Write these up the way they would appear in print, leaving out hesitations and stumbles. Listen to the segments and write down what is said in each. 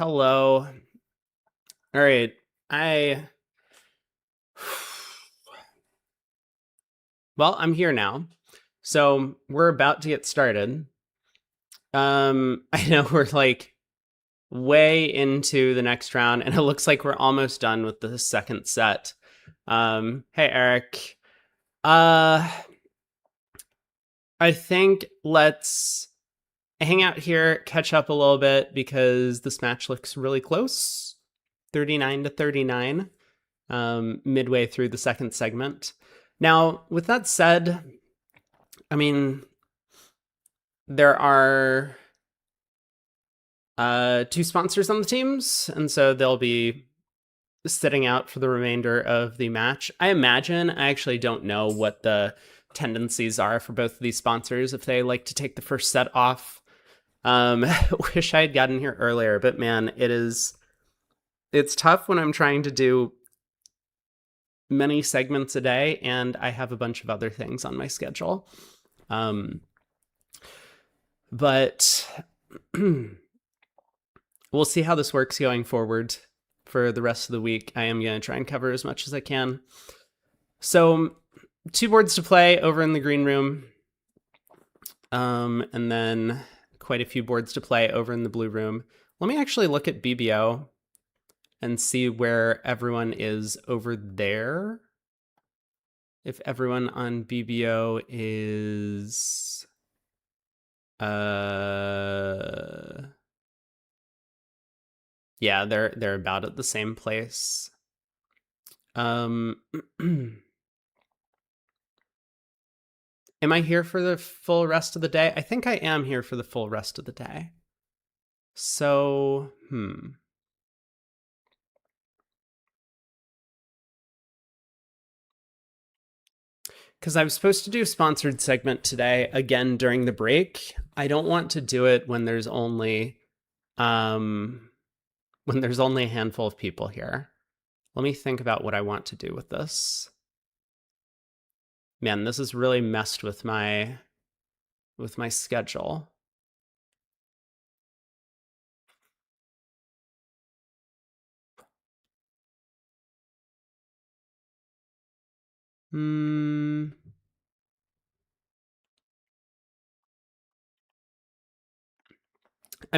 Hello. All right. I well, I'm here now. So, we're about to get started. I know we're like way into the next round and it looks like we're almost done with the second set. Hey Eric. Uh I think let's hang out here, catch up a little bit because this match looks really close. 39-39. Midway through the second segment. Now, with that said, I mean, there are two sponsors on the teams, and so they'll be sitting out for the remainder of the match. I actually don't know what the tendencies are for both of these sponsors, if they like to take the first set off. Wish I had gotten here earlier, but man, it's tough when I'm trying to do many segments a day and I have a bunch of other things on my schedule. But we'll see how this works going forward for the rest of the week. I am going to try and cover as much as I can. So 2 boards to play over in the green room. And then quite a few boards to play over in the blue room. Let me actually look at BBO and see where everyone is over there. If everyone on BBO is yeah, they're about at the same place. Am I here for the full rest of the day? I think I am here for the full rest of the day. So, because I was supposed to do a sponsored segment today again during the break. I don't want to do it when there's only a handful of people here. Let me think about what I want to do with this. Man, this has really messed with my schedule. I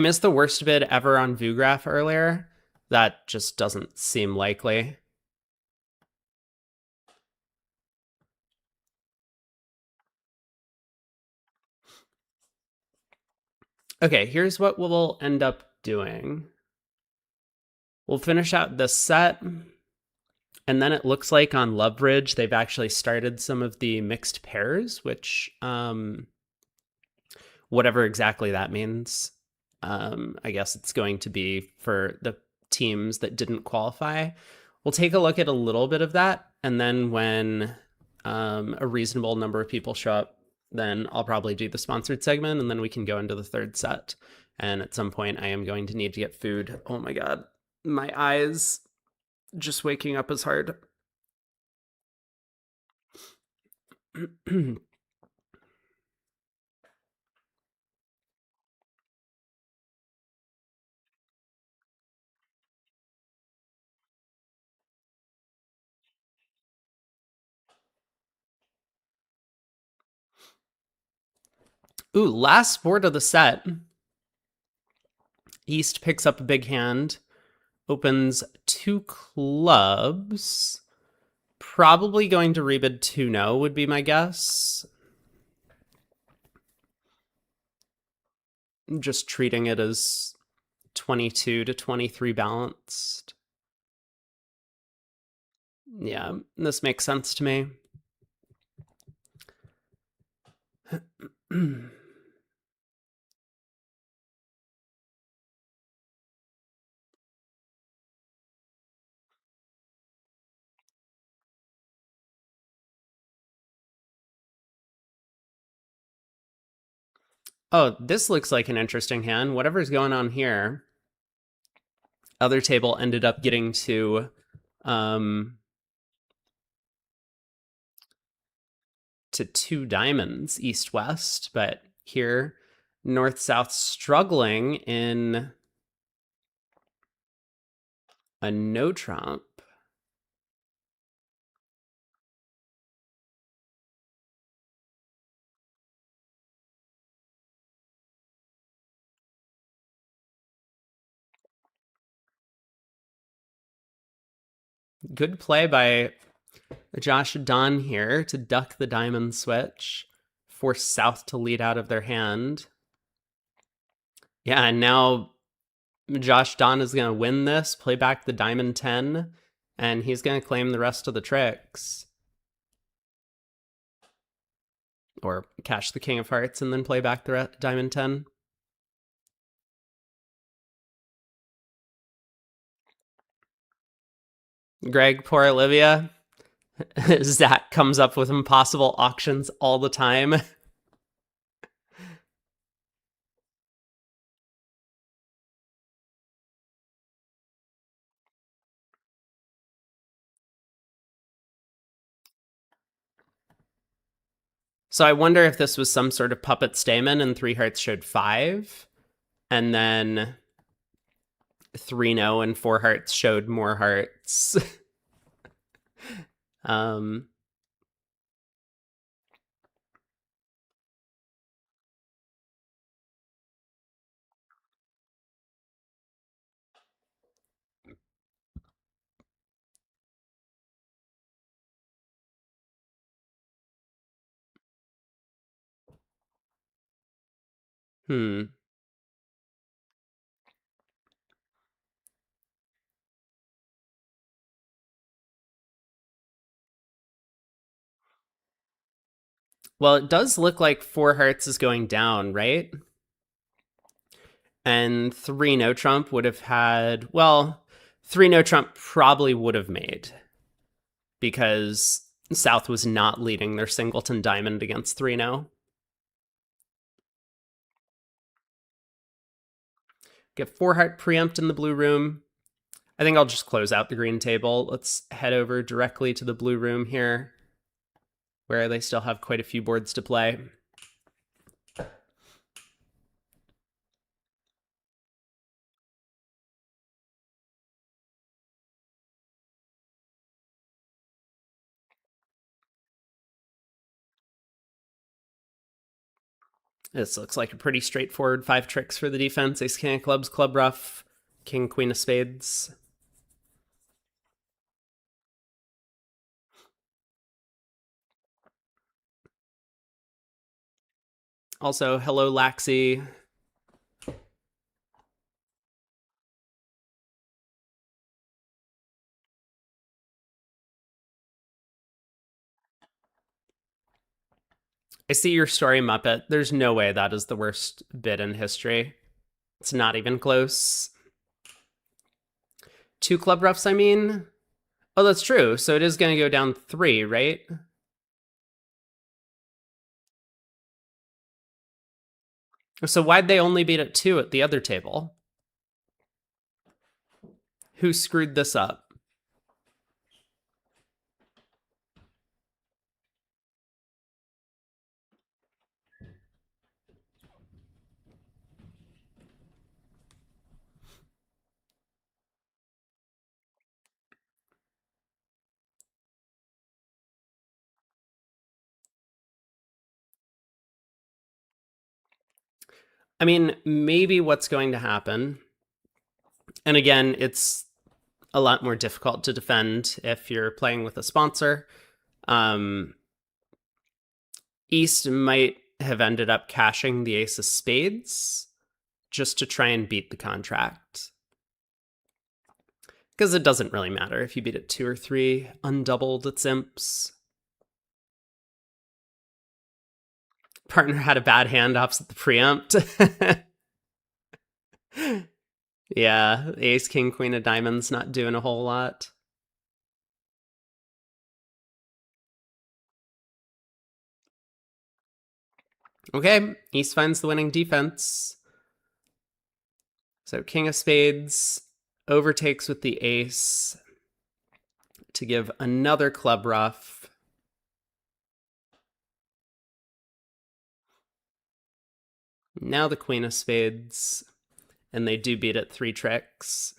missed the worst bid ever on VuGraph earlier. That just doesn't seem likely. Okay, here's what we'll end up doing. We'll finish out this set, and then it looks like on Lovebridge they've actually started some of the mixed pairs, which whatever exactly that means. I guess it's going to be for the teams that didn't qualify. We'll take a look at a little bit of that, and then when a reasonable number of people show up, then I'll probably do the sponsored segment, and then we can go into the third set. And at some point, I am going to need to get food. Oh my god, my eyes just waking up is hard. Ooh, last board of the set. East picks up a big hand, opens 2 clubs. Probably going to rebid 2-0 would be my guess. I'm just treating it as 22-23 balanced. Yeah, this makes sense to me. Oh, this looks like an interesting hand. Whatever's going on here. Other table ended up getting to 2 diamonds east-west, but here north-south struggling in A no trump. Good play by Josh Don here to duck the diamond switch, force South to lead out of their hand. Yeah, and now Josh Don is going to win this, play back the diamond 10, and he's going to claim the rest of the tricks. Or cash the king of hearts and then play back the diamond 10. Greg, poor Olivia. Zach comes up with impossible auctions all the time. So I wonder if this was some sort of puppet stamen and three hearts showed 5, and then 3 no and 4 hearts showed more hearts. um, hmm. Well, it does look like 4 hearts is going down, right? And 3 no trump would have had, well, 3 no trump probably would have made because South was not leading their singleton diamond against 3 no. Get 4 heart preempt in the blue room. I think I'll just close out the green table. Let's head over directly to the blue room here, where they still have quite a few boards to play. This looks like a pretty straightforward 5 tricks for the defense. Ace king of clubs, club rough, king queen of spades. Also, hello Laxi. I see your story, Muppet. There's no way that is the worst bid in history. It's not even close. 2 club roughs, I mean? Oh, that's true. So it is going to go down 3, right? So why'd they only beat at 2 at the other table? Who screwed this up? I mean, maybe what's going to happen, and again, it's a lot more difficult to defend if you're playing with a sponsor. East might have ended up cashing the ace of spades just to try and beat the contract. Because it doesn't really matter if you beat it 2 or 3 undoubled, it's imps. Partner had a bad hand opposite the preempt. Yeah, ace, king, queen of diamonds not doing a whole lot. Okay, East finds the winning defense. So king of spades overtakes with the ace to give another club rough. Now the queen of spades, and they do beat it 3 tricks.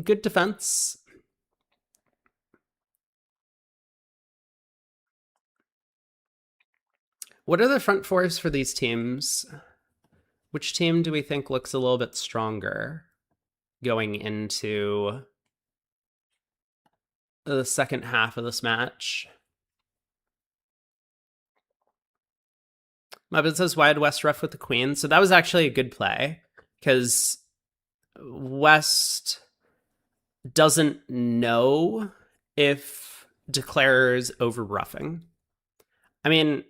Good defense. What are the front fours for these teams? Which team do we think looks a little bit stronger going into the second half of this match? Muppet says Wide West rough with the queen. So that was actually a good play because West doesn't know if Declarer is over roughing. I mean,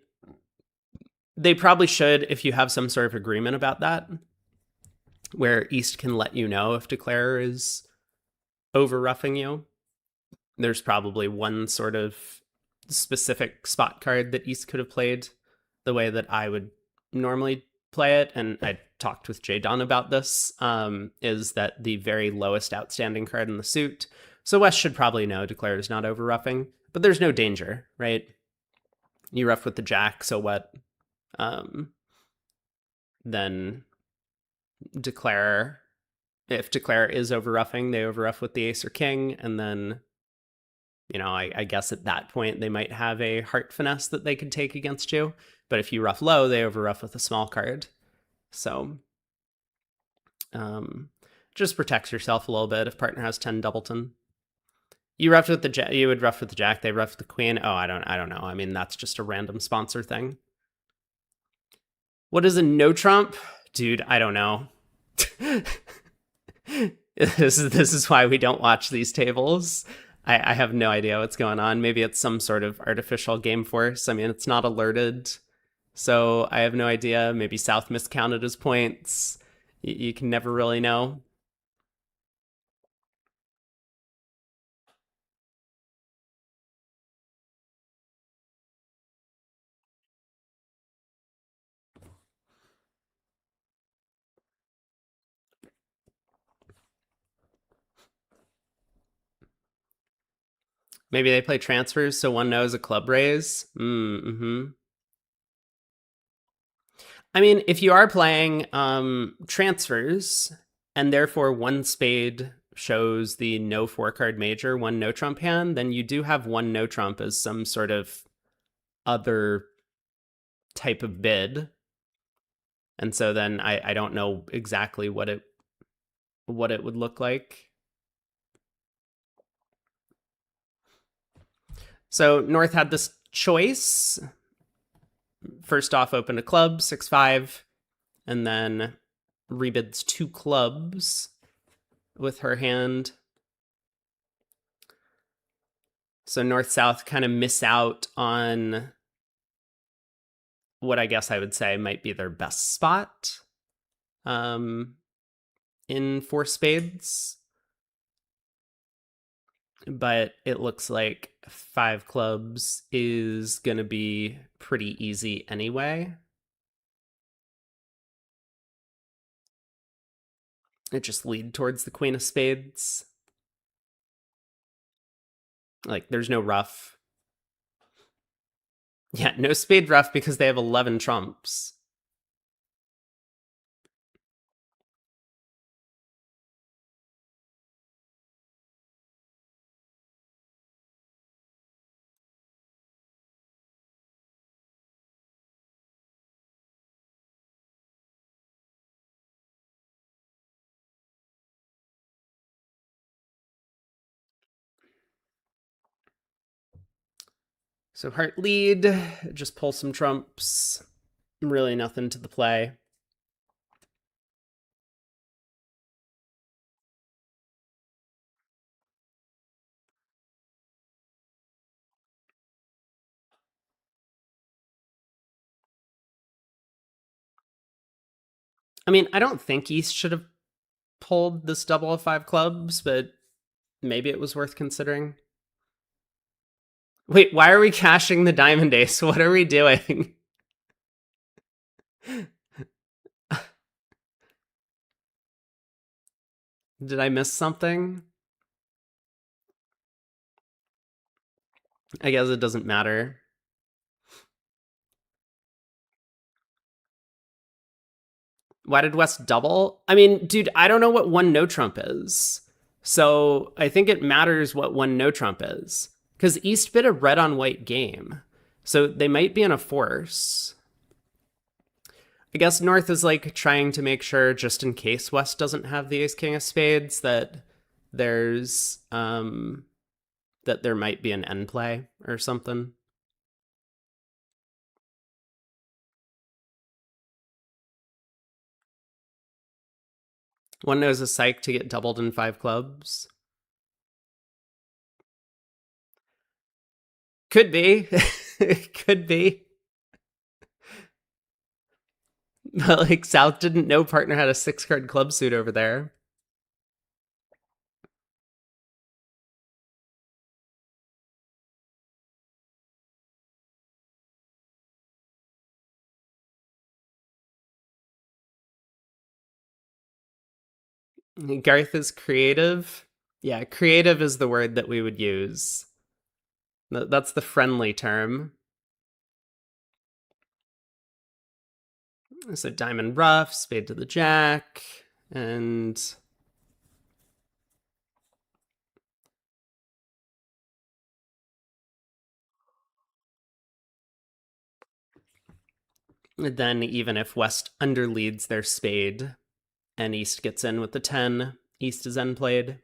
they probably should if you have some sort of agreement about that, where East can let you know if Declarer is over roughing you. There's probably one sort of specific spot card that East could have played the way that I would normally play it, and I talked with Jay Dunn about this, is that the very lowest outstanding card in the suit. So West should probably know Declarer is not over roughing, but there's no danger, right? You rough with the jack, so what? Then Declarer, if Declarer is over roughing, they over rough with the ace or king, and then, you know, I guess at that point they might have a heart finesse that they could take against you. But if you rough low, they over rough with a small card. So just protects yourself a little bit if partner has 10 doubleton. You roughed with the jack, you would rough with the jack, they rough with the queen. Oh, I don't know. I mean, that's just a random sponsor thing. What is a no trump? Dude, I don't know. This is why we don't watch these tables. I have no idea what's going on. Maybe it's some sort of artificial game force. I mean, it's not alerted, so I have no idea. Maybe South miscounted his points. You can never really know. Maybe they play transfers, so one knows a club raise. Mm-hmm. I mean, if you are playing transfers, and therefore one spade shows the no 4-card major, one no trump hand, then you do have one no trump as some sort of other type of bid. And so then I don't know exactly what it would look like. So North had this choice. First off, open a club, 6-5, and then rebids 2 clubs with her hand. So North-South kind of miss out on what I guess I would say might be their best spot in 4 spades. But it looks like 5 clubs is going to be pretty easy anyway. It just lead towards the queen of spades. Like, there's no rough. Yeah, no spade rough because they have 11 trumps. So heart lead, just pull some trumps. Really nothing to the play. I mean, I don't think East should have pulled this double of 5 clubs, but maybe it was worth considering. Wait, why are we cashing the diamond ace? What are we doing? Did I miss something? I guess it doesn't matter. Why did West double? I mean, dude, I don't know what one no trump is. So I think it matters what one no trump is. Because East bid a red on white game. So they might be in a force. I guess North is like trying to make sure, just in case West doesn't have the ace king of spades, that there's that there might be an end play or something. One knows a psych to get doubled in 5 clubs. Could be. Could be. But like South didn't know partner had a 6-card club suit over there. Garth is creative. Yeah, creative is the word that we would use. That's the friendly term. So diamond rough, spade to the jack, and then even if West underleads their spade and East gets in with the 10, East is end played.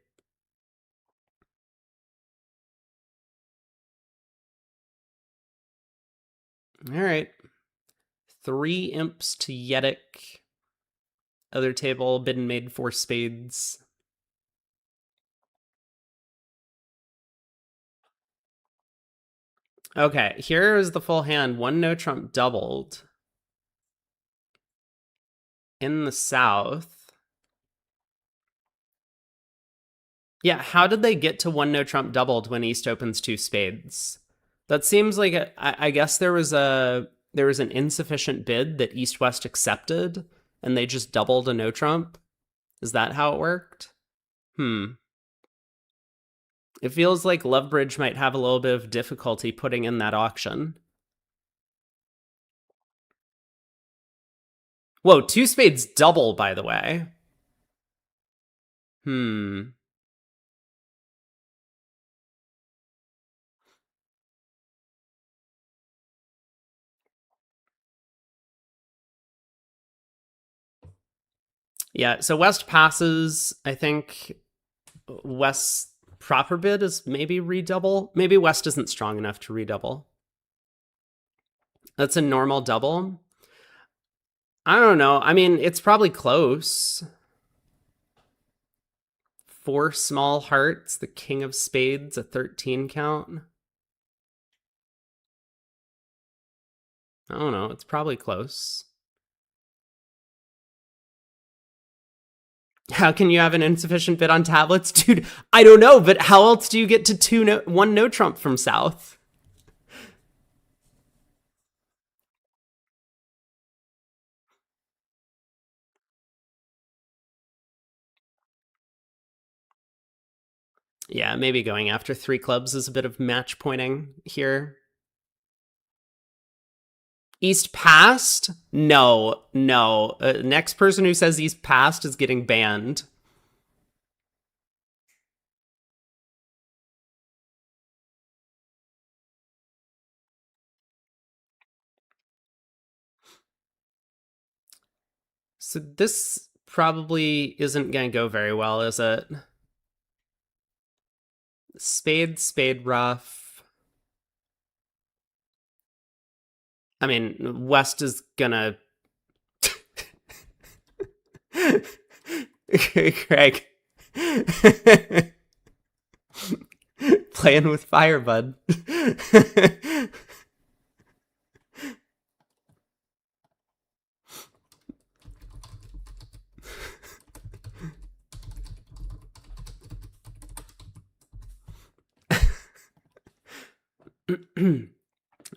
All right. 3 imps to Yedick. Other table, bid and made 4 spades. Okay, here is the full hand. 1 no trump doubled. In the South. Yeah, how did they get to 1 no trump doubled when East opens 2 spades? That seems like I guess there was an insufficient bid that East West accepted, and they just doubled a no trump. Is that how it worked? It feels like Lovebridge might have a little bit of difficulty putting in that auction. Whoa, 2 spades double, by the way. Yeah, so West passes. I think West's proper bid is maybe redouble. Maybe West isn't strong enough to redouble. That's a normal double. I don't know. I mean, it's probably close. 4 small hearts, the king of spades, a 13 count. I don't know. It's probably close. How can you have an insufficient bid on tablets? Dude, I don't know, but how else do you get to 1 no trump from South? Yeah, maybe going after 3 clubs is a bit of match pointing here. East passed? No. Next person who says East passed is getting banned. So this probably isn't going to go very well, is it? Spade, rough. I mean, West is gonna... Craig. Playing with fire, bud.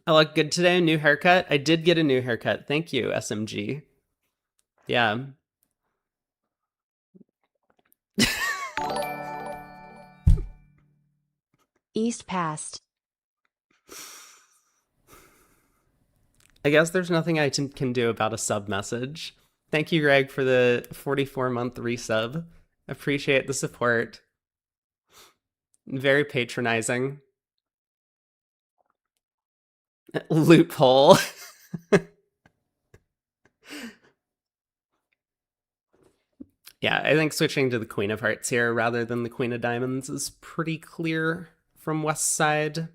I look good today. New haircut. I did get a new haircut. Thank you, SMG. Yeah. East passed. I guess there's nothing I can do about a sub message. Thank you, Greg, for the 44-month resub. Appreciate the support. Very patronizing. Loophole. Yeah, I think switching to the Queen of Hearts here rather than the Queen of Diamonds is pretty clear from West side.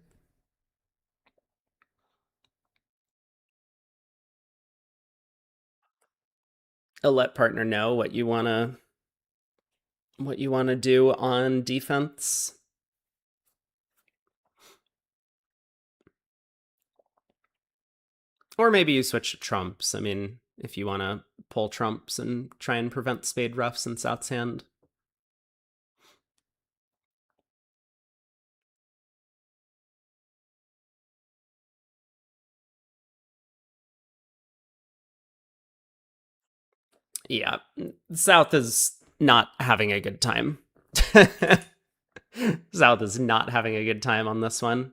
I'll let partner know what you wanna do on defense. Or maybe you switch to trumps. I mean, if you wanna pull trumps and try and prevent spade ruffs in South's hand. Yeah, South is not having a good time. South is not having a good time on this one.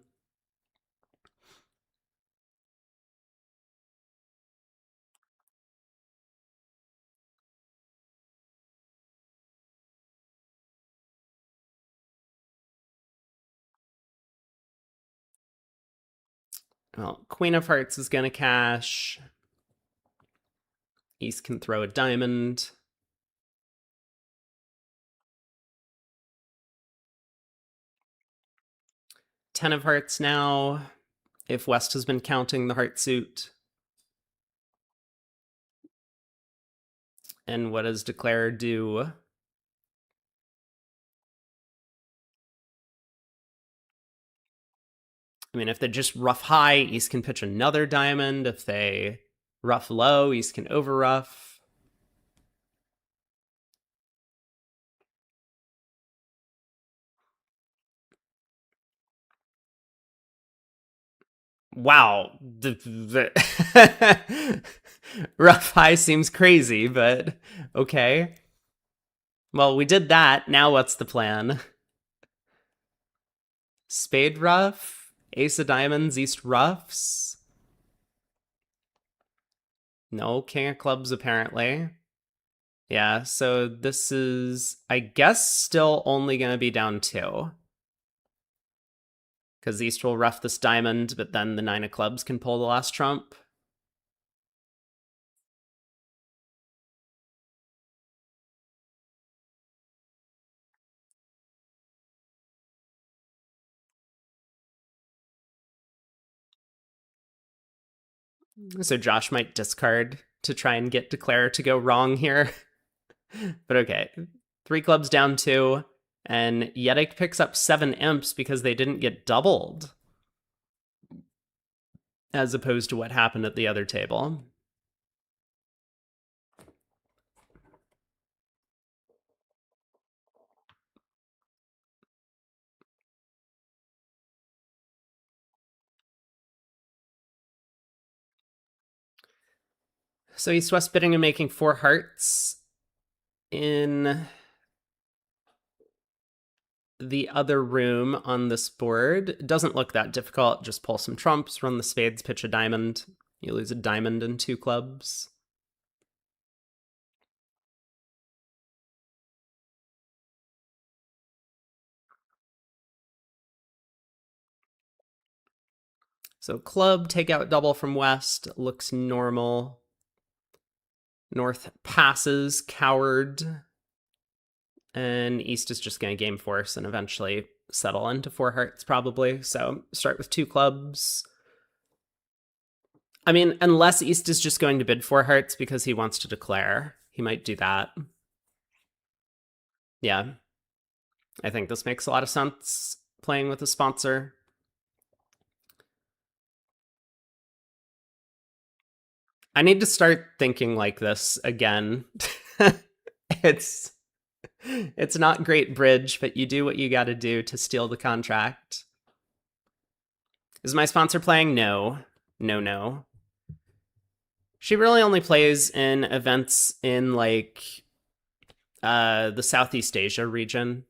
Well, Queen of Hearts is gonna cash. East can throw a diamond. Ten of Hearts now. If West has been counting the heart suit. And what does Declare do? I mean, if they just rough high, East can pitch another diamond. If they rough low, East can over rough. Wow. Rough high seems crazy, but okay. Well, we did that. Now what's the plan? Spade rough? Ace of diamonds, East roughs? No, King of clubs apparently. Yeah, so this is, I guess, still only going to be down 2. Because East will rough this diamond, but then the 9 of clubs can pull the last trump. So Josh might discard to try and get Declare to go wrong here. But okay. 3 clubs down 2. And Yedick picks up 7 imps because they didn't get doubled. As opposed to what happened at the other table. So East West bidding and making 4 hearts in the other room on this board. It doesn't look that difficult. Just pull some trumps, run the spades, pitch a diamond. You lose a diamond and 2 clubs. So club, take out double from West, looks normal. North passes, coward. And East is just going to game force and eventually settle into 4 hearts probably. So start with 2 clubs. I mean, unless East is just going to bid 4 hearts because he wants to declare, he might do that. Yeah. I think this makes a lot of sense playing with a sponsor. I need to start thinking like this again. it's not great bridge, but you do what you got to do to steal the contract. Is my sponsor playing? No. No. She really only plays in events in like the Southeast Asia region.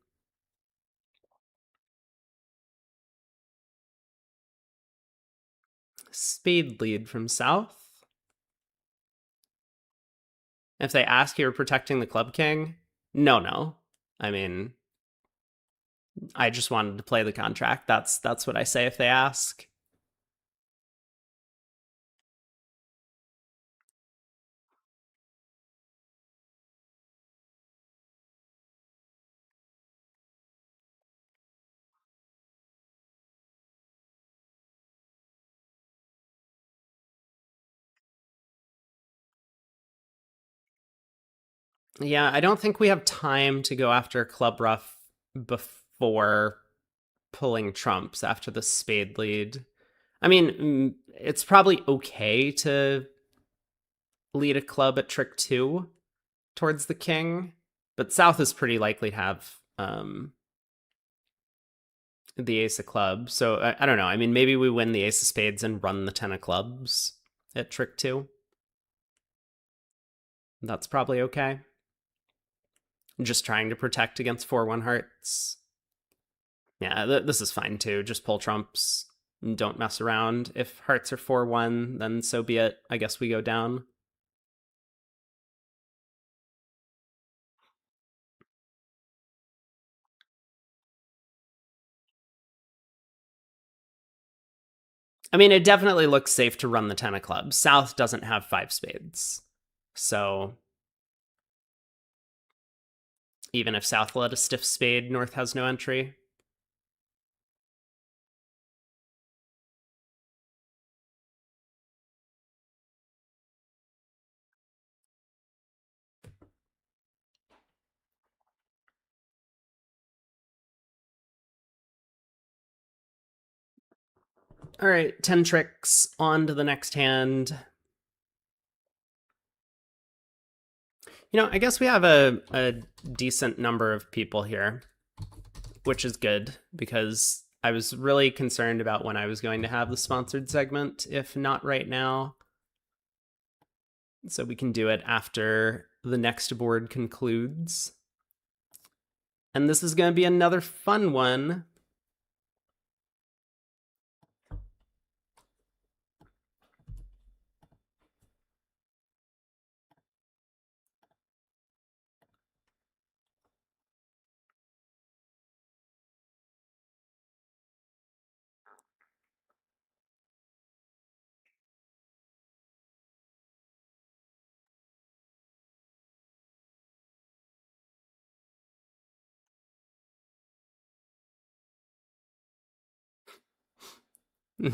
Spade lead from South. If they ask, you're protecting the club king? No. I mean, I just wanted to play the contract. That's what I say if they ask. Yeah, I don't think we have time to go after Club Rough before pulling trumps after the spade lead. I mean, it's probably okay to lead a club at trick two towards the king, but South is pretty likely to have the ace of clubs. So I don't know. I mean, maybe we win the ace of spades and run the 10 of clubs at trick two. That's probably okay. Just trying to protect against 4-1 hearts. Yeah, this is fine too. Just pull trumps. Don't mess around. If hearts are 4-1, then so be it. I guess we go down. I mean, it definitely looks safe to run the 10 of clubs. South doesn't have 5 spades. So even if South led a stiff spade, North has no entry. All right, 10 tricks, on to the next hand. You know, I guess we have a decent number of people here, which is good because I was really concerned about when I was going to have the sponsored segment, if not right now. So we can do it after the next board concludes. And this is going to be another fun one.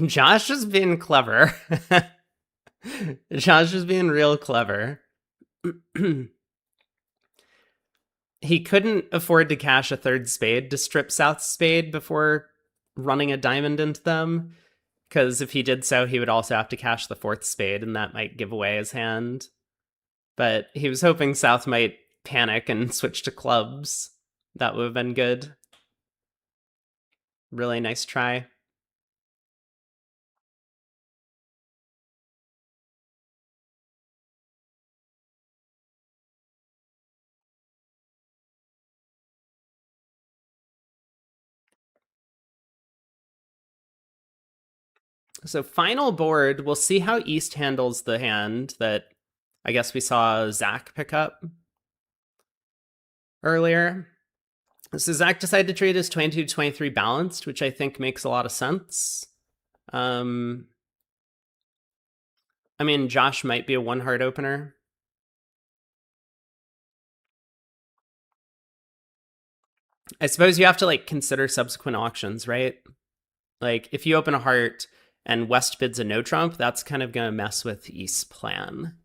Josh is being clever. Josh is being real clever. He couldn't afford to cash a third spade to strip South's spade before running a diamond into them, because if he did so, he would also have to cash the fourth spade, and that might give away his hand. But he was hoping South might panic and switch to clubs. That would have been good. Really nice try. So final board, we'll see how East handles the hand that I guess we saw Zach pick up earlier. So Zach decided to trade his 22-23 balanced, which I think makes a lot of sense. I mean, Josh might be a one heart opener. I suppose you have to like consider subsequent auctions, right? Like if you open a heart and West bids a no trump, that's kind of going to mess with East's plan,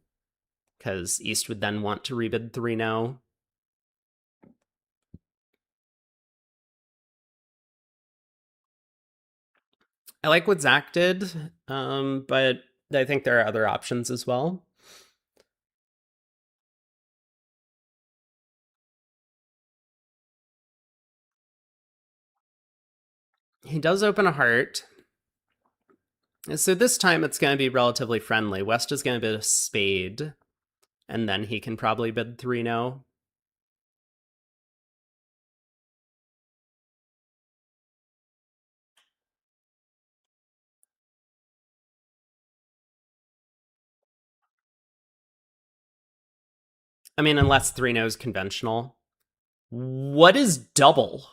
because East would then want to rebid 3 no. I like what Zach did, but I think there are other options as well. He does open a heart. So this time it's going to be relatively friendly. West is going to bid a spade, and then he can probably bid 3 no. I mean, unless 3 no is conventional. What is double?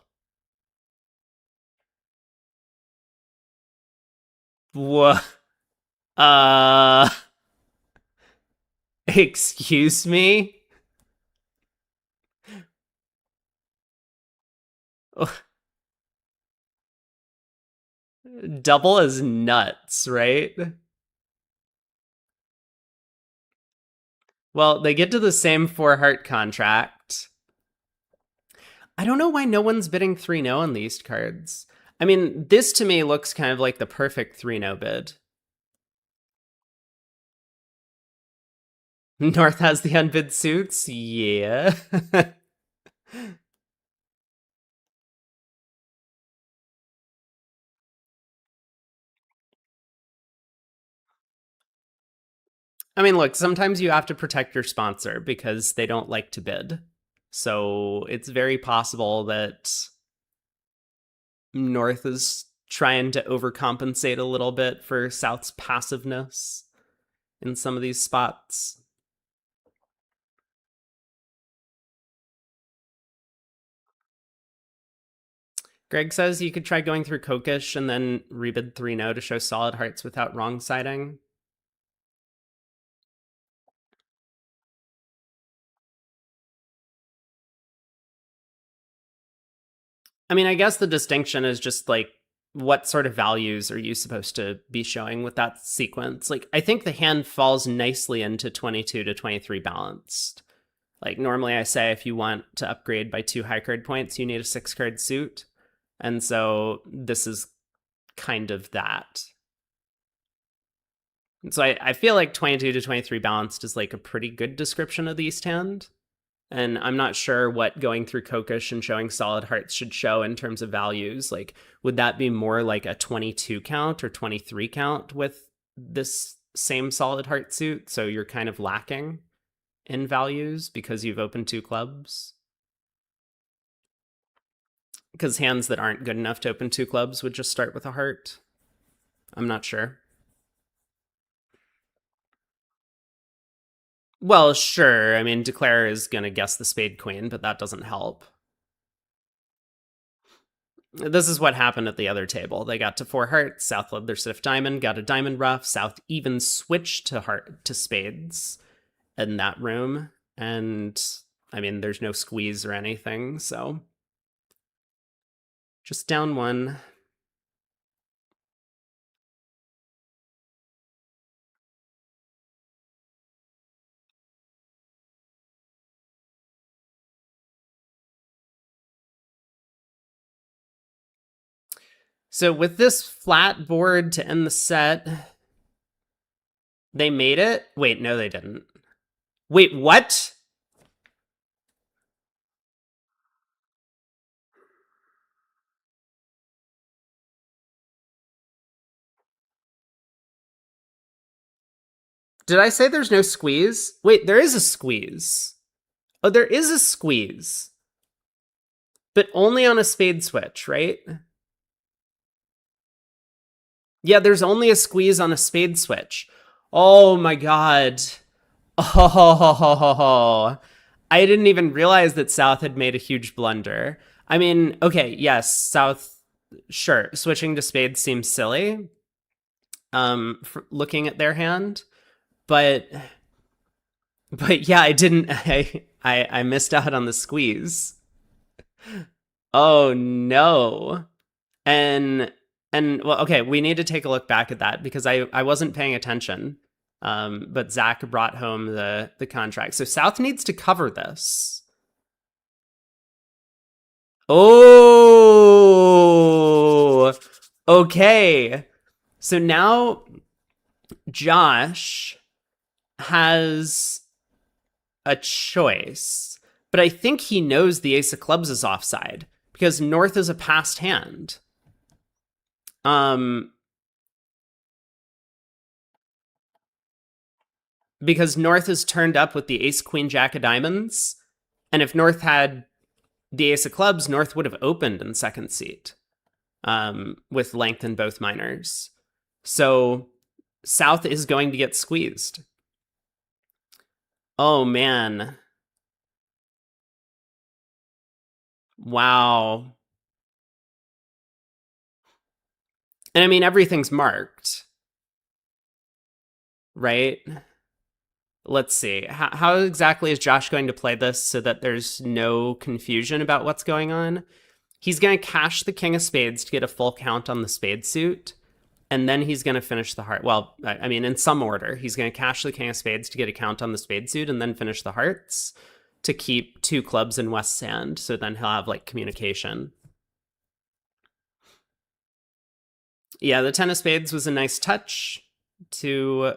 Wha- Uh, excuse me? Double is nuts, right? Well, they get to the same 4 heart contract. I don't know why no one's bidding 3-0 on these cards. I mean, this to me looks kind of like the perfect 3-0 bid. North has the unbid suits? Yeah. I mean, look, sometimes you have to protect your sponsor because they don't like to bid. So it's very possible that North is trying to overcompensate a little bit for South's passiveness in some of these spots. Greg says you could try going through Kokish and then rebid 3-0 to show solid hearts without wrong siding. I mean, I guess the distinction is just like what sort of values are you supposed to be showing with that sequence? Like, I think the hand falls nicely into 22 to 23 balanced. Like, normally I say if you want to upgrade by 2 high card points, you need a 6 card suit. And so this is kind of that. And so I feel like 22 to 23 balanced is like a pretty good description of the East hand. And I'm not sure what going through Kokish and showing solid hearts should show in terms of values. Like, would that be more like a 22 count or 23 count with this same solid heart suit? So you're kind of lacking in values because you've opened 2 clubs? Because hands that aren't good enough to open 2 clubs would just start with a heart. I'm not sure. Well, sure. I mean, Declare is going to guess the spade queen, but that doesn't help. This is what happened at the other table. They got to 4 hearts. South led their stiff diamond, got a diamond ruff. South even switched to spades in that room. And I mean, there's no squeeze or anything, so just down 1. So with this flat board to end the set, they made it. Wait, no, they didn't. Wait, what? Did I say there's no squeeze? Wait, there is a squeeze. Oh, there is a squeeze. But only on a spade switch, right? Yeah, there's only a squeeze on a spade switch. Oh my god. Oh, I didn't even realize that South had made a huge blunder. I mean, okay, yes, South, sure, switching to spades seems silly. Looking at their hand, but yeah, I didn't. I missed out on the squeeze. Oh no. And well, okay, we need to take a look back at that because I wasn't paying attention. But Zach brought home the contract. So South needs to cover this. Oh, okay. So now Josh has a choice, but I think he knows the ace of clubs is offside because North is a passed hand. Because North is turned up with the ace, queen, jack of diamonds, and if North had the ace of clubs, North would have opened in second seat with length in both minors. So South is going to get squeezed. Oh man. Wow. And I mean, everything's marked, right? Let's see. How exactly is Josh going to play this so that there's no confusion about what's going on? He's going to cash the king of spades to get a full count on the spade suit, and then he's going to finish the heart. Well, I mean, in some order, he's going to cash the king of spades to get a count on the spade suit, and then finish the hearts to keep two clubs in West's hand. So then he'll have like communication. Yeah, the ten of spades was a nice touch to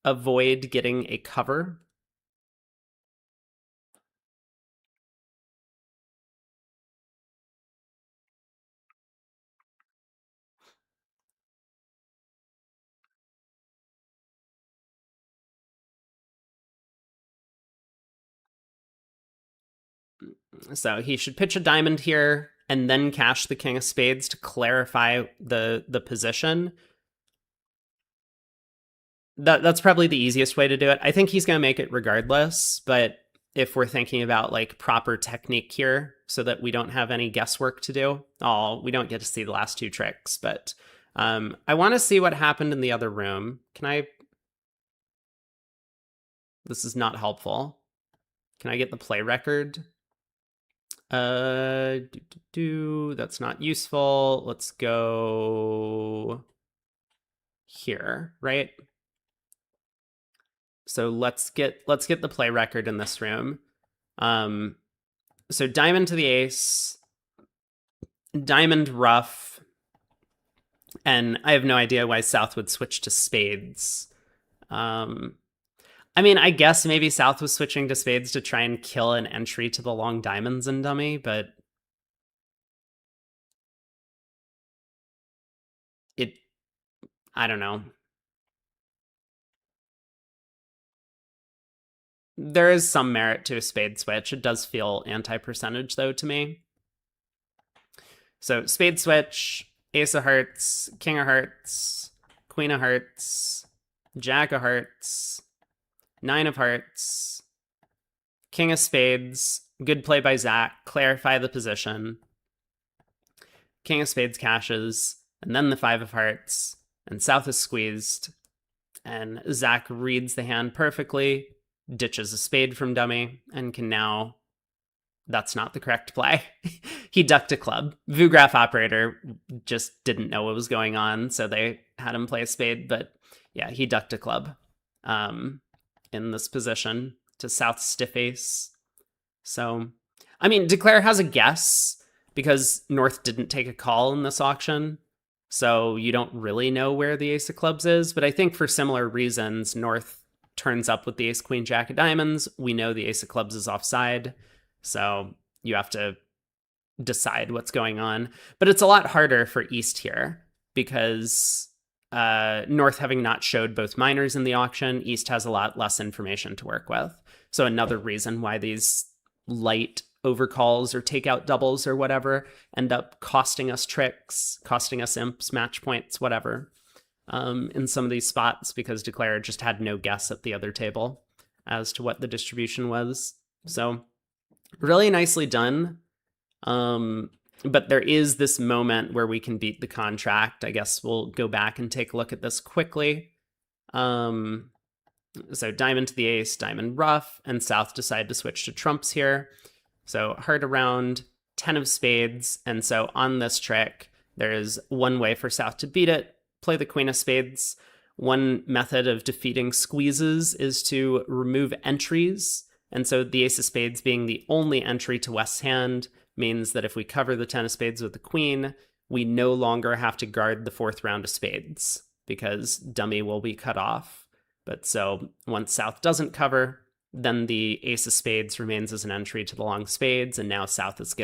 avoid getting a cover. So he should pitch a diamond here and then cash the king of spades to clarify the position. That's probably the easiest way to do it. I think he's going to make it regardless, but if we're thinking about like proper technique here so that we don't have any guesswork to do, we don't get to see the last two tricks, but I want to see what happened in the other room. Can I? This is not helpful. Can I get the play record? That's not useful. Let's go here, right? So let's get the play record in this room. So diamond to the ace, diamond ruff, and I have no idea why South would switch to spades. I mean, I guess maybe South was switching to spades to try and kill an entry to the long diamonds in dummy, but I don't know. There is some merit to a spade switch. It does feel anti-percentage, though, to me. So spade switch, ace of hearts, king of hearts, queen of hearts, jack of hearts, nine of hearts, king of spades. Good play by Zach. Clarify the position. King of spades cashes, and then the five of hearts, and South is squeezed. And Zach reads the hand perfectly, ditches a spade from dummy, and can now... That's not the correct play. He ducked a club. Vugraph operator just didn't know what was going on, so they had him play a spade. But yeah, he ducked a club in this position to South stiff ace. So, I mean, Declare has a guess because North didn't take a call in this auction. So you don't really know where the ace of clubs is. But I think for similar reasons, North turns up with the ace queen jack of diamonds. We know the ace of clubs is offside. So you have to decide what's going on. But it's a lot harder for East here because North having not showed both minors in the auction, East has a lot less information to work with. So another reason why these light overcalls or takeout doubles or whatever end up costing us tricks, costing us imps, match points, whatever, in some of these spots because Declare just had no guess at the other table as to what the distribution was. So really nicely done. But there is this moment where we can beat the contract. I guess we'll go back and take a look at this quickly. So diamond to the ace, diamond ruff, and South decide to switch to trumps here. So heart around, 10 of spades. And so on this trick, there is one way for South to beat it, play the queen of spades. One method of defeating squeezes is to remove entries. And so the ace of spades being the only entry to West's hand means that if we cover the 10 of spades with the queen, we no longer have to guard the fourth round of spades because dummy will be cut off. But so once South doesn't cover, then the ace of spades remains as an entry to the long spades, and now South is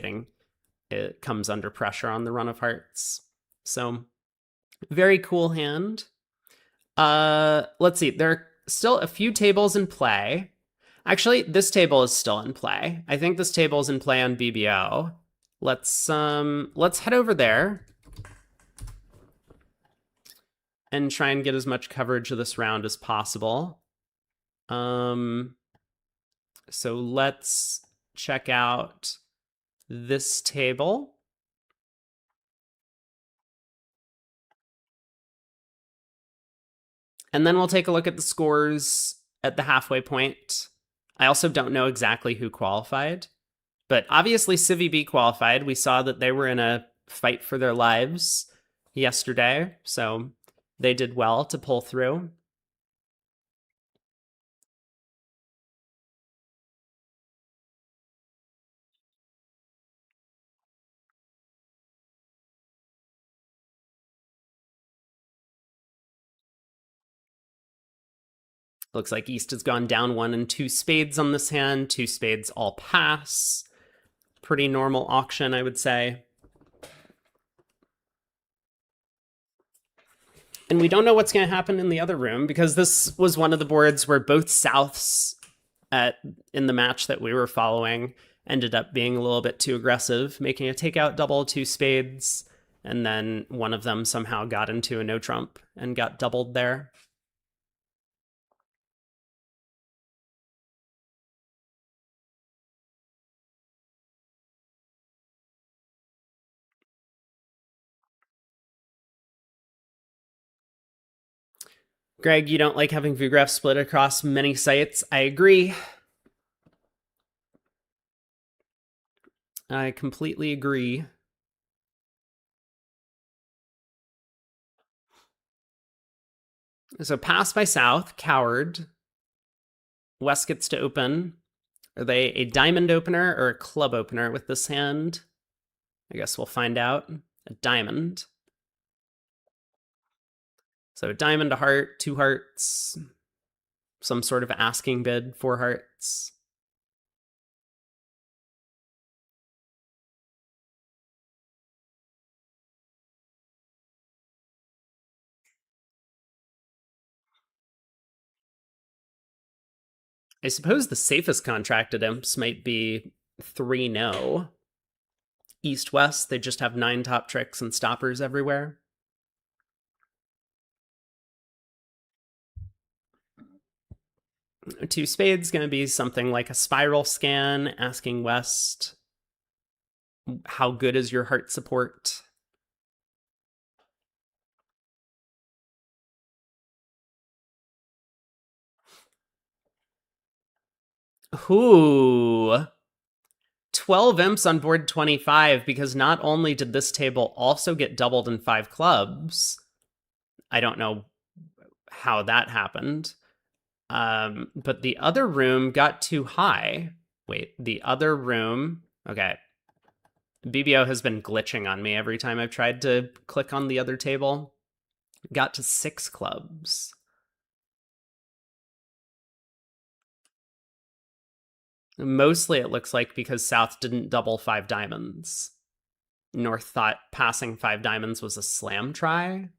it comes under pressure on the run of hearts. So very cool hand. Let's see, there are still a few tables in play. Actually, this table is still in play. I think this table is in play on BBO. Let's head over there and try and get as much coverage of this round as possible. So let's check out this table. And then we'll take a look at the scores at the halfway point. I also don't know exactly who qualified, but obviously Civi B qualified. We saw that they were in a fight for their lives yesterday, so they did well to pull through. Looks like East has gone down 1 and 2 spades on this hand. 2 spades all pass. Pretty normal auction, I would say. And we don't know what's going to happen in the other room because this was one of the boards where both Souths in the match that we were following ended up being a little bit too aggressive, making a takeout double, 2 spades, and then one of them somehow got into a no trump and got doubled there. Greg, you don't like having VGraph split across many sites. I agree. I completely agree. So pass by South, coward. West gets to open. Are they a diamond opener or a club opener with this hand? I guess we'll find out. A diamond. So a diamond, a heart, 2 hearts. Some sort of asking bid, 4 hearts. I suppose the safest contracted imps might be 3 no. East west, they just have 9 top tricks and stoppers everywhere. Two spades going to be something like a spiral scan, asking west, how good is your heart support? Ooh. 12 imps on board 25 because not only did this table also get doubled in 5 clubs, I don't know how that happened, but the other room got too high. Wait, the other room, okay. BBO has been glitching on me every time I've tried to click on the other table. Got to 6 clubs. Mostly it looks like because South didn't double 5 diamonds. North thought passing 5 diamonds was a slam try.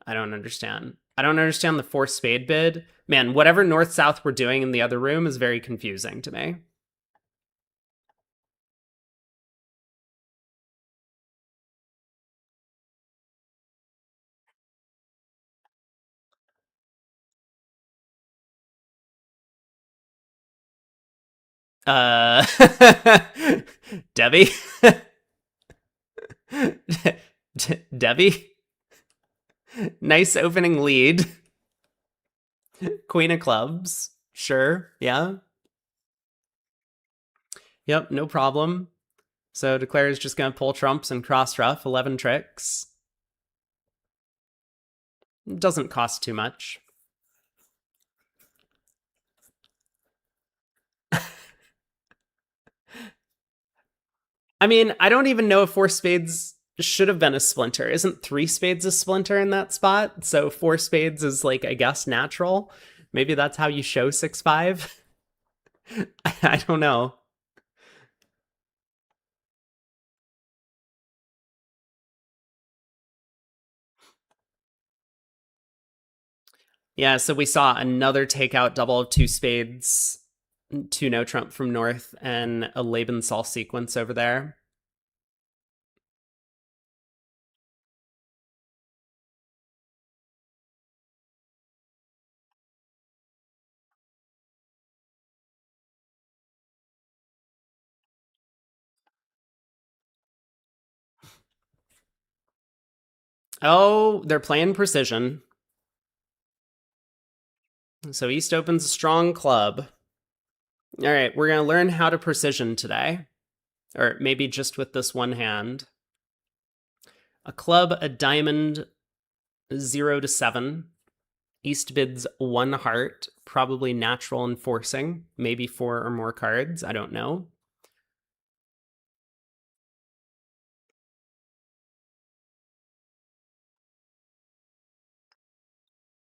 I don't understand. I don't understand the 4 spade bid. Man, whatever North South were doing in the other room is very confusing to me. Uh, Debbie? Debbie? Nice opening lead. Queen of clubs. Sure, yeah. Yep, no problem. So Declare is just going to pull trumps and cross ruff, 11 tricks. Doesn't cost too much. I mean, I don't even know if 4 spades should have been a splinter. Isn't 3 spades a splinter in that spot? So 4 spades is like, I guess, natural. Maybe that's how you show 6-5. I don't know. Yeah, so we saw another takeout double of 2 spades, 2 no trump from North, and a Lebensal sequence over there. Oh, they're playing precision. So East opens a strong club. All right, we're going to learn how to precision today. Or maybe just with this one hand. A club, a diamond, 0 to 7. East bids 1 heart, probably natural and forcing, maybe 4 or more cards, I don't know.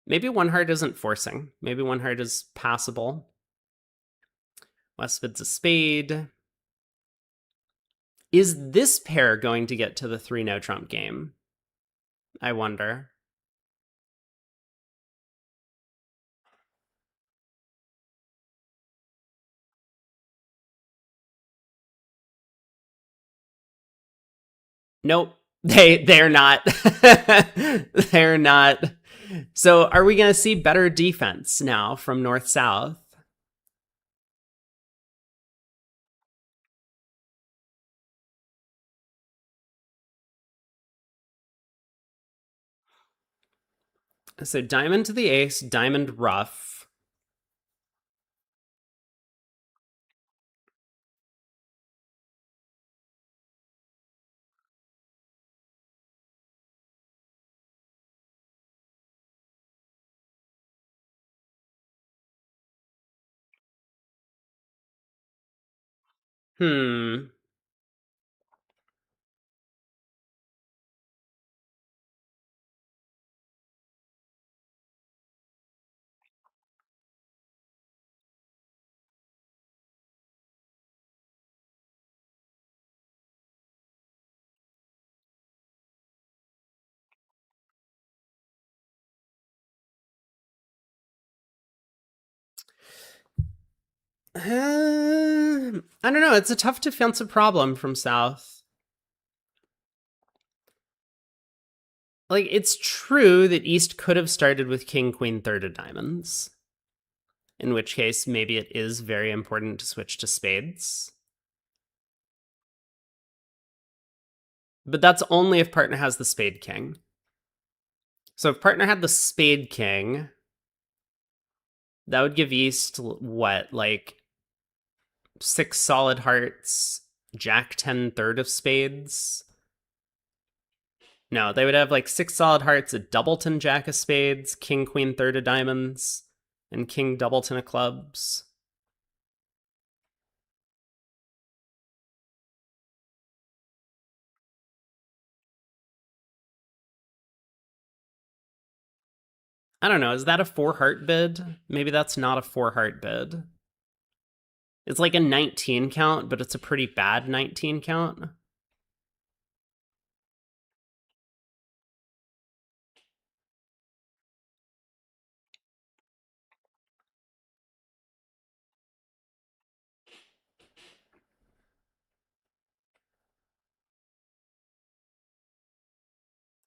Maybe 1 heart isn't forcing. Maybe 1 heart is passable. West bids a spade. Is this pair going to get to the 3 no trump game? I wonder. Nope. They're not. They're not. So are we going to see better defense now from north south? So diamond to the ace, diamond rough. Hmm. I don't know. It's a tough defensive problem from south. Like, it's true that east could have started with king, queen, third of diamonds. In which case, maybe it is very important to switch to spades. But that's only if partner has the spade king. So if partner had the spade king, that would give east what, like 6 solid hearts, jack 10 third of spades? No, they would have like 6 solid hearts, a doubleton jack of spades, king queen third of diamonds, and king doubleton of clubs. I don't know, is that a 4 heart bid? Maybe that's not a 4 heart bid. It's like a 19 count, but it's a pretty bad 19 count.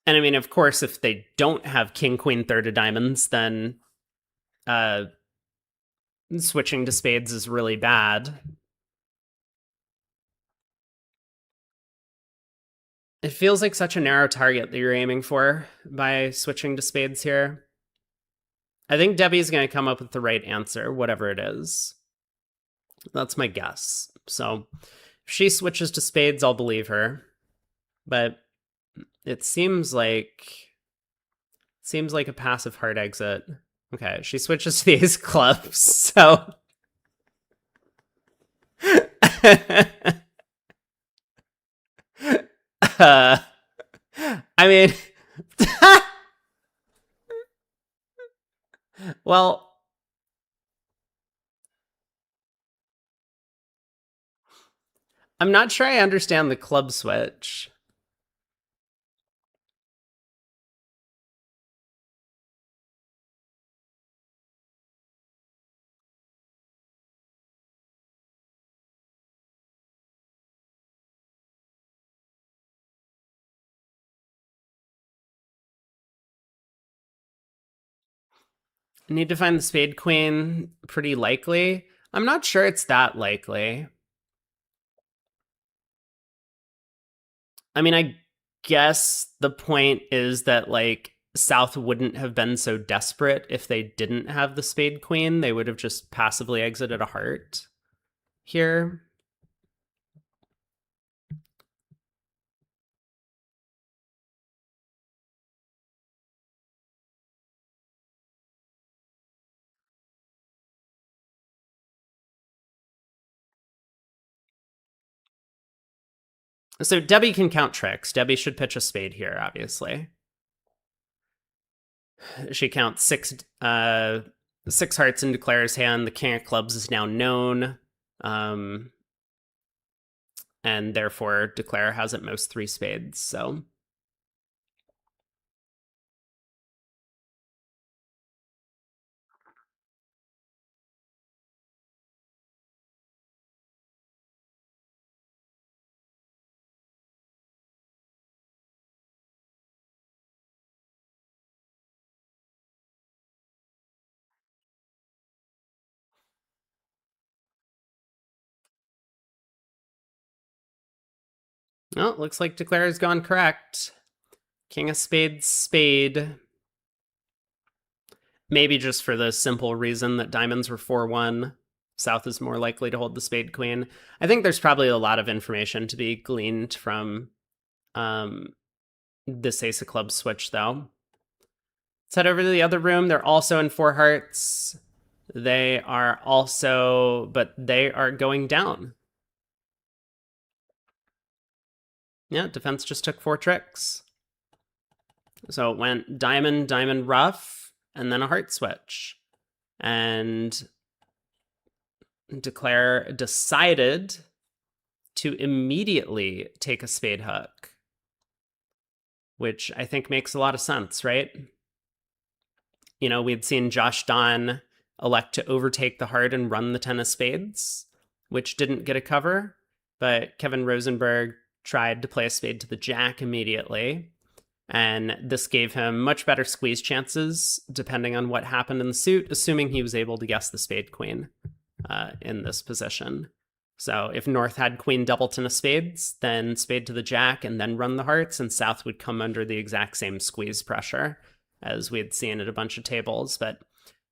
And I mean, of course, if they don't have king, queen, third of diamonds, then switching to spades is really bad. It feels like such a narrow target that you're aiming for by switching to spades here. I think Debbie's going to come up with the right answer, whatever it is. That's my guess. So if she switches to spades, I'll believe her. But it seems like a passive hard exit. Okay, she switches to the ace clubs. So I mean, well, I'm not sure I understand the club switch. I need to find the spade queen. Pretty likely. I'm not sure it's that likely. I mean, I guess the point is that, like, South wouldn't have been so desperate if they didn't have the spade queen. They would have just passively exited a heart here. So Debbie can count tricks. Debbie should pitch a spade here, obviously. She counts six hearts into Claire's hand. The king of clubs is now known. And therefore Declare has at most 3 spades. So well, it looks like Declare has gone correct. King of spades, spade. Maybe just for the simple reason that diamonds were 4-1. South is more likely to hold the spade queen. I think there's probably a lot of information to be gleaned from this ace of clubs switch, though. Let's head over to the other room. They're also in 4 hearts. They are also, but they are going down. Yeah, defense just took 4 tricks. So it went diamond, diamond, rough, and then a heart switch. And Declare decided to immediately take a spade hook, which I think makes a lot of sense, right? You know, we'd seen Josh Don elect to overtake the heart and run the 10 of spades, which didn't get a cover, but Kevin Rosenberg tried to play a spade to the jack immediately, and this gave him much better squeeze chances depending on what happened in the suit, assuming he was able to guess the spade queen in this position. So if North had queen double 10 of spades, then spade to the jack and then run the hearts, and South would come under the exact same squeeze pressure as we had seen at a bunch of tables. But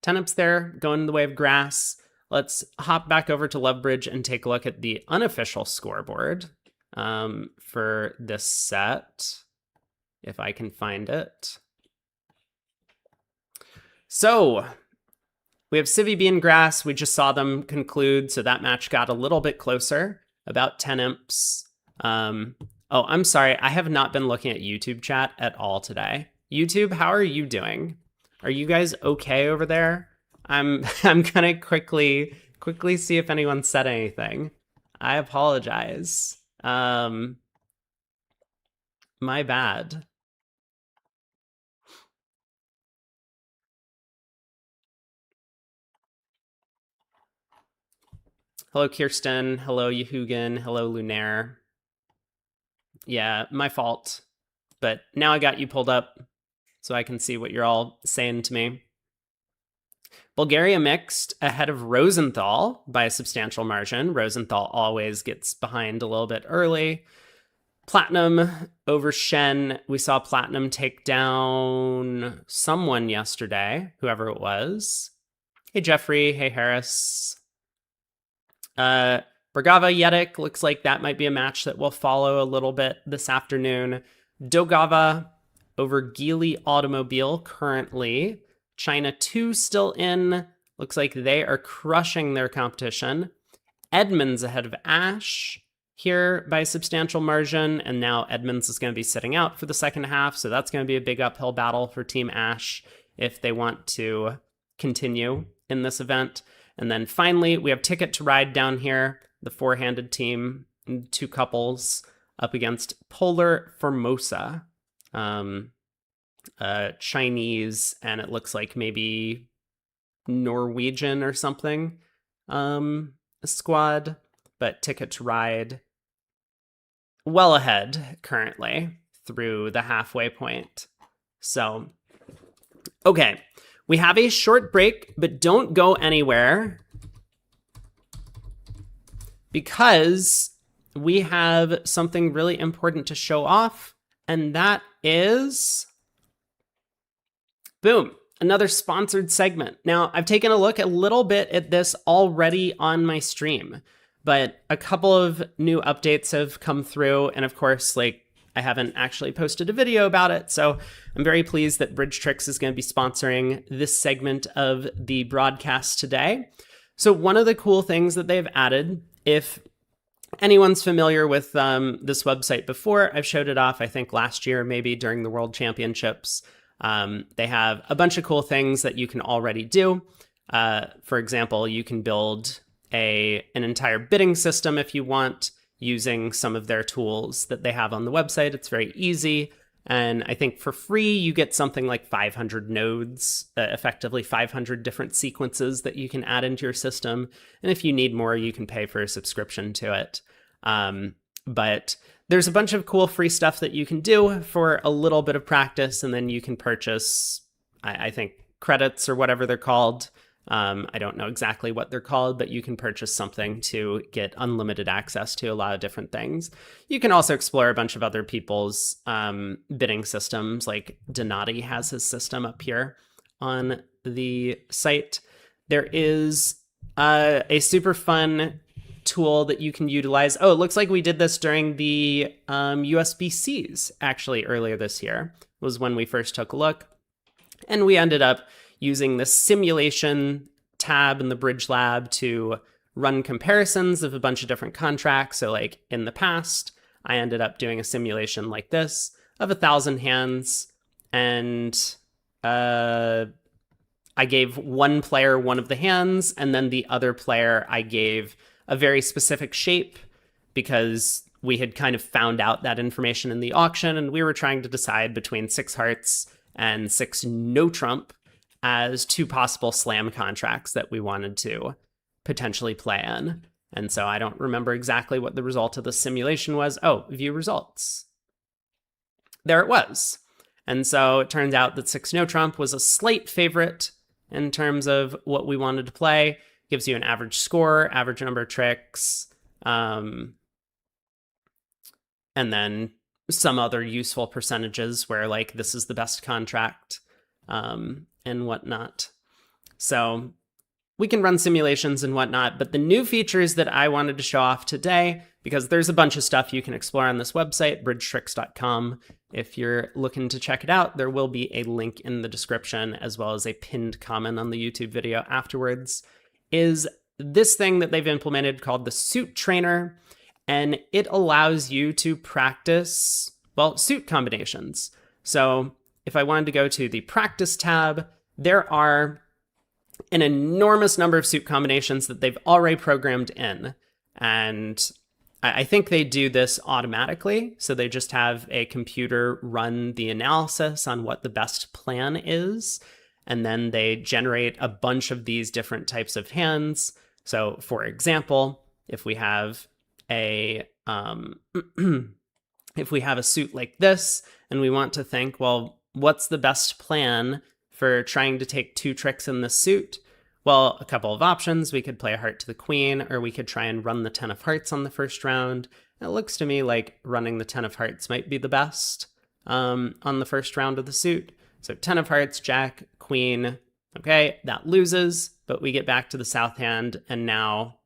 10 ups there, going in the way of grass. Let's hop back over to Lovebridge and take a look at the unofficial scoreboard for this set, if I can find it. So we have Civi B and grass. We just saw them conclude, so that match got a little bit closer, about 10 imps. Oh, I'm sorry. I have not been looking at YouTube chat at all today. YouTube, how are you doing? Are you guys okay over there? I'm gonna quickly see if anyone said anything. I apologize. My bad. Hello, Kirsten. Hello, Yehugan. Hello, Lunaire. Yeah, my fault. But now I got you pulled up so I can see what you're all saying to me. Bulgaria mixed ahead of Rosenthal by a substantial margin. Rosenthal always gets behind a little bit early. Platinum over Shen. We saw Platinum take down someone yesterday, whoever it was. Hey, Jeffrey. Hey, Harris. Bragava Yedic, looks like that might be a match that will follow a little bit this afternoon. Dogava over Geely Automobile currently. China 2 still in. Looks like they are crushing their competition. Edmonds ahead of Ash here by a substantial margin, and now Edmonds is going to be sitting out for the second half, so that's going to be a big uphill battle for Team Ash if they want to continue in this event. And then finally, we have Ticket to Ride down here, the 4-handed team, 2 couples up against Polar Formosa, Chinese, and it looks like maybe Norwegian or something squad, but Ticket to Ride well ahead currently through the halfway point. So, okay. We have a short break, but don't go anywhere because we have something really important to show off, and that is Boom. Another sponsored segment. Now, I've taken a look a little bit at this already on my stream, but a couple of new updates have come through. And of course, like, I haven't actually posted a video about it. So I'm very pleased that BridgeTricks is going to be sponsoring this segment of the broadcast today. So one of the cool things that they've added, if anyone's familiar with this website before, I've showed it off, I think last year, maybe during the World Championships. They have a bunch of cool things that you can already do. For example, you can build an entire bidding system if you want, using some of their tools that they have on the website. It's very easy. And I think for free, you get something like 500 nodes, effectively 500 different sequences that you can add into your system. And if you need more, you can pay for a subscription to it. But there's a bunch of cool free stuff that you can do for a little bit of practice, and then you can purchase, I think, credits or whatever they're called. I don't know exactly what they're called, but you can purchase something to get unlimited access to a lot of different things. You can also explore a bunch of other people's bidding systems, like Donati has his system up here on the site. There is a super fun tool that you can utilize. Oh, it looks like we did this during the USBCs actually earlier this year was when we first took a look. And we ended up using the simulation tab in the Bridge Lab to run comparisons of a bunch of different contracts. So like in the past, I ended up doing a simulation like this of 1,000 hands, and I gave one player one of the hands, and then the other player I gave a very specific shape because we had kind of found out that information in the auction, and we were trying to decide between 6 hearts and 6 no trump as 2 possible slam contracts that we wanted to potentially play in. And so I don't remember exactly what the result of the simulation was. Oh, view results. There it was. And so it turns out that 6 no trump was a slight favorite in terms of what we wanted to play. Gives you an average score, average number of tricks, and then some other useful percentages where like this is the best contract and whatnot. So we can run simulations and whatnot, but the new features that I wanted to show off today, because there's a bunch of stuff you can explore on this website, BridgeTricks.com. If you're looking to check it out, there will be a link in the description as well as a pinned comment on the YouTube video afterwards, is this thing that they've implemented called the Suit Trainer, and it allows you to practice, well, suit combinations. So if I wanted to go to the Practice tab, there are an enormous number of suit combinations that they've already programmed in. And I think they do this automatically. So they just have a computer run the analysis on what the best plan is. And then they generate a bunch of these different types of hands. So for example, if we have a if we have a suit like this and we want to think, well, what's the best plan for trying to take 2 tricks in this suit? Well, a couple of options. We could play a heart to the queen, or we could try and run the 10 of hearts on the first round. It looks to me like running the 10 of hearts might be the best on the first round of the suit. So 10 of hearts, jack, queen. Okay, that loses, but we get back to the south hand, and now,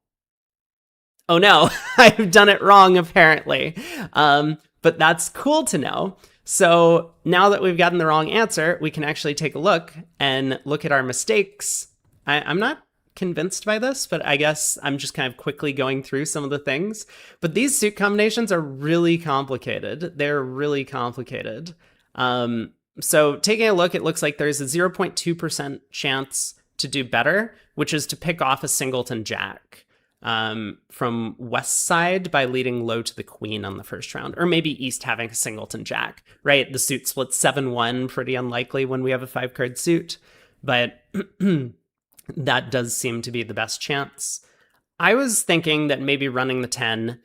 oh no, I've done it wrong apparently. But that's cool to know. So now that we've gotten the wrong answer, we can actually take a look and look at our mistakes. I'm not convinced by this, but I guess I'm just kind of quickly going through some of the things. But these suit combinations are really complicated. They're really complicated. So taking a look, it looks like there's a 0.2% chance to do better, which is to pick off a singleton jack from west side by leading low to the queen on the first round, or maybe east having a singleton jack, right? The suit splits 7-1, pretty unlikely when we have a 5-card suit, but that does seem to be the best chance. I was thinking that maybe running the 10,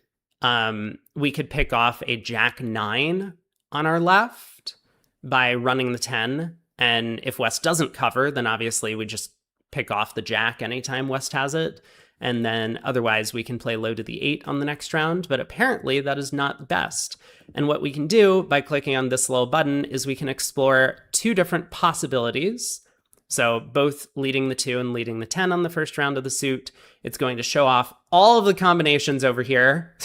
we could pick off a jack 9 on our left by running the 10. And if West doesn't cover, then obviously we just pick off the jack anytime West has it. And then otherwise we can play low to the 8 on the next round, but apparently that is not best. And what we can do by clicking on this little button is we can explore 2 different possibilities. So both leading the 2 and leading the 10 on the first round of the suit. It's going to show off all of the combinations over here.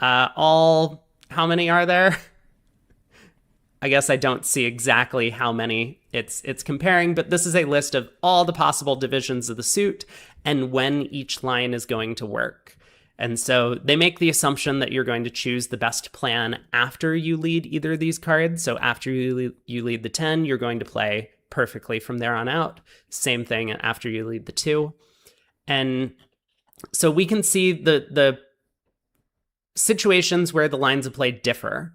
How many are there? I guess I don't see exactly how many it's comparing, but this is a list of all the possible divisions of the suit and when each line is going to work. And so they make the assumption that you're going to choose the best plan after you lead either of these cards. So after you lead the 10, you're going to play perfectly from there on out. Same thing after you lead the 2. And so we can see the situations where the lines of play differ.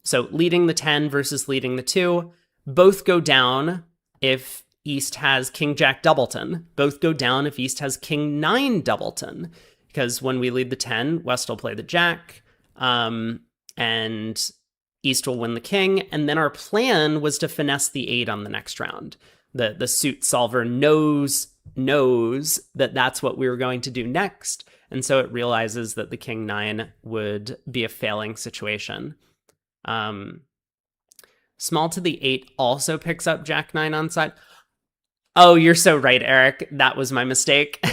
So leading the 10 versus leading the 2, both go down if East has King Jack Doubleton. Both go down if East has King 9 Doubleton. Because when we lead the 10, West will play the Jack, and East will win the King. And then our plan was to finesse the 8 on the next round. The suit solver knows that that's what we were going to do next. And so it realizes that the King 9 would be a failing situation. Small to the 8 also picks up Jack 9 onside. Oh, you're so right, Eric. That was my mistake.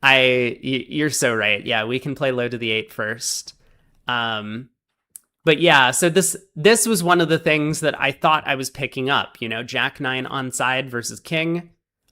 You're so right. Yeah, we can play low to the 8 first. But yeah, so this was one of the things that I thought I was picking up, Jack 9 onside versus King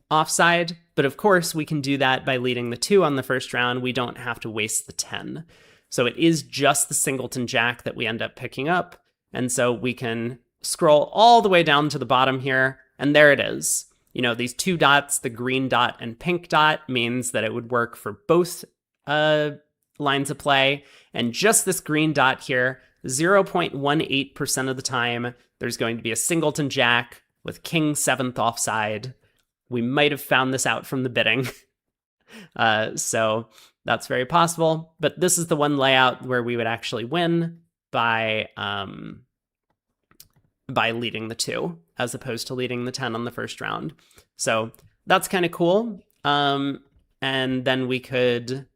offside. But of course, we can do that by leading the 2 on the first round. We don't have to waste the 10. So it is just the singleton Jack that we end up picking up. And so we can scroll all the way down to the bottom here, and there it is. These 2 dots, the green dot and pink dot, means that it would work for both lines of play. And just this green dot here, 0.18% of the time, there's going to be a singleton Jack with King 7th offside. We might have found this out from the bidding. So that's very possible. But this is the one layout where we would actually win by leading the 2 as opposed to leading the 10 on the first round. So that's kind of cool. And then we could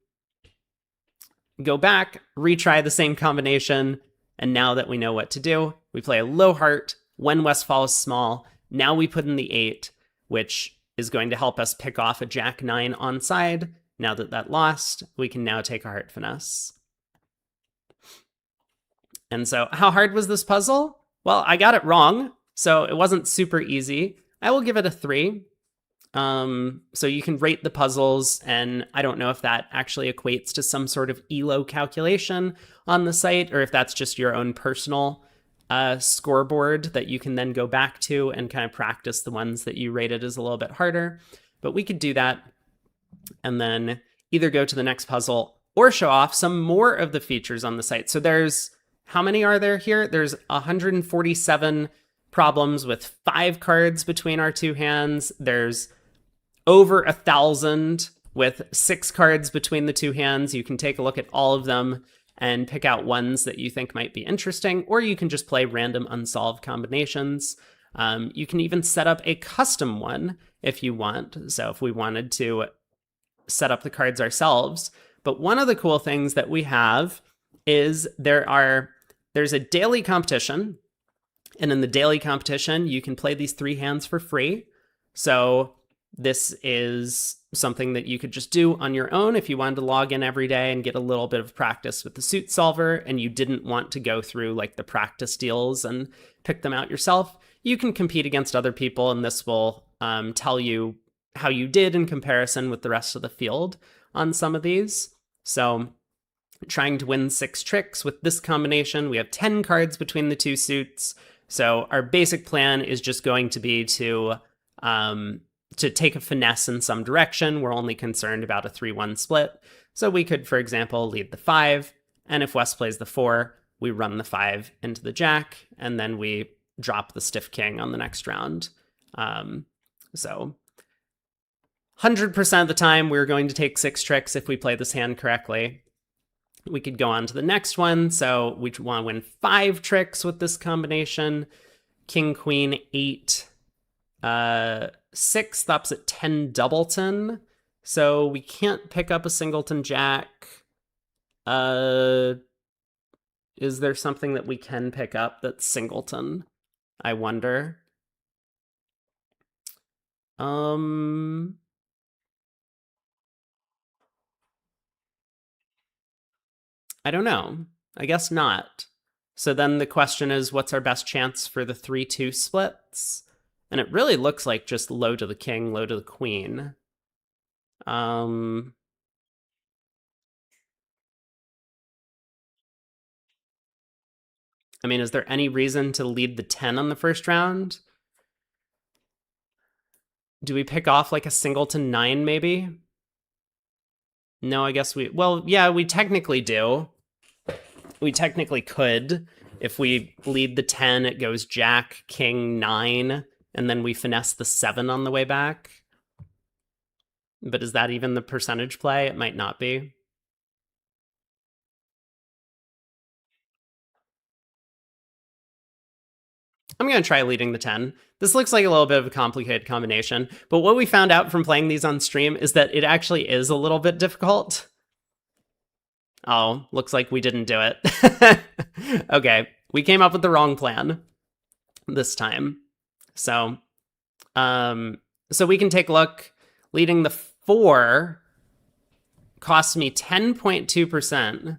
go back, retry the same combination. And now that we know what to do, we play a low heart when Westfall is small. Now we put in the 8, which is going to help us pick off a Jack 9 onside. Now that lost, we can now take a heart finesse. And so how hard was this puzzle? Well, I got it wrong, so it wasn't super easy. I will give it a 3. So you can rate the puzzles, and I don't know if that actually equates to some sort of ELO calculation on the site, or if that's just your own personal scoreboard that you can then go back to and kind of practice the ones that you rated as a little bit harder. But we could do that and then either go to the next puzzle or show off some more of the features on the site. So there's, how many are there here? There's 147 problems with 5 cards between our 2 hands. There's over 1,000 with 6 cards between the 2 hands. You can take a look at all of them and pick out ones that you think might be interesting, or you can just play random unsolved combinations. You can even set up a custom one if you want. So if we wanted to set up the cards ourselves. But one of the cool things that we have is there's a daily competition. And in the daily competition, you can play these 3 hands for free. So this is something that you could just do on your own if you wanted to log in every day and get a little bit of practice with the suit solver, and you didn't want to go through like the practice deals and pick them out yourself. You can compete against other people, and this will tell you how you did in comparison with the rest of the field on some of these. So trying to win 6 tricks with this combination, we have 10 cards between the 2 suits. So our basic plan is just going to be to take a finesse in some direction. We're only concerned about a 3-1 split. So we could, for example, lead the 5, and if West plays the 4, we run the 5 into the Jack, and then we drop the stiff King on the next round. So 100% of the time, we're going to take 6 tricks if we play this hand correctly. We could go on to the next one. So we want to win 5 tricks with this combination. King, Queen, 8, 6 stops at 10 Doubleton. So we can't pick up a singleton jack. Is there something that we can pick up that's singleton? I wonder. I don't know. I guess not. So then the question is, what's our best chance for the 3-2 splits? And it really looks like just low to the king, low to the queen. I mean, is there any reason to lead the 10 on the first round? Do we pick off like a singleton 9 maybe? No, I guess well, yeah, we technically do. We technically could. If we lead the 10, it goes jack, king, 9, and then we finesse the 7 on the way back. But is that even the percentage play? It might not be. I'm going to try leading the 10. This looks like a little bit of a complicated combination, but what we found out from playing these on stream is that it actually is a little bit difficult. Oh, looks like we didn't do it. Okay, we came up with the wrong plan this time. So we can take a look. Leading the 4 costs me 10.2%.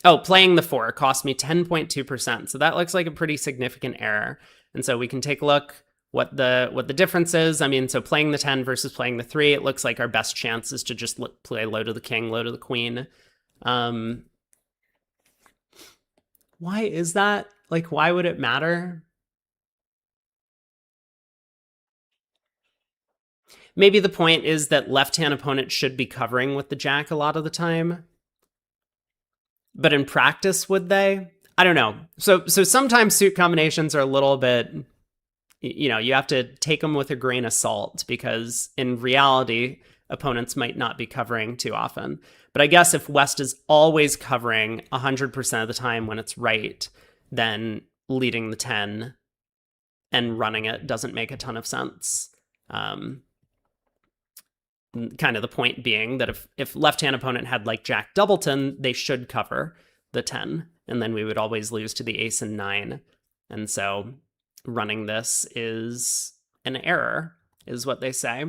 Oh, playing the 4 cost me 10.2%. So that looks like a pretty significant error. And so we can take a look what the difference is. I mean, so playing the 10 versus playing the 3, it looks like our best chance is to just play low to the king, low to the queen. Why is that? Like, why would it matter? Maybe the point is that left-hand opponents should be covering with the jack a lot of the time. But in practice, would they? I don't know. So sometimes suit combinations are a little bit, you have to take them with a grain of salt, because in reality, opponents might not be covering too often. But I guess if West is always covering 100% of the time when it's right, then leading the 10 and running it doesn't make a ton of sense. Kind of the point being that if left-hand opponent had like Jack Doubleton, they should cover the 10, and then we would always lose to the ace and 9. And so running this is an error, is what they say.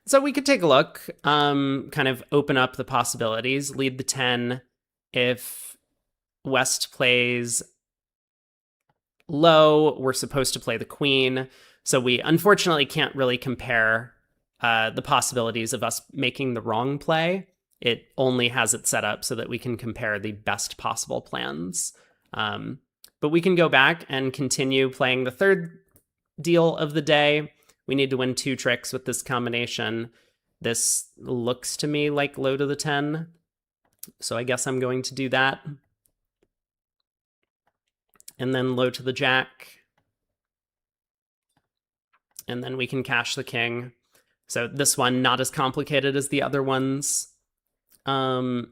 So we could take a look, kind of open up the possibilities, lead the 10 if West plays low, we're supposed to play the queen. So we unfortunately can't really compare the possibilities of us making the wrong play. It only has it set up so that we can compare the best possible plans. But we can go back and continue playing the third deal of the day. We need to win 2 tricks with this combination. This looks to me like low to the 10. So I guess I'm going to do that. And then low to the jack. And then we can cash the king. So this one, not as complicated as the other ones. But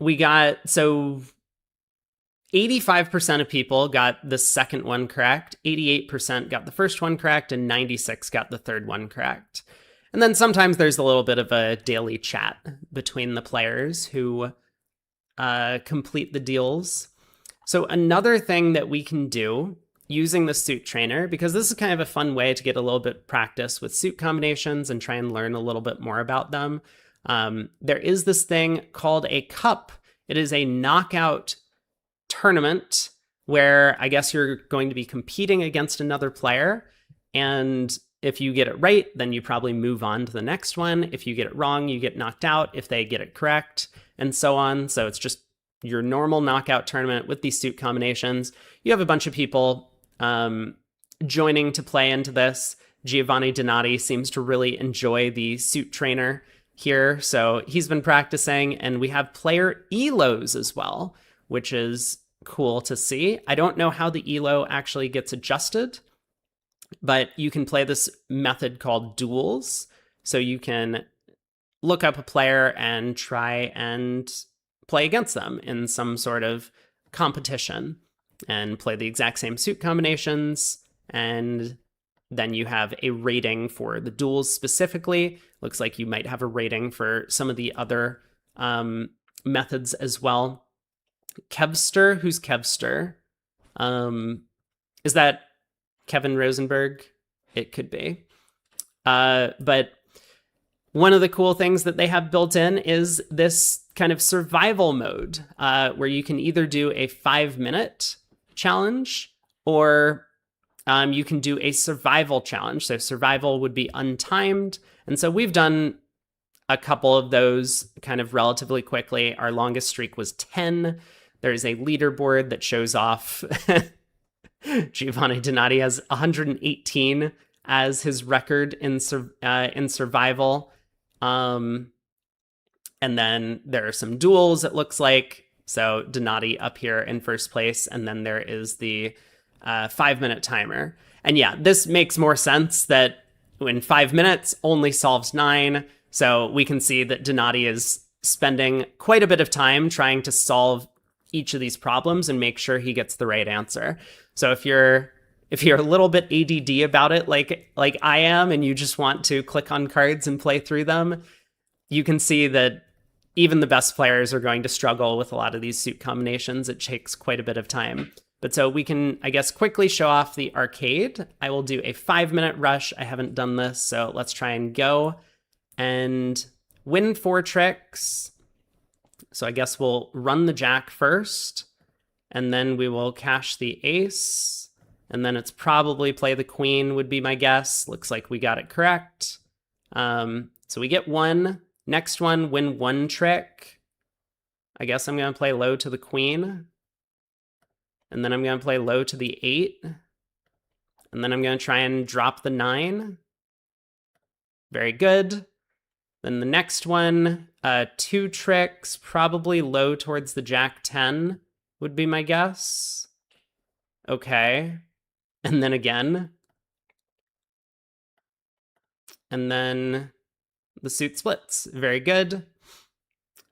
we got, so 85% of people got the second one correct, 88% got the first one correct, and 96 got the third one correct. And then sometimes there's a little bit of a daily chat between the players who complete the deals. So another thing that we can do using the suit trainer, because this is kind of a fun way to get a little bit practice with suit combinations and try and learn a little bit more about them. There is this thing called a cup. It is a knockout tournament where I guess you're going to be competing against another player. And if you get it right, then you probably move on to the next one. If you get it wrong, you get knocked out. If they get it correct, and so on. So it's just your normal knockout tournament with these suit combinations. You have a bunch of people joining to play into this. Giovanni Donati seems to really enjoy the suit trainer here, so he's been practicing, and we have player elos as well, which is cool to see. I don't know how the elo actually gets adjusted, but you can play this method called duels, so you can look up a player and try and play against them in some sort of competition and play the exact same suit combinations and then you have a rating for the duels specifically. Looks like you might have a rating for some of the other methods as well. Kevster, who's Kevster? Is that Kevin Rosenberg? It could be. But one of the cool things that they have built in is this kind of survival mode where you can either do a 5-minute challenge or you can do a survival challenge. So survival would be untimed. And so we've done a couple of those kind of relatively quickly. Our longest streak was 10. There's a leaderboard that shows off Giovanni Donati has 118 as his record in survival. And then there are some duels, it looks like. So Donati up here in first place. And then there is the 5-minute timer. And yeah, this makes more sense that in 5 minutes only solves 9. So we can see that Donati is spending quite a bit of time trying to solve each of these problems and make sure he gets the right answer. So if you're a little bit ADD about it, like I am, and you just want to click on cards and play through them, you can see that even the best players are going to struggle with a lot of these suit combinations. It takes quite a bit of time. But so we can, I guess, quickly show off the arcade. I will do a 5-minute rush. I haven't done this, so let's try and go and win 4 tricks. So I guess we'll run the jack first, and then we will cash the ace, and then it's probably play the queen would be my guess. Looks like we got it correct. So we get 1. Next one, win 1 trick. I guess I'm going to play low to the queen. And then I'm going to play low to the 8. And then I'm going to try and drop the 9. Very good. Then the next one, 2 tricks, probably low towards the jack 10 would be my guess. Okay. And then again. And then the suit splits. Very good.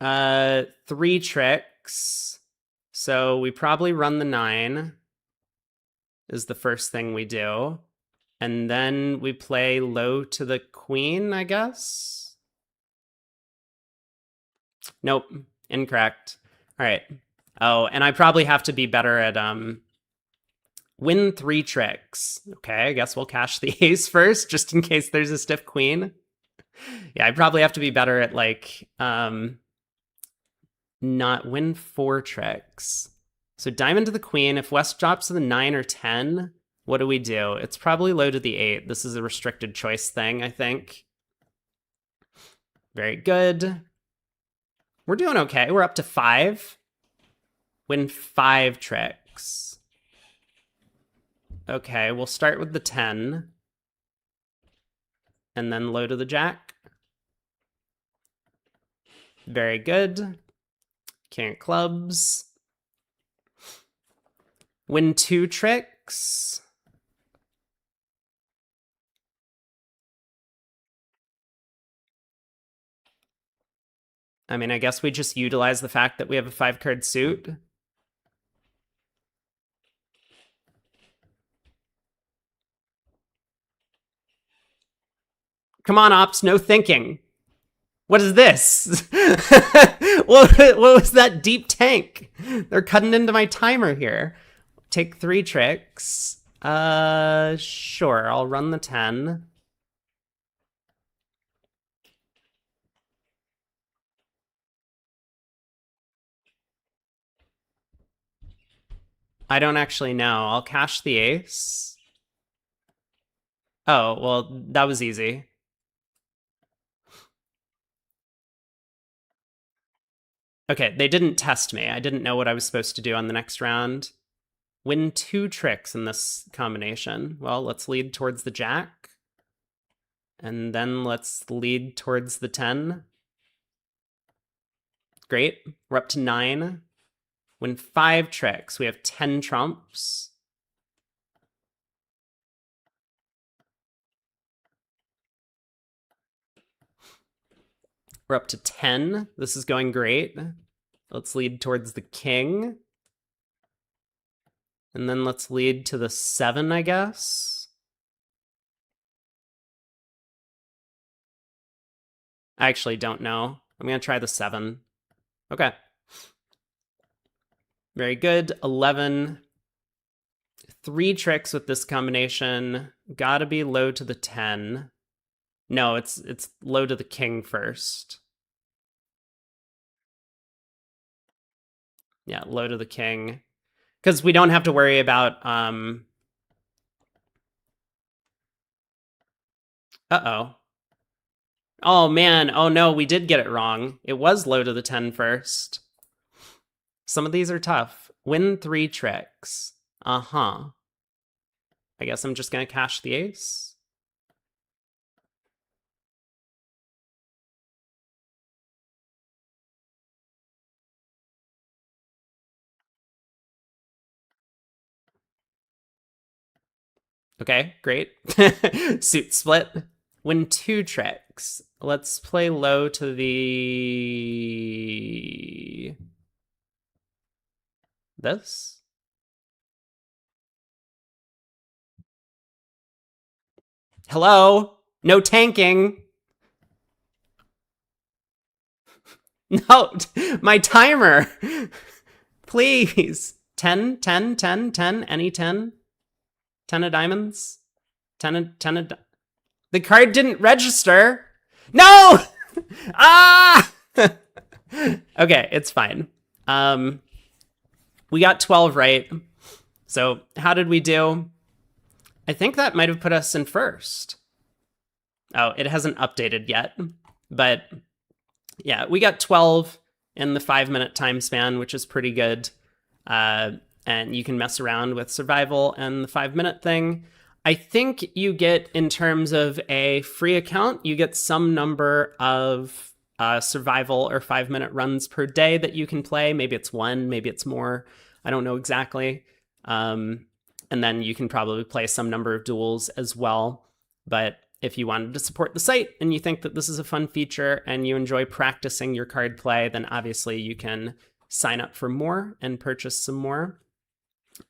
3 tricks. So we probably run the 9 is the first thing we do. And then we play low to the queen, I guess. Nope, incorrect. All right. Oh, and I probably have to be better at win 3 tricks. Okay, I guess we'll cash the ace first, just in case there's a stiff queen. Yeah, I probably have to be better at like not win 4 tricks. So diamond to the queen. If West drops to the 9 or 10, what do we do? It's probably low to the 8. This is a restricted choice thing, I think. Very good. We're doing okay. We're up to 5. Win 5 tricks. Okay, we'll start with the 10. And then low to the jack. Very good. King of clubs. Win 2 tricks. I mean, I guess we just utilize the fact that we have a 5-card suit. Come on, Ops, no thinking. What is this? what was that deep tank? They're cutting into my timer here. Take 3 tricks. Sure, I'll run the 10. I don't actually know. I'll cash the ace. Oh, well, that was easy. Okay, they didn't test me. I didn't know what I was supposed to do on the next round. Win 2 tricks in this combination. Well, let's lead towards the jack. And then let's lead towards the 10. Great. We're up to 9. Win 5 tricks. We have 10 trumps. We're up to 10. This is going great. Let's lead towards the king. And then let's lead to the 7, I guess. I actually don't know. I'm going to try the 7. Okay. Very good. 11. 3 tricks with this combination. Gotta be low to the 10. No, it's low to the king first. Yeah, low to the king. Because we don't have to worry about uh-oh. Oh man, oh no, we did get it wrong. It was low to the 10 first. Some of these are tough. Win 3 tricks. Uh-huh. I guess I'm just gonna cash the ace. Okay, great. Suit split. Win 2 tricks. Let's play low to the... this? Hello? No tanking. No, my timer. Please. 10, 10, 10, 10, any 10? 10 of diamonds? 10 of, 10 of... The card didn't register. No! Ah! Okay, it's fine. We got 12 right. So how did we do? I think that might have put us in first. Oh, it hasn't updated yet. But yeah, we got 12 in the 5-minute time span, which is pretty good. And you can mess around with survival and the 5-minute thing. I think you get, in terms of a free account, you get some number of survival or 5-minute runs per day that you can play. Maybe it's 1, maybe it's more. I don't know exactly. And then you can probably play some number of duels as well. But if you wanted to support the site and you think that this is a fun feature and you enjoy practicing your card play, then obviously you can sign up for more and purchase some more.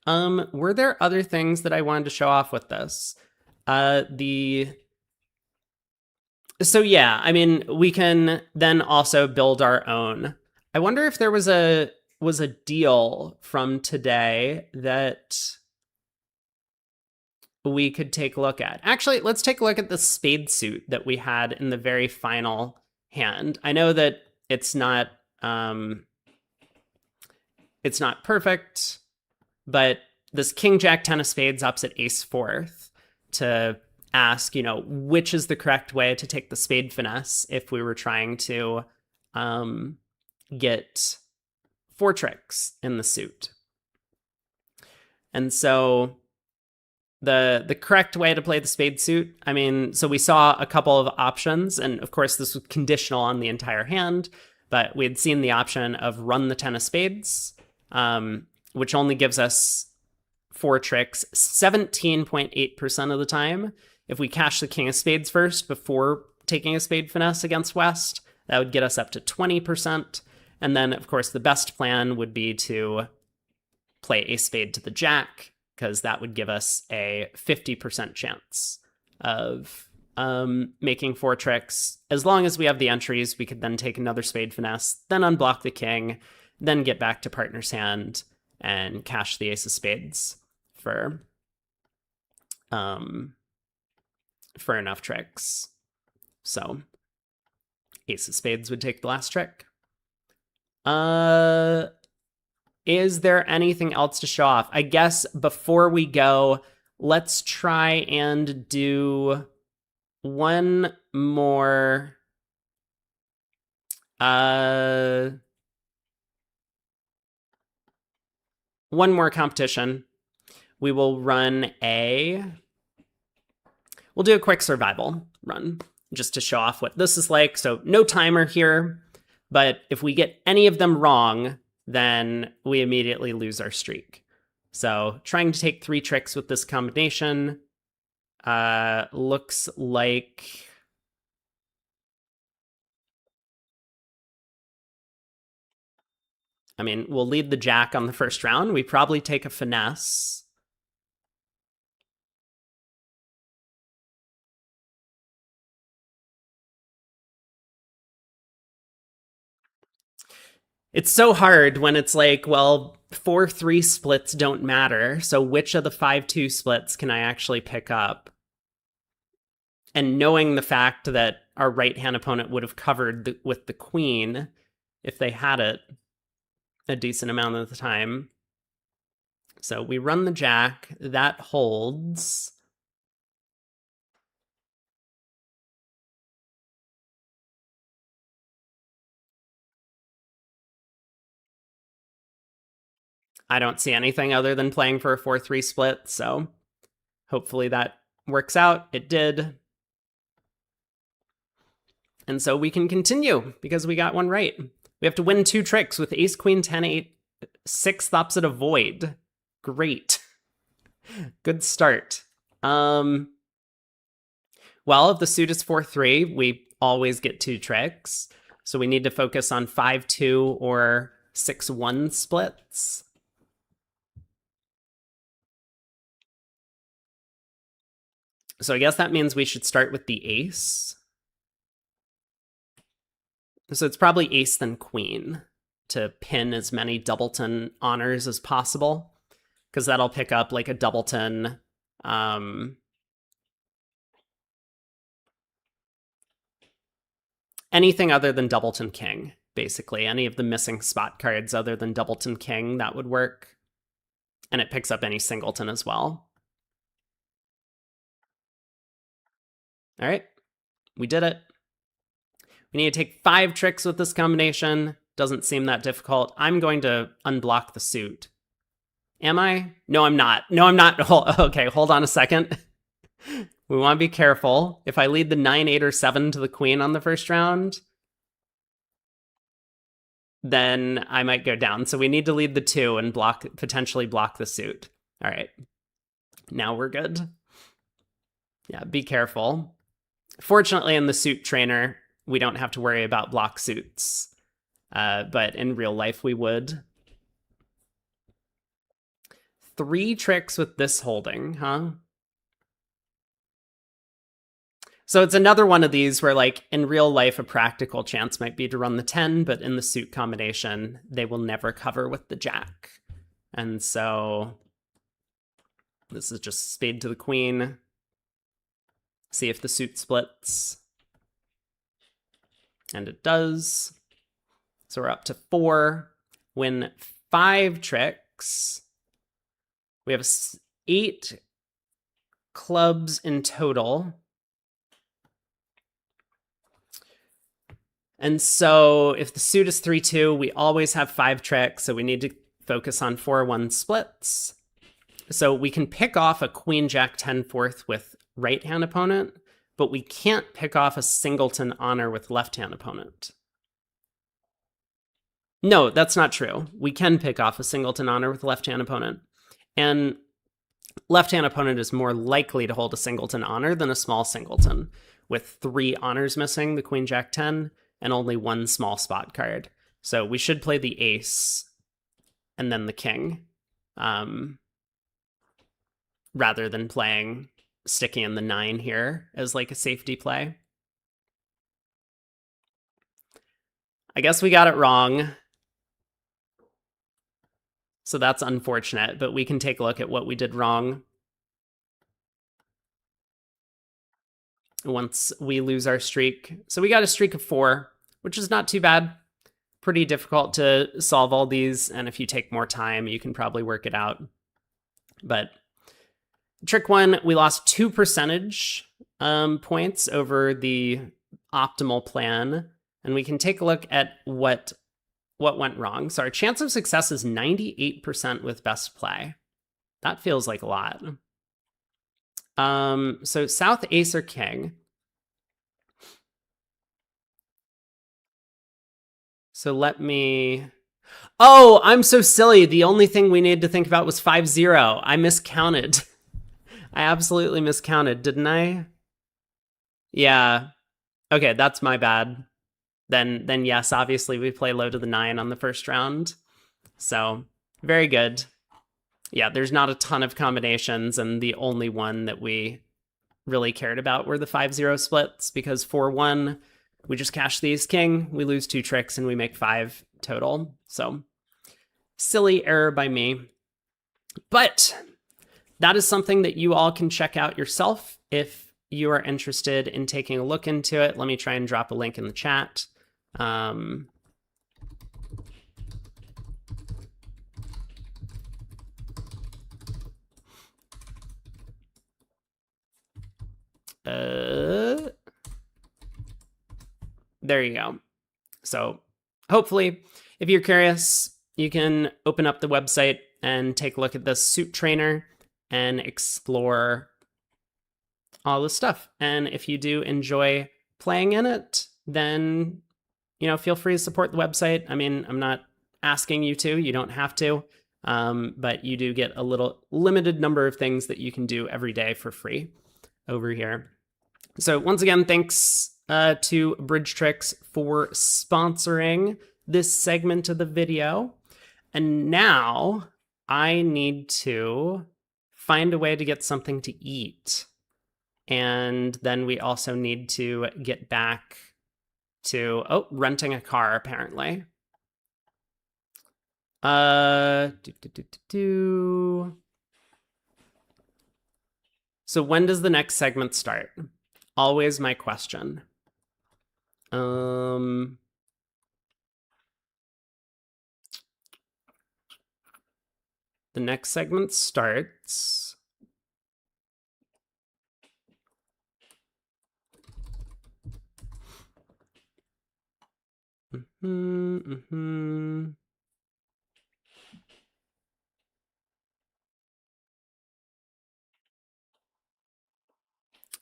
Were there other things that I wanted to show off with this? So yeah, I mean, we can then also build our own. I wonder if there was a deal from today that we could take a look at. Actually, let's take a look at the spade suit that we had in the very final hand. I know that it's not perfect, but this king jack 10 of spades opposite ace fourth to ask, which is the correct way to take the spade finesse if we were trying to get 4 tricks in the suit. And so the correct way to play the spade suit, I mean, so we saw a couple of options, and of course this was conditional on the entire hand, but we had seen the option of run the 10 of spades, which only gives us 4 tricks 17.8% of the time. If we cash the king of spades first before taking a spade finesse against West, that would get us up to 20%. And then, of course, the best plan would be to play a spade to the jack, because that would give us a 50% chance of making 4 tricks. As long as we have the entries, we could then take another spade finesse, then unblock the king, then get back to partner's hand and cash the ace of spades for enough tricks. So ace of spades would take the last trick. Is there anything else to show off? I guess before we go, let's try and do one more competition. We will we'll do a quick survival run just to show off what this is like. So no timer here, but if we get any of them wrong, then we immediately lose our streak. So trying to take 3 tricks with this combination looks like... I mean, we'll lead the jack on the first round. We probably take a finesse. It's so hard when it's like, well, 4-3 splits don't matter. So which of the 5-2 splits can I actually pick up? And knowing the fact that our right-hand opponent would have covered with the queen if they had it a decent amount of the time. So we run the jack. That holds. I don't see anything other than playing for a 4-3 split, so hopefully that works out. It did. And so we can continue because we got one right. We have to win 2 tricks with ace, queen, 10, 8, 6 opposite of void. Great. Good start. Well, if the suit is 4-3, we always get 2 tricks. So we need to focus on 5-2 or 6-1 splits. So I guess that means we should start with the ace. So it's probably ace then queen to pin as many doubleton honors as possible, because that'll pick up like a doubleton. Anything other than doubleton king, basically. Any of the missing spot cards other than doubleton king, that would work. And it picks up any singleton as well. All right, we did it. We need to take 5 tricks with this combination. Doesn't seem that difficult. I'm going to unblock the suit. Am I? No, I'm not. No, I'm not. Okay, hold on a second. We want to be careful. If I lead the 9, 8, or 7 to the queen on the first round, then I might go down. So we need to lead the 2 and potentially block the suit. All right. Now we're good. Yeah, be careful. Fortunately, in the suit trainer, we don't have to worry about block suits. But in real life, we would. 3 tricks with this holding, huh? So it's another one of these where, like, in real life, a practical chance might be to run the 10, but in the suit combination, they will never cover with the jack. And so this is just spade to the queen. See if the suit splits. And it does. So we're up to 4. Win 5 tricks. We have 8 clubs in total. And so if the suit is 3-2, we always have 5 tricks, so we need to focus on 4-1 splits. So we can pick off a queen, jack, 10 fourth with right-hand opponent, but we can't pick off a singleton honor with left-hand opponent. No, that's not true. We can pick off a singleton honor with left-hand opponent. And left-hand opponent is more likely to hold a singleton honor than a small singleton, with 3 honors missing, the queen, jack, 10, and only 1 small spot card. So we should play the ace and then the king, rather than playing sticking in the 9 here as like a safety play. I guess we got it wrong. So that's unfortunate, but we can take a look at what we did wrong once we lose our streak. So we got a streak of 4, which is not too bad. Pretty difficult to solve all these, and if you take more time, you can probably work it out. But trick 1, we lost 2 percentage points over the optimal plan, and we can take a look at what went wrong. So our chance of success is 98% with best play. That feels like a lot. So south ace or king. So let me... Oh, I'm so silly. The only thing we needed to think about was 5-0. I miscounted. I absolutely miscounted, didn't I? Yeah. Okay, that's my bad. Then yes, obviously we play low to the 9 on the first round. So very good. Yeah, there's not a ton of combinations, and the only one that we really cared about were the 5-0 splits, because 4-1 we just cash these king, we lose 2 tricks, and we make 5 total. So silly error by me. But that is something that you all can check out yourself if you are interested in taking a look into it. Let me try and drop a link in the chat. There you go. So hopefully, if you're curious, you can open up the website and take a look at this suit trainer and explore all this stuff. And if you do enjoy playing in it, then, you know, feel free to support the website. I mean, I'm not asking you to, you don't have to, but you do get a little limited number of things that you can do every day for free over here. So once again, thanks to BridgeTricks for sponsoring this segment of the video. And now I need to find a way to get something to eat. And then we also need to get back to, renting a car, apparently. So when does the next segment start? Always my question. The next segment starts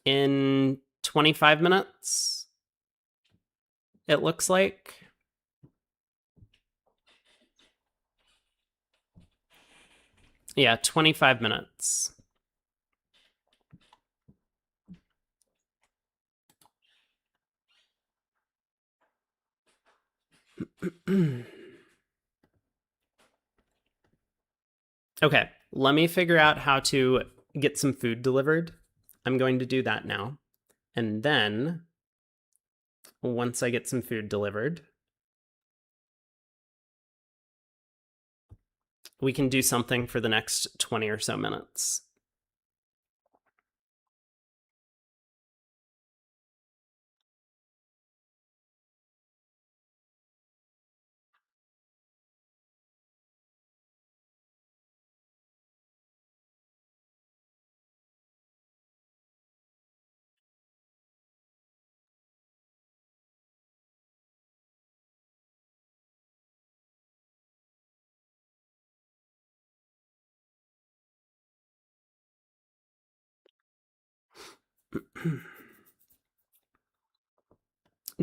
in 25 minutes, it looks like. Yeah, 25 minutes. Okay, let me figure out how to get some food delivered. I'm going to do that now. And then, once I get some food delivered, we can do something for the next 20 or so minutes.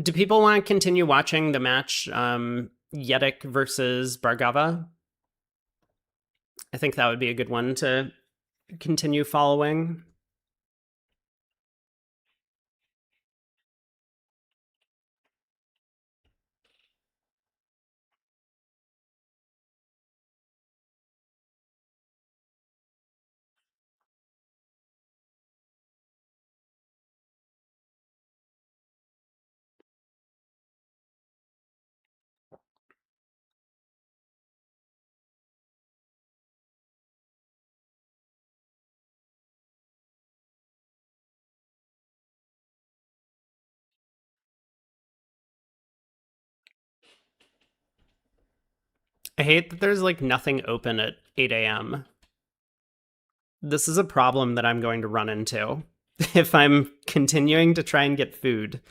Do people want to continue watching the match, Yedick versus Bargava? I think that would be a good one to continue following. I hate that there's like nothing open at 8 a.m. This is a problem that I'm going to run into if I'm continuing to try and get food.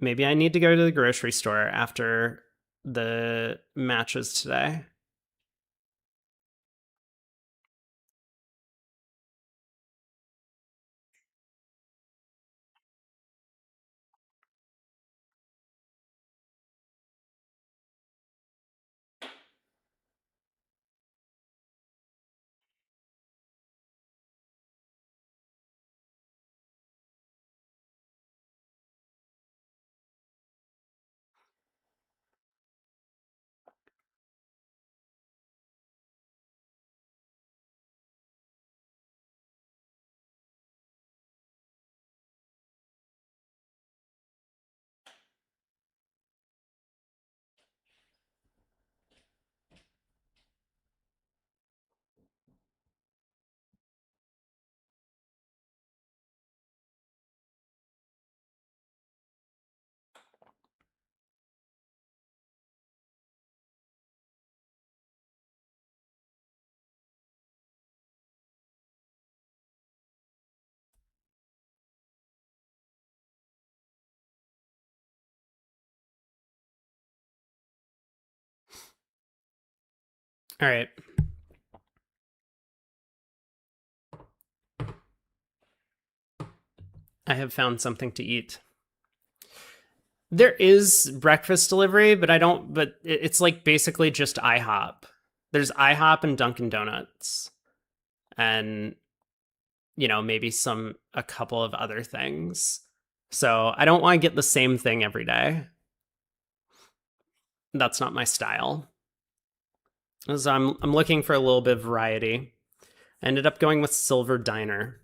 Maybe I need to go to the grocery store after the matches today. All right. I have found something to eat. There is breakfast delivery, but I don't. But it's like basically just IHOP. There's IHOP and Dunkin' Donuts, and maybe a couple of other things. So I don't want to get the same thing every day. That's not my style. So I'm looking for a little bit of variety. I ended up going with Silver Diner,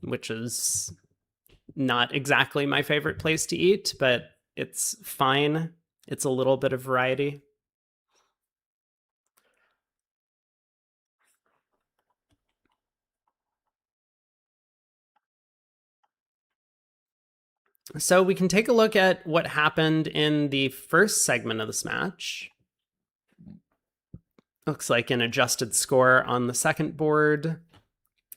which is not exactly my favorite place to eat, but it's fine. It's a little bit of variety. So we can take a look at what happened in the first segment of this match. Looks like an adjusted score on the second board.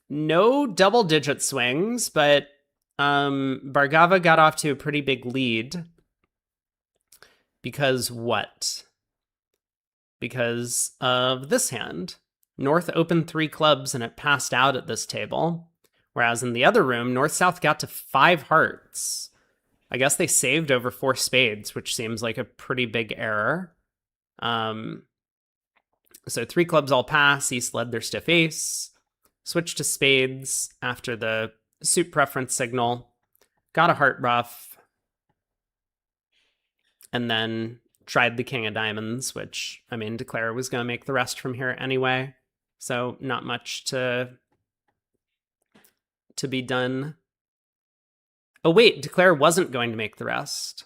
No double digit swings, but Bargava got off to a pretty big lead. Because what? Because of this hand. North opened 3 clubs and it passed out at this table. Whereas in the other room, North-South got to 5 hearts. I guess they saved over 4 spades, which seems like a pretty big error. So 3 clubs all pass. East led their stiff ace. Switched to spades after the suit preference signal. Got a heart ruff. And then tried the king of diamonds, which, Declare was going to make the rest from here anyway. So not much to be done. Oh, wait, Declare wasn't going to make the rest.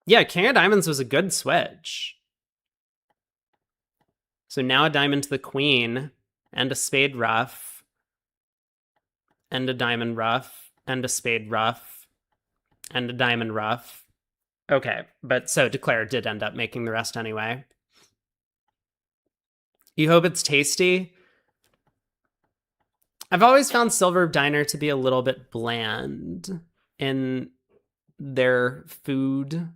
Yeah, king of diamonds was a good switch. So now a diamond to the queen, and a spade ruff, and a diamond ruff, and a spade ruff, and a diamond ruff. Okay, but so Declare did end up making the rest anyway. You hope it's tasty? I've always found Silver Diner to be a little bit bland in their food,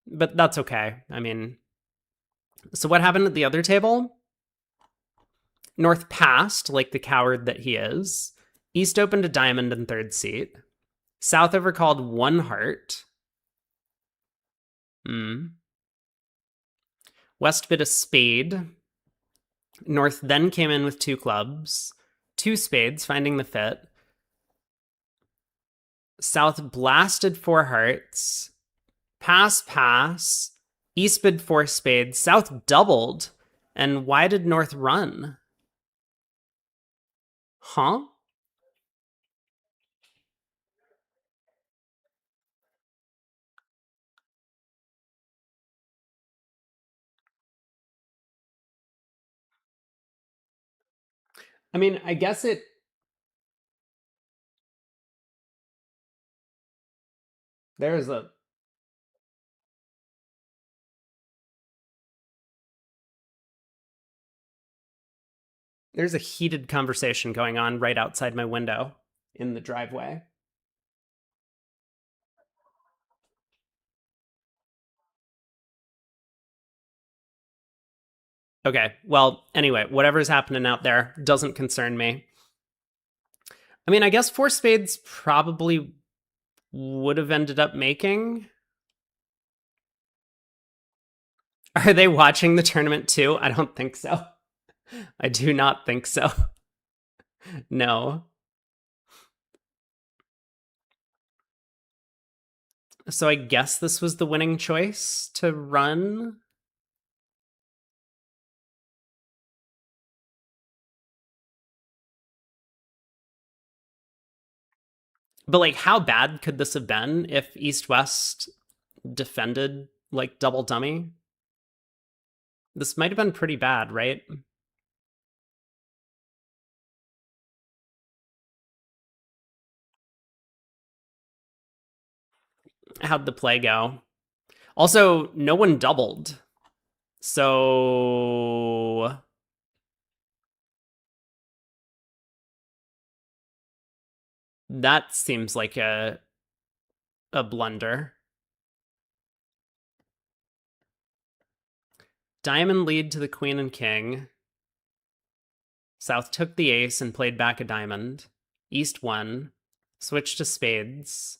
but that's okay. So what happened at the other table? North passed, like the coward that he is. East opened a diamond in third seat. South overcalled 1 heart. West bid a spade. North then came in with 2 clubs, 2 spades, finding the fit. South blasted 4 hearts. Pass. East bid 4 spades. South doubled. And why did North run? Huh? I guess there's a there's a heated conversation going on right outside my window in the driveway. Okay, well, anyway, whatever's happening out there doesn't concern me. I guess 4 spades probably would have ended up making. Are they watching the tournament too? I don't think so. I do not think so. No. So I guess this was the winning choice to run. But like, how bad could this have been if East West defended like double dummy? This might have been pretty bad, right? How'd the play go? Also, no one doubled. So that seems like a blunder. Diamond lead to the queen and king. South took the ace and played back a diamond. East won. Switch to spades.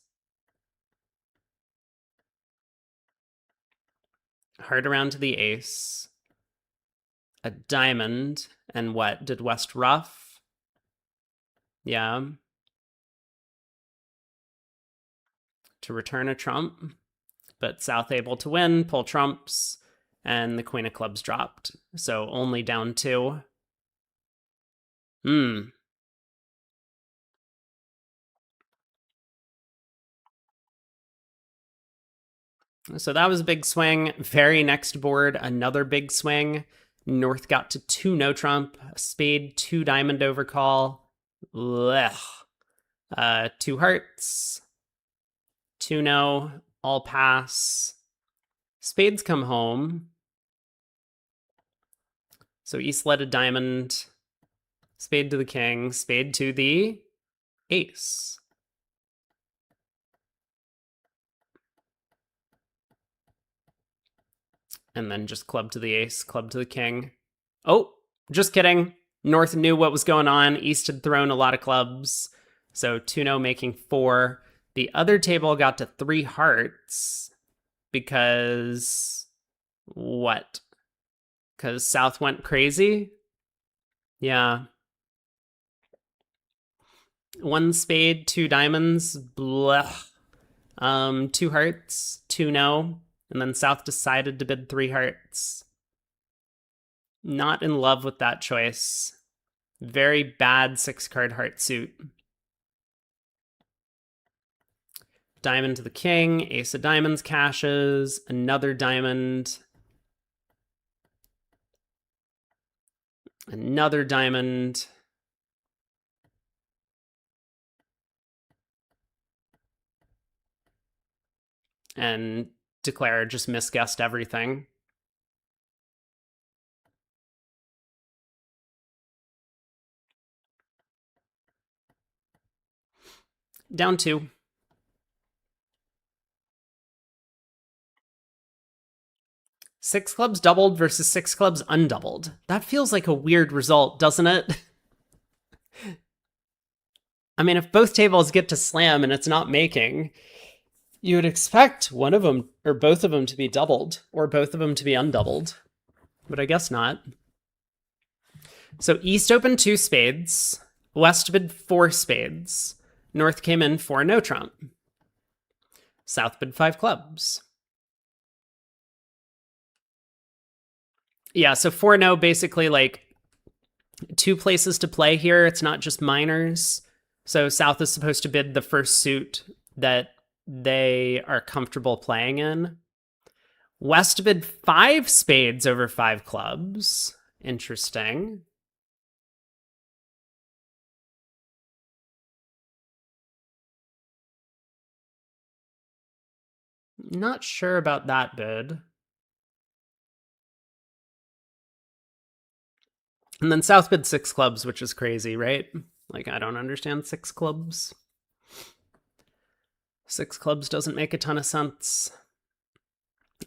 Heart around to the ace. A diamond. And what? Did West ruff? Yeah. To return a trump. But South able to win, pull trumps, and the queen of clubs dropped. So only down 2. So that was a big swing. Very next board, another big swing. North got to 2 no trump, a spade, 2 diamond overcall. Blech. 2 hearts, 2 no, all pass. Spades come home. So East led a diamond, spade to the king, spade to the ace. And then just club to the ace, club to the king. Oh, just kidding. North knew what was going on. East had thrown a lot of clubs. So 2-0 making 4. The other table got to 3 hearts because what? Because South went crazy? Yeah. 1 spade, 2 diamonds, blah. 2 hearts, 2 no. And then South decided to bid 3 hearts. Not in love with that choice. Very bad 6-card heart suit. Diamond to the king, ace of diamonds cashes, another diamond. Another diamond. And Declare just misguessed everything. Down 2. Six clubs doubled versus 6 clubs undoubled. That feels like a weird result, doesn't it? I mean, if both tables get to slam and it's not making, you would expect one of them or both of them to be doubled or both of them to be undoubled. But I guess not. So East opened 2 spades. West bid 4 spades. North came in 4 no trump. South bid 5 clubs. Yeah, so 4 no, basically like 2 places to play here. It's not just minors. So South is supposed to bid the first suit that they are comfortable playing in. West bid 5 spades over 5 clubs. Interesting. Not sure about that bid. And then South bid 6 clubs, which is crazy, right? Like, I don't understand 6 clubs. 6 clubs doesn't make a ton of sense.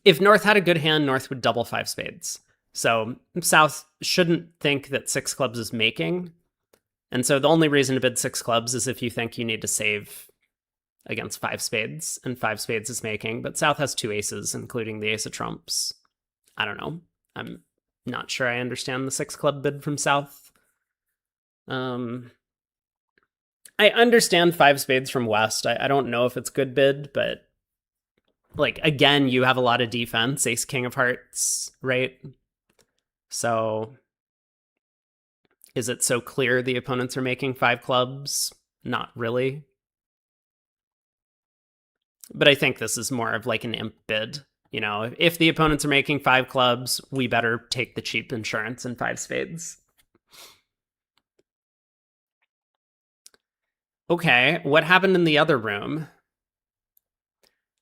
If North had a good hand, North would double 5 spades. So South shouldn't think that 6 clubs is making. And so the only reason to bid 6 clubs is if you think you need to save against 5 spades, and 5 spades is making. But South has 2 aces, including the ace of trumps. I don't know. I'm not sure I understand the 6 club bid from South. I understand 5 spades from West. I don't know if it's good bid, but like, again, you have a lot of defense, ace, king of hearts, right? So is it so clear the opponents are making 5 clubs? Not really. But I think this is more of like an imp bid. You know, if the opponents are making 5 clubs, we better take the cheap insurance and 5 spades. Okay, what happened in the other room?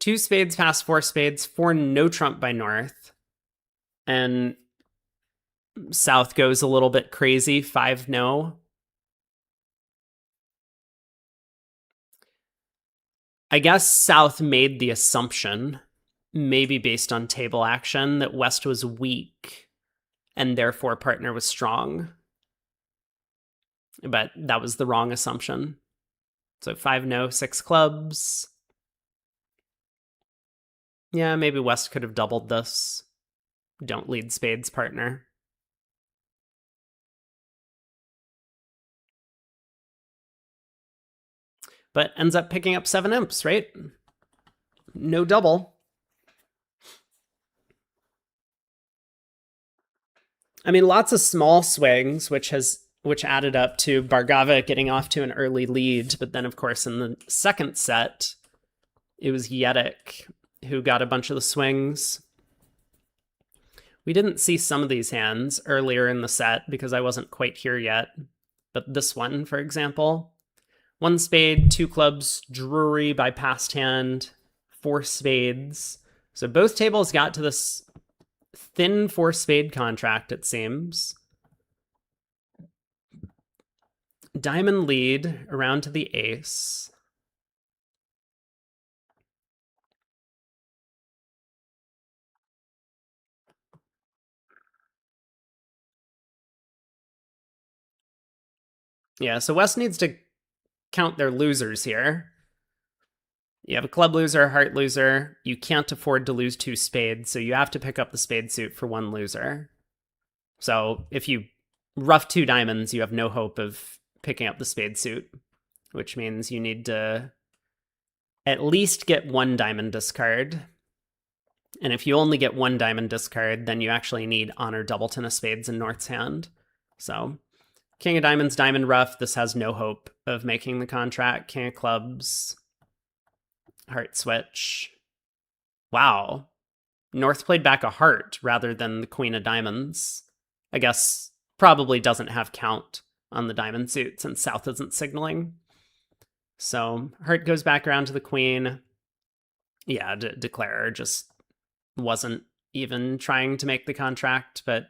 2 spades past 4 spades, 4 no trump by North. And South goes a little bit crazy, 5 no. I guess South made the assumption maybe based on table action, that West was weak and therefore partner was strong. But that was the wrong assumption. So 5 no, 6 clubs. Yeah, maybe West could have doubled this. Don't lead spades, partner. But ends up picking up 7 imps, right? No double. I mean, lots of small swings, which added up to Bargava getting off to an early lead. But then, of course, in the second set, it was Yedick who got a bunch of the swings. We didn't see some of these hands earlier in the set because I wasn't quite here yet. But this one, for example, 1 spade, 2 clubs, Drury by past hand, 4 spades. So both tables got to this thin 4 spade contract, it seems. Diamond lead around to the ace. Yeah, so West needs to count their losers here. You have a club loser, heart loser. You can't afford to lose 2 spades, so you have to pick up the spade suit for 1 loser. So if you rough 2 diamonds, you have no hope of picking up the spade suit, which means you need to at least get 1 diamond discard. And if you only get 1 diamond discard, then you actually need honor doubleton of spades in North's hand. So King of diamonds, diamond rough. This has no hope of making the contract. King of clubs, heart switch. Wow. North played back a heart rather than the queen of diamonds. I guess probably doesn't have count on the diamond suit since South isn't signaling. So heart goes back around to the queen. Yeah, Declarer just wasn't even trying to make the contract, but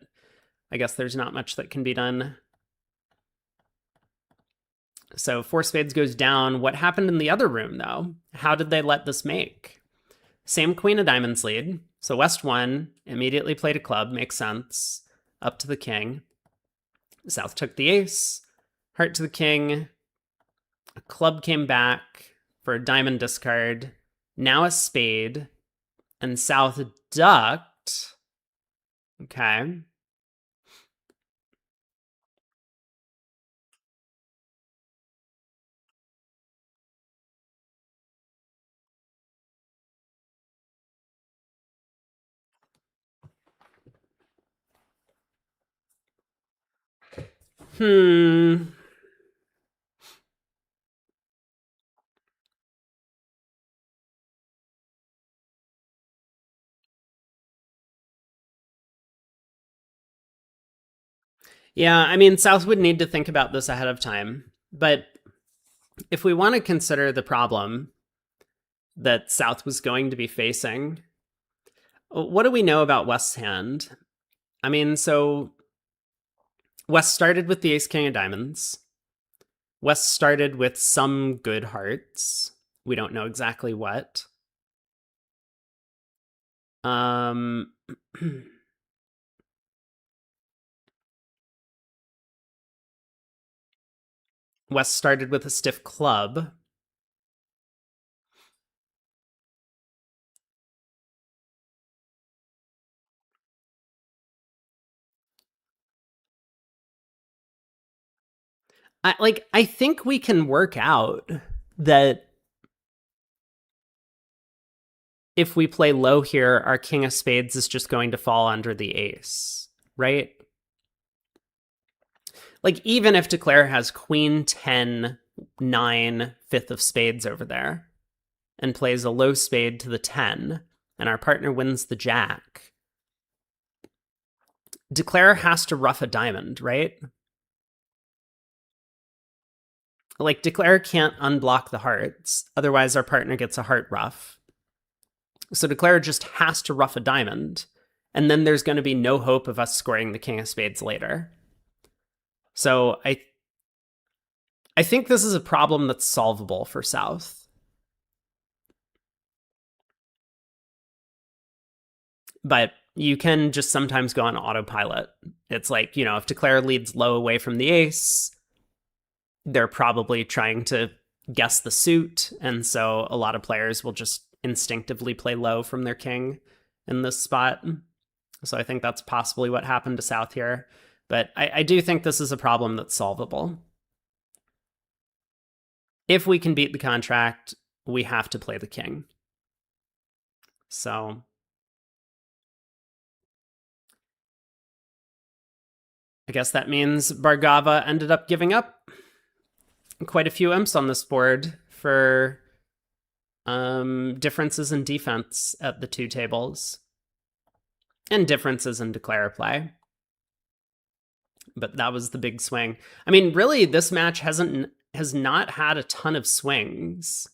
I guess there's not much that can be done. So 4 spades goes down. What happened in the other room, though? How did they let this make? Same queen of diamonds lead. So West won, immediately played a club, makes sense. Up to the king. South took the ace, heart to the king. A club came back for a diamond discard. Now a spade. And South ducked. Okay. Yeah, I mean, South would need to think about this ahead of time. But if we want to consider the problem that South was going to be facing, what do we know about West's hand? I mean, so West started with the ace king of diamonds. West started with some good hearts. We don't know exactly what. West started with a stiff club. I think we can work out that if we play low here, our king of spades is just going to fall under the ace, right? Like, even if Declare has queen, 10, 9, fifth of spades over there, and plays a low spade to the 10, and our partner wins the jack, Declare has to rough a diamond, right? Like, Declare can't unblock the hearts, otherwise our partner gets a heart rough. So Declare just has to rough a diamond, and then there's going to be no hope of us scoring the king of spades later. So I think this is a problem that's solvable for South. But you can just sometimes go on autopilot. It's like, if Declare leads low away from the ace, they're probably trying to guess the suit. And so a lot of players will just instinctively play low from their king in this spot. So I think that's possibly what happened to South here. But I do think this is a problem that's solvable. If we can beat the contract, we have to play the king. So I guess that means Bargava ended up giving up quite a few imps on this board for differences in defense at the two tables and differences in declare play. But that was the big swing. I mean, really, this match has not had a ton of swings,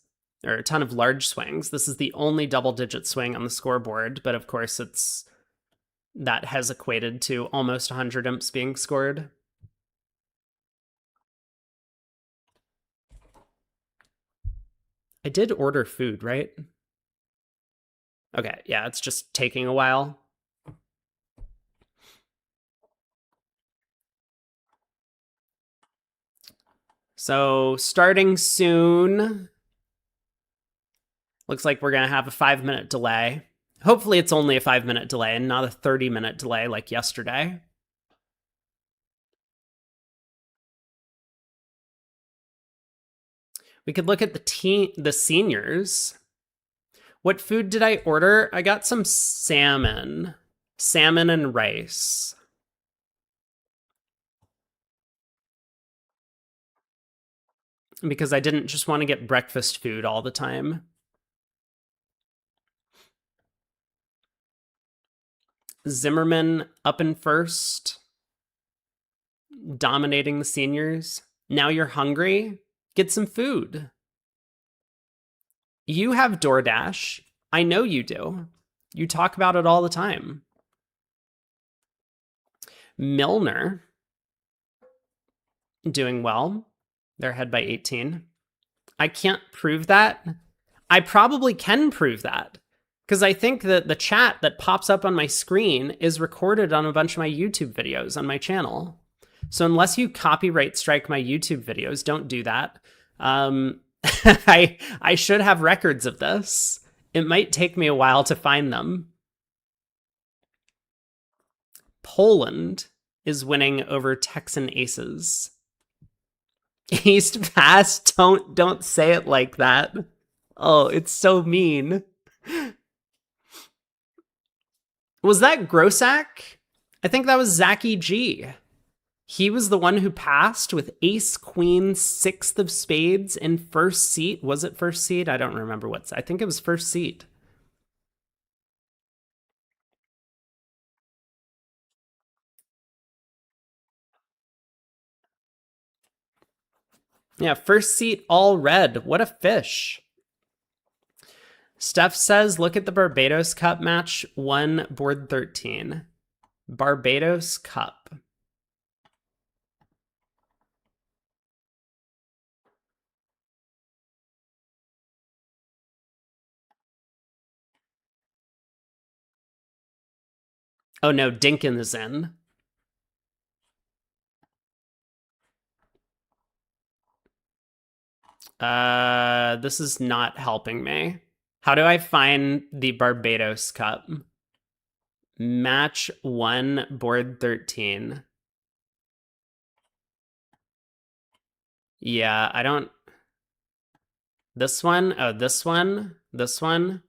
or a ton of large swings. This is the only double-digit swing on the scoreboard, but of course that has equated to almost 100 imps being scored. I did order food, right? Okay, yeah, it's just taking a while. So starting soon. Looks like we're going to have a 5-minute delay. Hopefully it's only a 5-minute delay and not a 30-minute delay like yesterday. We could look at the seniors. What food did I order? I got some salmon. Salmon and rice. Because I didn't just want to get breakfast food all the time. Zimmerman up in first. Dominating the seniors. Now you're hungry? Get some food. You have DoorDash. I know you do. You talk about it all the time. Milner doing well. They're ahead by 18. I can't prove that. I probably can prove that, because I think that the chat that pops up on my screen is recorded on a bunch of my YouTube videos on my channel. So unless you copyright strike my YouTube videos, don't do that. I should have records of this. It might take me a while to find them. Poland is winning over Texan aces. East Pass, don't say it like that. Oh, it's so mean. Was that Grossack? I think that was Zachy G. He was the one who passed with ace, queen, 6th of spades in first seat. Was it first seat? I don't remember I think it was first seat. Yeah, first seat all red. What a fish. Steph says, look at the Barbados Cup match 1, board 13. Barbados Cup. Oh no, Dinkin is in. This is not helping me. How do I find the Barbados Cup? Match 1, board 13. Yeah, I don't... This one? Oh, this one? This one?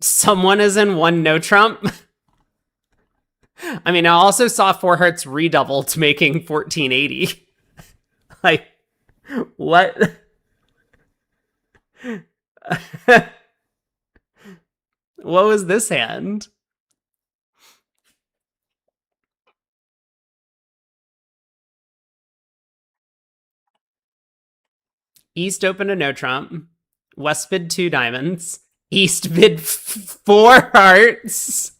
Someone is in 1 no trump? I mean, I also saw 4 hearts redoubled, making 1480. Like, what? What was this hand? East opened a no trump. West bid 2 diamonds. East bid 4 hearts.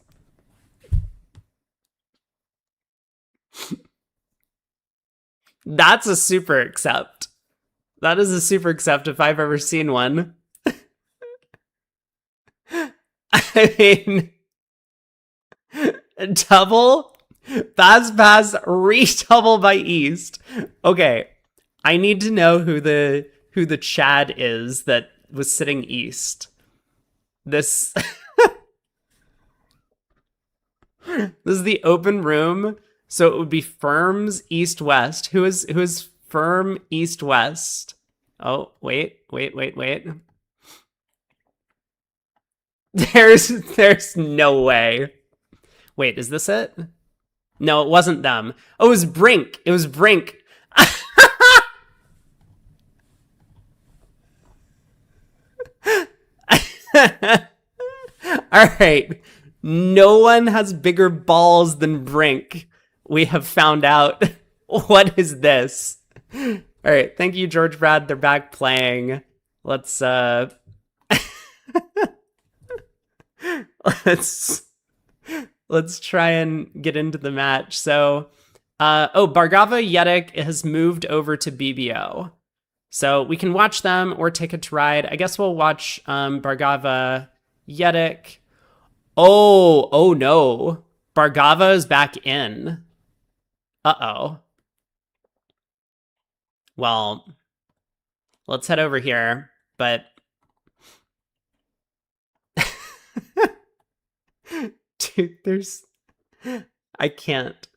That's a super accept. That is a super accept if I've ever seen one. I mean, double, pass, redouble by East. Okay, I need to know who the Chad is that was sitting East. This this is the open room, so it would be firms East West. Who is firm East West? Oh, wait. There's no way. Wait, is this it? No, it wasn't them. Oh, it was Brink. It was Brink. All right. No one has bigger balls than Brink. We have found out. What is this? All right. Thank you, George Brad. They're back playing. Let's let's try and get into the match. So Bargava Yedic has moved over to BBO. So we can watch them or Ticket to Ride. I guess we'll watch Bargava Yedic. Oh no. Bargava is back in. Uh-oh. Well, let's head over here, but dude, I can't.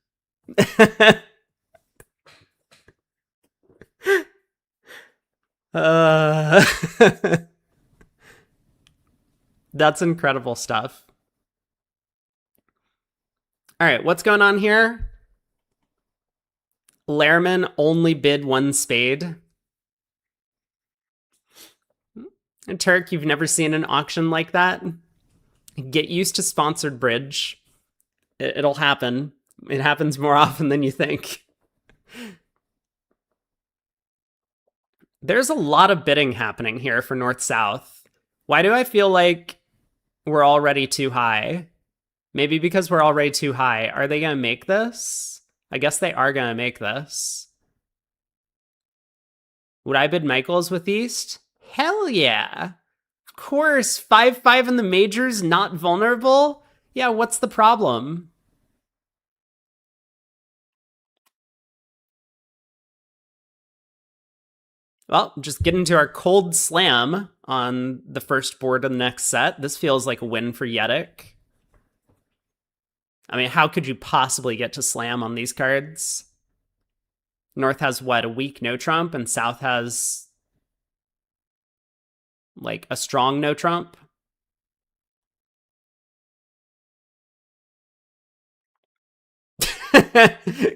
That's incredible stuff. All right, what's going on here? Lehrman only bid one spade. And Turk, you've never seen an auction like that? Get used to sponsored bridge. It'll happen. It happens more often than you think. There's a lot of bidding happening here for North-South. Why do I feel like we're already too high? Maybe because we're already too high. Are they going to make this? I guess they are going to make this. Would I bid Michaels with East? Hell yeah. Of course. 5-5 in the majors, not vulnerable? Yeah, what's the problem? Well, just get into our cold slam on the first board of the next set. This feels like a win for Yedic. I mean, how could you possibly get to slam on these cards? North has what, a weak no trump, and South has like a strong no trump.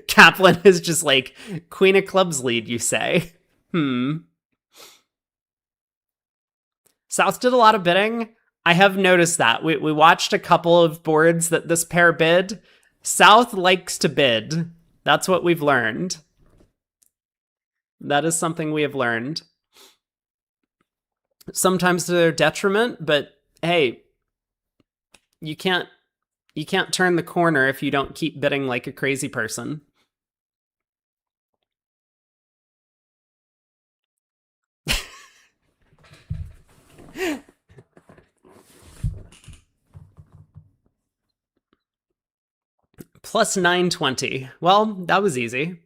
Kaplan is just like Queen of Clubs lead, you say. South did a lot of bidding. I have noticed that. We watched a couple of boards that this pair bid. South likes to bid. That's what we've learned. That is something we have learned. Sometimes to their detriment, but hey, you can't turn the corner if you don't keep bidding like a crazy person. Plus 920. Well, that was easy.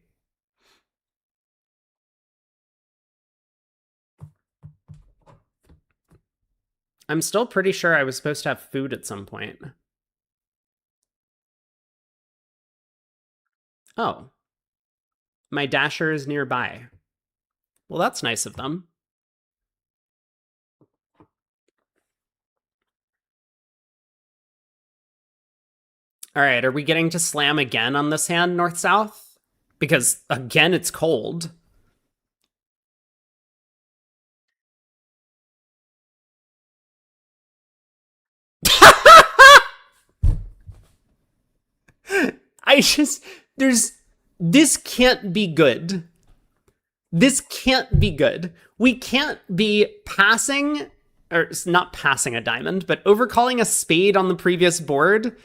I'm still pretty sure I was supposed to have food at some point. Oh. My dasher is nearby. Well, that's nice of them. All right, are we getting to slam again on this hand, North-South? Because, again, it's cold. This can't be good. This can't be good. We can't be passing, or not passing a diamond, but overcalling a spade on the previous board,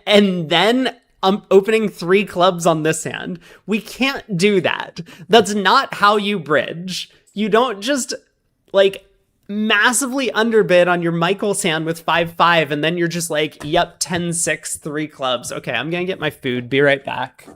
and then opening 3 clubs on this hand. We can't do that. That's not how you bridge. You don't just, like, massively underbid on your Michael's hand with 5-5, and then you're just like, yep, 10-6, 3 clubs. Okay, I'm gonna get my food. Be right back.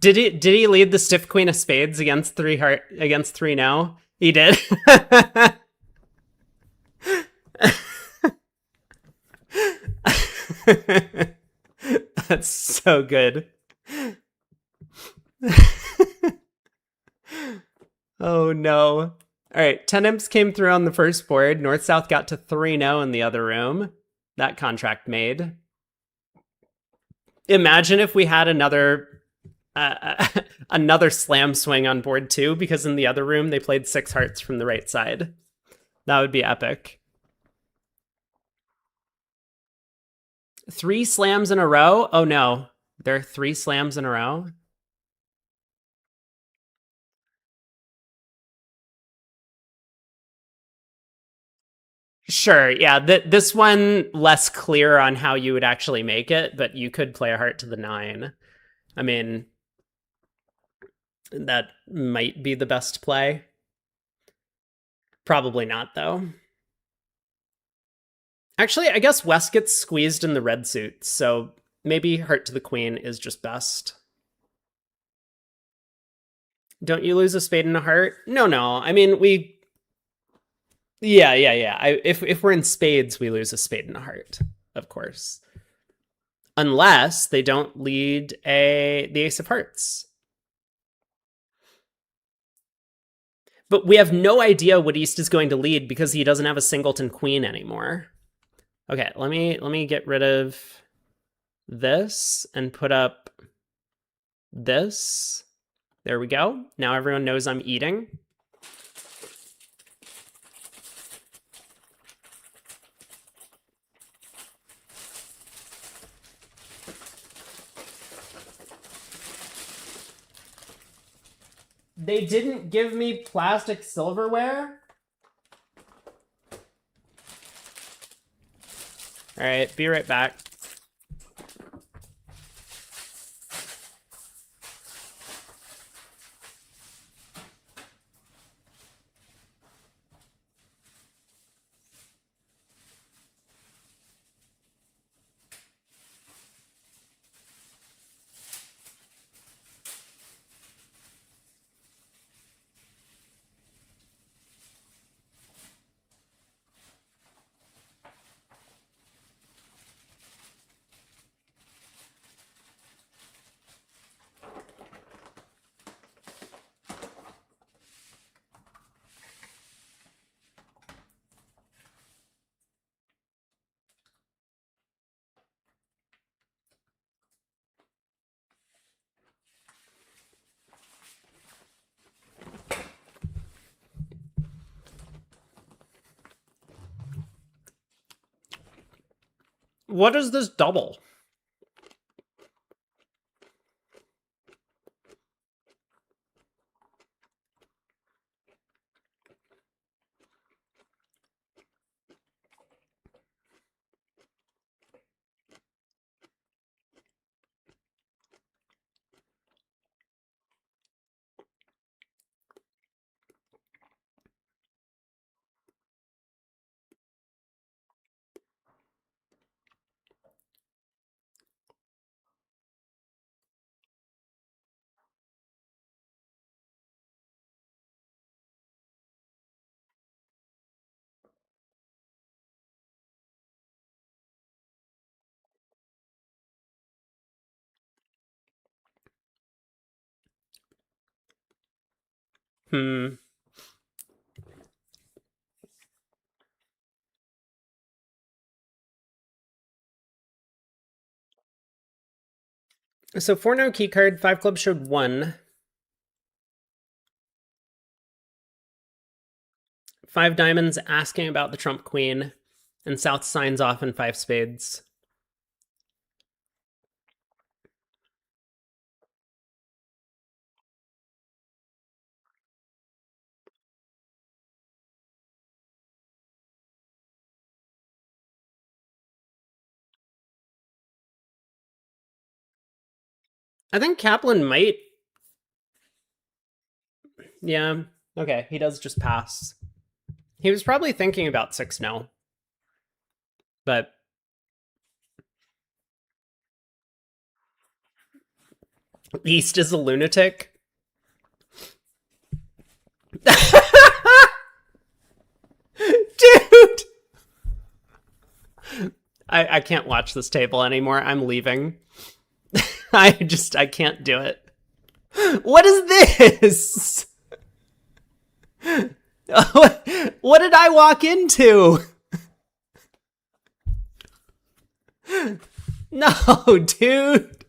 Did he lead the stiff queen of spades against 3 no? He did. That's so good. Oh no. All right, 10 imps came through on the first board. North South got to 3-0 in the other room. That contract made. Imagine if we had another slam swing on board 2, because in the other room they played 6 hearts from the right side. That would be epic. 3 slams in a row? Oh no. There are 3 slams in a row? Sure, yeah. This one less clear on how you would actually make it, but you could play a heart to the 9. I mean, that might be the best play. Probably not, though. Actually, I guess West gets squeezed in the red suit, so maybe heart to the queen is just best. Don't you lose a spade and a heart? No. I mean, Yeah. If we're in spades, we lose a spade and a heart, of course. Unless they don't lead the ace of hearts. But we have no idea what East is going to lead because he doesn't have a singleton queen anymore. Okay, let me get rid of this and put up this. There we go. Now everyone knows I'm eating. They didn't give me plastic silverware? All right, be right back. What is this double? So 4 no key card, 5 clubs showed 1. 5 diamonds asking about the trump queen, and South signs off in 5 spades. I think Kaplan might. Yeah. Okay, he does just pass. He was probably thinking about 6 no. But East is a lunatic. Dude! I can't watch this table anymore. I'm leaving. I can't do it. What is this? What did I walk into? No, dude.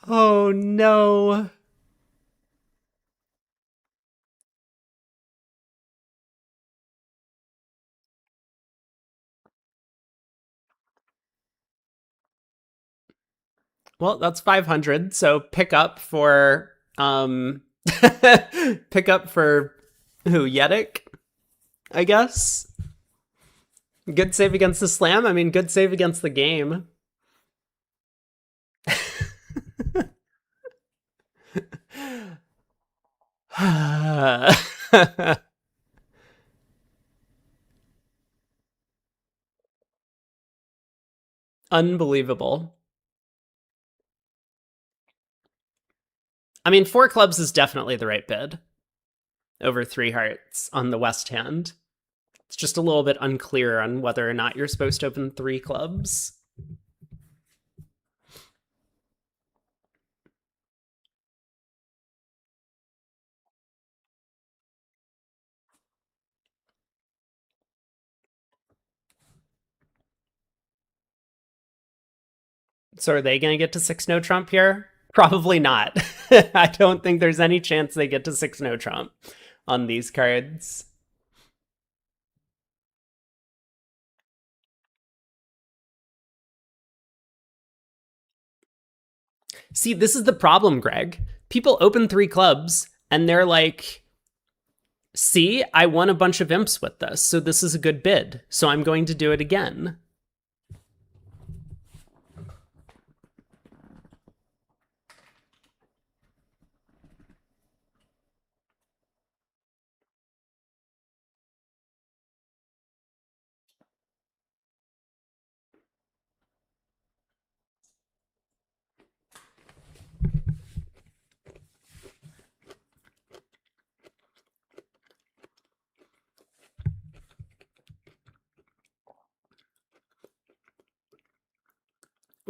Oh no. Well, that's 500. So pick up for pick up for who? Yedik, I guess. Good save against the slam. I mean, good save against the game. Unbelievable. I mean, 4 clubs is definitely the right bid over 3 hearts on the west hand. It's just a little bit unclear on whether or not you're supposed to open 3 clubs. So are they going to get to 6 no trump here? Probably not. I don't think there's any chance they get to 6 no trump on these cards. See, this is the problem, Greg. People open 3 clubs and they're like, see, I won a bunch of imps with this, so this is a good bid, so I'm going to do it again.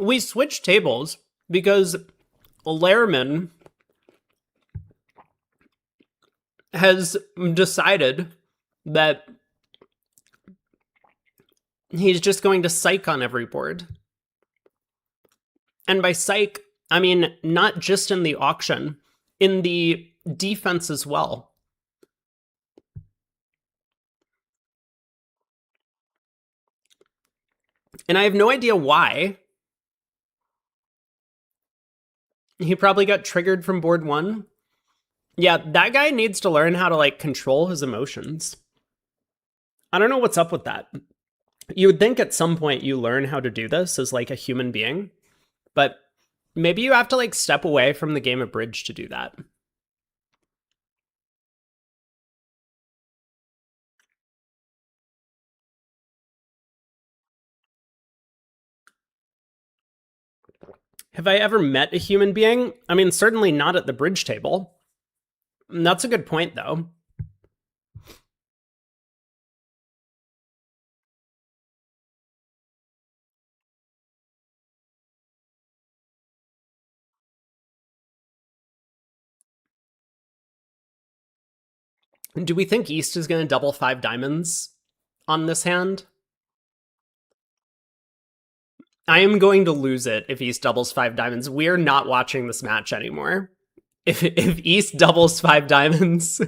We switched tables because Lehrman has decided that he's just going to psych on every board. And by psych, I mean not just in the auction, in the defense as well. And I have no idea why. He probably got triggered from board one. Yeah, that guy needs to learn how to like control his emotions. I don't know what's up with that. You would think at some point you learn how to do this as like a human being, but maybe you have to like step away from the game of bridge to do that. Have I ever met a human being? I mean, certainly not at the bridge table. That's a good point, though. Do we think East is going to double 5 diamonds on this hand? I am going to lose it if East doubles 5 diamonds. We're not watching this match anymore. If East doubles 5 diamonds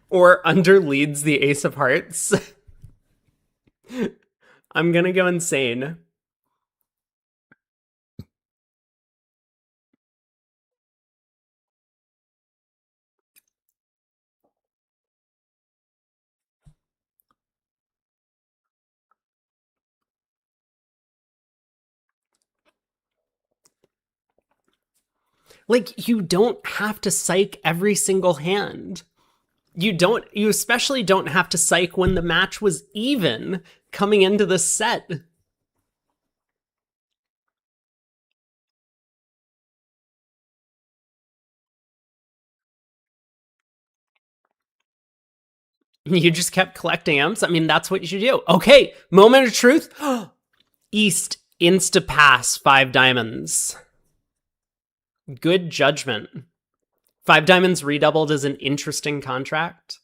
or underleads the ace of hearts, I'm going to go insane. Like, you don't have to psych every single hand. You especially don't have to psych when the match was even coming into the set. You just kept collecting M's. I mean, that's what you should do. Okay, moment of truth. East insta pass 5 diamonds. Good judgment. 5 diamonds redoubled is an interesting contract.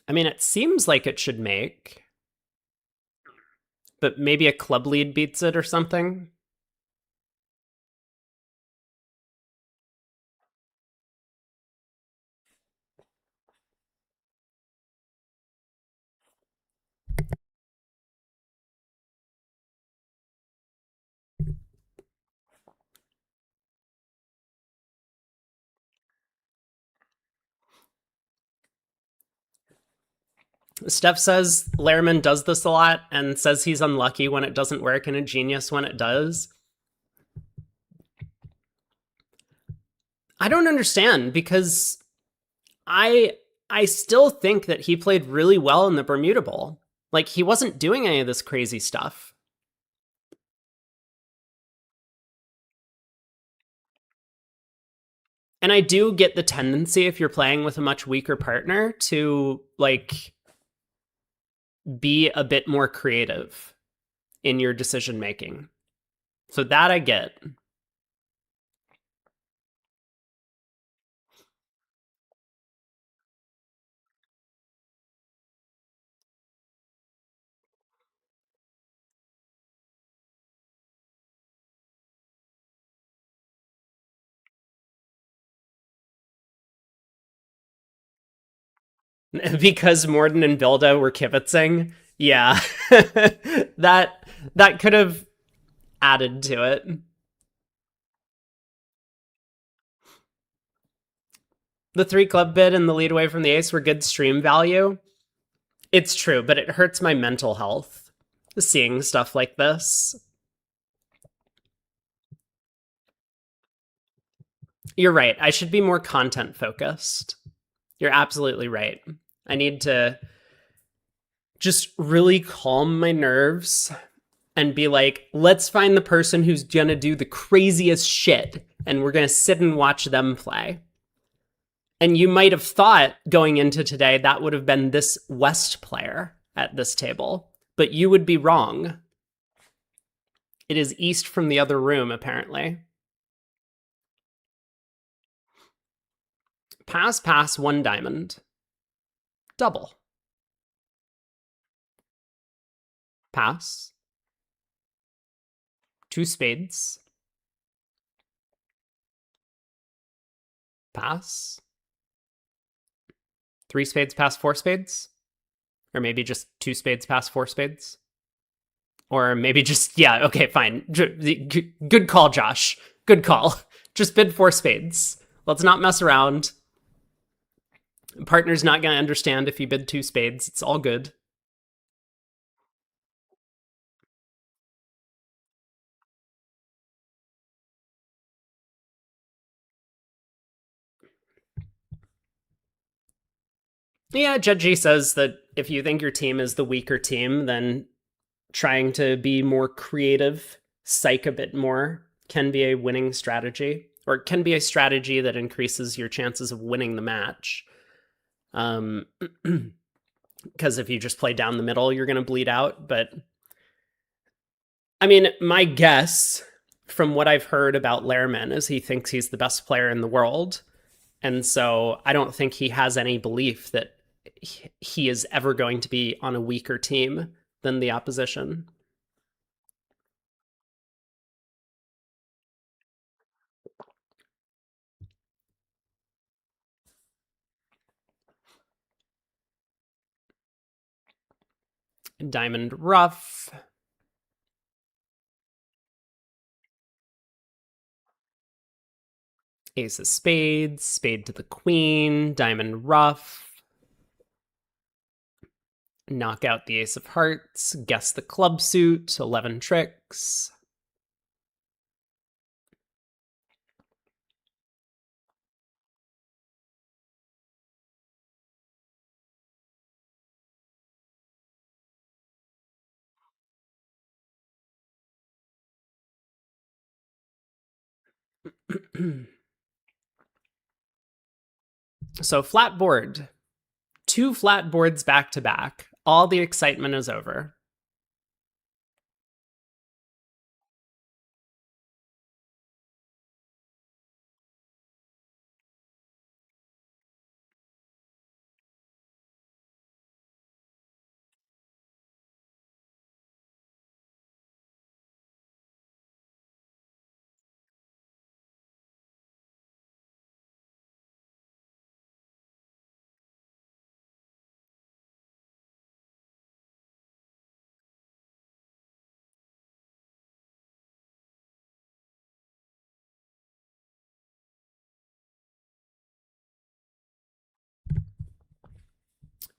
I mean, it seems like it should make, but maybe a club lead beats it or something. Steph says Lehrman does this a lot and says he's unlucky when it doesn't work and a genius when it does. I don't understand because I still think that he played really well in the Bermuda Bowl. Like, he wasn't doing any of this crazy stuff. And I do get the tendency, if you're playing with a much weaker partner, to like be a bit more creative in your decision making. So that I get. Because Morden and Bilda were kibitzing. Yeah. that could have added to it. The 3 club bid and the lead away from the ace were good stream value. It's true, but it hurts my mental health seeing stuff like this. You're right. I should be more content focused. You're absolutely right. I need to just really calm my nerves and be like, let's find the person who's gonna do the craziest shit and we're gonna sit and watch them play. And you might have thought going into today that would have been this West player at this table, but you would be wrong. It is East from the other room, apparently. Pass, 1 diamond. Double. Pass. Two spades. Pass. Three spades past four spades. Or maybe just two spades past four spades. Or maybe just, yeah, okay, fine. Good call, Josh. Good call. Just bid four spades. Let's not mess around. Partner's not going to understand if you bid two spades. It's all good. Yeah, Judge G says that if you think your team is the weaker team, then trying to be more creative, psych a bit more, can be a winning strategy, or it can be a strategy that increases your chances of winning the match. Because if you just play down the middle, you're going to bleed out. But I mean, my guess from what I've heard about Lehrman is he thinks he's the best player in the world. And so I don't think he has any belief that he is ever going to be on a weaker team than the opposition. Diamond rough. Ace of spades, spade to the queen, diamond rough. Knock out the ace of hearts, guess the club suit, 11 tricks. So flat board. Two flat boards back to back. All the excitement is over.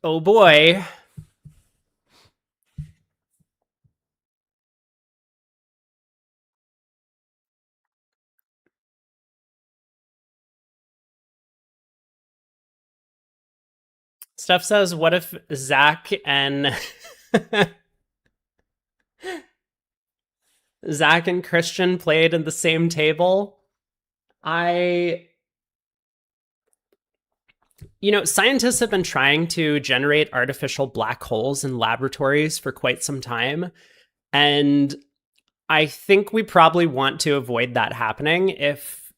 Oh boy. Steph says, what if Zach and Zach and Christian played at the same table? Scientists have been trying to generate artificial black holes in laboratories for quite some time. And I think we probably want to avoid that happening, if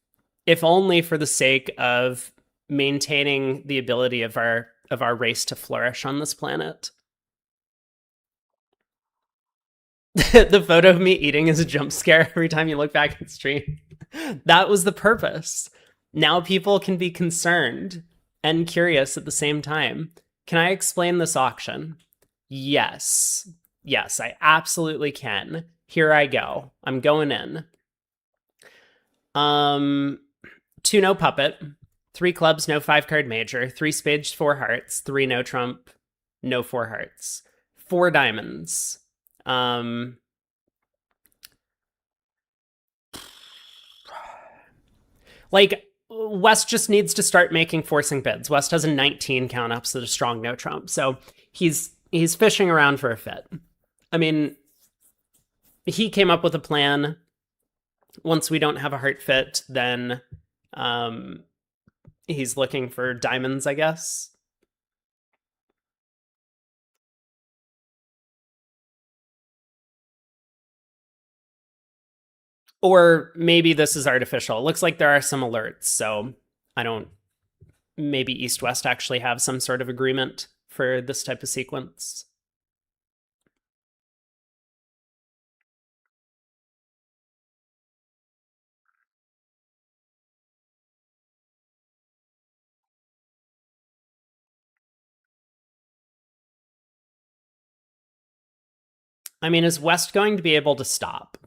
only for the sake of maintaining the ability of our race to flourish on this planet. The photo of me eating is a jump scare every time you look back at stream. That was the purpose. Now people can be concerned and curious at the same time. Can I explain this auction? Yes. Yes, I absolutely can. Here I go. I'm going in. Two no puppet, three clubs, no 5-card major, three spades, four hearts, three no trump, no four hearts, four diamonds. Like, West just needs to start making forcing bids. West has a 19 count ups that a strong no trump, so he's fishing around for a fit. I mean, he came up with a plan. Once we don't have a heart fit, then he's looking for diamonds, I guess. Or maybe this is artificial. It looks like there are some alerts, so I don't. Maybe East West actually have some sort of agreement for this type of sequence. I mean, is West going to be able to stop?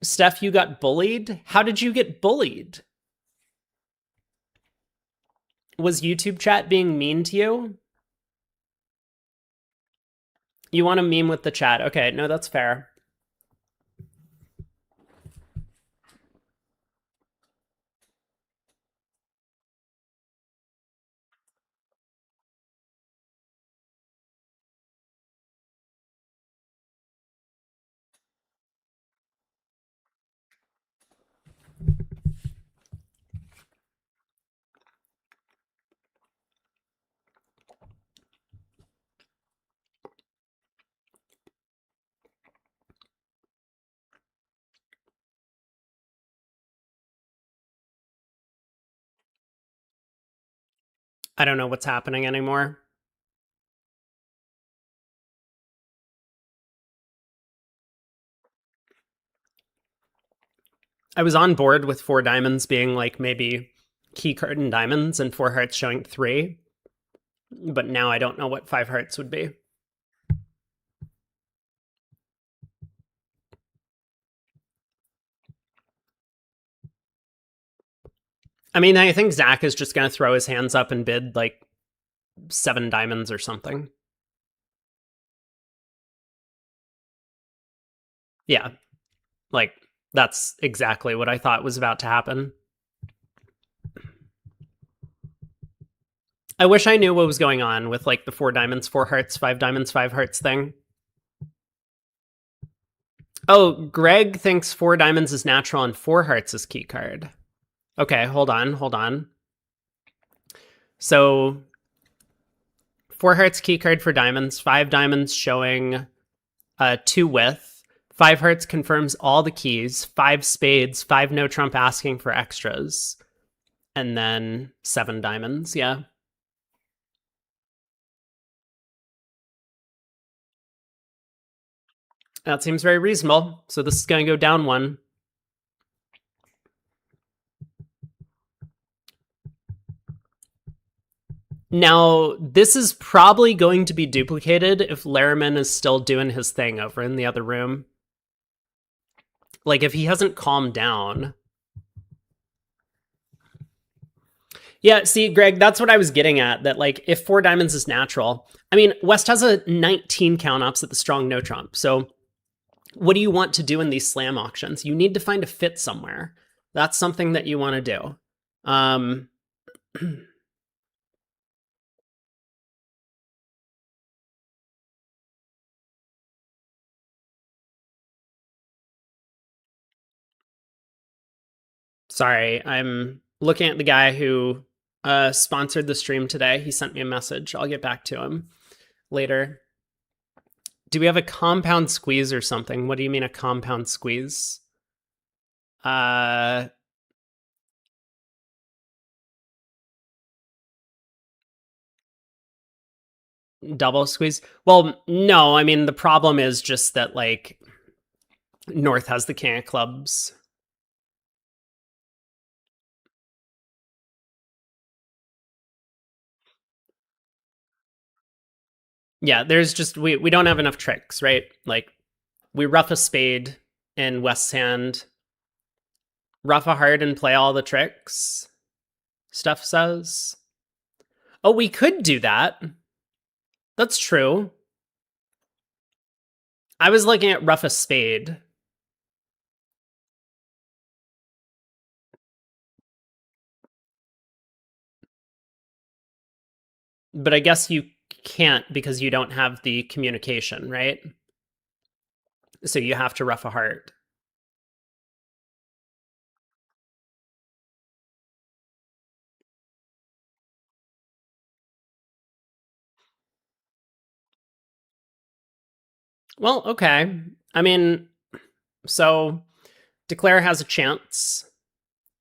Steph, you got bullied? How did you get bullied? Was YouTube chat being mean to you? You want to meme with the chat? Okay, no, that's fair. I don't know what's happening anymore. I was on board with 4 diamonds being like maybe key card and diamonds and 4 hearts showing 3, but now I don't know what 5 hearts would be. I mean, I think Zach is just going to throw his hands up and bid like 7 diamonds or something. Yeah, like that's exactly what I thought was about to happen. I wish I knew what was going on with like the 4 diamonds, 4 hearts, 5 diamonds, 5 hearts thing. Oh, Greg thinks 4 diamonds is natural and 4 hearts is key card. Okay, hold on. So 4 hearts key card for diamonds, 5 diamonds showing 2 with. 5 hearts confirms all the keys, 5 spades, 5 no trump asking for extras, and then 7 diamonds, yeah. That seems very reasonable. So this is going to go down 1. Now, this is probably going to be duplicated if Larriman is still doing his thing over in the other room. Like, if he hasn't calmed down. Yeah, see, Greg, that's what I was getting at. That, like, if 4 diamonds is natural, I mean, West has a 19 count ups at the strong no trump. So, what do you want to do in these slam auctions? You need to find a fit somewhere. That's something that you want to do. Sorry, I'm looking at the guy who sponsored the stream today. He sent me a message. I'll get back to him later. Do we have a compound squeeze or something? What do you mean a compound squeeze? Double squeeze? Well, no. I mean, the problem is just that, like, North has the king of clubs. Yeah, there's just, we don't have enough tricks, right? Like, we rough a spade in West's hand, rough a heart and play all the tricks, Steph says. Oh, we could do that. That's true. I was looking at rough a spade. But I guess you can't because you don't have the communication, right? So you have to rough a heart. Well, okay. I mean, so Declare has a chance.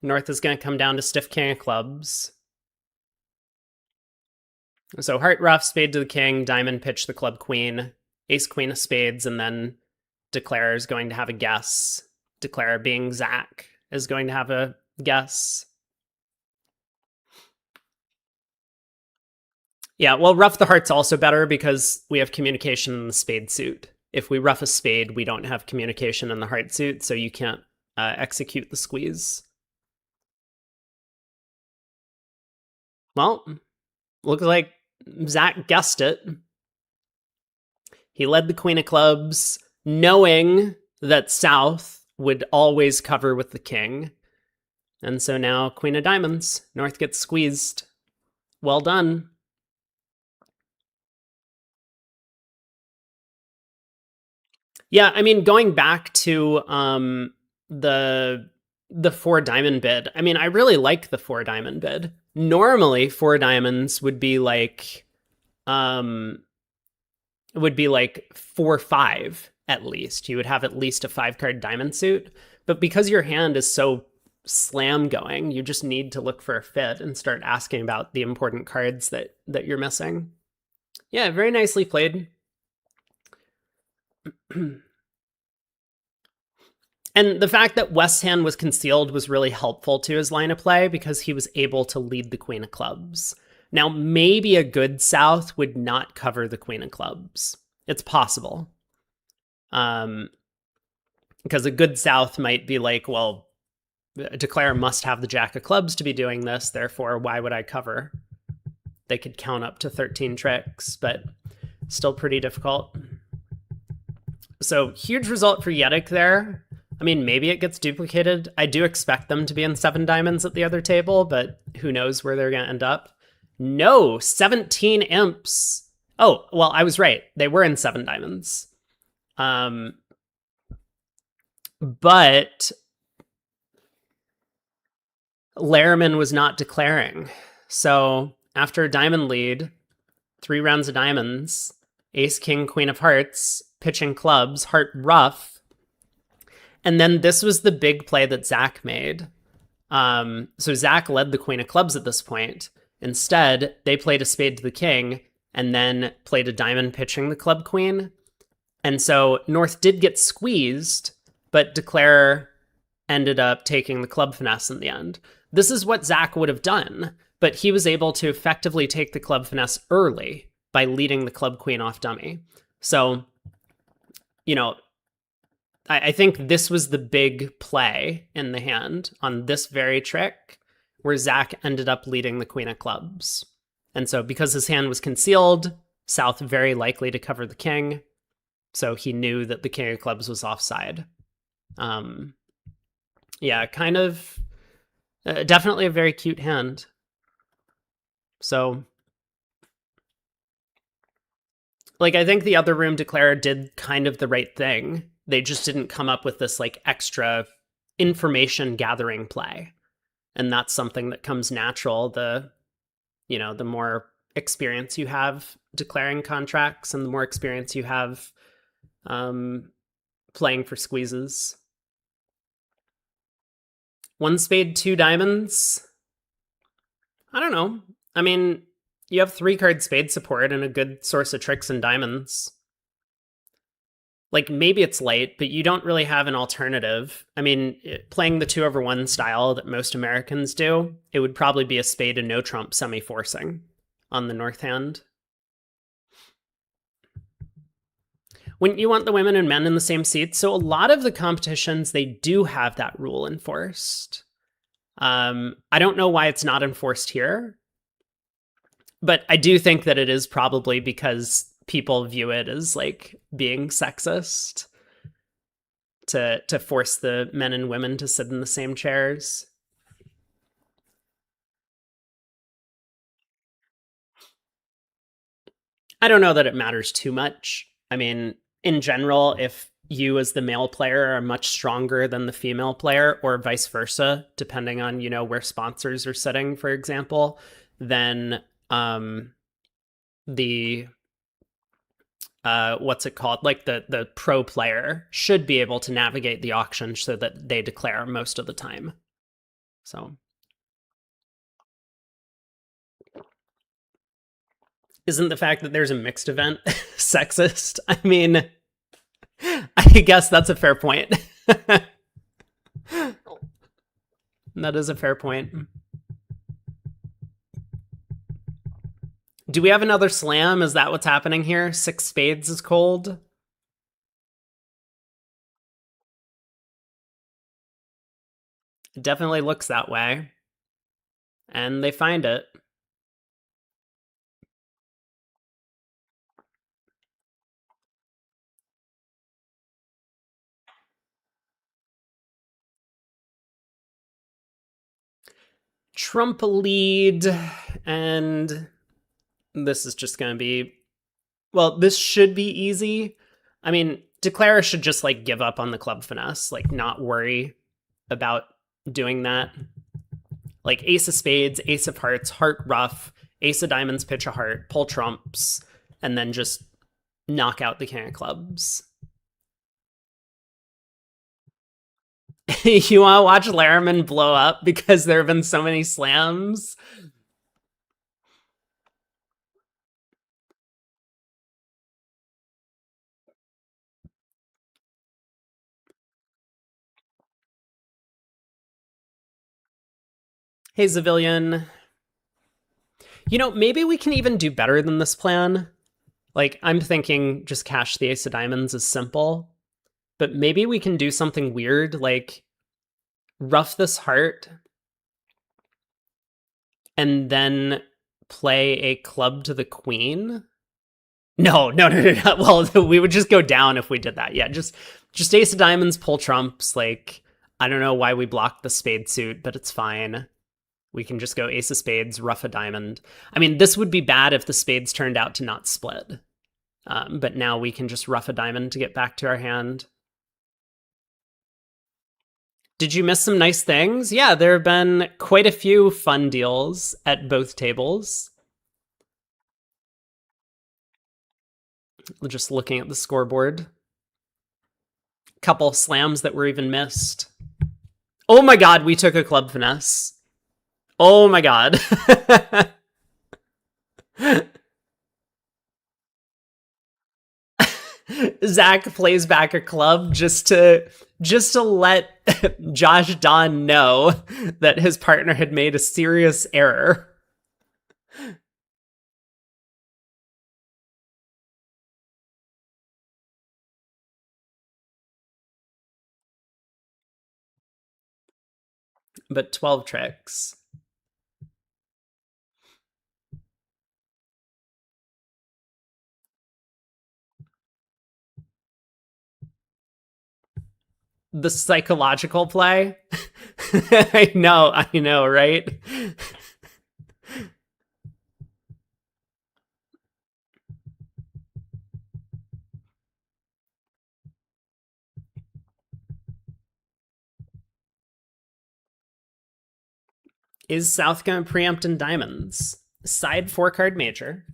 North is going to come down to stiff king of clubs. So heart rough, spade to the king, diamond pitch the club queen, ace queen of spades, and then Declare is going to have a guess. Declare being Zach is going to have a guess. Yeah, well, rough the heart's also better because we have communication in the spade suit. If we rough a spade, we don't have communication in the heart suit, so you can't execute the squeeze. Well, looks like Zach guessed it. He led the queen of clubs, knowing that South would always cover with the king. And so now queen of diamonds. North gets squeezed. Well done. Yeah, I mean, going back to the the four diamond bid. I mean, I really like the four diamond bid. Normally, four diamonds um would be like 4-5 at least. You would have at least a 5-card diamond suit. But because your hand is so slam going, you just need to look for a fit and start asking about the important cards that you're missing. Yeah, very nicely played. And the fact that West's hand was concealed was really helpful to his line of play because he was able to lead the queen of clubs. Now, maybe a good South would not cover the queen of clubs. It's possible. Because a good South might be like, well, Declare must have the jack of clubs to be doing this, therefore, why would I cover? They could count up to 13 tricks, but still pretty difficult. So, huge result for Yedick there. I mean, maybe it gets duplicated. I do expect them to be in 7 diamonds at the other table, but who knows where they're going to end up. No, 17 imps. Oh, well, I was right. They were in 7 diamonds. But Lehrman was not declaring. So after a diamond lead, 3 rounds of diamonds, ace, king, queen of hearts, pitching clubs, heart ruff. And then this was the big play that Zach made. So Zach led the queen of clubs at this point. Instead, they played a spade to the king and then played a diamond pitching the club queen. And so North did get squeezed, but Declare ended up taking the club finesse in the end. This is what Zach would have done, but he was able to effectively take the club finesse early by leading the club queen off dummy. So, you know, I think this was the big play in the hand on this very trick where Zach ended up leading the queen of clubs. And so because his hand was concealed, South very likely to cover the king. So he knew that the king of clubs was offside. Yeah, kind of definitely a very cute hand. So, like, I think the other room Declare did kind of the right thing. They just didn't come up with this like extra information gathering play. And that's something that comes natural. The more experience you have declaring contracts and the more experience you have playing for squeezes. 1 spade, 2 diamonds. I don't know. I mean, you have 3-card spade support and a good source of tricks and diamonds. Like, maybe it's late, but you don't really have an alternative. I mean, playing the 2/1 style that most Americans do, it would probably be a spade and no trump semi-forcing on the North hand. Wouldn't you want the women and men in the same seats? So a lot of the competitions, they do have that rule enforced. I don't know why it's not enforced here, but I do think that it is probably because people view it as like being sexist to force the men and women to sit in the same chairs. I don't know that it matters too much. I mean, in general, if you as the male player are much stronger than the female player, or vice versa, depending on, where sponsors are sitting, for example, then the what's it called? Like the pro player should be able to navigate the auction so that they declare most of the time. So isn't the fact that there's a mixed event sexist? I mean, I guess that's a fair point. That is a fair point. do we have another slam? Is that what's happening here? Six spades is cold. It definitely looks that way. And they find it. Trump lead, and this is just going to be, well, this should be easy. I mean, Declara should just like give up on the club finesse, like not worry about doing that. Like ace of spades, ace of hearts, heart ruff, ace of diamonds, pitch a heart, pull trumps, and then just knock out the king of clubs. You want to watch Laramon blow up because there have been so many slams? Hey, Zavillion. You know, maybe we can even do better than this plan. Like, I'm thinking just cash the ace of diamonds is simple, but maybe we can do something weird, like ruff this heart and then play a club to the queen. No. Well, we would just go down if we did that. Yeah, just ace of diamonds, pull trumps. Like, I don't know why we blocked the spade suit, but it's fine. We can just go ace of spades, ruff a diamond. I mean, this would be bad if the spades turned out to not split. But now we can just ruff a diamond to get back to our hand. Did you miss some nice things? Yeah, there have been quite a few fun deals at both tables. Just looking at the scoreboard. Couple slams that were even missed. Oh my god, we took a club finesse. Oh my god. Zach plays back a club just to let Josh Don know that his partner had made a serious error. But 12 tricks. The psychological play. I know, right? Is South going to preempt in diamonds? Side 4-card major.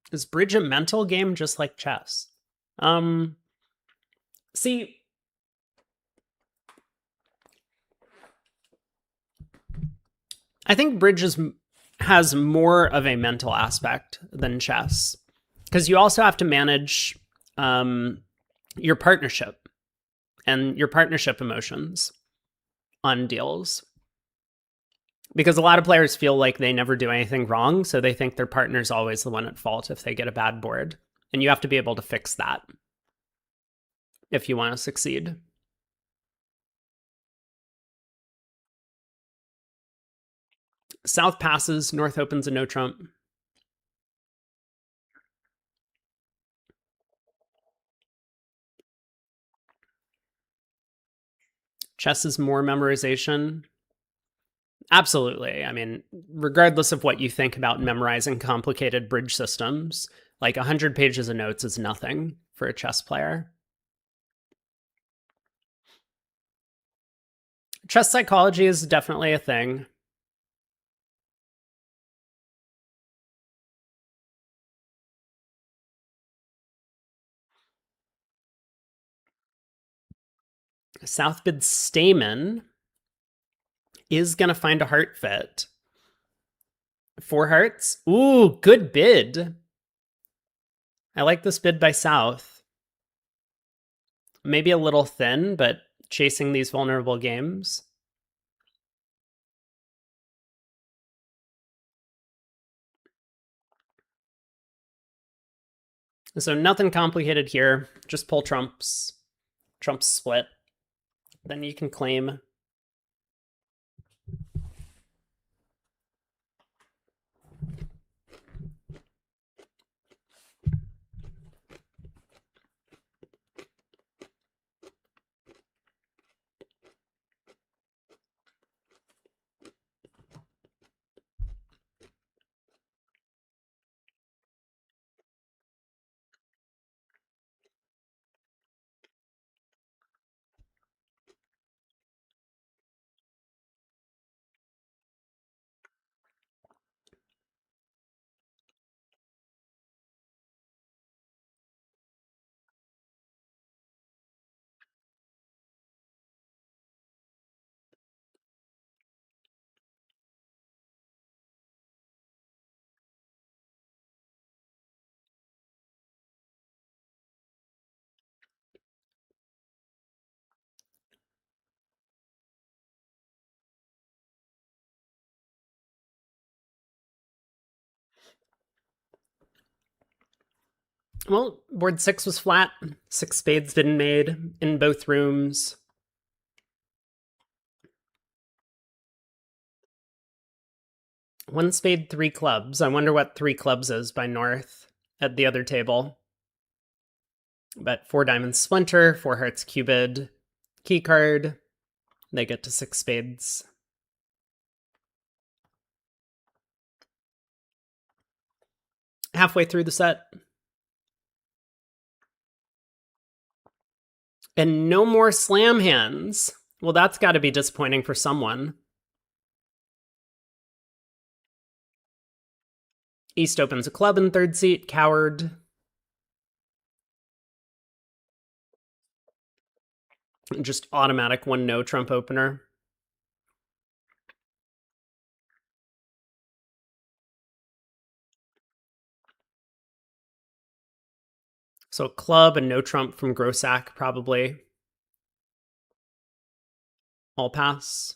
Is bridge a mental game just like chess? See, I think bridge has more of a mental aspect than chess because you also have to manage your partnership and your partnership emotions on deals. Because a lot of players feel like they never do anything wrong, so they think their partner's always the one at fault if they get a bad board. And you have to be able to fix that if you want to succeed. South passes, North opens a no trump. Chess is more memorization. Absolutely. I mean, regardless of what you think about memorizing complicated bridge systems, like 100 pages of notes is nothing for a chess player. Chess psychology is definitely a thing. Southbid Stamen is going to find a heart fit. 4 hearts. Ooh, good bid. I like this bid by South. Maybe a little thin, but chasing these vulnerable games. So nothing complicated here. Just pull trumps. Trumps split. Then you can claim. Well, board 6 was flat. 6 spades been made in both rooms. One spade, 3 clubs. I wonder what 3 clubs is by North at the other table. But 4 diamonds splinter, 4 hearts cupid, key card. They get to 6 spades. Halfway through the set. And no more slam hands. Well, that's got to be disappointing for someone. East opens a club in third seat. Coward. Just automatic 1-no trump opener. So club and no trump from Grossack, probably. All pass.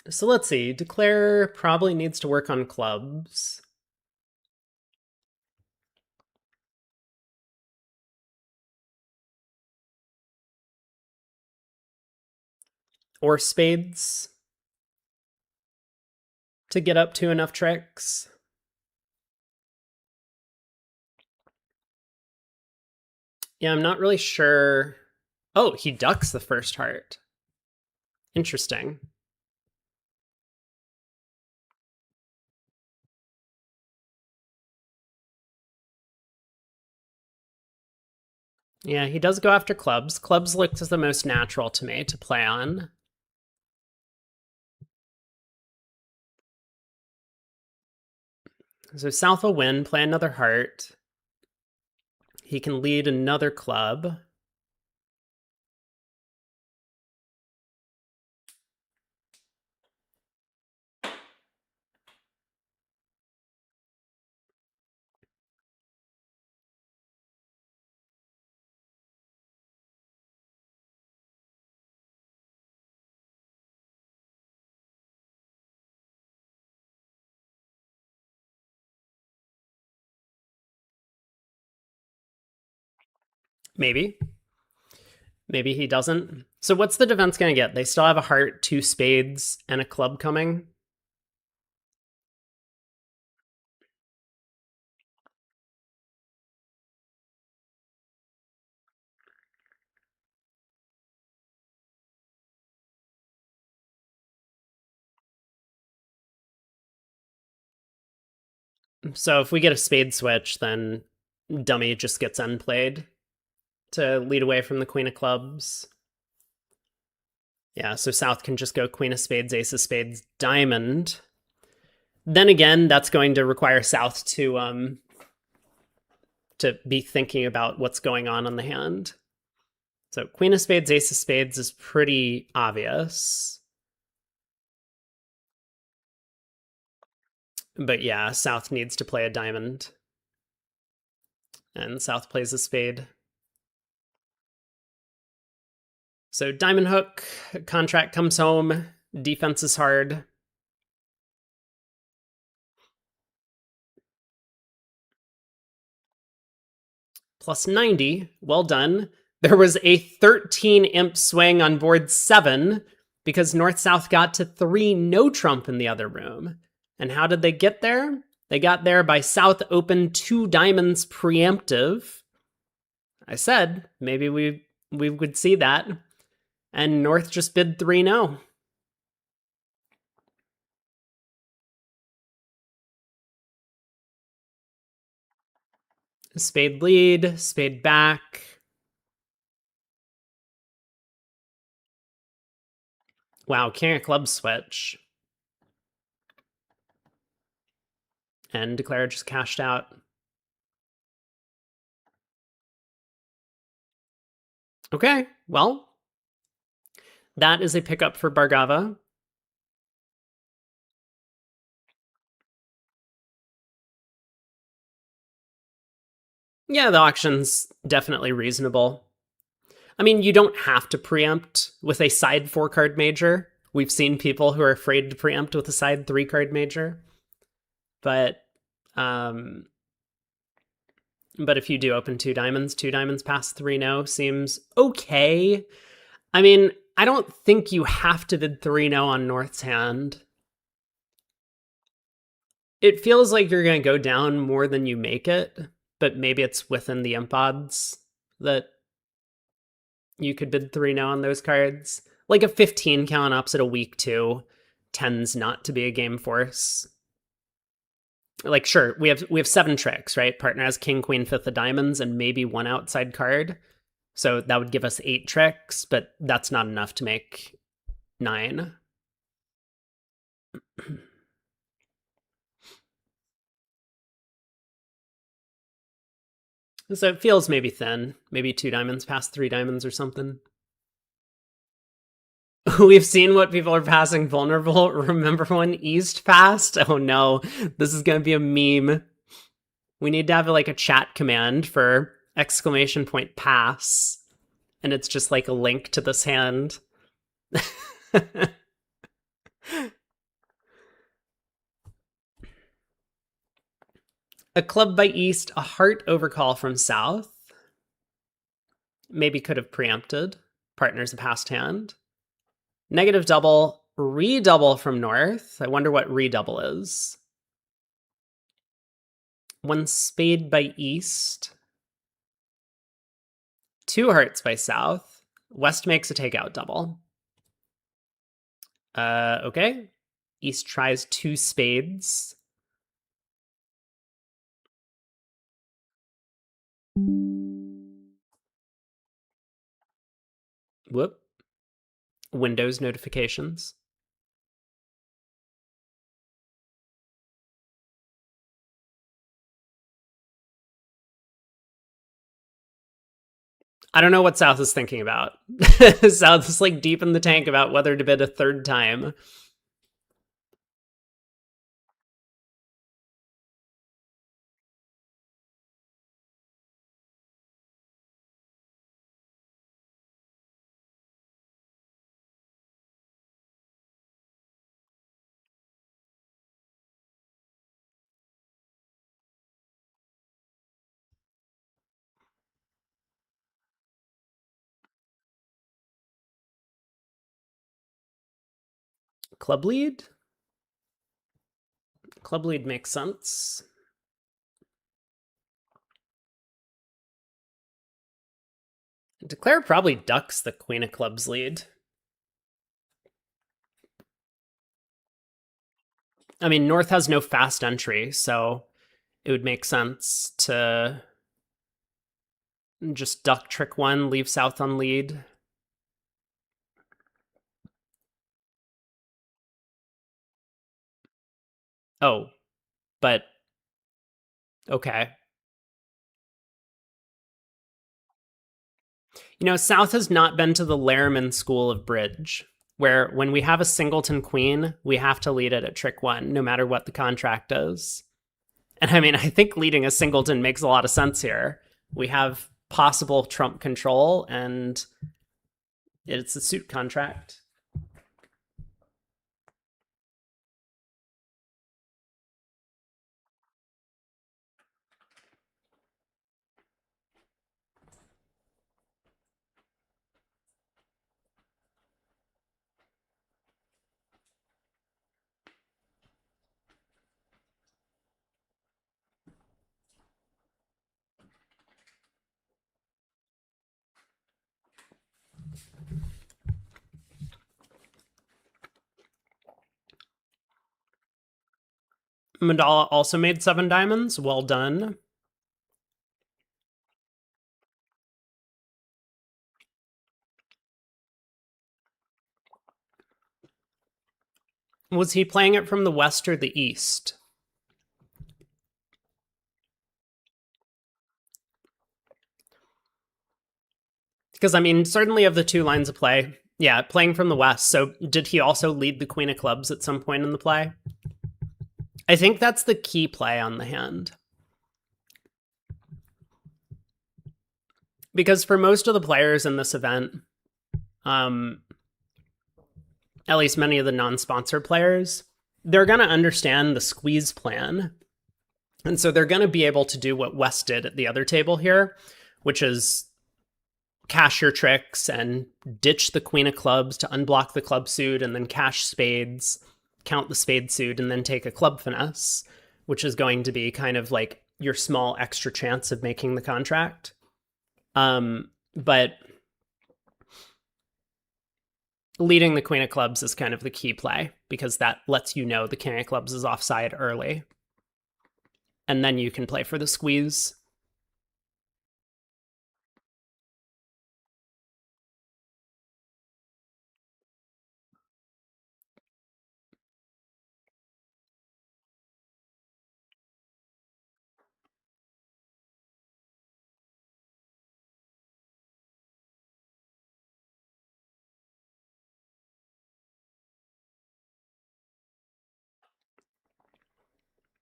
So let's see. Declare probably needs to work on clubs. Or spades to get up to enough tricks. Yeah, I'm not really sure. Oh, he ducks the first heart. Interesting. Yeah, he does go after clubs. Clubs looks the most natural to me to play on. So South will win, play another heart. He can lead another club. Maybe. Maybe he doesn't. So what's the defense going to get? They still have a heart, 2 spades, and a club coming. So if we get a spade switch, then dummy just gets unplayed to lead away from the queen of clubs. Yeah, so South can just go queen of spades, ace of spades, diamond. Then again, that's going to require South to be thinking about what's going on the hand. So queen of spades, ace of spades is pretty obvious. But yeah, South needs to play a diamond. And South plays a spade. So diamond hook, contract comes home, defense is hard. Plus 90, well done. There was a 13 imp swing on board 7 because North-South got to 3 no trump in the other room. And how did they get there? They got there by South open 2 diamonds preemptive. I said maybe we would see that. And North just bid 3 no. Spade lead, spade back. Wow, king of clubs switch. And declare just cashed out. Okay, well, that is a pickup for Bargava. Yeah, the auction's definitely reasonable. I mean, you don't have to preempt with a side 4-card major. We've seen people who are afraid to preempt with a side 3-card major. But if you do open 2 diamonds past 3 no seems okay. I mean, I don't think you have to bid 3 no on North's hand. It feels like you're going to go down more than you make it, but maybe it's within the imp odds that you could bid 3 no on those cards. Like a 15 count ups at a week 2 tends not to be a game force. Like, sure, we have 7 tricks, right? Partner has king, queen, 5th of diamonds, and maybe 1 outside card. So that would give us 8 tricks, but that's not enough to make 9. So it feels maybe thin. Maybe 2 diamonds past 3 diamonds or something. We've seen what people are passing vulnerable. Remember when East passed? Oh no, this is going to be a meme. We need to have like a chat command for exclamation point pass. And it's just like a link to this hand. A club by East, a heart overcall from South. Maybe could have preempted. Partner's a passed hand. Negative double, redouble from North. I wonder what redouble is. 1 spade by East. 2 hearts by South. West makes a takeout double. Okay. East tries 2 spades. Whoop. Windows notifications. I don't know what South is thinking about. South is like deep in the tank about whether to bid a 3rd time. Club lead? Club lead makes sense. Declare probably ducks the queen of clubs lead. I mean, North has no fast entry, so it would make sense to And just duck trick one, leave South on lead. Oh, but okay. You know, South has not been to the Lehrman school of bridge, where when we have a singleton queen, we have to lead it at trick one, no matter what the contract is. And I mean, I think leading a singleton makes a lot of sense here. We have possible trump control, and it's a suit contract. Mandala also made 7 diamonds. Well done. Was he playing it from the west or the east? Because, I mean, certainly of the 2 lines of play, yeah, playing from the west. So did he also lead the queen of clubs at some point in the play? I think that's the key play on the hand. Because for most of the players in this event, at least many of the non-sponsor players, they're going to understand the squeeze plan. And so they're going to be able to do what West did at the other table here, which is cash your tricks and ditch the queen of clubs to unblock the club suit, and then cash spades, count the spade suit, and then take a club finesse, which is going to be kind of like your small extra chance of making the contract. But leading the queen of clubs is kind of the key play, because that lets you know the king of clubs is offside early. And then you can play for the squeeze.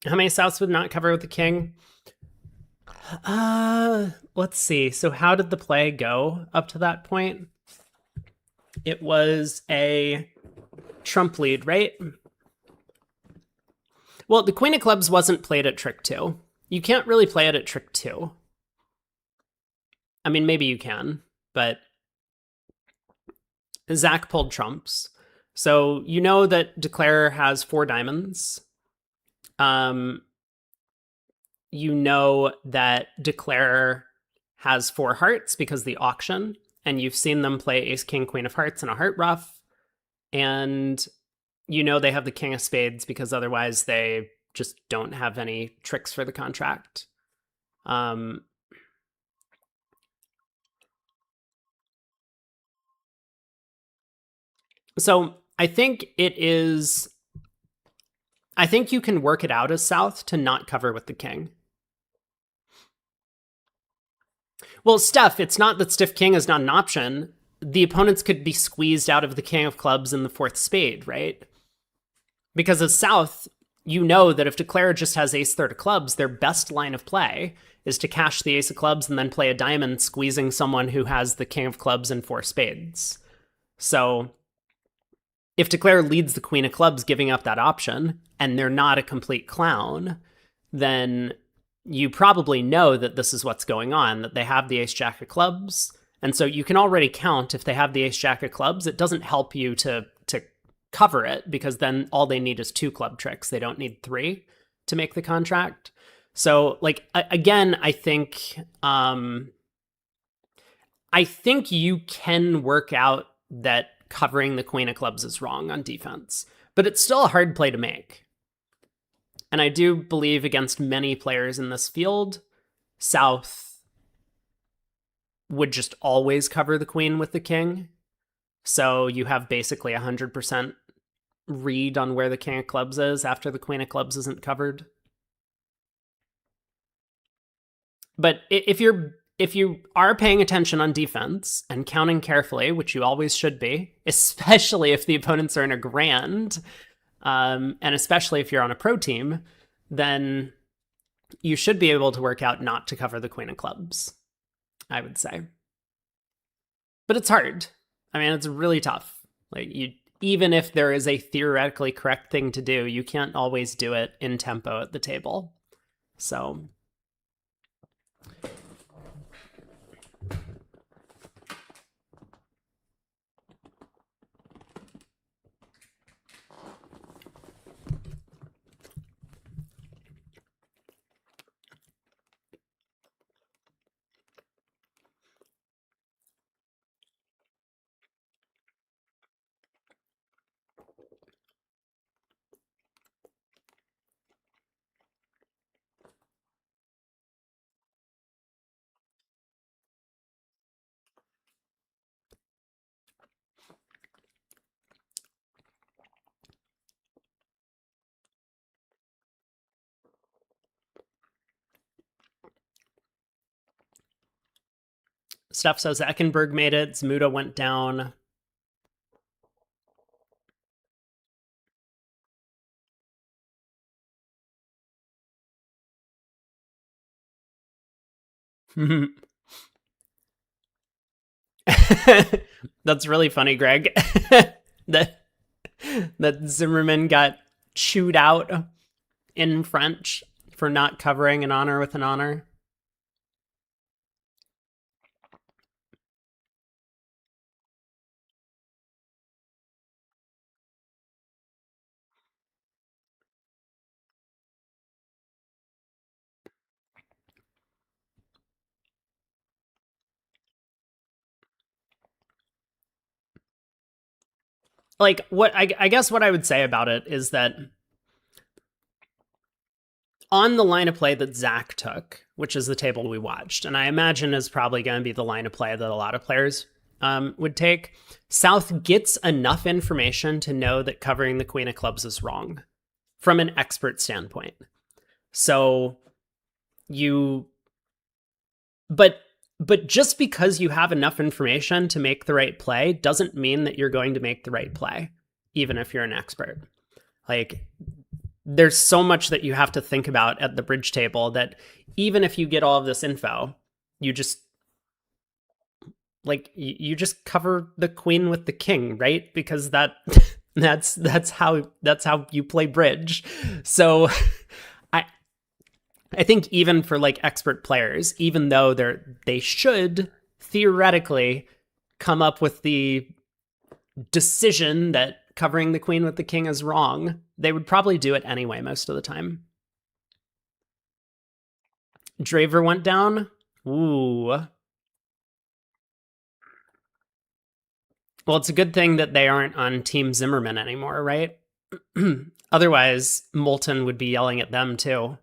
How many Souths would not cover with the king? Let's see. So how did the play go up to that point? It was a trump lead, right? Well, the queen of clubs wasn't played at trick 2. You can't really play it at trick 2. I mean, maybe you can, but Zach pulled trumps. So you know that Declare has 4 diamonds. You know that Declare has 4 hearts because the auction, and you've seen them play ace, king, queen of hearts and a heart ruff. And you know they have the king of spades because otherwise they just don't have any tricks for the contract. So I think you can work it out as South to not cover with the king. Well, Steph, it's not that stiff king is not an option. The opponents could be squeezed out of the king of clubs and the 4th spade, right? Because as South, you know that if Declare just has ace third of clubs, their best line of play is to cash the ace of clubs and then play a diamond, squeezing someone who has the king of clubs and 4 spades. So if Declare leads the queen of clubs, giving up that option, and they're not a complete clown, then you probably know that this is what's going on, that they have the ace jack of clubs. And so you can already count if they have the ace jack of clubs. It doesn't help you to cover it, because then all they need is 2 club tricks. They don't need 3 to make the contract. So, like, again, I think you can work out that covering the queen of clubs is wrong on defense, but it's still a hard play to make. And I do believe against many players in this field, South would just always cover the queen with the king. So you have basically 100% read on where the king of clubs is after the queen of clubs isn't covered. But if you are paying attention on defense and counting carefully, which you always should be, especially if the opponents are in a grand, and especially if you're on a pro team, then you should be able to work out not to cover the queen of clubs, I would say. But it's hard. I mean, it's really tough. Like, you, even if there is a theoretically correct thing to do, you can't always do it in tempo at the table. So Steph says Eckenberg made it. Zmuda went down. That's really funny, Greg. that Zimmerman got chewed out in French for not covering an honor with an honor. Like, what I guess what I would say about it is that on the line of play that Zach took, which is the table we watched, and I imagine is probably going to be the line of play that a lot of players would take, South gets enough information to know that covering the queen of clubs is wrong from an expert standpoint. So but just because you have enough information to make the right play doesn't mean that you're going to make the right play, even if you're an expert. Like, there's so much that you have to think about at the bridge table that even if you get all of this info, you just cover the queen with the king, right? Because that's how you play bridge. So I think even for like expert players, even though they should theoretically come up with the decision that covering the queen with the king is wrong, they would probably do it anyway most of the time. Draver went down. Ooh. Well, it's a good thing that they aren't on Team Zimmerman anymore, right? Otherwise, Moulton would be yelling at them too.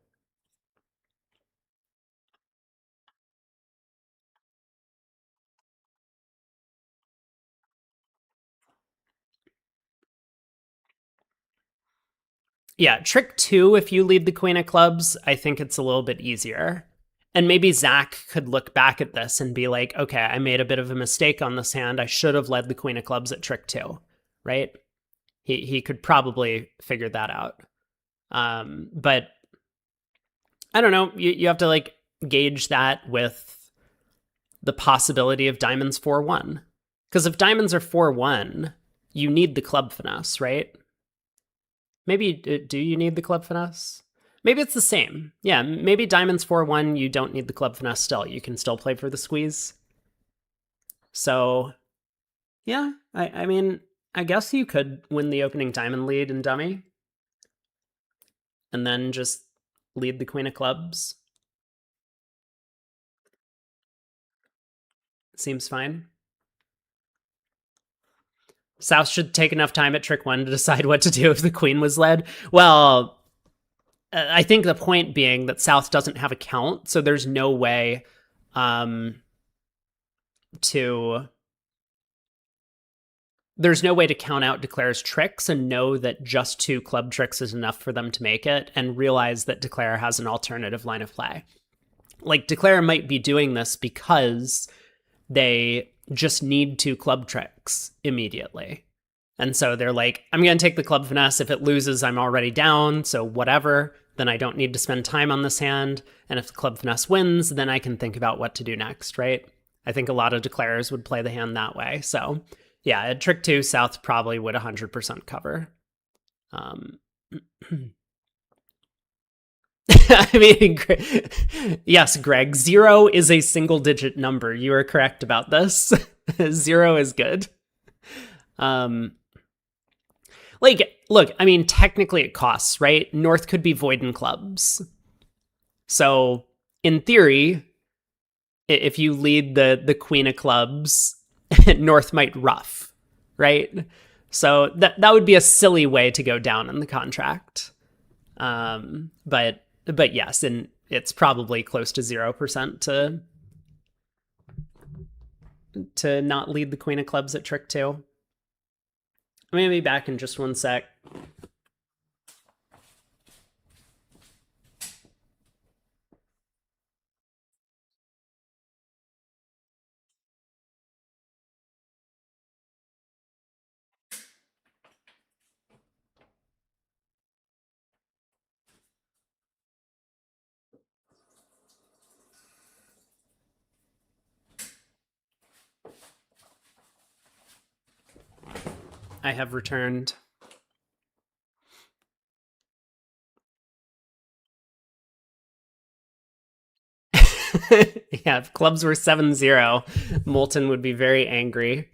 Yeah, trick 2, if you lead the queen of clubs, I think it's a little bit easier. And maybe Zach could look back at this and be like, okay, I made a bit of a mistake on this hand. I should have led the queen of clubs at trick 2, right? He could probably figure that out. But I don't know. You have to like gauge that with the possibility of diamonds 4-1. Because if diamonds are 4-1, you need the club finesse, right? Maybe, do you need the club finesse? Maybe it's the same. Yeah, maybe diamonds 4-1, you don't need the club finesse still. You can still play for the squeeze. So, yeah, I mean, I guess you could win the opening diamond lead in dummy. And then just lead the queen of clubs. Seems fine. South should take enough time at trick 1 to decide what to do if the queen was led. Well, I think the point being that South doesn't have a count, so there's no way to there's no way to count out Declare's tricks and know that just 2 club tricks is enough for them to make it, and realize that Declare has an alternative line of play. Like, Declare might be doing this because they just need 2 club tricks immediately. And so they're like, I'm going to take the club finesse. If it loses, I'm already down, so whatever. Then I don't need to spend time on this hand. And if the club finesse wins, then I can think about what to do next, right? I think a lot of declarers would play the hand that way. So yeah, at trick 2, South probably would 100% cover. I mean, yes, Greg, 0 is a single-digit number. You are correct about this. 0 is good. Like, look, I mean, technically it costs, right? North could be void in clubs. So, in theory, if you lead the queen of clubs, North might ruff, right? So that would be a silly way to go down in the contract. But yes, and it's probably close to 0% to not lead the queen of clubs at trick 2. I'm gonna be back in just one sec. I have returned. Yeah, if clubs were 7-0, Moulton would be very angry.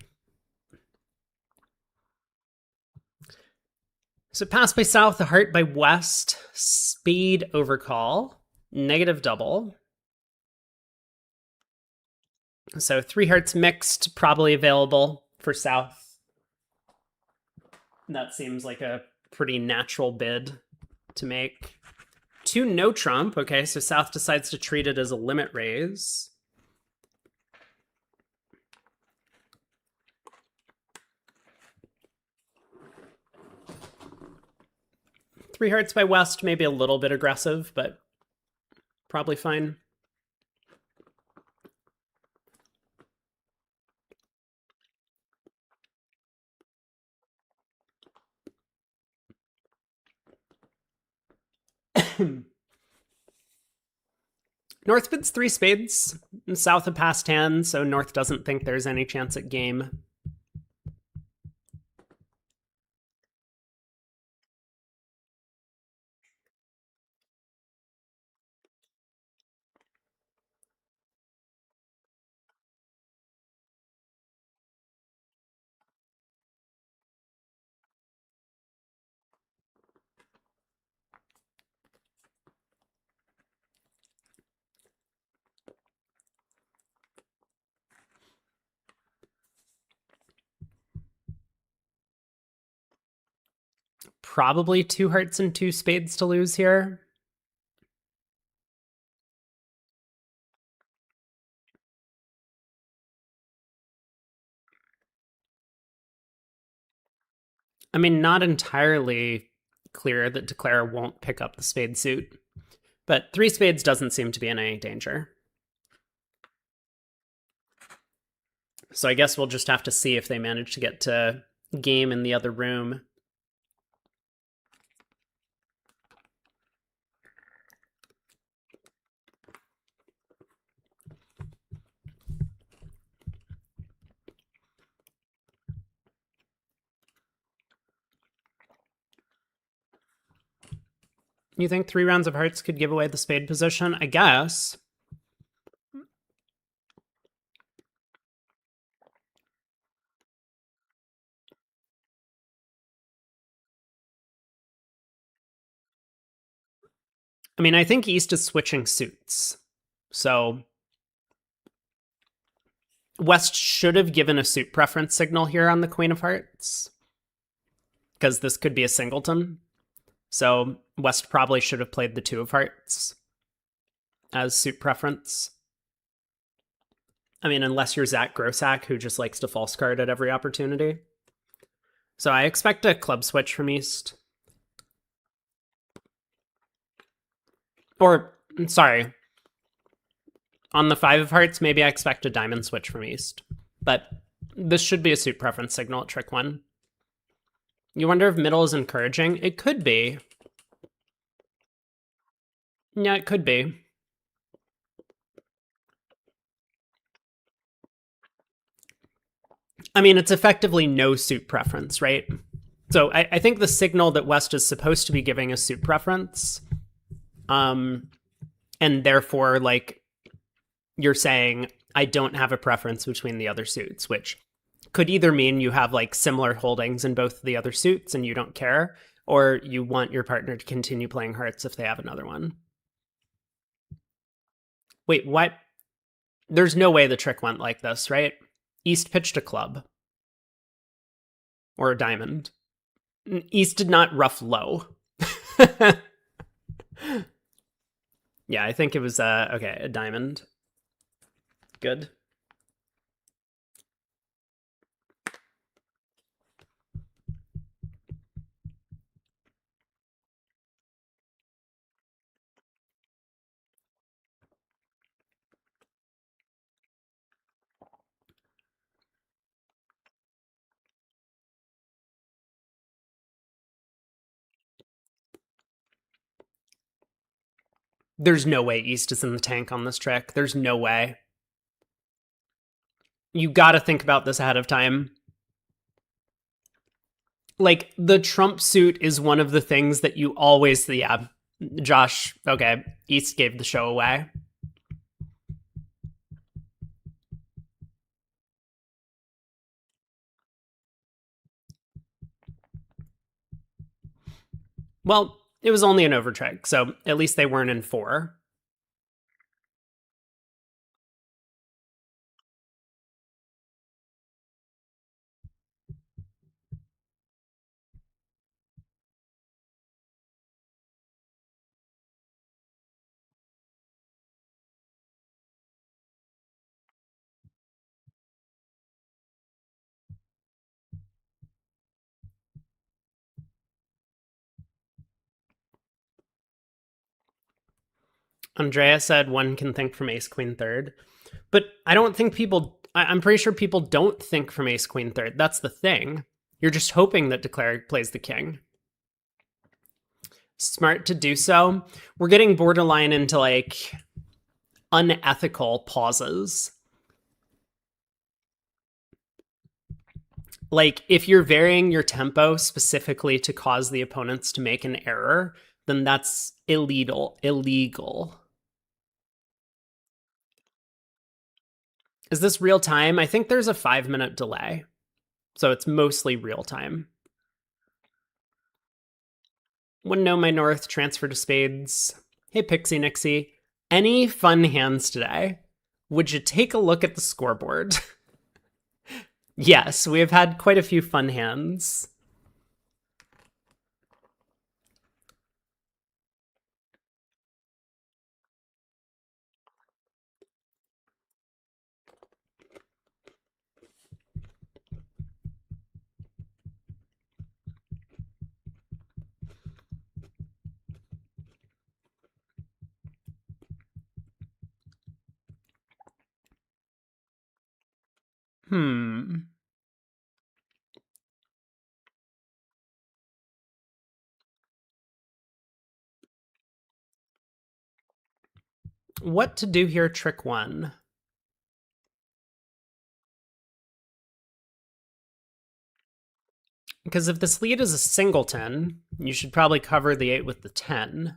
So pass by South, a heart by West, spade overcall, negative double. So 3 hearts mixed, probably available for South. That seems like a pretty natural bid to make. 2 no trump. Okay, so South decides to treat it as a limit raise. Three hearts by West, maybe a little bit aggressive, but probably fine. North bids 3 spades, and South a passed hand, so North doesn't think there's any chance at game. Probably 2 hearts and 2 spades to lose here. I mean, not entirely clear that Declare won't pick up the spade suit, but 3 spades doesn't seem to be in any danger. So I guess we'll just have to see if they manage to get to game in the other room. You think 3 rounds of hearts could give away the spade position? I guess. I mean, I think East is switching suits. So West should have given a suit preference signal here on the Queen of Hearts, because this could be a singleton. So West probably should have played the 2 of Hearts as suit preference. I mean, unless you're Zach Grossack, who just likes to false card at every opportunity. So I expect a club switch from East. Or, sorry, on the 5 of hearts, maybe I expect a diamond switch from East. But this should be a suit preference signal at trick 1. You wonder if middle is encouraging? It could be. Yeah, it could be. I mean, it's effectively no suit preference, right? So I think the signal that West is supposed to be giving is suit preference. And therefore, like, you're saying, I don't have a preference between the other suits, which could either mean you have like similar holdings in both the other suits and you don't care, or you want your partner to continue playing hearts if they have another one. Wait, what? There's no way the trick went like this, right? East pitched a club. Or a diamond. East did not rough low. Yeah, I think it was, okay, a diamond. Good. There's no way East is in the tank on this trick. There's no way. You gotta think about this ahead of time. Like, the trump suit is one of the things that you always, yeah, Josh, okay, East gave the show away. Well, it was only an overtrick, so at least they weren't in 4. Andrea said one can think from ace queen third, but I don't think people, I'm pretty sure people don't think from ace queen third. That's the thing. You're just hoping that Declare plays the king. Smart to do so. We're getting borderline into like unethical pauses. Like, if you're varying your tempo specifically to cause the opponents to make an error, then that's illegal. Is this real time? I think there's a 5-minute delay. So it's mostly real time. Wouldn't know my north, transfer to spades. Hey, Pixie Nixie. Any fun hands today? Would you take a look at the scoreboard? Yes, we have had quite a few fun hands. What to do here, trick 1? Because if this lead is a singleton, you should probably cover the 8 with the 10.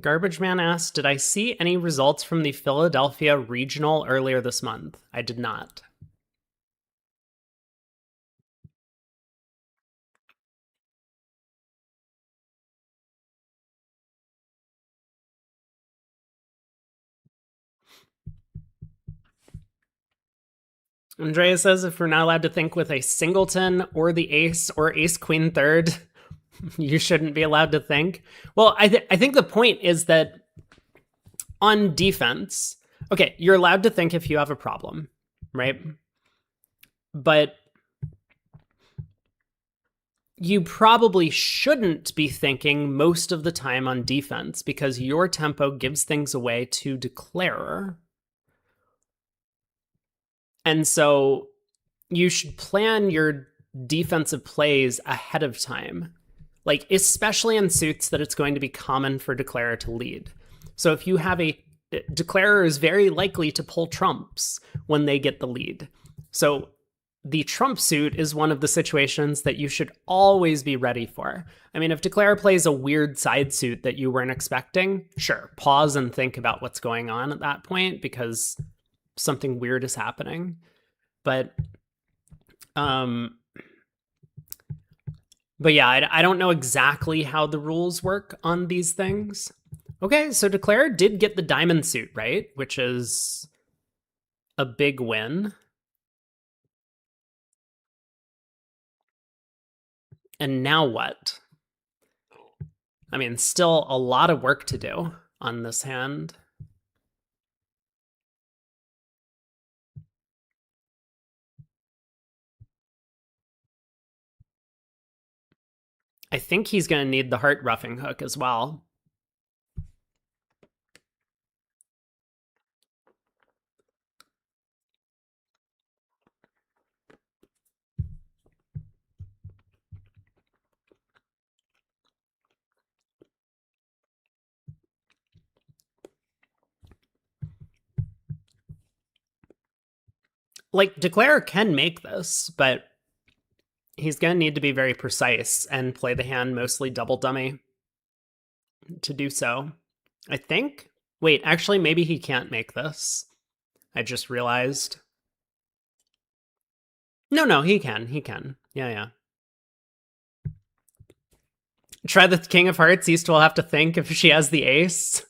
Garbage Man asked, did I see any results from the Philadelphia Regional earlier this month? I did not. Andrea says if we're not allowed to think with a singleton or the ace or ace queen third, You shouldn't be allowed to think. Well, I think the point is that on defense, okay, you're allowed to think if you have a problem, right? But you probably shouldn't be thinking most of the time on defense because your tempo gives things away to declarer. And so you should plan your defensive plays ahead of time, like especially in suits that it's going to be common for declarer to lead. So if you have a declarer is very likely to pull trumps when they get the lead. So the trump suit is one of the situations that you should always be ready for. I mean, if declarer plays a weird side suit that you weren't expecting, sure, pause and think about what's going on at that point because something weird is happening. But yeah, I don't know exactly how the rules work on these things. Okay, so declarer did get the diamond suit, right? Which is a big win. And now what? I mean, still a lot of work to do on this hand. I think he's going to need the heart roughing hook as well. Like, declarer can make this, but he's going to need to be very precise and play the hand mostly double dummy to do so. I think. Wait, actually, maybe he can't make this. I just realized. No, he can. He can. Yeah. Try the King of Hearts. East will have to think if she has the ace.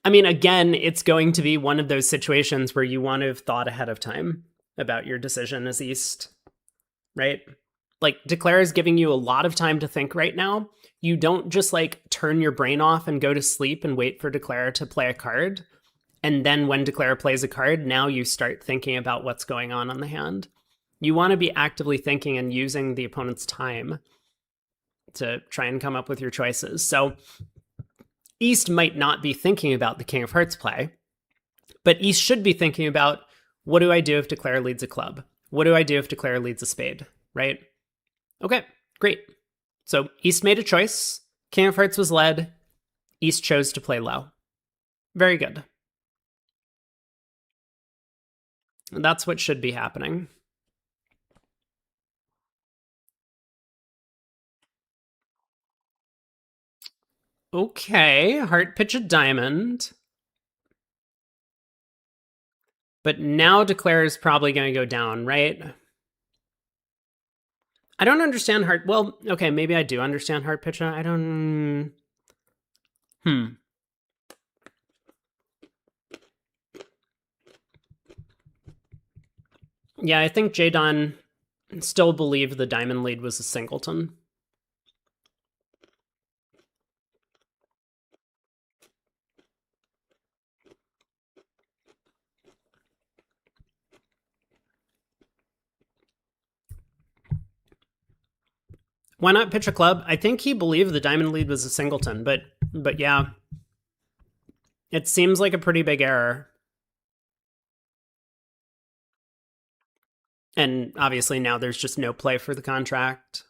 I mean, again, it's going to be one of those situations where you want to have thought ahead of time about your decision as East, right? Like, declare is giving you a lot of time to think right now. You don't just like turn your brain off and go to sleep and wait for declare to play a card. And then when declare plays a card, now you start thinking about what's going on the hand. You want to be actively thinking and using the opponent's time to try and come up with your choices. So East might not be thinking about the King of Hearts play, but East should be thinking about, what do I do if declare leads a club? What do I do if declare leads a spade, right? Okay, great. So East made a choice. King of Hearts was led. East chose to play low. Very good. And that's what should be happening. Okay, heart pitch a diamond. But now declare is probably going to go down, right? I don't understand heart. Well, okay, maybe I do understand heart pitch. I don't. Yeah, I think Jadon still believed the diamond lead was a singleton. Why not pitch a club? I think he believed the diamond lead was a singleton, but yeah. It seems like a pretty big error. And obviously now there's just no play for the contract.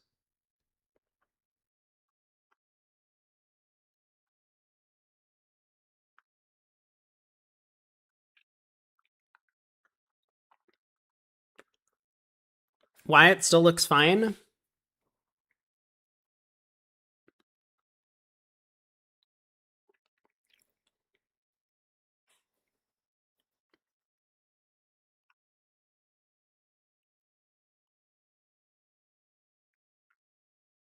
Wyatt still looks fine.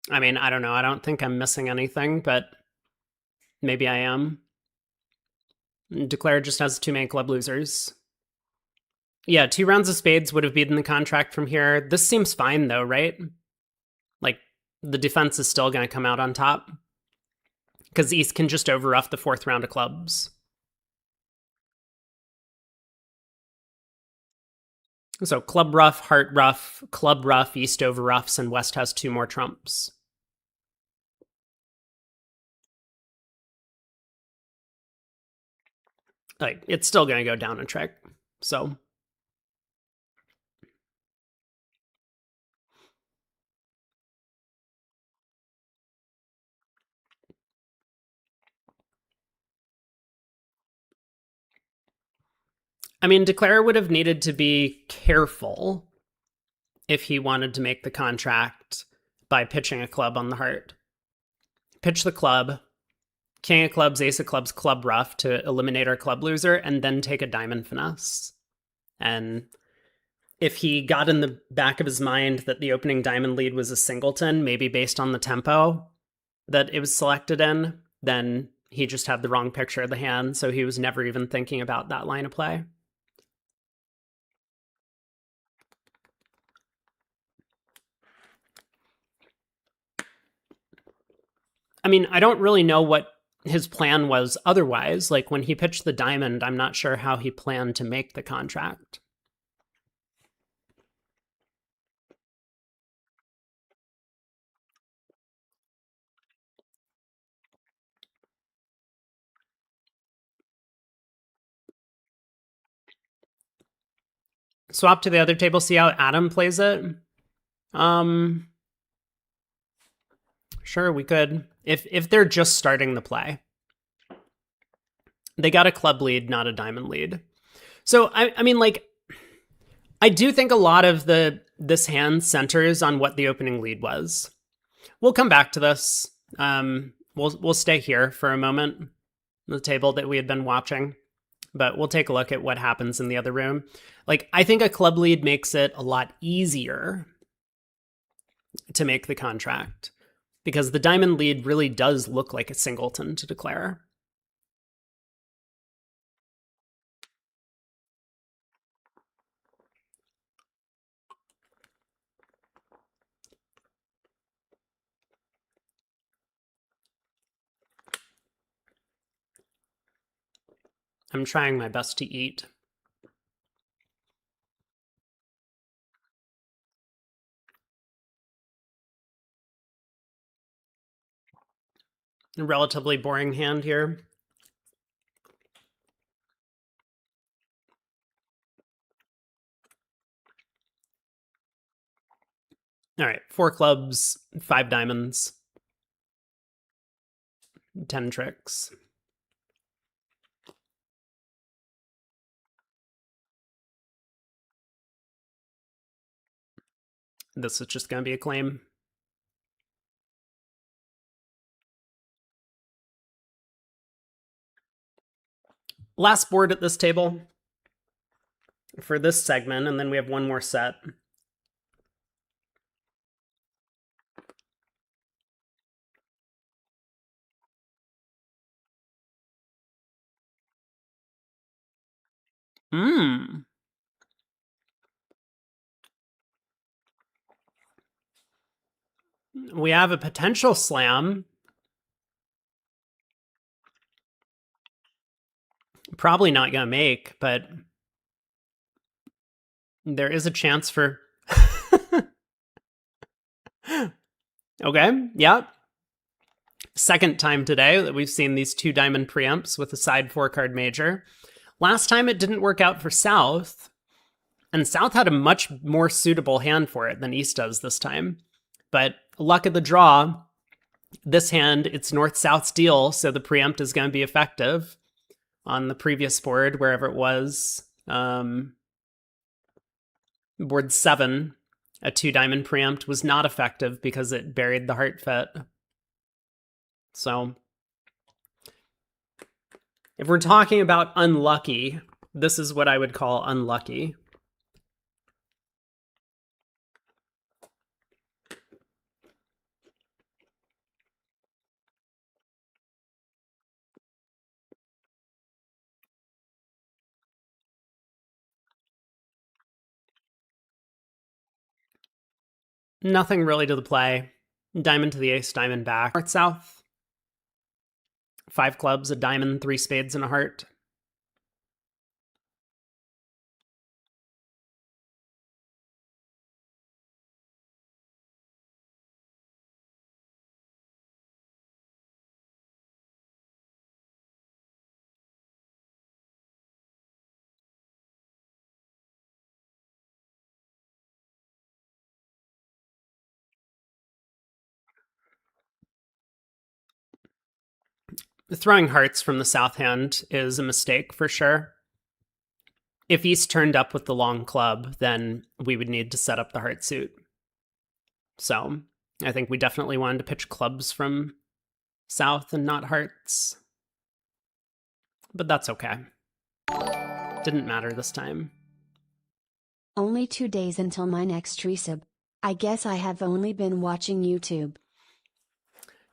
I mean, I don't know. I don't think I'm missing anything, but maybe I am. Declare just has too many club losers. Yeah, 2 rounds of spades would have beaten the contract from here. This seems fine though, right? Like the defense is still going to come out on top because East can just overruff the 4th round of clubs. So club ruff, heart ruff, club ruff, East overruffs, and West has 2 more trumps. Like it's still going to go down a trick. So I mean, Declare would have needed to be careful if he wanted to make the contract by pitching a club on the heart. Pitch the club, king of clubs, ace of clubs, club ruff to eliminate our club loser, and then take a diamond finesse. And if he got in the back of his mind that the opening diamond lead was a singleton, maybe based on the tempo that it was selected in, then he just had the wrong picture of the hand, so he was never even thinking about that line of play. I mean, I don't really know what his plan was otherwise. Like when he pitched the diamond, I'm not sure how he planned to make the contract. Swap to the other table, see how Adam plays it. Sure, we could. If they're just starting the play. They got a club lead, not a diamond lead. So I mean, like, I do think a lot of this hand centers on what the opening lead was. We'll come back to this. We'll stay here for a moment, the table that we had been watching, but we'll take a look at what happens in the other room. Like, I think a club lead makes it a lot easier to make the contract because the diamond lead really does look like a singleton to Declare. I'm trying my best to eat. A relatively boring hand here. All right, 4 clubs, 5 diamonds, 10 tricks. This is just going to be a claim. Last board at this table for this segment, and then we have one more set. We have a potential slam. Probably not going to make, but there is a chance for... Okay, yeah. Second time today that we've seen these 2 diamond preempts with a side 4-card major. Last time it didn't work out for South, and South had a much more suitable hand for it than East does this time. But luck of the draw, this hand, it's North-South's deal, so the preempt is going to be effective. On the previous board, wherever it was, board 7, a 2 diamond preempt was not effective because it buried the heart fit. So if we're talking about unlucky, this is what I would call unlucky. Nothing really to the play. Diamond to the ace, diamond back. North south. 5 clubs, a diamond, 3 spades, and a heart. Throwing hearts from the south hand is a mistake for sure. If East turned up with the long club, then we would need to set up the heart suit. So I think we definitely wanted to pitch clubs from south and not hearts. But that's okay. Didn't matter this time. Only 2 days until my next resub. I guess I have only been watching YouTube.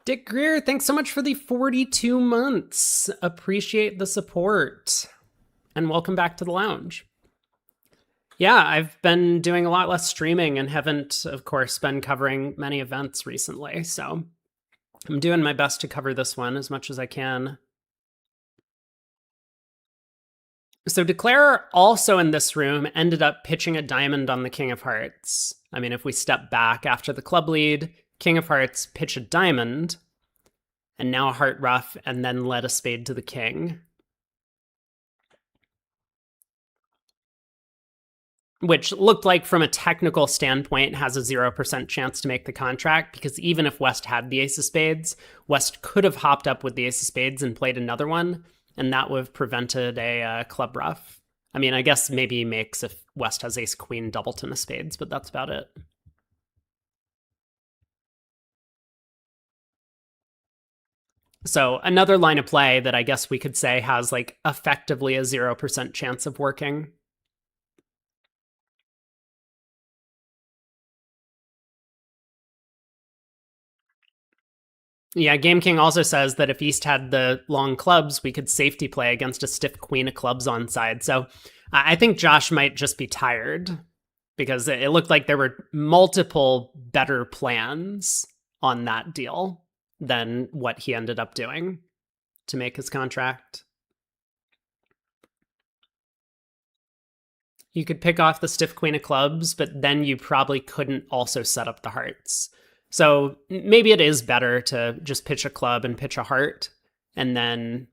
Dick Greer, thanks so much for the 42 months. Appreciate the support. And welcome back to the lounge. Yeah, I've been doing a lot less streaming and haven't, of course, been covering many events recently. So I'm doing my best to cover this one as much as I can. So Declare also in this room ended up pitching a diamond on the King of Hearts. I mean, if we step back after the club lead, King of Hearts pitch a diamond, and now a heart ruff, and then led a spade to the king. Which looked like, from a technical standpoint, has a 0% chance to make the contract, because even if West had the ace of spades, West could have hopped up with the ace of spades and played another one, and that would have prevented a club ruff. I mean, I guess maybe he makes if West has ace queen doubleton of spades, but that's about it. So another line of play that I guess we could say has like effectively a 0% chance of working. Yeah, Game King also says that if East had the long clubs, we could safety play against a stiff queen of clubs on side. So I think Josh might just be tired, because it looked like there were multiple better plans on that deal than what he ended up doing to make his contract. You could pick off the stiff queen of clubs, but then you probably couldn't also set up the hearts. So maybe it is better to just pitch a club and pitch a heart, and then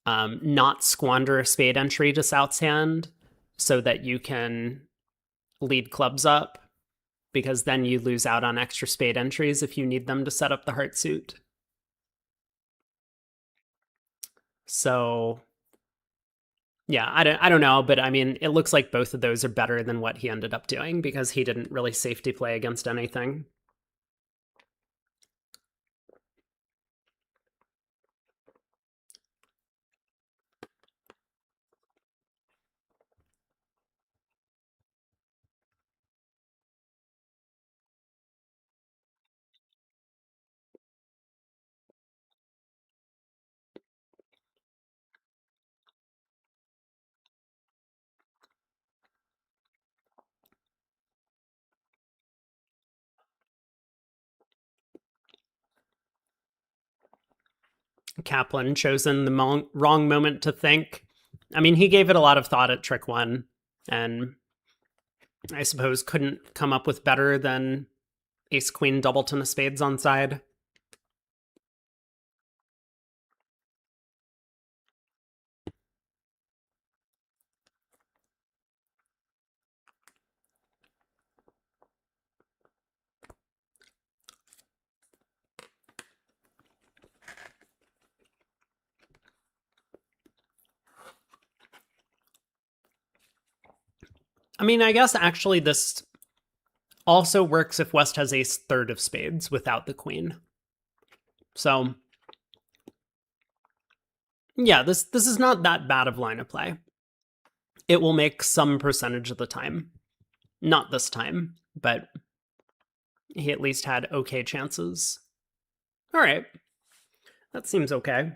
not squander a spade entry to South's hand so that you can lead clubs up, because then you lose out on extra spade entries if you need them to set up the heart suit. So yeah, I don't know, but I mean, it looks like both of those are better than what he ended up doing, because he didn't really safety play against anything. Kaplan chosen the wrong moment to think. I mean, he gave it a lot of thought at trick one, and I suppose couldn't come up with better than ace queen doubleton of spades on side. I mean, I guess actually this also works if West has ace third of spades without the queen. So yeah, this is not that bad of line of play. It will make some percentage of the time. Not this time, but he at least had okay chances. All right. That seems okay.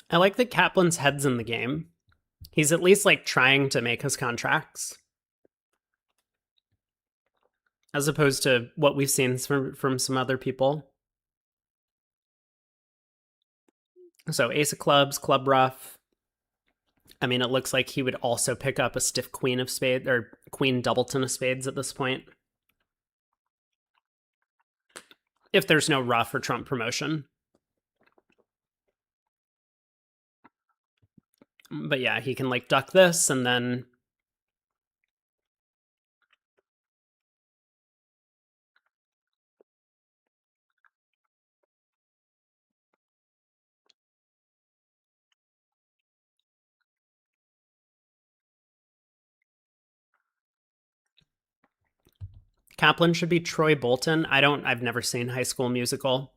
I like that Kaplan's head's in the game. He's at least like trying to make his contracts, as opposed to what we've seen from some other people. So ace of clubs, club rough. I mean, it looks like he would also pick up a stiff queen of spades or queen doubleton of spades at this point. If there's no rough or trump promotion. But yeah, he can like duck this and then Kaplan should be Troy Bolton. I've never seen High School Musical.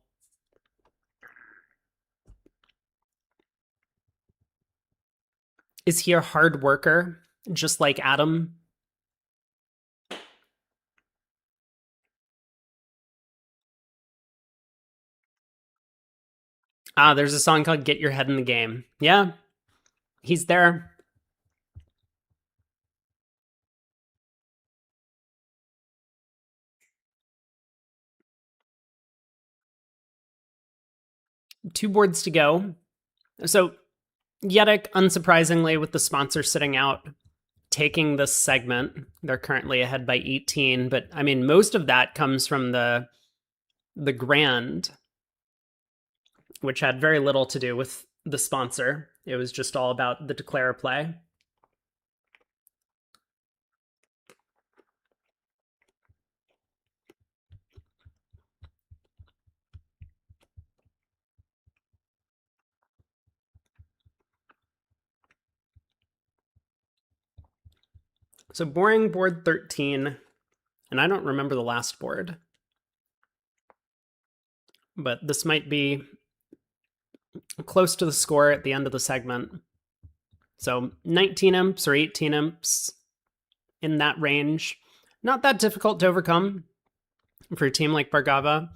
Is he a hard worker, just like Adam? Ah, there's a song called Get Your Head in the Game. Yeah, he's there. Two boards to go. So, Yedek, unsurprisingly, with the sponsor sitting out, taking this segment. They're currently ahead by 18, but I mean, most of that comes from the grand, which had very little to do with the sponsor. It was just all about the declare play. So boring board 13, and I don't remember the last board, but this might be close to the score at the end of the segment. So 19 imps or 18 imps in that range. Not that difficult to overcome for a team like Bargava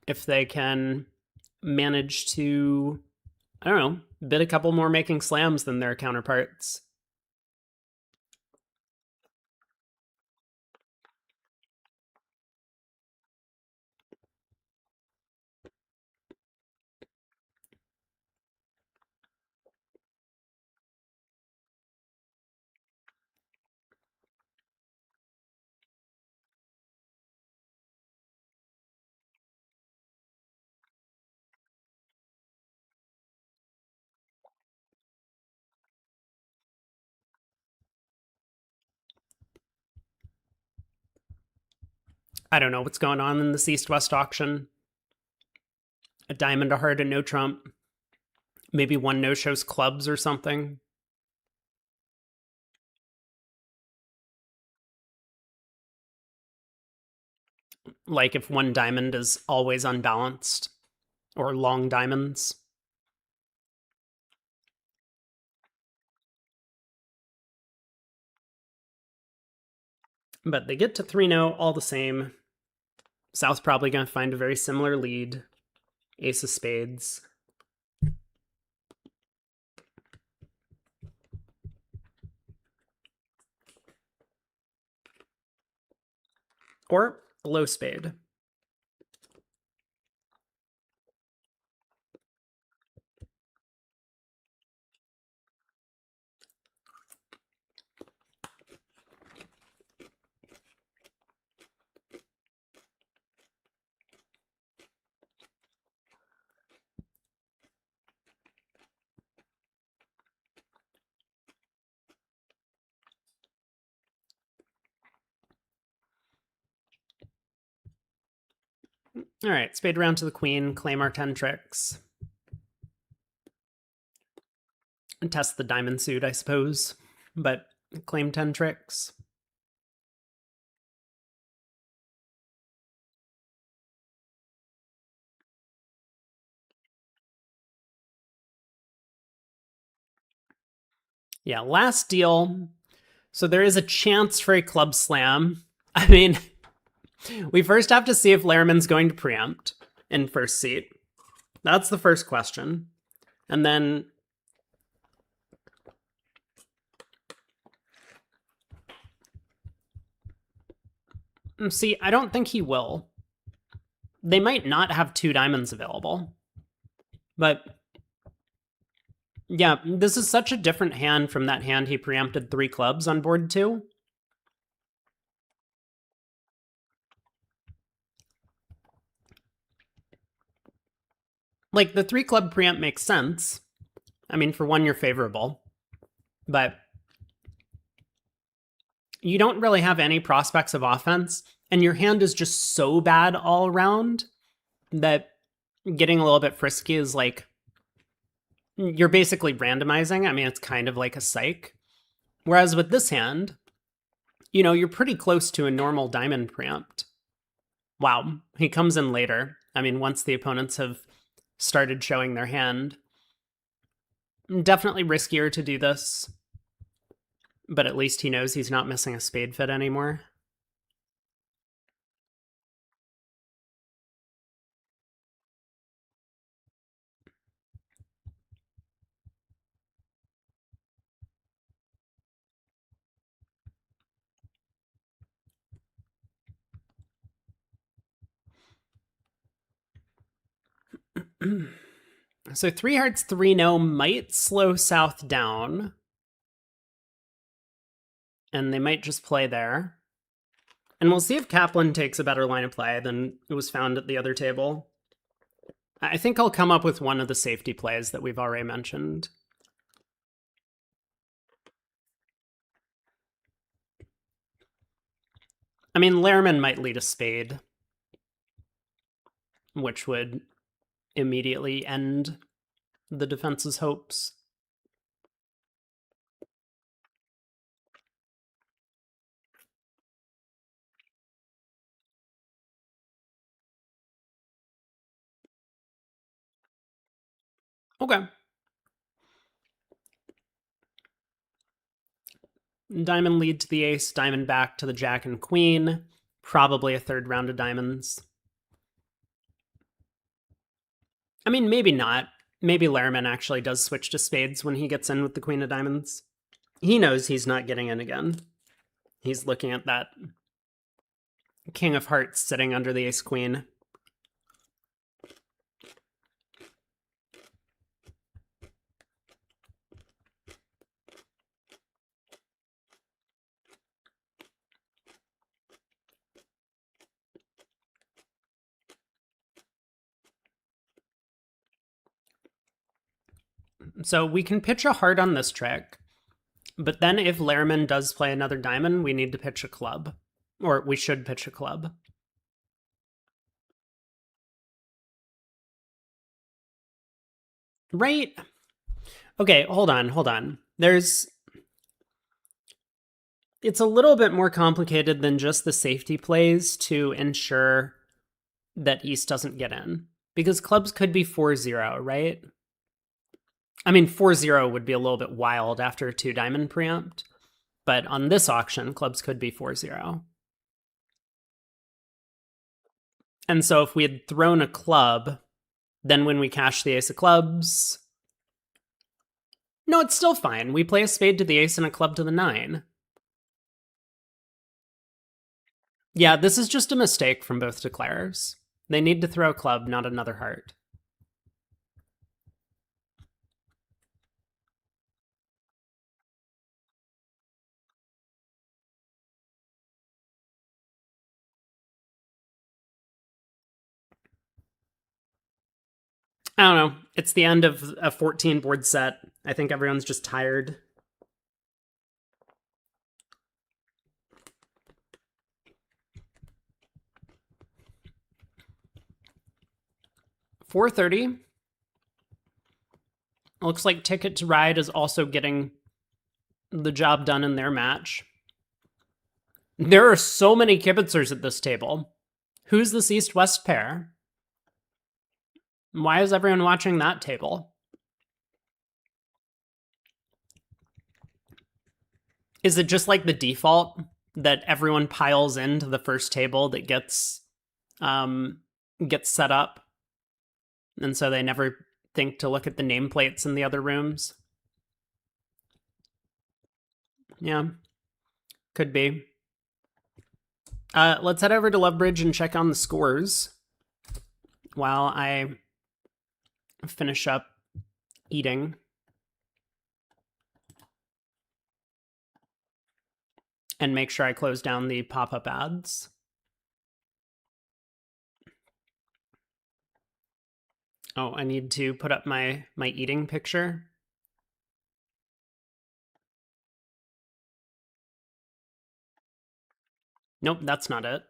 if they can manage to, I don't know, bid a couple more making slams than their counterparts. I don't know what's going on in this East-West auction. A diamond, a heart, and no trump. Maybe one no-shows clubs or something. Like if one diamond is always unbalanced, or long diamonds. But they get to 3-0 all the same. South's probably going to find a very similar lead. Ace of spades. Or low spade. All right, spade round to the queen, claim our 10 tricks. And test the diamond suit, I suppose, but claim 10 tricks. Yeah, last deal. So there is a chance for a club slam. I mean, we first have to see if Lehrman's going to preempt in first seat. That's the first question. And then See, I don't think he will. They might not have 2 diamonds available. But yeah, this is such a different hand from that hand he preempted 3 clubs on board 2. Like, the 3 club preempt makes sense. I mean, for one, you're favorable. But you don't really have any prospects of offense, and your hand is just so bad all around that getting a little bit frisky is like, you're basically randomizing. I mean, it's kind of like a psych. Whereas with this hand, you're pretty close to a normal diamond preempt. Wow, he comes in later. I mean, once the opponents have started showing their hand. Definitely riskier to do this, but at least he knows he's not missing a spade fit anymore. So 3 hearts, 3 no might slow south down. And they might just play there. And we'll see if Kaplan takes a better line of play than it was found at the other table. I think I'll come up with one of the safety plays that we've already mentioned. I mean, Lehrman might lead a spade, which would immediately end the defense's hopes. Okay. Diamond lead to the ace, diamond back to the jack and queen. Probably a third round of diamonds. I mean, maybe not. Maybe Lehrman actually does switch to spades when he gets in with the queen of diamonds. He knows he's not getting in again. He's looking at that king of hearts sitting under the ace queen. So we can pitch a heart on this trick, but then if Lehrman does play another diamond, we need to pitch a club. Or we should pitch a club. Right? Okay, hold on. It's a little bit more complicated than just the safety plays to ensure that East doesn't get in. Because clubs could be 4-0, right? I mean, 4-0 would be a little bit wild after a 2 diamond preempt, but on this auction, clubs could be 4-0. And so if we had thrown a club, then when we cash the ace of clubs, no, it's still fine. We play a spade to the ace and a club to the 9. Yeah, this is just a mistake from both declarers. They need to throw a club, not another heart. I don't know. It's the end of a 14 board set. I think everyone's just tired. $4.30. Looks like Ticket to Ride is also getting the job done in their match. There are so many kibitzers at this table. Who's this East-West pair? Why is everyone watching that table? Is it just like the default that everyone piles into the first table that gets set up, and so they never think to look at the nameplates in the other rooms? Yeah, could be. Let's head over to Lovebridge and check on the scores while I finish up eating. And make sure I close down the pop-up ads. Oh, I need to put up my eating picture. Nope, that's not it.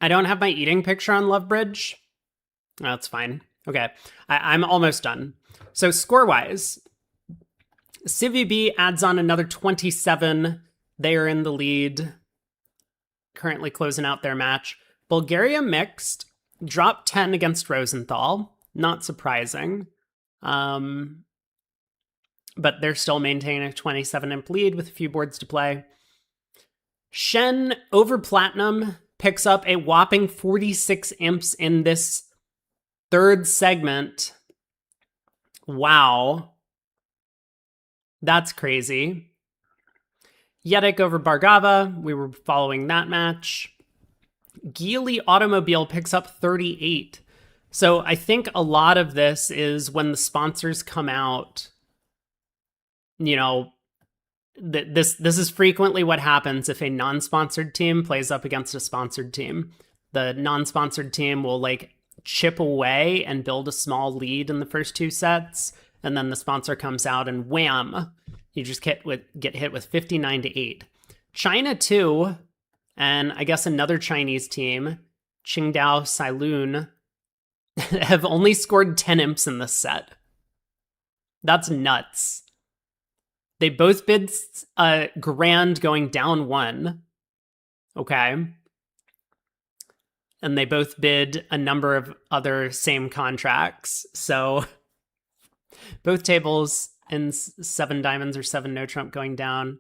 I don't have my eating picture on Lovebridge. That's fine. Okay, I'm almost done. So score-wise, CVB adds on another 27. They are in the lead, currently closing out their match. Bulgaria mixed, dropped 10 against Rosenthal. Not surprising. But they're still maintaining a 27 imp lead with a few boards to play. Shen over Platinum picks up a whopping 46 imps in this third segment. Wow. That's crazy. Yedick over Bargava. We were following that match. Geely Automobile picks up 38. So I think a lot of this is when the sponsors come out, you know, this is frequently what happens if a non-sponsored team plays up against a sponsored team. The non-sponsored team will like chip away and build a small lead in the first two sets, and then the sponsor comes out and wham, you just get hit with 59-8. China too, and I guess another Chinese team, Qingdao Sailun, have only scored 10 imps in this set. That's nuts. They both bid grand going down 1. Okay. And they both bid a number of other same contracts. So both tables in 7 diamonds or 7 no trump going down.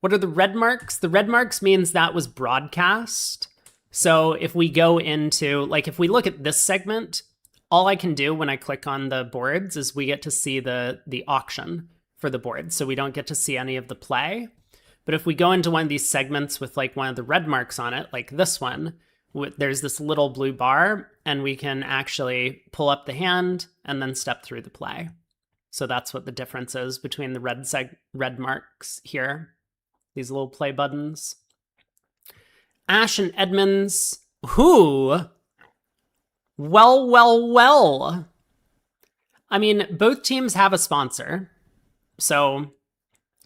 What are the red marks? The red marks means that was broadcast. So if we go into, like, if we look at this segment, all I can do when I click on the boards is we get to see the auction for the board. So we don't get to see any of the play. But if we go into one of these segments with like one of the red marks on it, like this one, there's this little blue bar, and we can actually pull up the hand and then step through the play. So that's what the difference is between the red marks here, these little play buttons. Ash and Edmonds, well. I mean, both teams have a sponsor. So,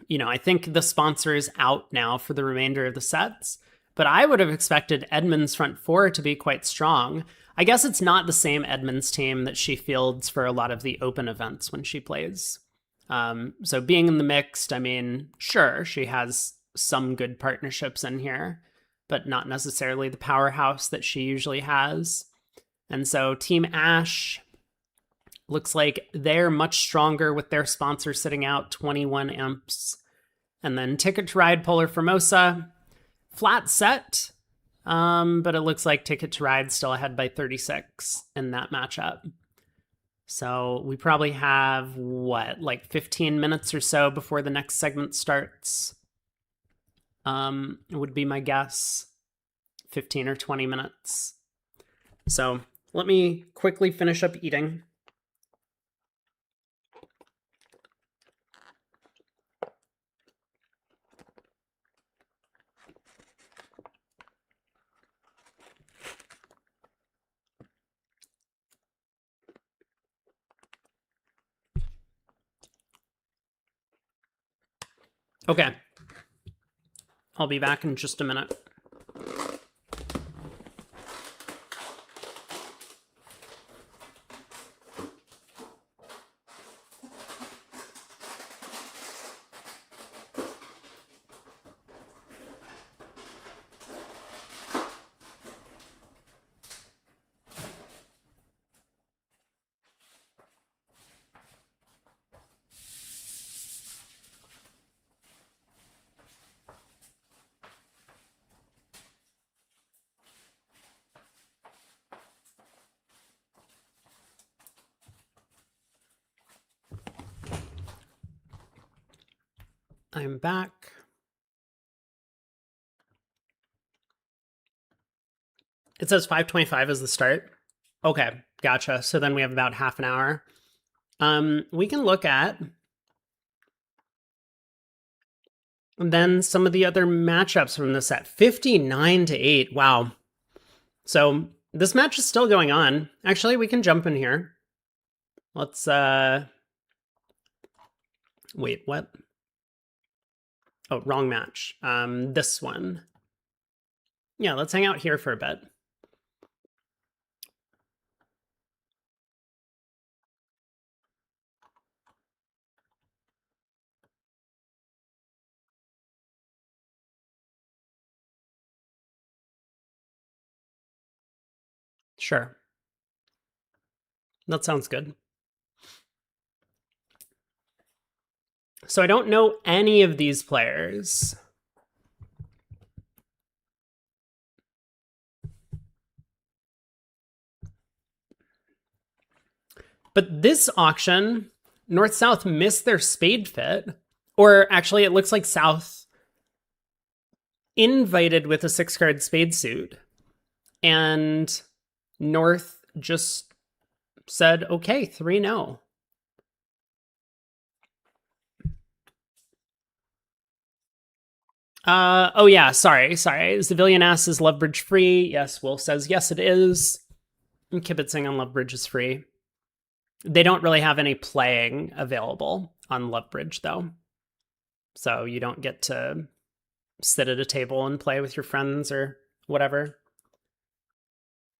you know, I think the sponsor is out now for the remainder of the sets. But I would have expected Edmonds' front four to be quite strong. I guess it's not the same Edmonds team that she fields for a lot of the open events when she plays. So being in the mixed, I mean, sure, she has some good partnerships in here, but not necessarily the powerhouse that she usually has. And so Team Ash looks like they're much stronger with their sponsor sitting out 21 imps. And then Ticket to Ride, Polar Formosa, flat set, but it looks like Ticket to Ride still ahead by 36 in that matchup. So we probably have, like 15 minutes or so before the next segment starts. Would be my guess. 15 or 20 minutes. So let me quickly finish up eating. Okay. I'll be back in just a minute. I'm back. It says 5:25 is the start. Okay, gotcha. So then we have about half an hour. We can look at then some of the other matchups from this set. 59-8. Wow. So this match is still going on. Actually, we can jump in here. Let's wait, what? Oh, wrong match. This one. Yeah, let's hang out here for a bit. Sure. That sounds good. So I don't know any of these players. But this auction, North-South missed their spade fit. Or actually, it looks like South invited with a 6-card spade suit. And North just said, okay, 3-0. Oh yeah, sorry. Civilian asks, is Lovebridge free? Yes, Wolf says, yes, it is. And kibitzing on Lovebridge is free. They don't really have any playing available on Lovebridge, though. So you don't get to sit at a table and play with your friends or whatever.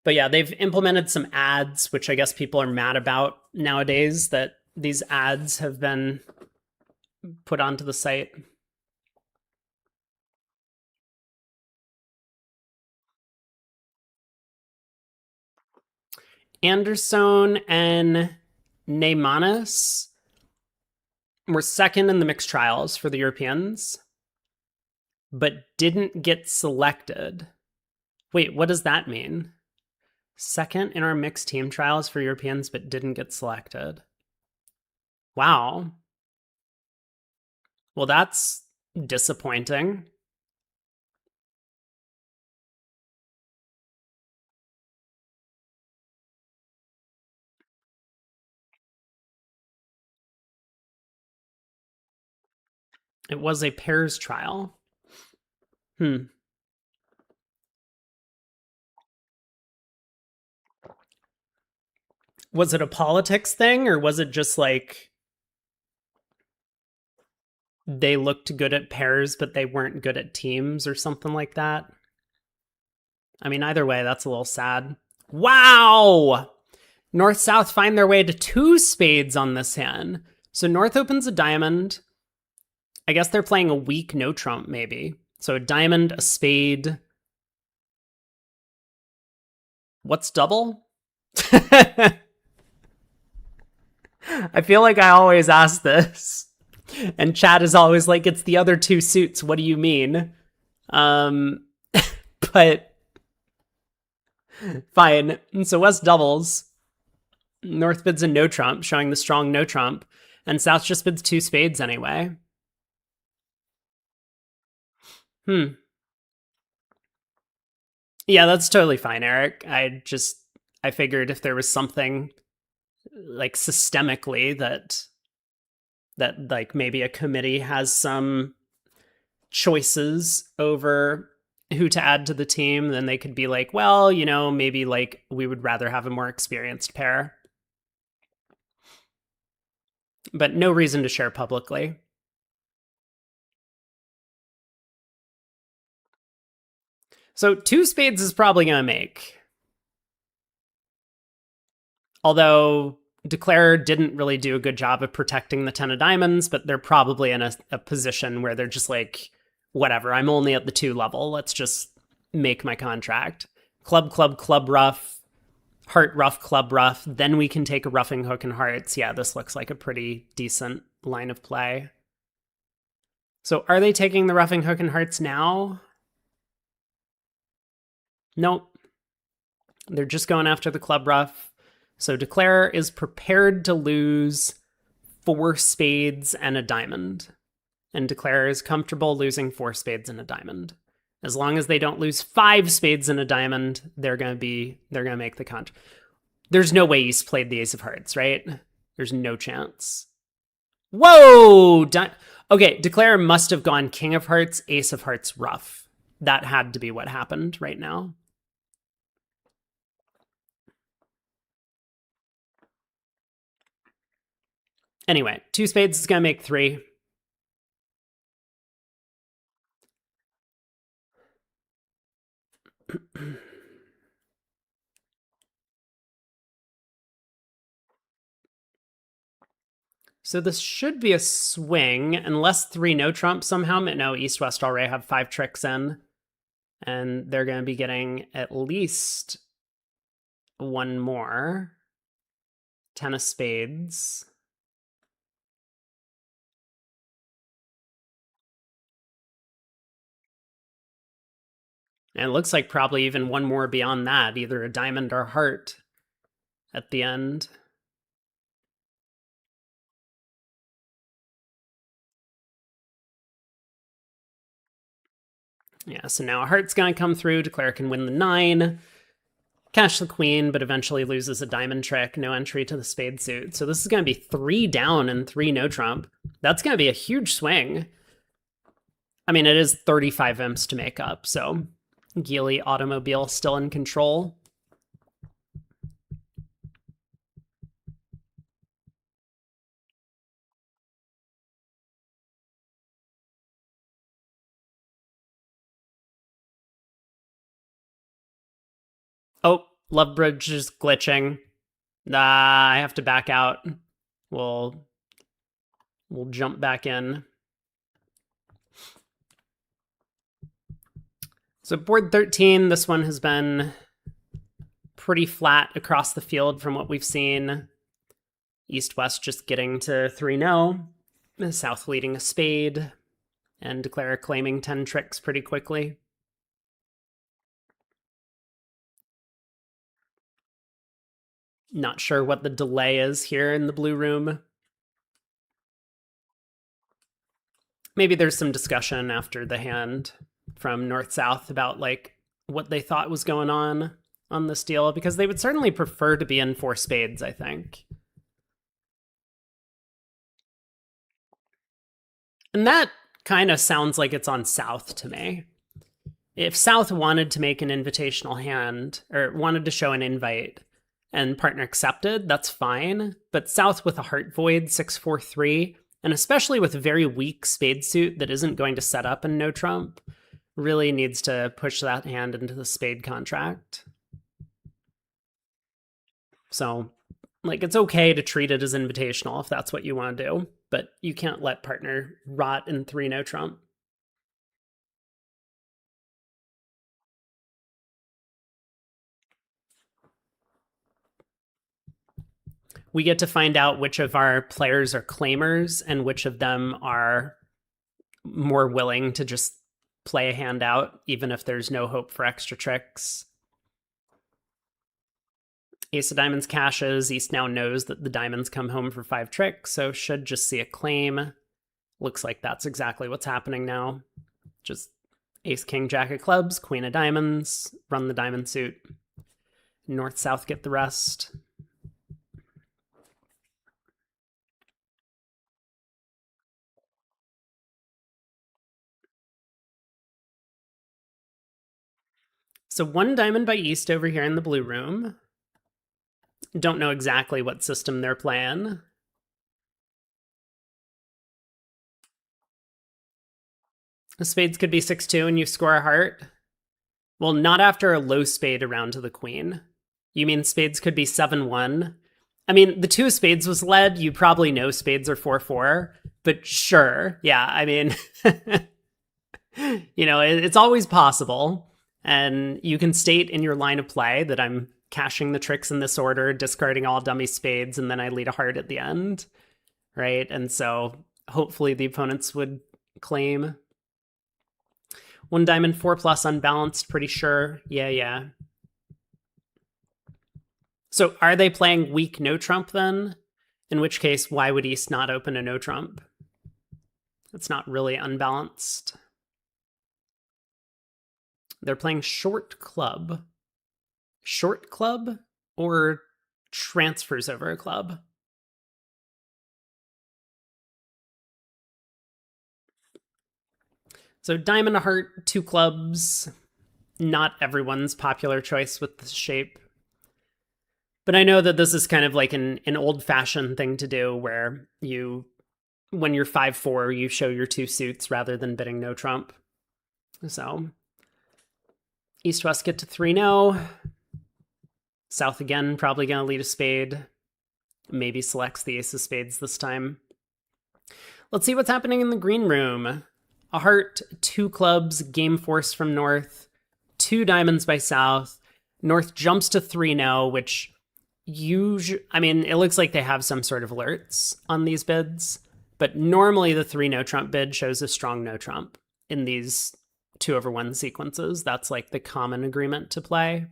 But yeah, they've implemented some ads, which I guess people are mad about nowadays, that these ads have been put onto the site. Anderson and Neymanis were second in the mixed trials for the Europeans, but didn't get selected. Wait, what does that mean? Second in our mixed team trials for Europeans, but didn't get selected. Wow. Well, that's disappointing. It was a pairs trial. Was it a politics thing, or was it just like they looked good at pairs, but they weren't good at teams or something like that? I mean, either way, that's a little sad. Wow! North-South find their way to 2 spades on this hand. So North opens a diamond. I guess they're playing a weak no trump, maybe. So a diamond, a spade. What's double? I feel like I always ask this. And chat is always like, it's the other 2 suits. What do you mean? But fine. And so West doubles. North bids a no trump, showing the strong no trump. And South just bids 2 spades anyway. Yeah, that's totally fine, Eric. I figured if there was something like systemically that like maybe a committee has some choices over who to add to the team, then they could be like, well, you know, maybe like we would rather have a more experienced pair. But no reason to share publicly. So 2 spades is probably going to make. Although Declare didn't really do a good job of protecting the 10 of diamonds, but they're probably in a position where they're just like, whatever, I'm only at the 2 level. Let's just make my contract. Club, club, club rough, heart rough, club rough. Then we can take a roughing hook and hearts. Yeah, this looks like a pretty decent line of play. So are they taking the roughing hook and hearts now? Nope. They're just going after the club rough. So Declare is prepared to lose 4 spades and a diamond. And Declare is comfortable losing 4 spades and a diamond. As long as they don't lose 5 spades and a diamond, they're gonna make the count. There's no way he's played the ace of hearts, right? There's no chance. Whoa! Okay, declare must have gone king of hearts, ace of hearts, ruff. That had to be what happened right now. Anyway, 2 spades is gonna make 3. So this should be a swing, unless 3 no trump somehow. No, East West already have 5 tricks in, and they're going to be getting at least 1 more. 10 of spades. And it looks like probably even 1 more beyond that, either a diamond or heart at the end. Yeah, so now a heart's going to come through. Declare can win the 9. Cash the queen, but eventually loses a diamond trick. No entry to the spade suit. So this is going to be 3 down and 3 no trump. That's going to be a huge swing. I mean, it is 35 imps to make up, so Geely Automobile still in control. Oh, Love Bridge is glitching. I have to back out. We'll jump back in. So board 13, this one has been pretty flat across the field from what we've seen. East-West just getting to 3-0. South leading a spade. And Declare claiming 10 tricks pretty quickly. Not sure what the delay is here in the blue room. Maybe there's some discussion after the hand from North-South about like what they thought was going on this deal, because they would certainly prefer to be in 4 spades, I think. And that kind of sounds like it's on South to me. If South wanted to make an invitational hand, or wanted to show an invite, and partner accepted, that's fine. But South with a heart void, 6-4-3, and especially with a very weak spade suit that isn't going to set up in no trump, really needs to push that hand into the spade contract. So, like, it's okay to treat it as invitational if that's what you want to do, but you can't let partner rot in 3 no trump. We get to find out which of our players are claimers and which of them are more willing to just play a hand out, even if there's no hope for extra tricks. Ace of Diamonds cashes. East now knows that the diamonds come home for 5 tricks, so should just see a claim. Looks like that's exactly what's happening now. Just Ace, King, Jack of clubs, Queen of diamonds, run the diamond suit. North-South get the rest. So 1 diamond by East over here in the blue room. Don't know exactly what system they're playing. The spades could be 6-2 and you score a heart. Well, not after a low spade around to the queen. You mean spades could be 7-1? I mean, the 2 of spades was led. You probably know spades are 4-4, but sure. Yeah, I mean, you know, it's always possible. And you can state in your line of play that I'm cashing the tricks in this order, discarding all dummy spades, and then I lead a heart at the end, right? And so hopefully the opponents would claim. 1 diamond, 4+ unbalanced, pretty sure. Yeah. So are they playing weak no trump then? In which case, why would East not open a no trump? It's not really unbalanced. They're playing short club. Short club or transfers over a club? So diamond, heart, two clubs. Not everyone's popular choice with this shape. But I know that this is kind of like an old-fashioned thing to do where you, when you're 5-4, you show your two suits rather than bidding no trump. So East-West get to 3-0. South again, probably going to lead a spade. Maybe selects the ace of spades this time. Let's see what's happening in the green room. A heart, two clubs, game force from North, two diamonds by South. North jumps to 3-0, which I mean, it looks like they have some sort of alerts on these bids, but normally the 3-no trump bid shows a strong no trump in these 2/1 sequences. That's like the common agreement to play.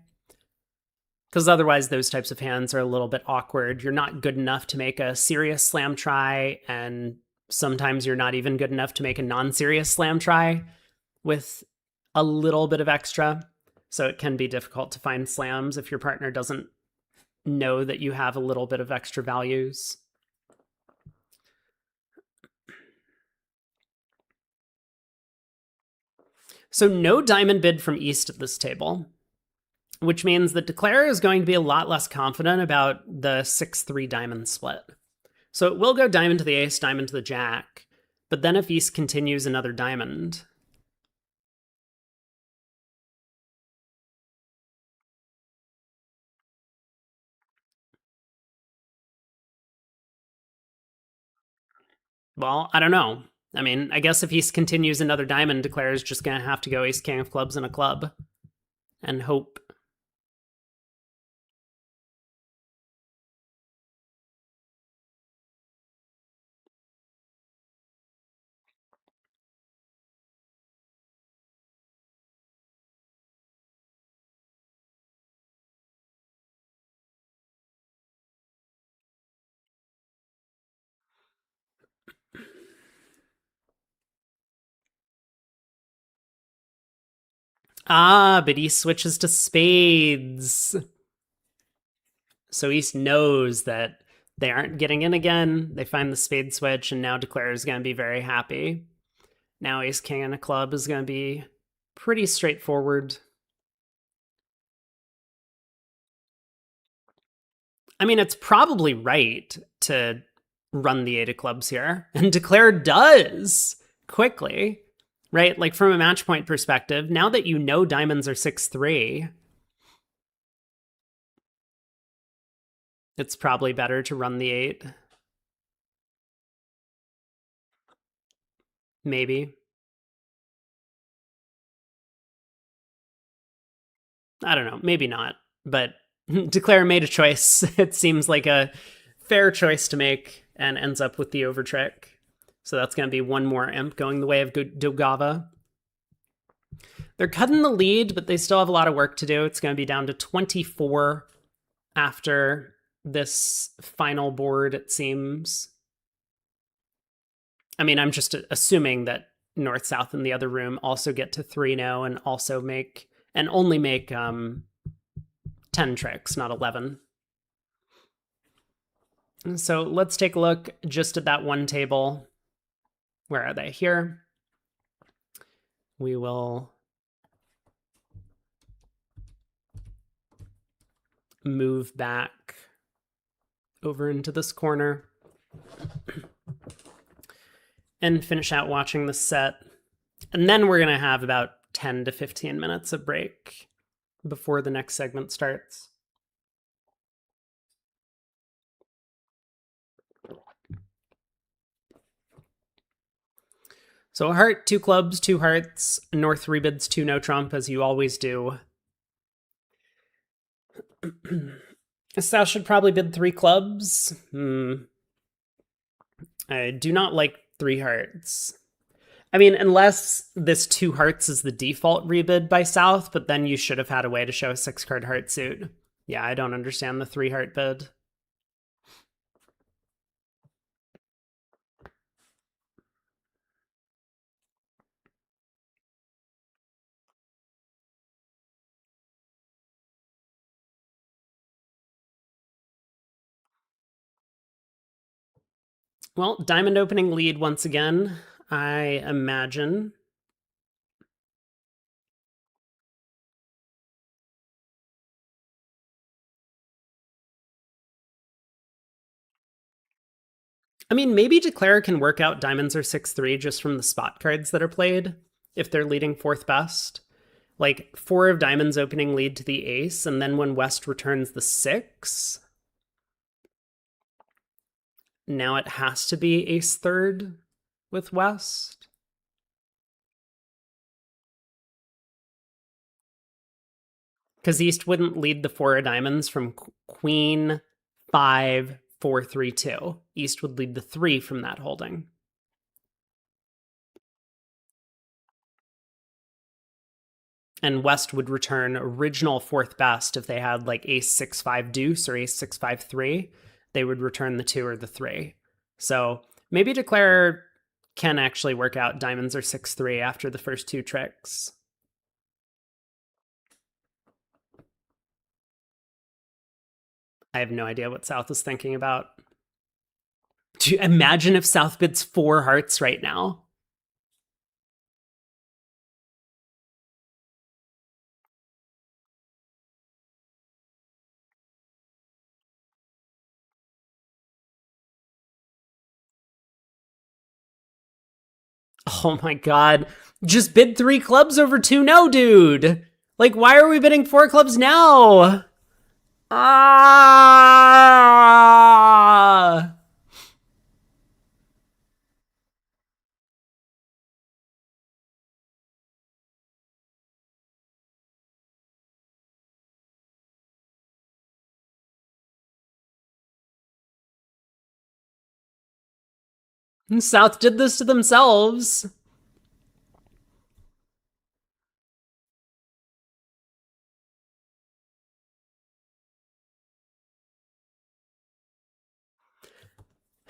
Because otherwise those types of hands are a little bit awkward. You're not good enough to make a serious slam try, and sometimes you're not even good enough to make a non-serious slam try with a little bit of extra. So it can be difficult to find slams if your partner doesn't know that you have a little bit of extra values. So no diamond bid from East at this table, which means that Declare is going to be a lot less confident about the 6-3 diamond split. So it will go diamond to the ace, diamond to the jack, but then if East continues another diamond, well, I don't know. I mean, I guess if East continues another diamond, Declare is just going to have to go ace, king of clubs, and a club and hope. Ah, but East switches to spades. So East knows that they aren't getting in again. They find the spade switch, and now Declare is going to be very happy. Now ace king and a club is going to be pretty straightforward. I mean, it's probably right to run the 8 of clubs here, and Declare does quickly, right? Like from a match point perspective, now that you know diamonds are 6-3, it's probably better to run the 8. Maybe. I don't know. Maybe not. But Declare made a choice. It seems like a fair choice to make and ends up with the over trick. So that's going to be one more imp going the way of Dogava. They're cutting the lead, but they still have a lot of work to do. It's going to be down to 24 after this final board, it seems. I mean, I'm just assuming that North, South, and the other room also get to 3-0 and also make, and only make 10 tricks, not 11. So let's take a look just at that one table. Where are they? Here. We will move back over into this corner and finish out watching the set. And then we're going to have about 10 to 15 minutes of break before the next segment starts. So a heart, two clubs, two hearts, North rebids, two no trump, as you always do. South should probably bid three clubs. I do not like three hearts. I mean, unless this two hearts is the default rebid by South, but then you should have had a way to show a 6-card heart suit. Yeah, I don't understand the 3 heart bid. Well, diamond opening lead once again, I imagine. I mean, maybe Declare can work out diamonds are 6-3 just from the spot cards that are played if they're leading fourth best. Like 4 of diamonds opening lead to the ace, and then when West returns the 6, now it has to be ace third with West. Because East wouldn't lead the 4 of diamonds from queen 5 4 3 2. East would lead the 3 from that holding. And West would return original fourth best if they had like ace 6-5 deuce or ace 6-5 3. They would return the 2 or the 3. So maybe Declare can actually work out diamonds are 6-3 after the first 2 tricks. I have no idea what South is thinking about. Do you imagine if South bids 4 hearts right now? Oh my god. Just bid 3 clubs over 2? No, dude. Like, why are we bidding 4 clubs now? Ah! South did this to themselves.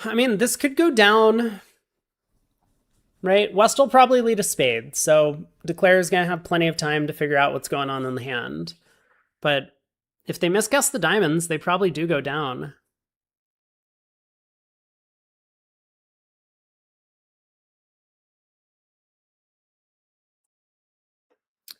I mean, this could go down, right? West will probably lead a spade, so Declare is going to have plenty of time to figure out what's going on in the hand. But if they misguess the diamonds, they probably do go down.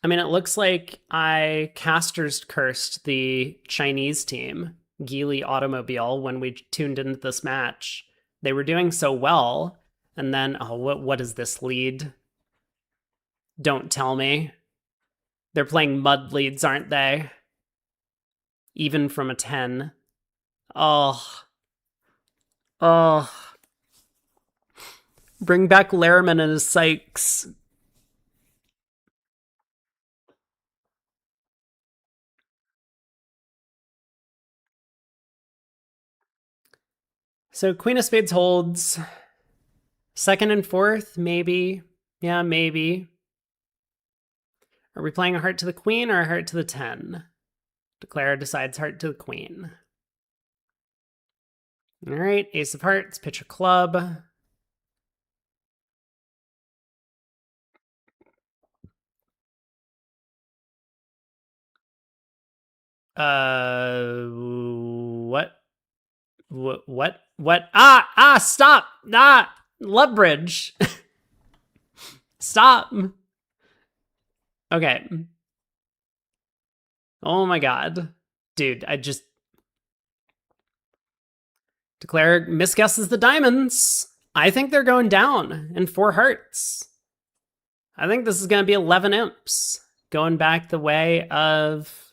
I mean, it looks like I casters cursed the Chinese team, Geely Automobile, when we tuned into this match. They were doing so well, and then, oh, what is this lead? Don't tell me. They're playing mud leads, aren't they? Even from a 10. Oh. Oh. Bring back Lehrman and his Sykes. So Queen of Spades holds. Second and fourth, maybe. Yeah, maybe. Are we playing a heart to the queen or a heart to the 10? Declare decides heart to the queen. All right, ace of hearts, pitch a club. What? What? Stop! Love bridge. Stop. Okay. Oh my god. Dude, I just... Declare misguesses the diamonds. I think they're going down in 4 hearts. I think this is going to be 11 imps. Going back the way of...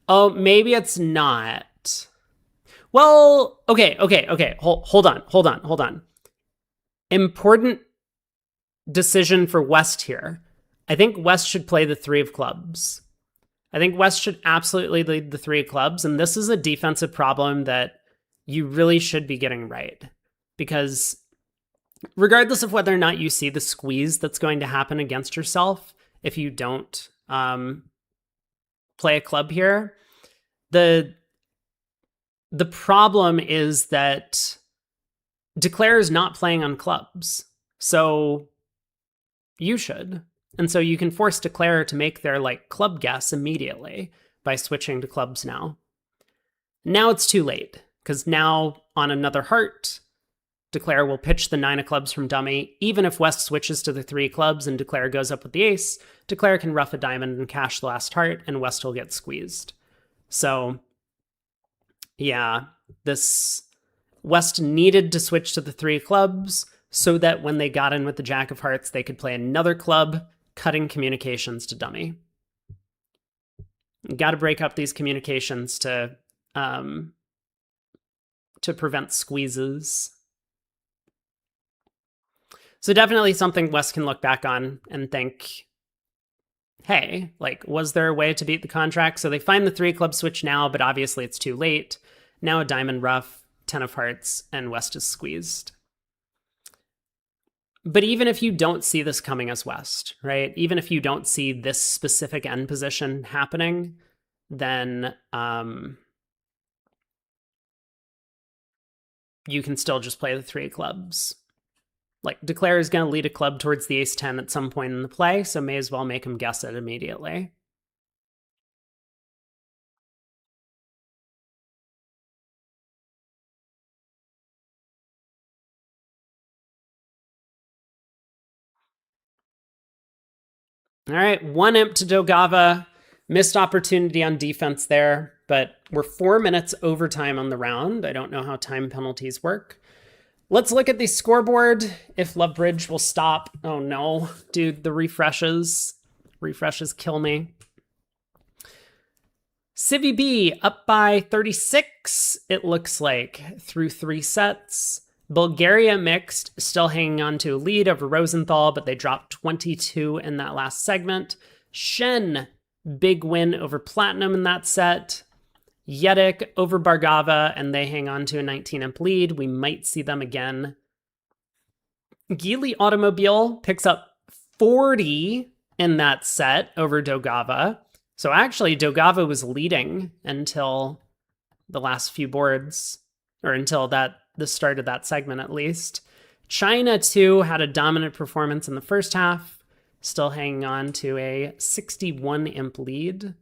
Oh, maybe it's not. Well, okay. Hold on. Important decision for West here. I think West should play the 3 of clubs. I think West should absolutely lead the 3 of clubs, and this is a defensive problem that you really should be getting right. Because regardless of whether or not you see the squeeze that's going to happen against yourself, if you don't play a club here, the problem is that Declare is not playing on clubs. So you should. And so you can force Declare to make their like club guess immediately by switching to clubs now. Now it's too late. because now on another heart, Declare will pitch the 9 of clubs from dummy. Even if West switches to the 3 clubs and Declare goes up with the ace, Declare can ruff a diamond and cash the last heart, and West will get squeezed. So, yeah, this West needed to switch to the 3 clubs so that when they got in with the Jack of Hearts, they could play another club, cutting communications to dummy. You got to break up these communications to prevent squeezes. So definitely something West can look back on and think, hey, like, was there a way to beat the contract? So they find the 3 club switch now, but obviously it's too late. Now a diamond ruff, 10 of hearts, and West is squeezed. But even if you don't see this coming as West, right? Even if you don't see this specific end position happening, then you can still just play the 3 clubs. Like, Declare is going to lead a club towards the ace-10 at some point in the play, so may as well make him guess it immediately. All right, 1 imp to Dogava. Missed opportunity on defense there, but we're 4 minutes overtime on the round. I don't know how time penalties work. Let's look at the scoreboard. If Lovebridge will stop. Oh no, dude, the refreshes. Refreshes kill me. Civi B up by 36, it looks like, through 3 sets. Bulgaria mixed, still hanging on to a lead over Rosenthal, but they dropped 22 in that last segment. Shen, big win over Platinum in that set. Yedick over Bargava, and they hang on to a 19-imp lead. We might see them again. Geely Automobile picks up 40 in that set over Dogava. So actually, Dogava was leading until the last few boards, or until the start of that segment at least. China, too, had a dominant performance in the first half, still hanging on to a 61-imp lead.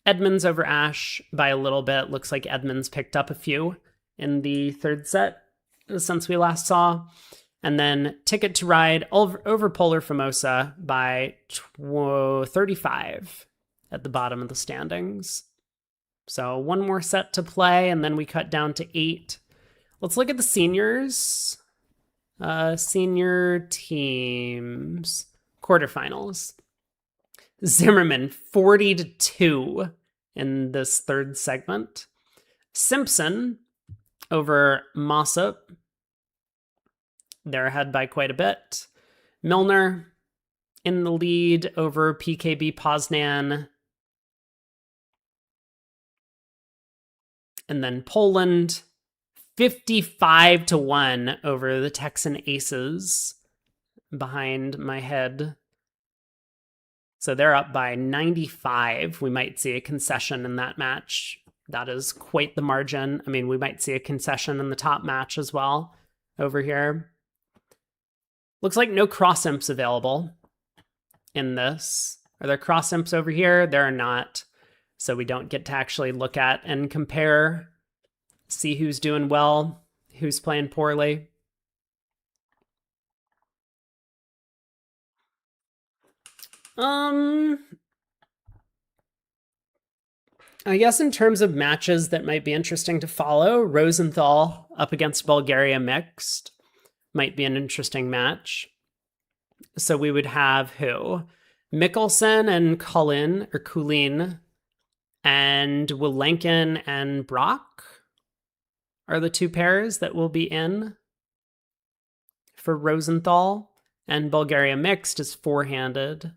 Edmonds over Ash by a little bit. Looks like Edmonds picked up a few in the third set since we last saw. And then Ticket to Ride over Polar Formosa by 35 at the bottom of the standings. So 1 more set to play, and then we cut down to 8. Let's look at the seniors. Senior teams. Quarterfinals. Zimmerman, 40-2 in this third segment. Simpson over Mossop. They're ahead by quite a bit. Milner in the lead over PKB Poznan. And then Poland, 55-1 over the Texan Aces behind my head. So they're up by 95. We might see a concession in that match. That is quite the margin. I mean, we might see a concession in the top match as well over here. Looks like no cross imps available in this. Are there cross imps over here? There are not. So we don't get to actually look at and compare, see who's doing well, who's playing poorly. I guess in terms of matches that might be interesting to follow, Rosenthal up against Bulgaria mixed might be an interesting match. So we would have who? Mikkelsen and Kulin and Wilenkin and Brock are the 2 pairs that will be in for Rosenthal. And Bulgaria mixed is 4-handed.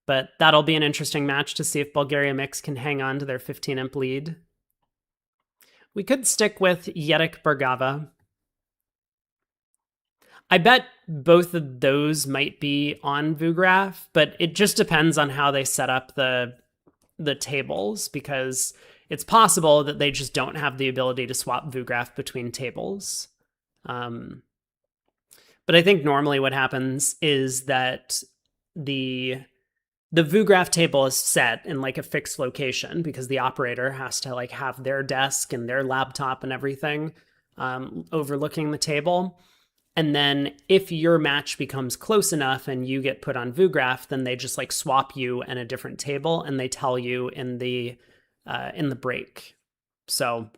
But that'll be an interesting match to see if Bulgaria Mix can hang on to their 15-imp lead. We could stick with Yedick Bargava. I bet both of those might be on Vugraph, but it just depends on how they set up the tables, because it's possible that they just don't have the ability to swap Vugraph between tables. But I think normally what happens is that the the VuGraph table is set in like a fixed location because the operator has to like have their desk and their laptop and everything overlooking the table. And then if your match becomes close enough and you get put on VuGraph, then they just like swap you in a different table and they tell you in the break. So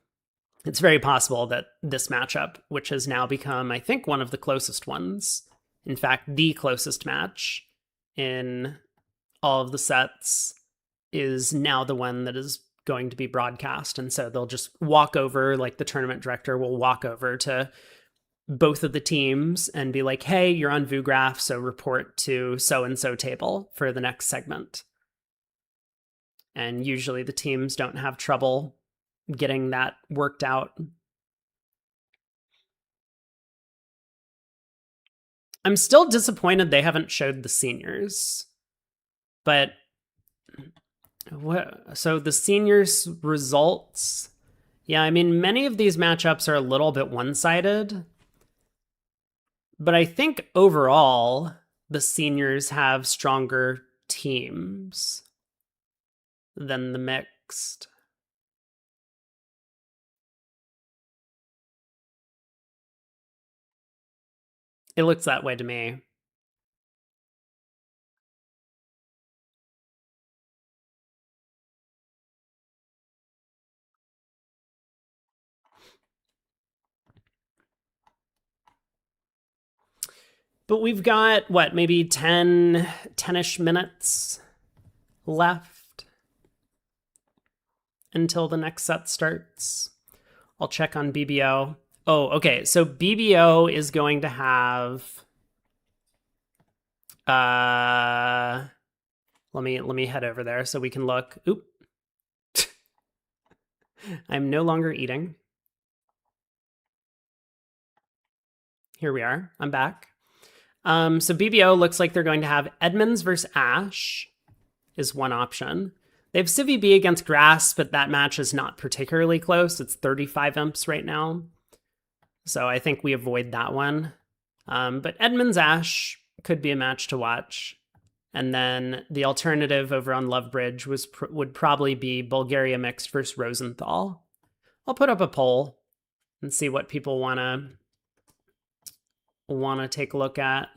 it's very possible that this matchup, which has now become, I think, one of the closest ones, in fact, the closest match in all of the sets, is now the one that is going to be broadcast. And so they'll just walk over, like the tournament director will walk over to both of the teams and be like, hey, you're on VuGraph, so report to so-and-so table for the next segment. And usually the teams don't have trouble getting that worked out. I'm still disappointed they haven't showed the seniors. But what? So the seniors results, yeah, I mean, many of these matchups are a little bit one-sided. But I think overall, the seniors have stronger teams than the mixed. It looks that way to me. But we've got, what, maybe 10-ish minutes left until the next set starts. I'll check on BBO. Oh, okay. So BBO is going to have... let me head over there so we can look. Oop. I'm no longer eating. Here we are. I'm back. So BBO looks like they're going to have Edmonds versus Ash is one option. They have Civi B against Grass, but that match is not particularly close. It's 35 imps right now. So I think we avoid that one. But Edmonds Ash could be a match to watch. And then the alternative over on Love Bridge would probably be Bulgaria Mixed versus Rosenthal. I'll put up a poll and see what people want to take a look at.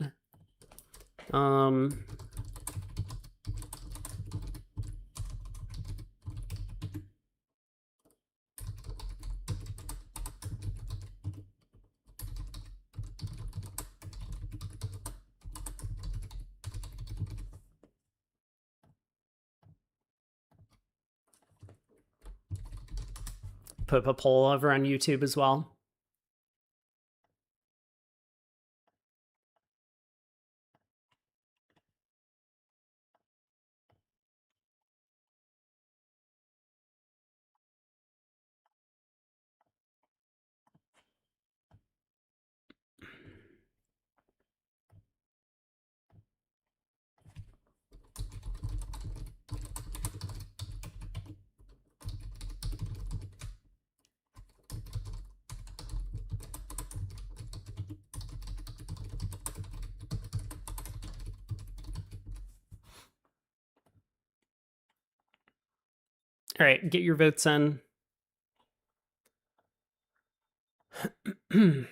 Put up a poll over on YouTube as well. All right, get your votes in. I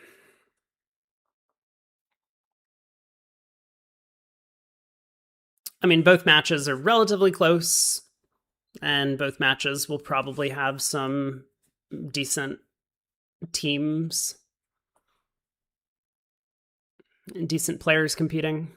mean, both matches are relatively close, and both matches will probably have some decent teams, decent players competing.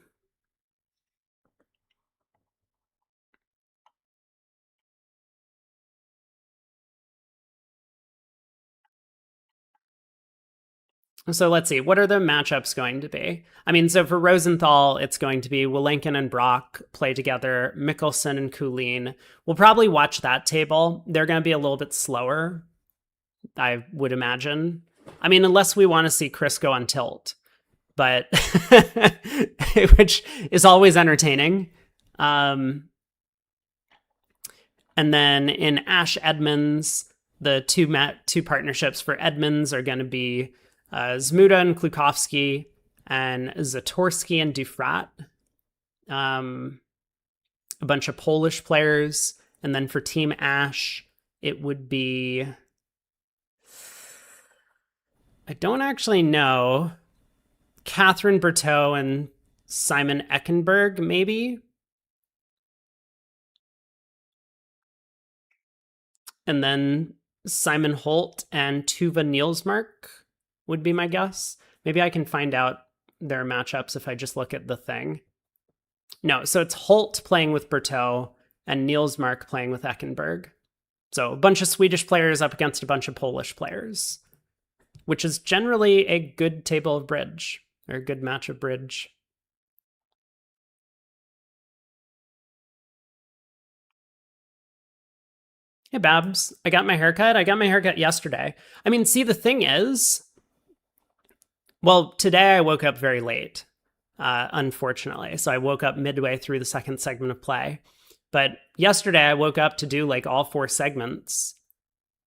So let's see, what are the matchups going to be? I mean, so for Rosenthal, it's going to be Wilenkin and Brock play together, Mikkelsen and Kulin. We'll probably watch that table. They're going to be a little bit slower, I would imagine. I mean, unless we want to see Chris go on tilt, but which is always entertaining. And then in Ash Edmonds, the two partnerships for Edmonds are going to be Zmuda and Klukowski, and Zatorsky and Dufrat. a bunch of Polish players. And then for Team Ash, it would be... I don't actually know. Catherine Berteau and Simon Eckenberg, maybe? And then Simon Holt and Tuva Nielsmark would be my guess. Maybe I can find out their matchups if I just look at the thing. No, so it's Holt playing with Berteau and Nielsmark playing with Eckenberg. So a bunch of Swedish players up against a bunch of Polish players, which is generally a good table of bridge, or a good match of bridge. Hey, Babs, I got my haircut. I got my haircut yesterday. I mean, see, the thing is, well, today I woke up very late, unfortunately. So I woke up midway through the second segment of play. But yesterday I woke up to do like all 4 segments.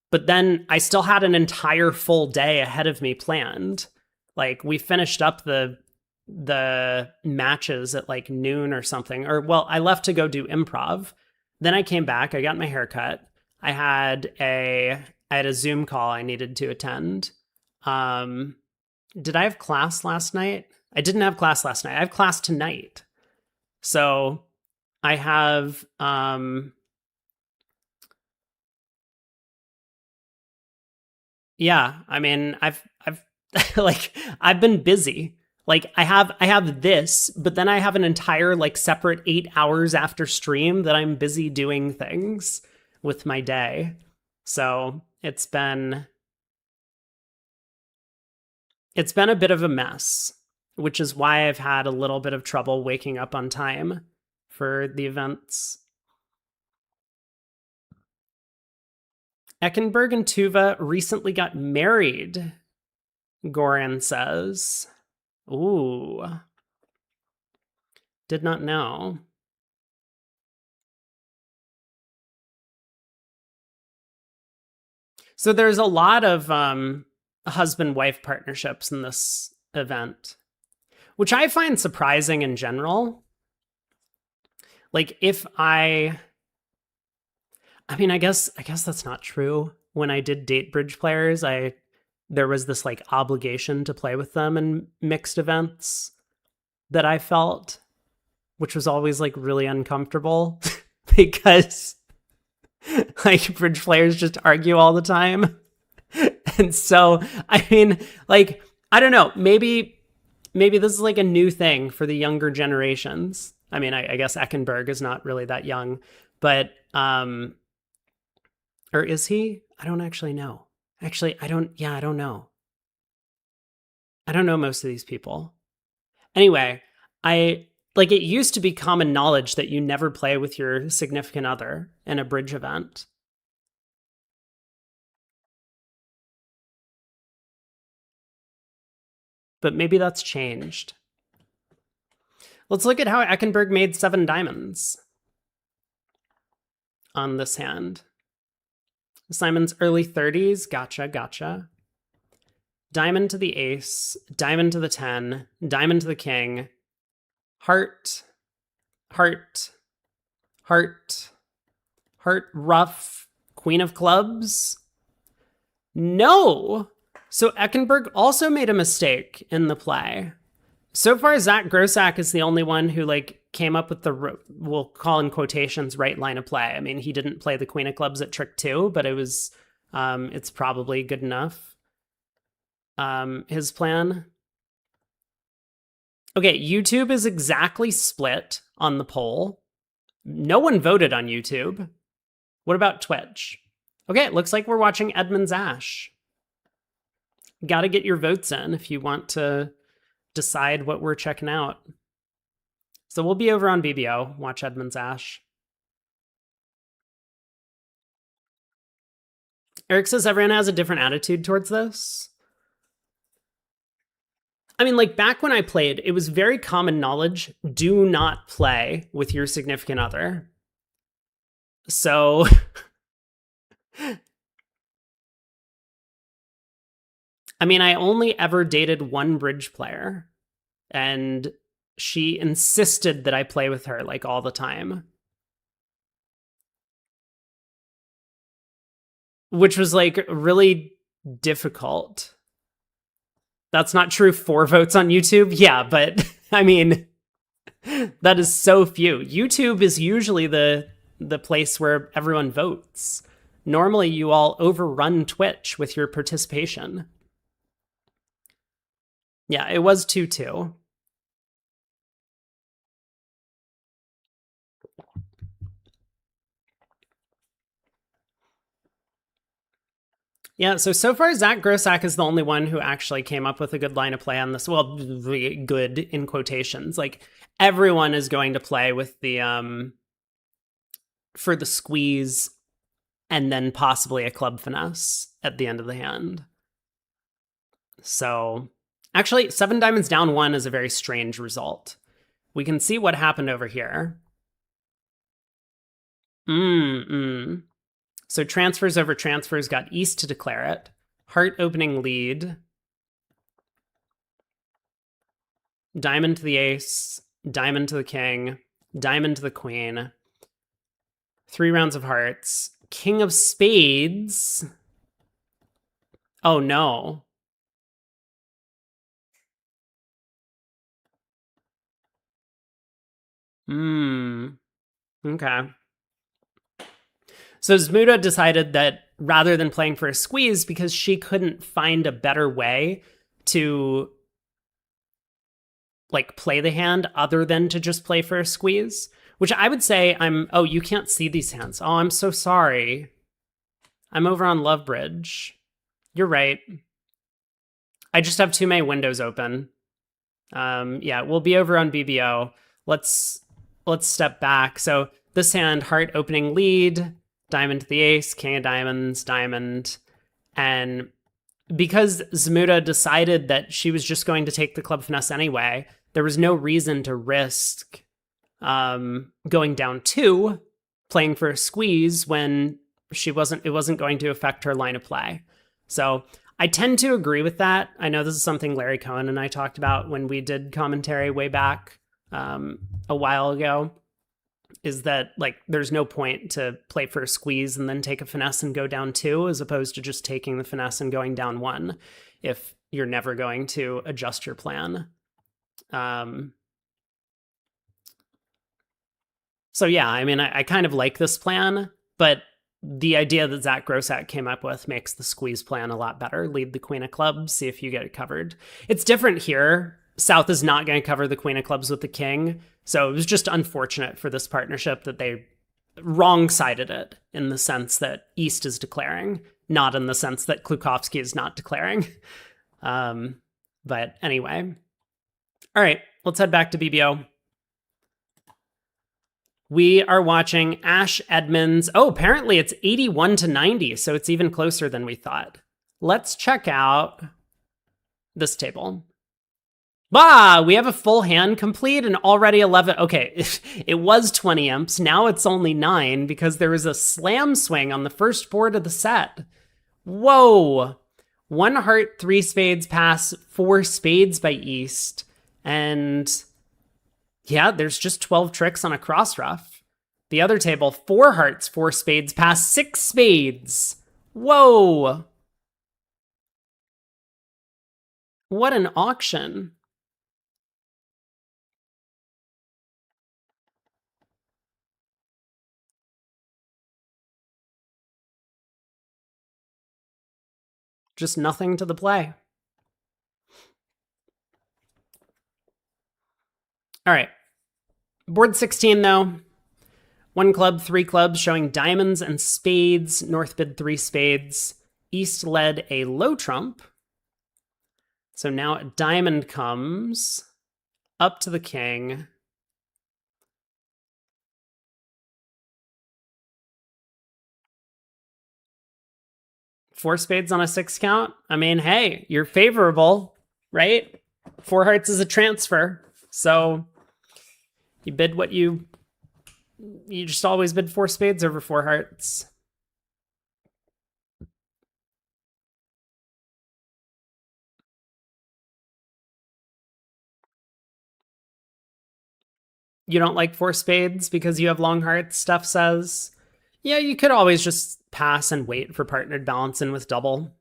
But then I still had an entire full day ahead of me planned. Like we finished up the matches at like noon or something. Or well, I left to go do improv. Then I came back, I got my haircut. I had a Zoom call I needed to attend. Did I have class last night? I didn't have class last night. I have class tonight. So I have yeah, I mean, I've like I've been busy. Like I have this, but then I have an entire like separate 8 hours after stream that I'm busy doing things with my day. So it's been a bit of a mess, which is why I've had a little bit of trouble waking up on time for the events. Eckenberg and Tuva recently got married, Goran says. Ooh. Did not know. So there's a lot of husband-wife partnerships in this event, which I find surprising in general. Like if I mean, I guess that's not true. When I did date bridge players, there was this like obligation to play with them in mixed events that I felt, which was always like really uncomfortable because like bridge players just argue all the time. And so, I mean, like, I don't know, maybe this is like a new thing for the younger generations. I mean, I guess Eckenberg is not really that young, but, or is he? I don't actually know. Actually, I don't know. I don't know most of these people. Anyway, like it used to be common knowledge that you never play with your significant other in a bridge event. But maybe that's changed. Let's look at how Eckenberg made 7 diamonds on this hand. Simon's early 30s. Gotcha. Diamond to the ace, diamond to the 10, diamond to the king, heart, rough, queen of clubs. No! So Eckenberg also made a mistake in the play. So far, Zach Grossack is the only one who like came up with the, we'll call in quotations, right line of play. I mean, he didn't play the queen of clubs at trick 2, but it was, it's probably good enough. His plan. Okay, YouTube is exactly split on the poll. No one voted on YouTube. What about Twitch? Okay, it looks like we're watching Edmund's Ash. Got to get your votes in if you want to decide what we're checking out. So we'll be over on BBO, watch Edmund's Ash. Eric says everyone has a different attitude towards this. I mean, like back when I played, it was very common knowledge, do not play with your significant other. So I mean, I only ever dated one bridge player, and she insisted that I play with her like all the time. which was like really difficult. That's not true. 4 votes on YouTube. Yeah, but I mean, that is so few. YouTube is usually the place where everyone votes. Normally, you all overrun Twitch with your participation. Yeah, it was 2-2. Yeah, so far, Zach Grossack is the only one who actually came up with a good line of play on this. Well, good in quotations. Like, everyone is going to play with the, for the squeeze and then possibly a club finesse at the end of the hand. So, actually, 7 diamonds down 1 is a very strange result. We can see what happened over here. So transfers over transfers got East to declare it. Heart opening lead. Diamond to the ace. Diamond to the king. Diamond to the queen. 3 rounds of hearts. King of spades. Oh no. Okay. So Zmuda decided that rather than playing for a squeeze, because she couldn't find a better way to like play the hand other than to just play for a squeeze, which I would say oh, you can't see these hands. Oh, I'm so sorry. I'm over on Love Bridge. You're right. I just have too many windows open. Yeah, we'll be over on BBO. Let's step back. So this hand, heart opening lead, diamond to the ace, king of diamonds, diamond. And because Zmuda decided that she was just going to take the club finesse anyway, there was no reason to risk going down 2, playing for a squeeze when it wasn't going to affect her line of play. So I tend to agree with that. I know this is something Larry Cohen and I talked about when we did commentary way back a while ago, is that like there's no point to play for a squeeze and then take a finesse and go down 2 as opposed to just taking the finesse and going down 1 if you're never going to adjust your plan. So yeah, I mean, I kind of like this plan, but the idea that Zach Grossack came up with makes the squeeze plan a lot better. Lead the queen of clubs, see if you get it covered. It's different here. South is not going to cover the queen of clubs with the king. So it was just unfortunate for this partnership that they wrong-sided it in the sense that East is declaring, not in the sense that Klukowski is not declaring. But anyway. All right, let's head back to BBO. We are watching Ash Edmonds. Oh, apparently it's 81-90, so it's even closer than we thought. Let's check out this table. Bah, we have a full hand complete and already 11. Okay, it was 20 imps. Now it's only 9 because there was a slam swing on the first board of the set. Whoa. 1 heart, 3 spades pass, 4 spades by East. And yeah, there's just 12 tricks on a cross ruff. The other table, 4 hearts, 4 spades pass, 6 spades. Whoa. What an auction. Just nothing to the play. All right. Board 16, though. 1 club, 3 clubs, showing diamonds and spades. North bid 3 spades. East led a low trump. So now a diamond comes up to the king. Four spades on a 6 count. I mean, hey, you're favorable, right? 4 hearts is a transfer. So you bid what you just always bid 4 spades over 4 hearts. You don't like 4 spades because you have long hearts, Steph says. Yeah, you could always just pass and wait for partnered balance in with double.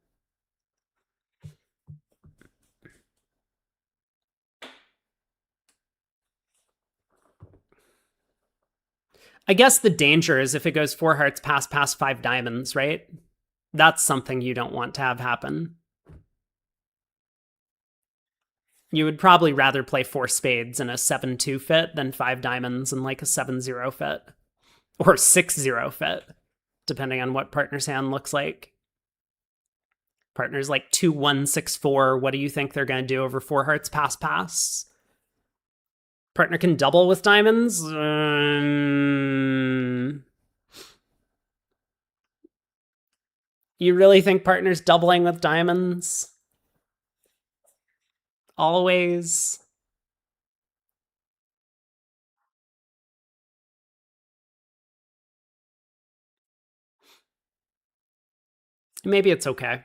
I guess the danger is if it goes four hearts, pass, pass, five diamonds, right? That's something you don't want to have happen. You would probably rather play four spades in a 7-2 fit than five diamonds in like a 7-0 fit or 6-0 fit, depending on what partner's hand looks like. Partner's like 2-1-6-4. What do you think they're going to do over four hearts, pass, pass? Partner can double with diamonds. You really think partner's doubling with diamonds? Always. Maybe it's okay.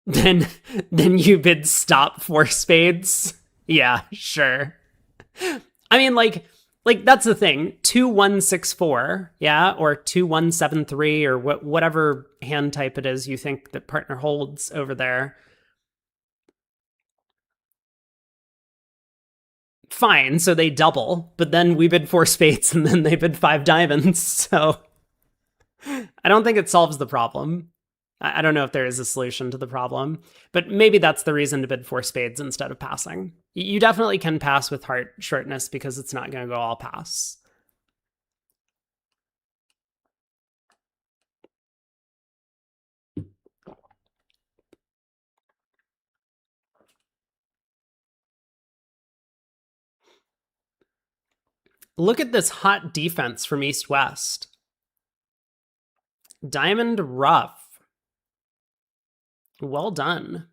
Then then you bid stop four spades. Yeah, sure. I mean, like that's the thing. 2-1-6-4, yeah, or 2-1-7-3, or whatever hand type it is you think that partner holds over there. Fine, so they double, but then we bid four spades and then they bid five diamonds. So I don't think it solves the problem. I don't know if there is a solution to the problem, but maybe that's the reason to bid four spades instead of passing. You definitely can pass with heart shortness because it's not going to go all pass. Look at this hot defense from East West. Diamond rough. Well done.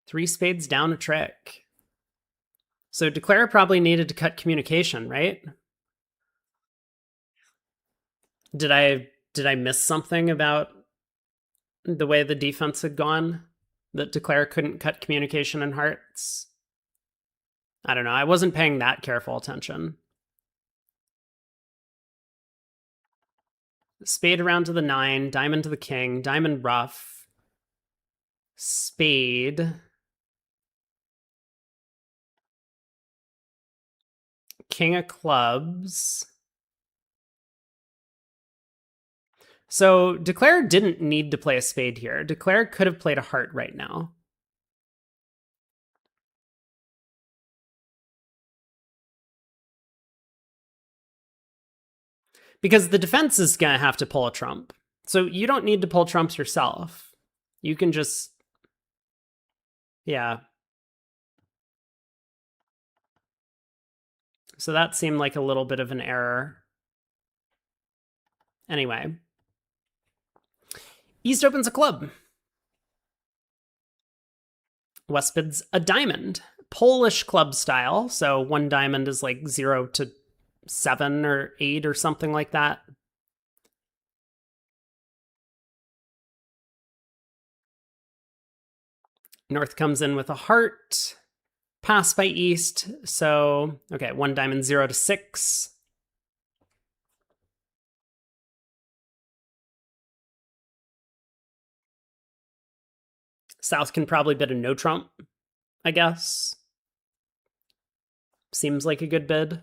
Three spades down a trick. So Declare probably needed to cut communication, right? Did I miss something about the way the defense had gone? That Declare couldn't cut communication in hearts? I don't know. I wasn't paying that careful attention. Spade around to the 9, diamond to the king, diamond rough, spade, king of clubs. So Declare didn't need to play a spade here. Declare could have played a heart right now. Because the defense is going to have to pull a trump. So you don't need to pull trumps yourself. You can just, yeah. So that seemed like a little bit of an error. Anyway. East opens a club. West bids a diamond. Polish club style. So one diamond is like 0 to 7 or 8 or something like that. North comes in with a heart. Pass by East. So, okay, one diamond 0 to 6. South can probably bid a no trump, I guess. Seems like a good bid.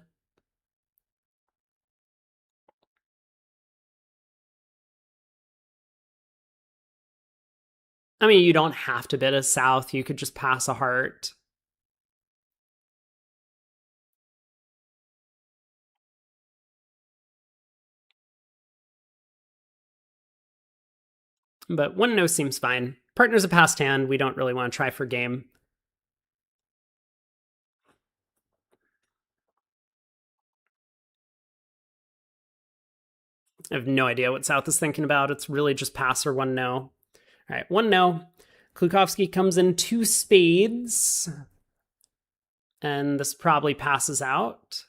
I mean, you don't have to bid a South. You could just pass a heart. But 1-0 seems fine. Partner's a passed hand. We don't really want to try for game. I have no idea what South is thinking about. It's really just pass or 1-0. All right, 1-0. Klukowski comes in 2 spades. And this probably passes out.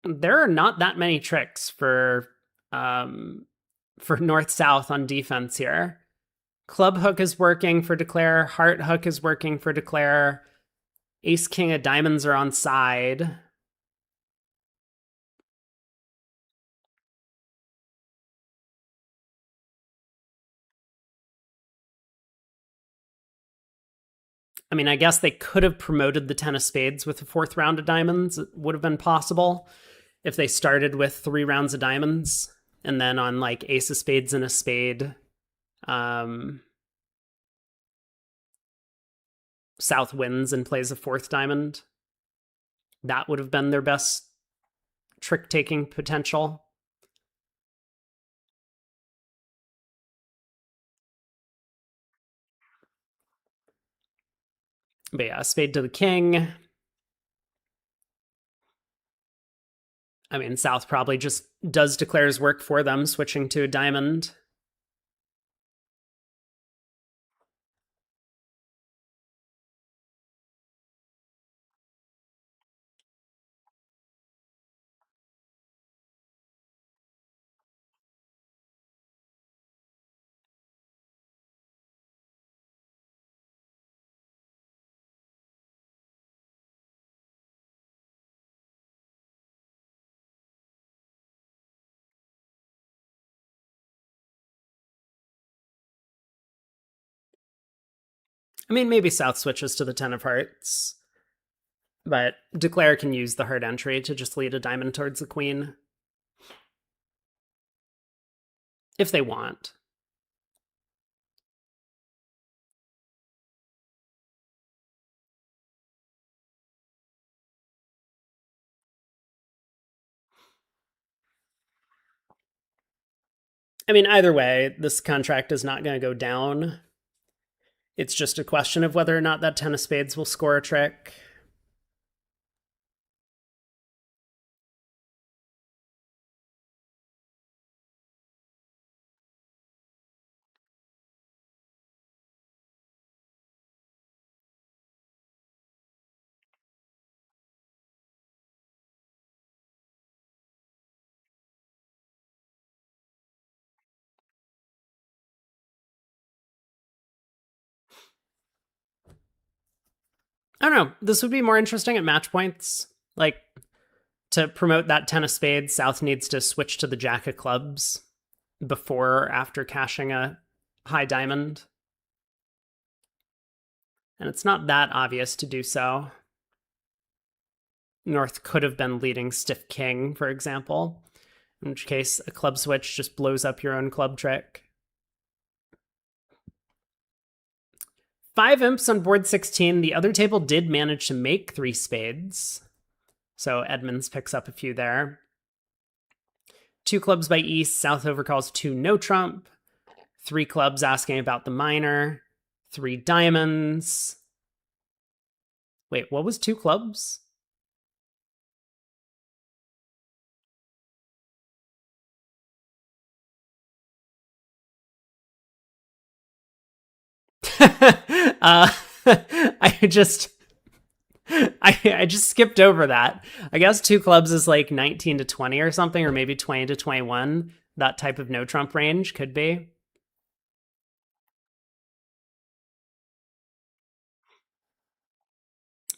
There are not that many tricks for north south on defense here. Club hook is working for declare. Heart hook is working for declare. Ace king of diamonds are on side. I mean, I guess they could have promoted the 10 of spades with the fourth round of diamonds. It would have been possible if they started with 3 rounds of diamonds and then on like ace of spades and a spade, south wins and plays a fourth diamond. That would have been their best trick taking potential. But yeah, spade to the king. I mean, south probably just does declare's work for them, switching to a diamond. I mean, maybe south switches to the 10 of hearts, but declare can use the heart entry to just lead a diamond towards the queen. If they want. I mean, either way, this contract is not going to go down. It's just a question of whether or not that 10 of spades will score a trick. I don't know. This would be more interesting at match points. Like, to promote that 10 of spades, South needs to switch to the jack of clubs before or after cashing a high diamond. And it's not that obvious to do so. North could have been leading stiff king, for example, in which case a club switch just blows up your own club trick. 5 imps on board 16. The other table did manage to make 3 spades. So Edmonds picks up a few there. 2 clubs by East. South overcalls 2 no trump. 3 clubs asking about the minor. 3 diamonds. Wait, what was 2 clubs? I just I just skipped over that. I guess 2 clubs is like 19 to 20 or something, or maybe 20 to 21. That type of no trump range could be.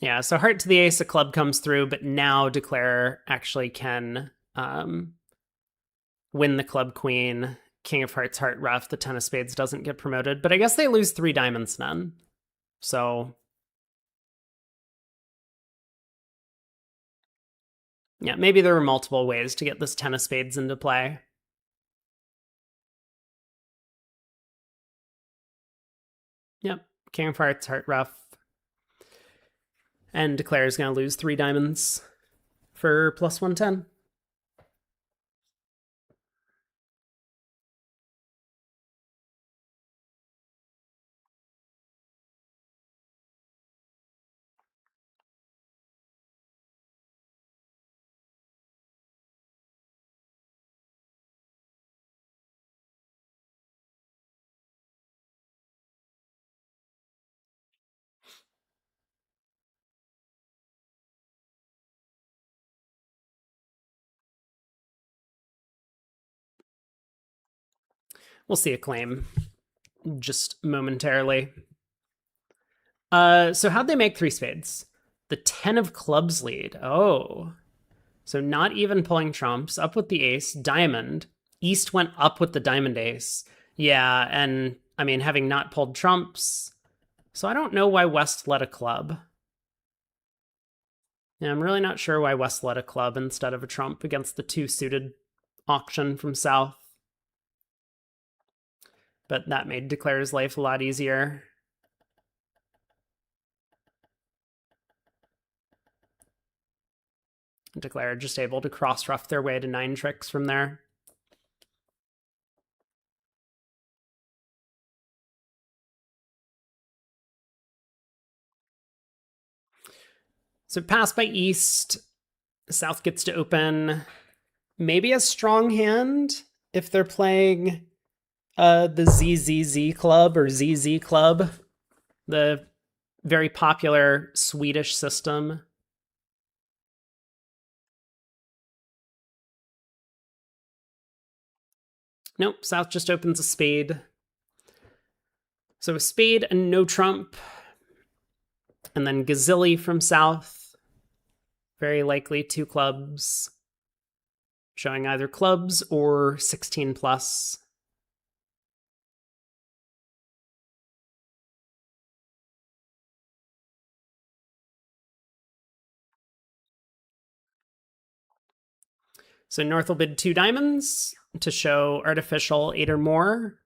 Yeah, so heart to the ace, a club comes through, but now declare actually can win the club queen. King of hearts, heart rough. The 10 of spades doesn't get promoted, but I guess they lose 3 diamonds then. So yeah, maybe there were multiple ways to get this 10 of spades into play. Yep, king of hearts, heart rough. And declare is going to lose 3 diamonds for plus 110. We'll see a claim just momentarily. So how'd they make three spades? The 10 of clubs lead. Oh. So not even pulling trumps, up with the ace, diamond. East went up with the diamond ace. Yeah, and I mean, having not pulled trumps. So I don't know why West led a club. Yeah, I'm really not sure why West led a club instead of a trump against the two suited auction from South. But that made Declare's life a lot easier. Declare just able to cross-ruff their way to 9 tricks from there. So pass by East. South gets to open maybe a strong hand if they're playing the ZZZ Club or ZZ Club, the very popular Swedish system. Nope, South just opens a spade. So a spade and no trump. And then Gazilli from South. Very likely 2 clubs. Showing either clubs or 16 plus. So North will bid 2 diamonds to show artificial 8 or more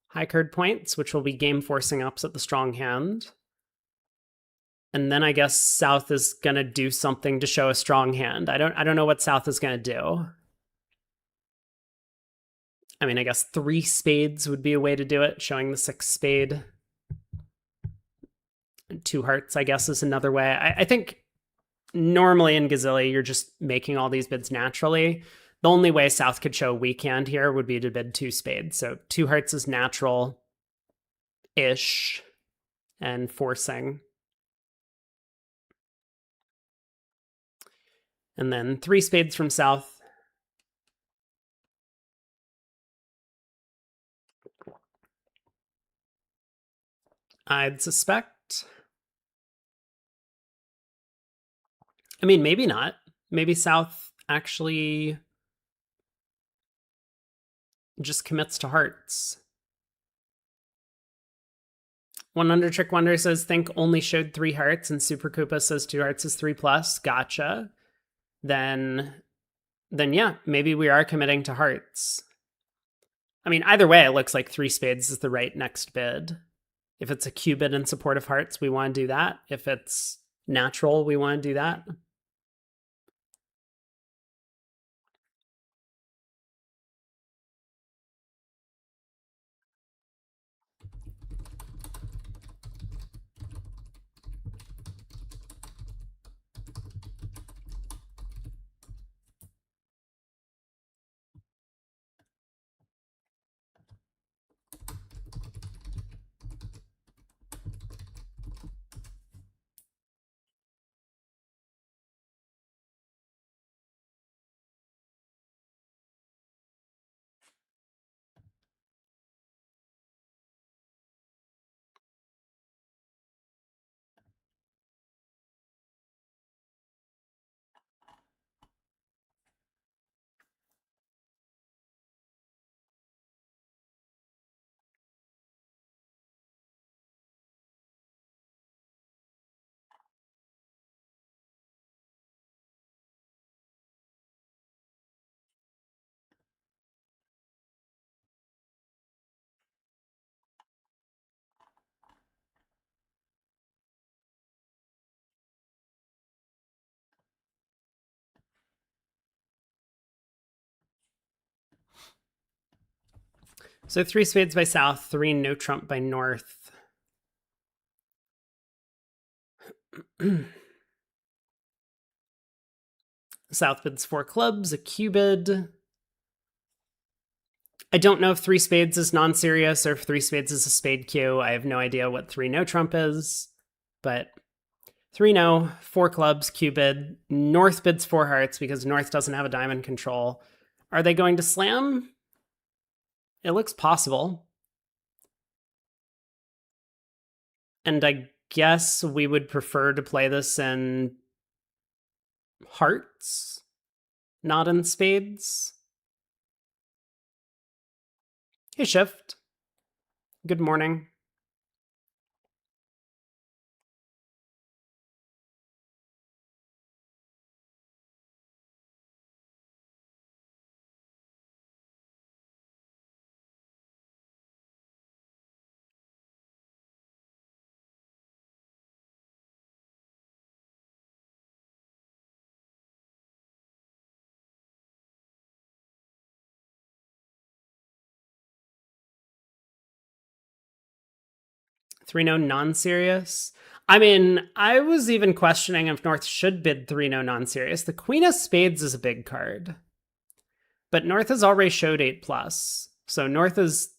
high card points, which will be game forcing ups at the strong hand. And then I guess South is gonna do something to show a strong hand. I don't know what South is gonna do. I mean, I guess 3 spades would be a way to do it, showing the 6 spade. And 2 hearts, I guess, is another way. I think normally in Gazilli, you're just making all these bids naturally. The only way South could show a weak hand here would be to bid 2 spades. So 2 hearts is natural-ish and forcing. And then 3 spades from South. I'd suspect. I mean, maybe not. Maybe South actually just commits to hearts. 100 Trick Wonder says, think only showed 3 hearts, and Super Koopa says 2 hearts is 3 plus. Gotcha. Then yeah, maybe we are committing to hearts. I mean, either way, it looks like 3 spades is the right next bid. If it's a Q bid in support of hearts, we want to do that. If it's natural, we want to do that. So 3 spades by South, 3 no trump by North. South bids 4 clubs, a Q bid. I don't know if 3 spades is non-serious or if 3 spades is a spade Q. I have no idea what 3 no trump is, but 3 no, 4 clubs, Q bid. North bids 4 hearts because North doesn't have a diamond control. Are they going to slam? It looks possible. And I guess we would prefer to play this in hearts, not in spades. Hey, Shift. Good morning. Three no non-serious. I mean, I was even questioning if North should bid 3 no non-serious. The Queen of Spades is a big card. But North has already showed 8 plus. So North is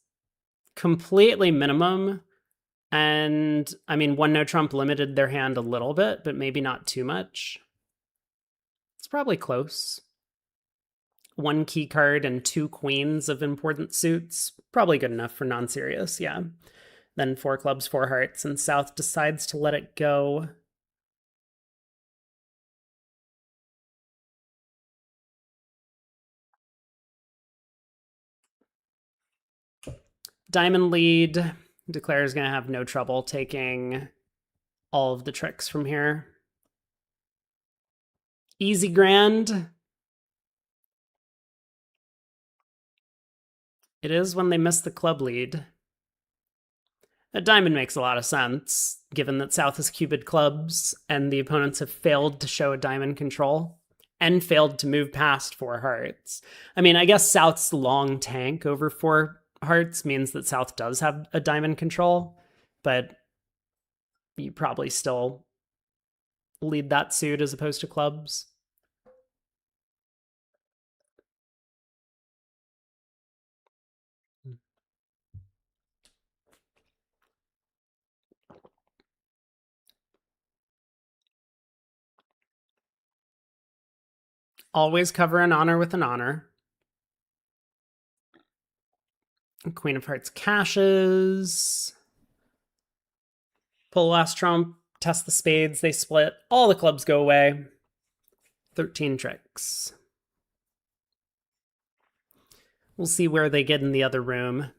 completely minimum. And I mean, 1 no trump limited their hand a little bit, but maybe not too much. It's probably close. 1 key card and 2 queens of important suits. Probably good enough for non-serious, yeah. Then 4 clubs, 4 hearts, and South decides to let it go. Diamond lead. Declare is going to have no trouble taking all of the tricks from here. Easy grand. It is when they miss the club lead. A diamond makes a lot of sense, given that South has cupid clubs and the opponents have failed to show a diamond control and failed to move past 4 hearts. I mean, I guess South's long tank over 4 hearts means that South does have a diamond control, but you probably still lead that suit as opposed to clubs. Always cover an honor with an honor. Queen of Hearts cashes. Pull last trump, test the spades, they split. All the clubs go away. 13 tricks. We'll see where they get in the other room.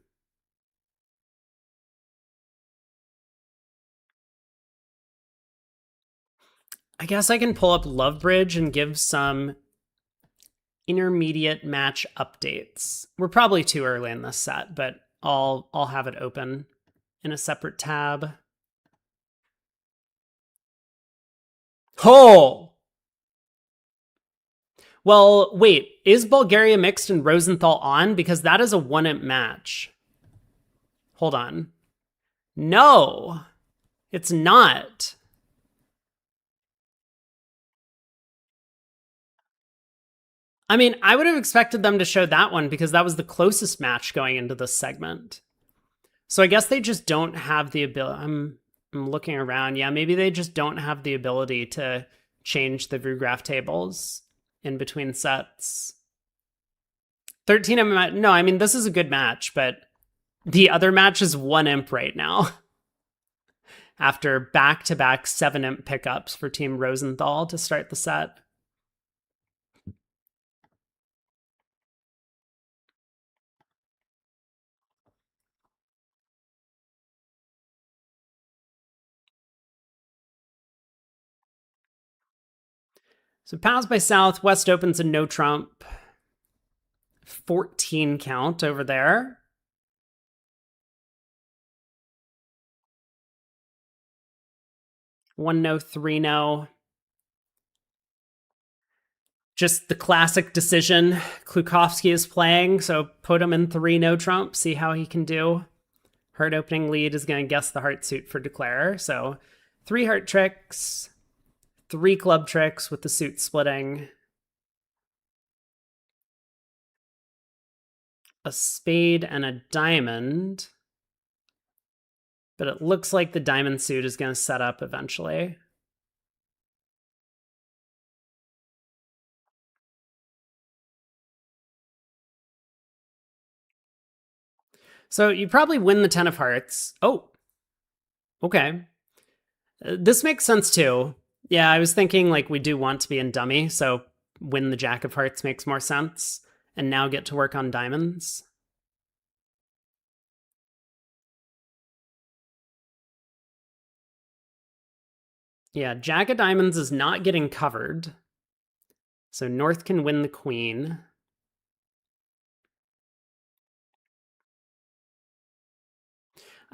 I guess I can pull up Love Bridge and give some intermediate match updates. We're probably too early in this set, but I'll have it open in a separate tab. Oh! Well, wait, is Bulgaria mixed and Rosenthal on? Because that is a 1-imp match. Hold on. No, it's not. I mean, I would have expected them to show that one because that was the closest match going into this segment. So I guess they just don't have the ability. I'm looking around. Yeah, maybe they just don't have the ability to change the view graph tables in between sets. 13, no, I mean, this is a good match, but the other match is 1-imp right now. After back-to-back 7-imp pickups for Team Rosenthal to start the set. So pass by South, West opens a no trump. 14 count over there. 1-no, 3-no. Just the classic decision Klukowski is playing, so put him in 3-no trump, see how he can do. Heart opening lead is going to guess the heart suit for declare, so 3 heart tricks, 3 club tricks with the suit splitting. A spade and a diamond. But it looks like the diamond suit is going to set up eventually. So you probably win the 10 of hearts. Oh, okay. This makes sense too. Yeah, I was thinking like we do want to be in dummy, so win the Jack of Hearts makes more sense. And now get to work on diamonds. Yeah, Jack of Diamonds is not getting covered. So North can win the queen.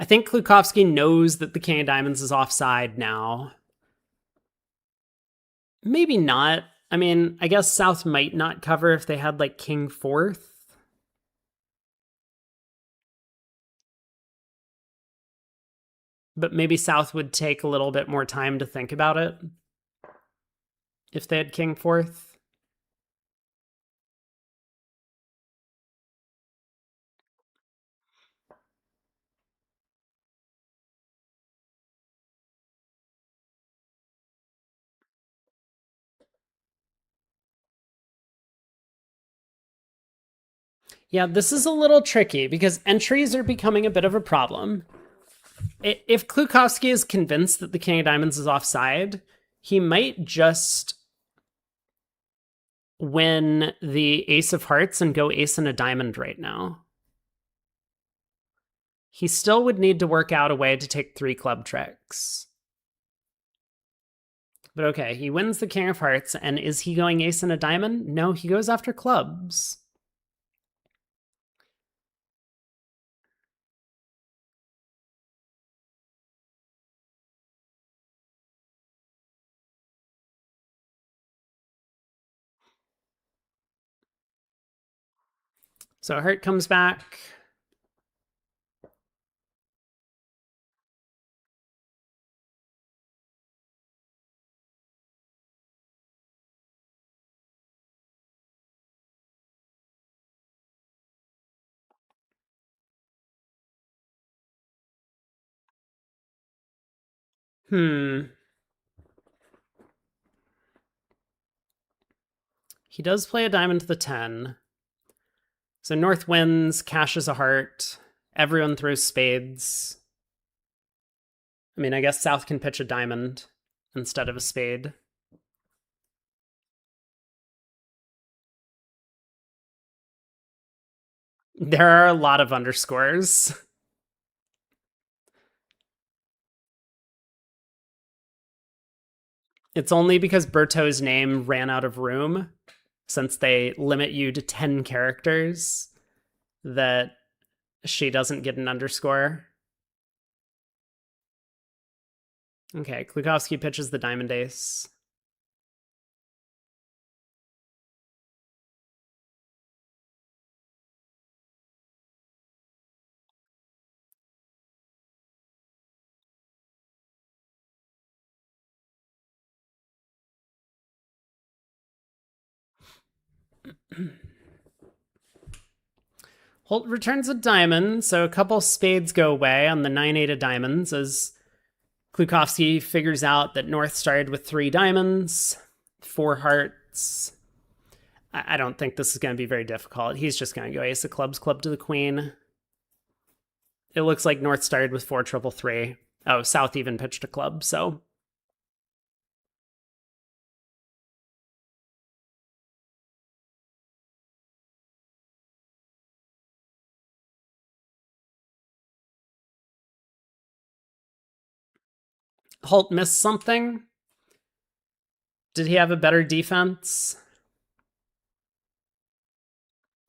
I think Klukowski knows that the King of Diamonds is offside now. Maybe not. I mean, I guess South might not cover if they had like King fourth. But maybe South would take a little bit more time to think about it if they had King fourth. Yeah, this is a little tricky because entries are becoming a bit of a problem. If Klukowski is convinced that the King of Diamonds is offside, he might just win the Ace of Hearts and go Ace and a Diamond right now. He still would need to work out a way to take 3 club tricks. But okay, he wins the King of Hearts, and is he going Ace and a Diamond? No, he goes after clubs. So Heart comes back. He does play a diamond to the 10. So North wins, cashes a heart. Everyone throws spades. I mean, I guess South can pitch a diamond instead of a spade. There are a lot of underscores. It's only because Berto's name ran out of room, since they limit you to 10 characters, that she doesn't get an underscore. Okay, Klukowski pitches the diamond ace. Holt returns a diamond, so a couple spades go away on the 9-8 of diamonds as Klukowski figures out that North started with 3 diamonds, 4 hearts. I don't think this is going to be very difficult. He's just going to go ace of clubs, club to the queen. It looks like North started with 4 triple 3. Oh, South even pitched a club, so Holt missed something. Did he have a better defense?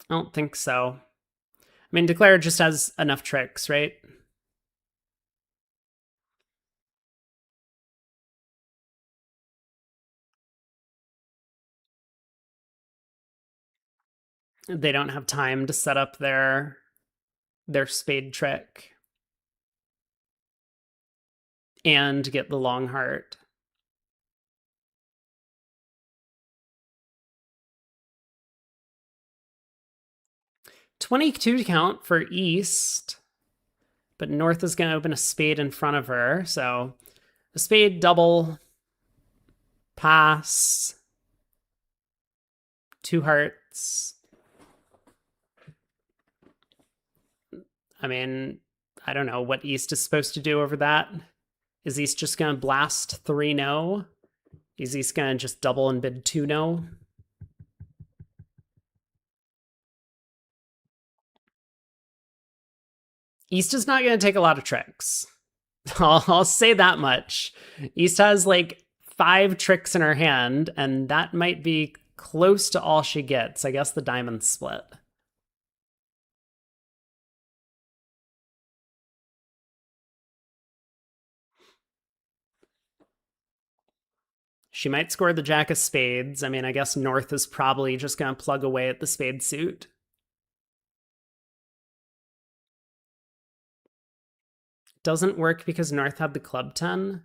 I don't think so. I mean, Declare just has enough tricks, right? They don't have time to set up their spade trick and get the long heart. $22 to count for East, but North is going to open a spade in front of her. So a spade, double, pass, 2 hearts. I mean, I don't know what East is supposed to do over that. Is East just going to blast 3 no? Is East going to just double and bid 2 no? East is not going to take a lot of tricks. I'll say that much. East has like 5 tricks in her hand, and that might be close to all she gets. I guess the diamond split. She might score the jack of spades. I mean, I guess North is probably just going to plug away at the spade suit. Doesn't work because North had the club 10.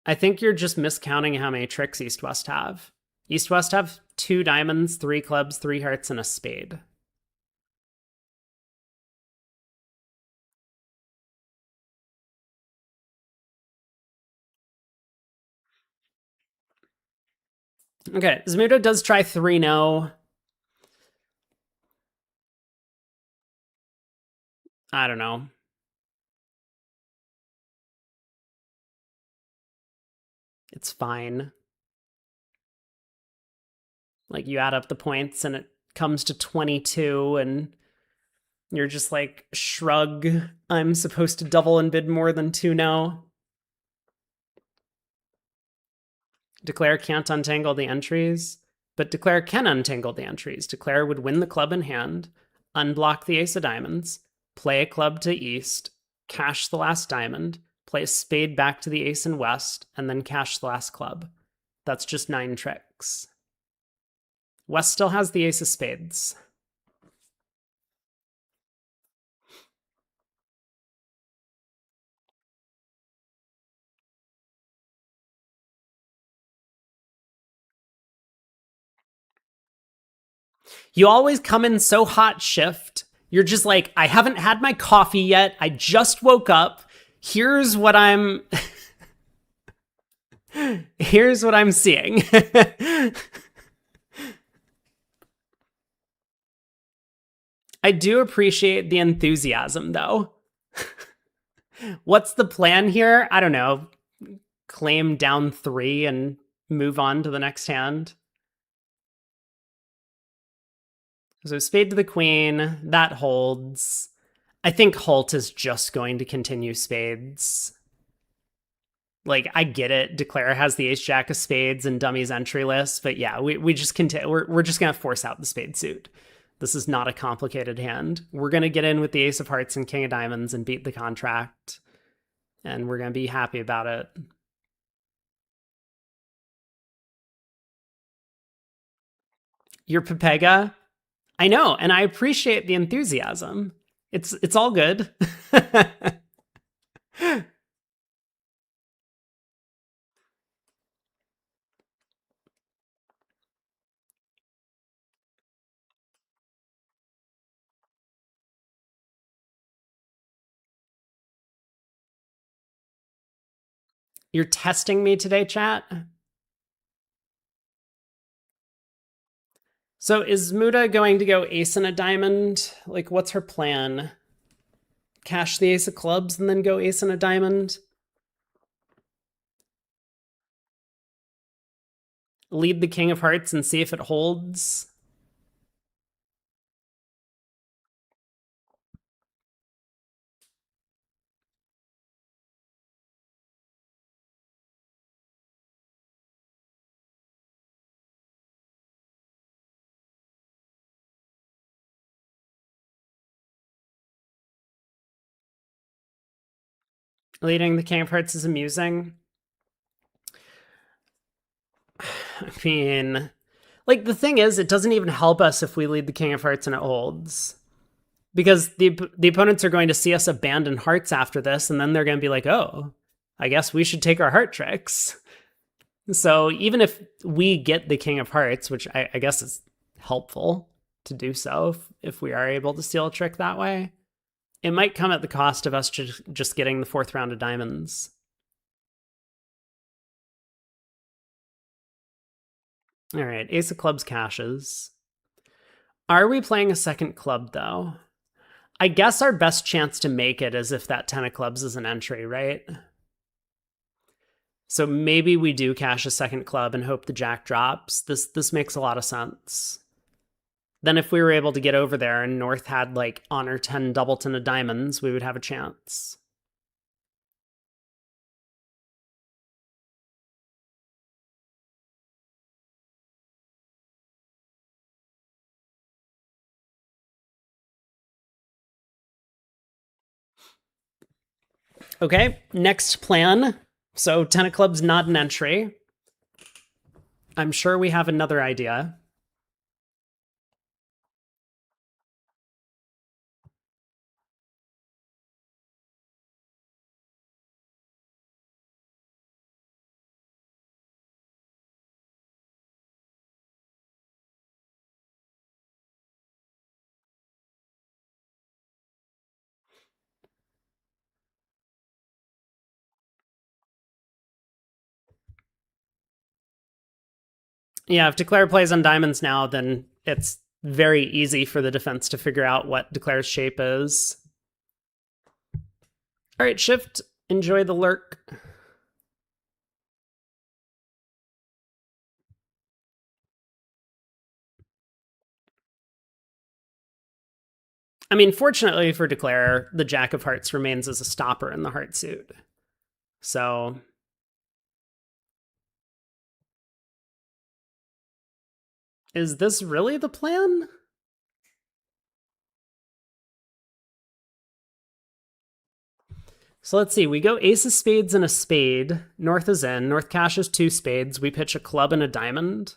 I think you're just miscounting how many tricks East-West have. East-West have 2 diamonds, 3 clubs, 3 hearts, and a spade. Okay, Zmuda does try 3 no. I don't know. It's fine. Like, you add up the points and it comes to 22, and you're just like, shrug. I'm supposed to double and bid more than 2 no. Declare can't untangle the entries, but Declare can untangle the entries. Declare would win the club in hand, unblock the ace of diamonds, play a club to East, cash the last diamond, play a spade back to the ace in West, and then cash the last club. That's just 9 tricks. West still has the ace of spades. You always come in so hot shift. You're just like, I haven't had my coffee yet. I just woke up. Here's what I'm Here's what I'm seeing. I do appreciate the enthusiasm, though. What's the plan here? I don't know. Claim down 3 and move on to the next hand. So spade to the queen. That holds. I think Holt is just going to continue spades. Like, I get it. Declare has the ace jack of spades and dummy's entry list, but yeah, we just continue. We're just gonna force out the spade suit. This is not a complicated hand. We're gonna get in with the ace of hearts and king of diamonds and beat the contract, and we're gonna be happy about it. You're Pepega. I know, and I appreciate the enthusiasm. It's all good. You're testing me today, chat? So is Muda going to go ace and a diamond? Like, what's her plan? Cash the ace of clubs and then go ace and a diamond? Lead the king of hearts and see if it holds? Leading the king of hearts is amusing. I mean, like, the thing is, it doesn't even help us if we lead the king of hearts and it holds. Because the opponents are going to see us abandon hearts after this, and then they're going to be like, oh, I guess we should take our heart tricks. So even if we get the king of hearts, which I guess is helpful to do so if we are able to steal a trick that way, it might come at the cost of us just getting the 4th round of diamonds. All right, ace of clubs cashes. Are we playing a second club, though? I guess our best chance to make it is if that 10 of clubs is an entry, right? So maybe we do cash a second club and hope the jack drops. This makes a lot of sense. Then if we were able to get over there and North had like honor 10 doubleton of diamonds, we would have a chance. Okay, next plan. So 10 of clubs, not an entry. I'm sure we have another idea. Yeah, if Declare plays on diamonds now, then it's very easy for the defense to figure out what Declare's shape is. All right, shift. Enjoy the lurk. I mean, fortunately for Declare, the Jack of Hearts remains as a stopper in the heart suit. So is this really the plan? So let's see. We go ace of spades and a spade. North is in. North cashes 2 spades. We pitch a club and a diamond.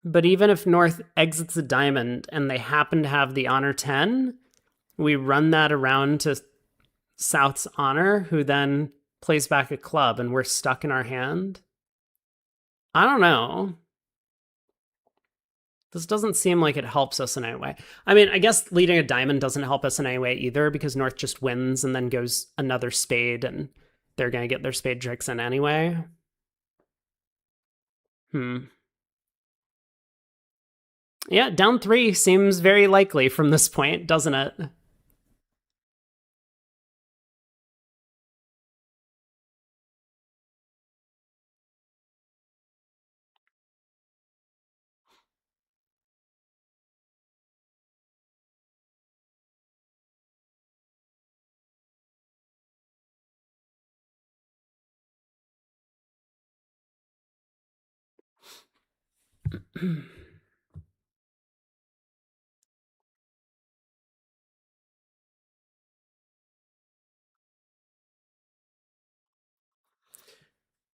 But even if North exits a diamond and they happen to have the honor 10, we run that around to South's honor, who then plays back a club, and we're stuck in our hand. I don't know. This doesn't seem like it helps us in any way. I mean, I guess leading a diamond doesn't help us in any way either, because North just wins and then goes another spade, and they're going to get their spade tricks in anyway. Yeah, down 3 seems very likely from this point, doesn't it?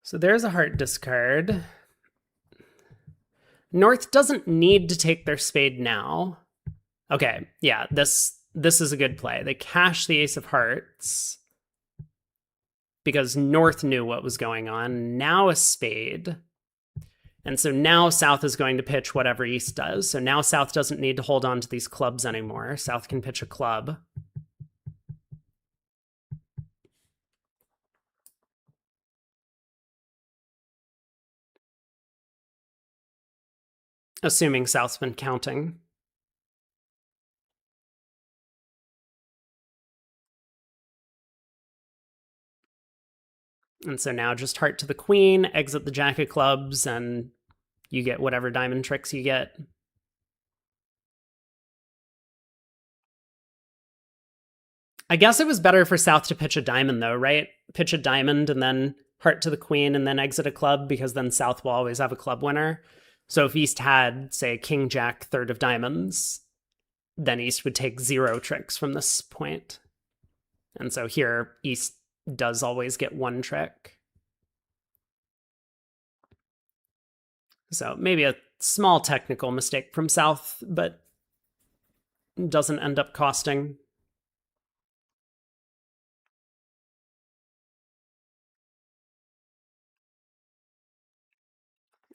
So there's a heart discard. North doesn't need to take their spade now. Okay, yeah, this is a good play. They cash the ace of hearts because North knew what was going on. Now a spade. And so now South is going to pitch whatever East does. So now South doesn't need to hold on to these clubs anymore. South can pitch a club. Assuming South's been counting. And so now just heart to the queen, exit the jack of clubs, and you get whatever diamond tricks you get. I guess it was better for South to pitch a diamond, though, right? Pitch a diamond and then heart to the queen and then exit a club, because then South will always have a club winner. So if East had, say, king, jack, third of diamonds, then East would take 0 tricks from this point. And so here, East does always get 1 trick. So maybe a small technical mistake from South, but doesn't end up costing.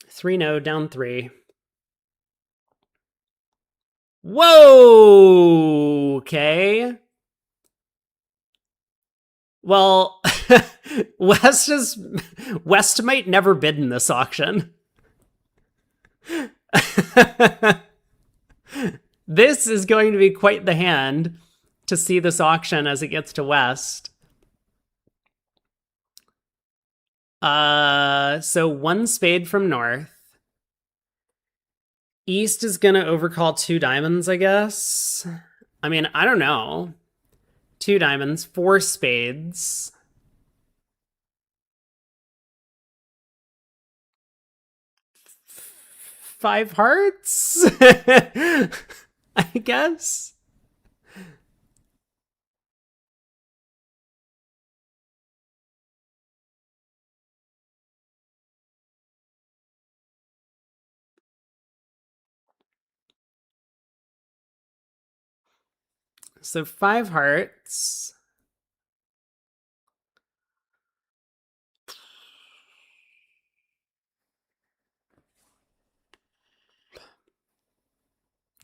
3-0, down 3. Whoa! Okay. Well, West might never bid in this auction. This is going to be quite the hand to see this auction as it gets to West. So one spade from North. East is gonna overcall two diamonds, I guess. I mean, I don't know. Two diamonds, four spades. Five hearts? I guess. So five hearts.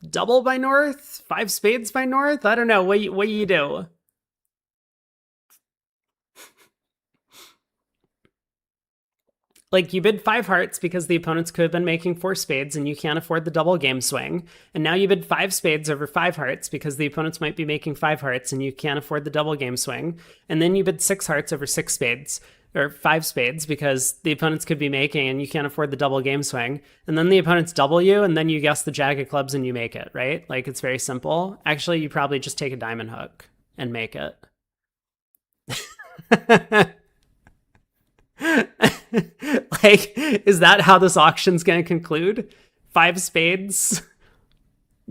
Double by North? Five spades by North? I don't know. What you do? Like, you bid five hearts because the opponents could have been making four spades and you can't afford the double game swing. And now you bid five spades over five hearts because the opponents might be making five hearts and you can't afford the double game swing. And then you bid six hearts over six spades, or five spades, because the opponents could be making and you can't afford the double game swing. And then the opponents double you, and then you guess the jack of clubs and you make it, right? Like, it's very simple. Actually, you probably just take a diamond hook and make it. Like, is that how this auction's going to conclude? Five spades,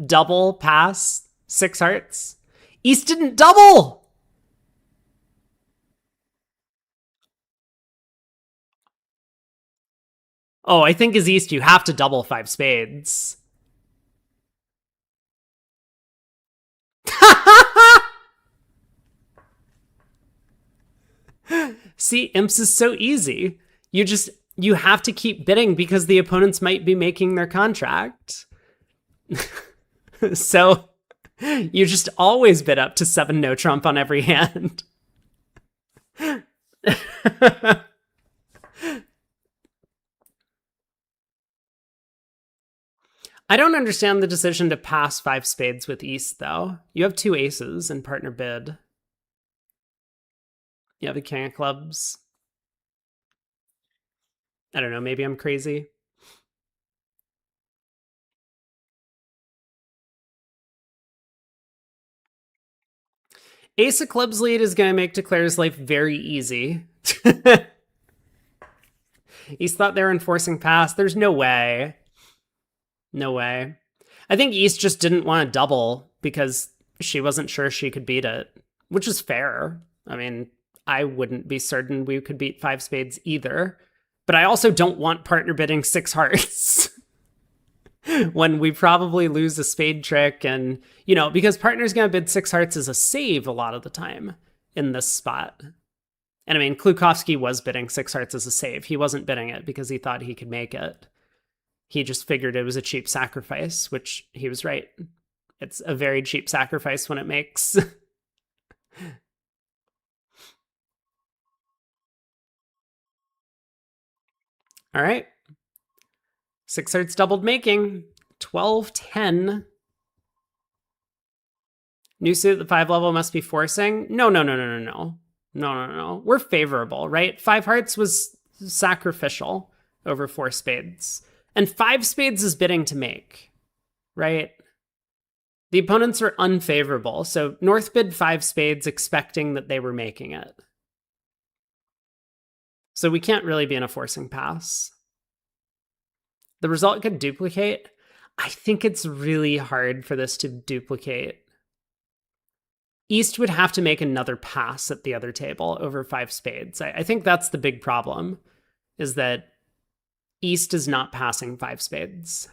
double, pass, six hearts. East didn't double. Oh, I think as East, you have to double five spades. See, imps is so easy. You have to keep bidding because the opponents might be making their contract. So you just always bid up to 7 no trump on every hand. I don't understand the decision to pass five spades with East, though. You have two aces in partner bid. You have the king of clubs. I don't know, maybe I'm crazy. Ace of clubs lead is going to make Declare's life very easy. East thought they were enforcing pass. There's no way. No way. I think East just didn't want to double because she wasn't sure she could beat it, which is fair. I mean, I wouldn't be certain we could beat five spades either. But I also don't want partner bidding six hearts when we probably lose a spade trick. And, you know, because partner's going to bid six hearts as a save a lot of the time in this spot. And I mean, Klukowski was bidding six hearts as a save. He wasn't bidding it because he thought he could make it. He just figured it was a cheap sacrifice, which he was right. It's a very cheap sacrifice when it makes. All right. Six hearts doubled making. 12-10. New suit at the 5 level must be forcing. No. We're favorable, right? Five hearts was sacrificial over four spades. And five spades is bidding to make, right? The opponents are unfavorable. So North bid five spades expecting that they were making it. So we can't really be in a forcing pass. The result could duplicate. I think it's really hard for this to duplicate. East would have to make another pass at the other table over five spades. I think that's the big problem, is that East is not passing five spades.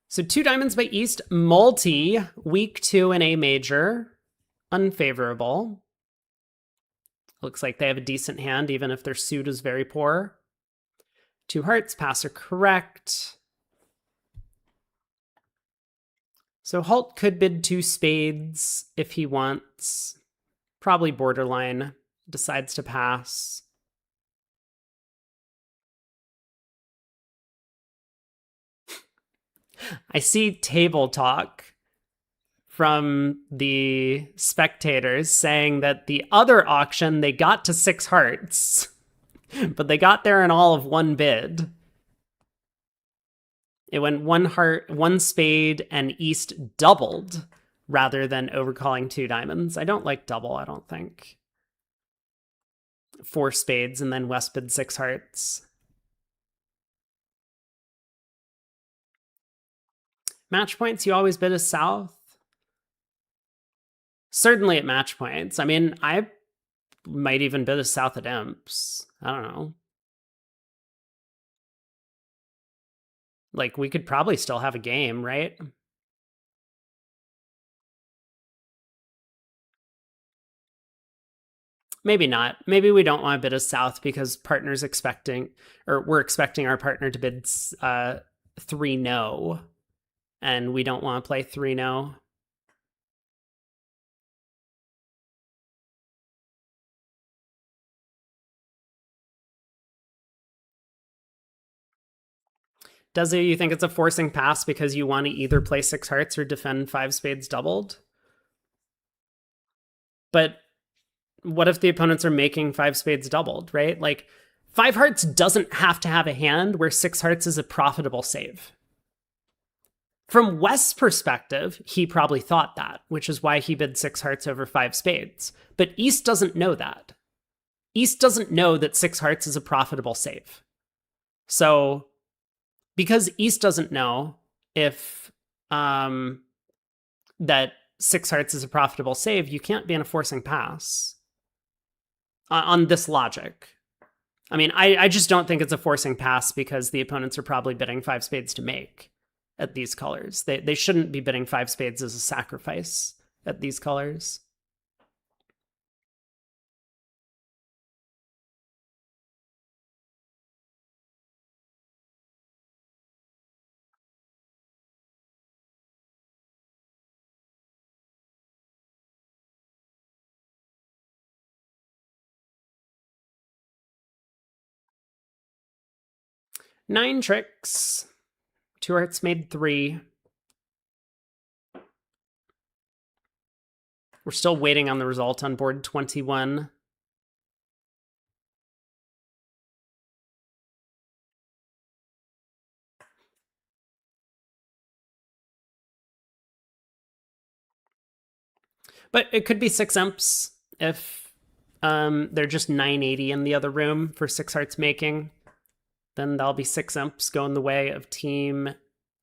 So two diamonds by East, multi, weak 2 in A major, unfavorable. Looks like they have a decent hand, even if their suit is very poor. Two hearts, pass are correct. So Halt could bid two spades if he wants. Probably borderline. Decides to pass. I see table talk from the spectators saying that the other auction, they got to 6 hearts, but they got there in all of one bid. It went 1 heart, 1 spade, and East doubled rather than overcalling 2 diamonds. I don't like double, I don't think. 4 spades, and then West bid 6 hearts. Match points, you always bid a South? Certainly at match points. I mean, I might even bid a South at Imps. I don't know. Like, we could probably still have a game, right? Maybe not. Maybe we don't want to bid a South because partner's expecting, or we're expecting our partner to bid 3 no, and we don't want to play 3 no. Does it, you think it's a forcing pass because you want to either play 6 hearts or defend 5 spades doubled? But what if the opponents are making 5 spades doubled, right? Like, 5 hearts doesn't have to have a hand where 6 hearts is a profitable save. From West's perspective, he probably thought that, which is why he bid 6 hearts over 5 spades. But East doesn't know that. East doesn't know that 6 hearts is a profitable save. So, because East doesn't know if that 6 hearts is a profitable save, you can't be in a forcing pass on this logic. I mean, I just don't think it's a forcing pass because the opponents are probably bidding 5 spades to make at these colors. They shouldn't be bidding 5 spades as a sacrifice at these colors. Nine tricks. 2 hearts made 3. We're still waiting on the result on board 21. But it could be 6 imps if they're just 980 in the other room for 6 hearts making. Then that'll be 6 imps going the way of Team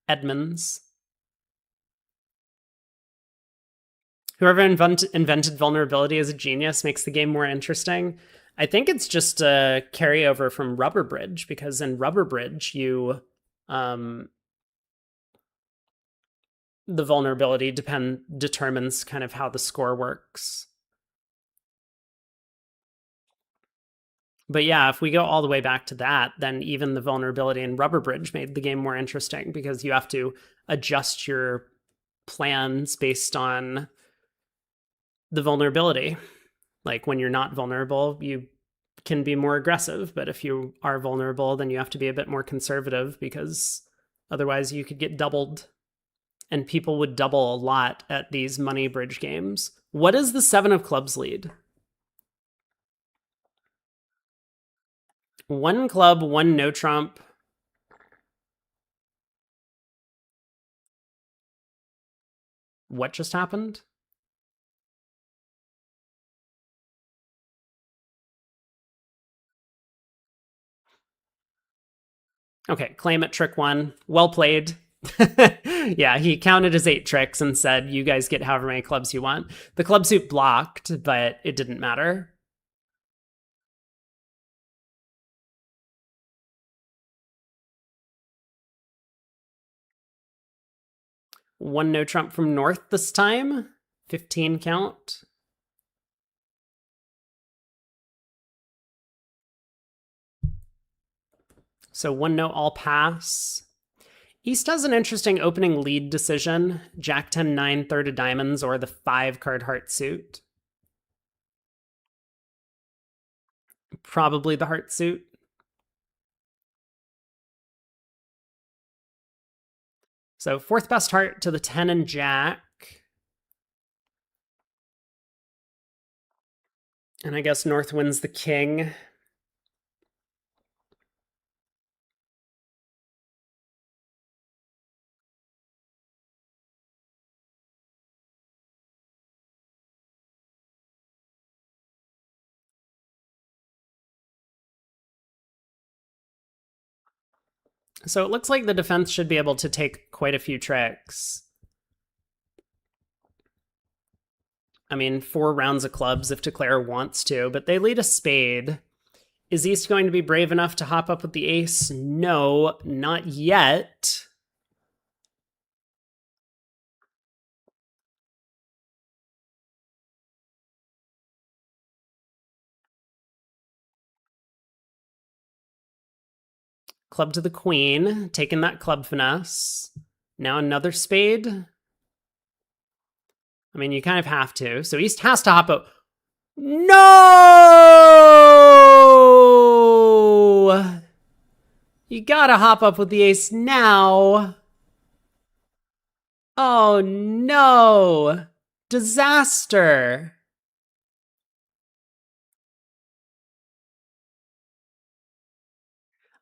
Edmonds. Whoever invented vulnerability as a genius makes the game more interesting. I think it's just a carryover from Rubber Bridge, because in Rubber Bridge, you the vulnerability determines kind of how the score works. But yeah, if we go all the way back to that, then even the vulnerability in Rubber Bridge made the game more interesting because you have to adjust your plans based on the vulnerability. Like when you're not vulnerable, you can be more aggressive. But if you are vulnerable, then you have to be a bit more conservative because otherwise you could get doubled. And people would double a lot at these money bridge games. What is the 7 of clubs lead? 1 club, 1 no trump. What just happened? Okay, claim it, trick 1. Well played. Yeah, he counted his 8 tricks and said, you guys get however many clubs you want. The club suit blocked, but it didn't matter. One no trump from North this time. 15 count. So 1 no all pass. East has an interesting opening lead decision. Jack 10 9 third of diamonds or the 5 card heart suit. Probably the heart suit. So fourth best heart to the 10 and jack. And I guess North wins the king. So it looks like the defense should be able to take quite a few tricks. I mean, 4 rounds of clubs if Declare wants to, but they lead a spade. Is East going to be brave enough to hop up with the ace? No, not yet. Club to the queen, taking that club finesse. Now another spade. I mean, you kind of have to. So East has to hop up. No! You gotta hop up with the ace now. Oh no! Disaster!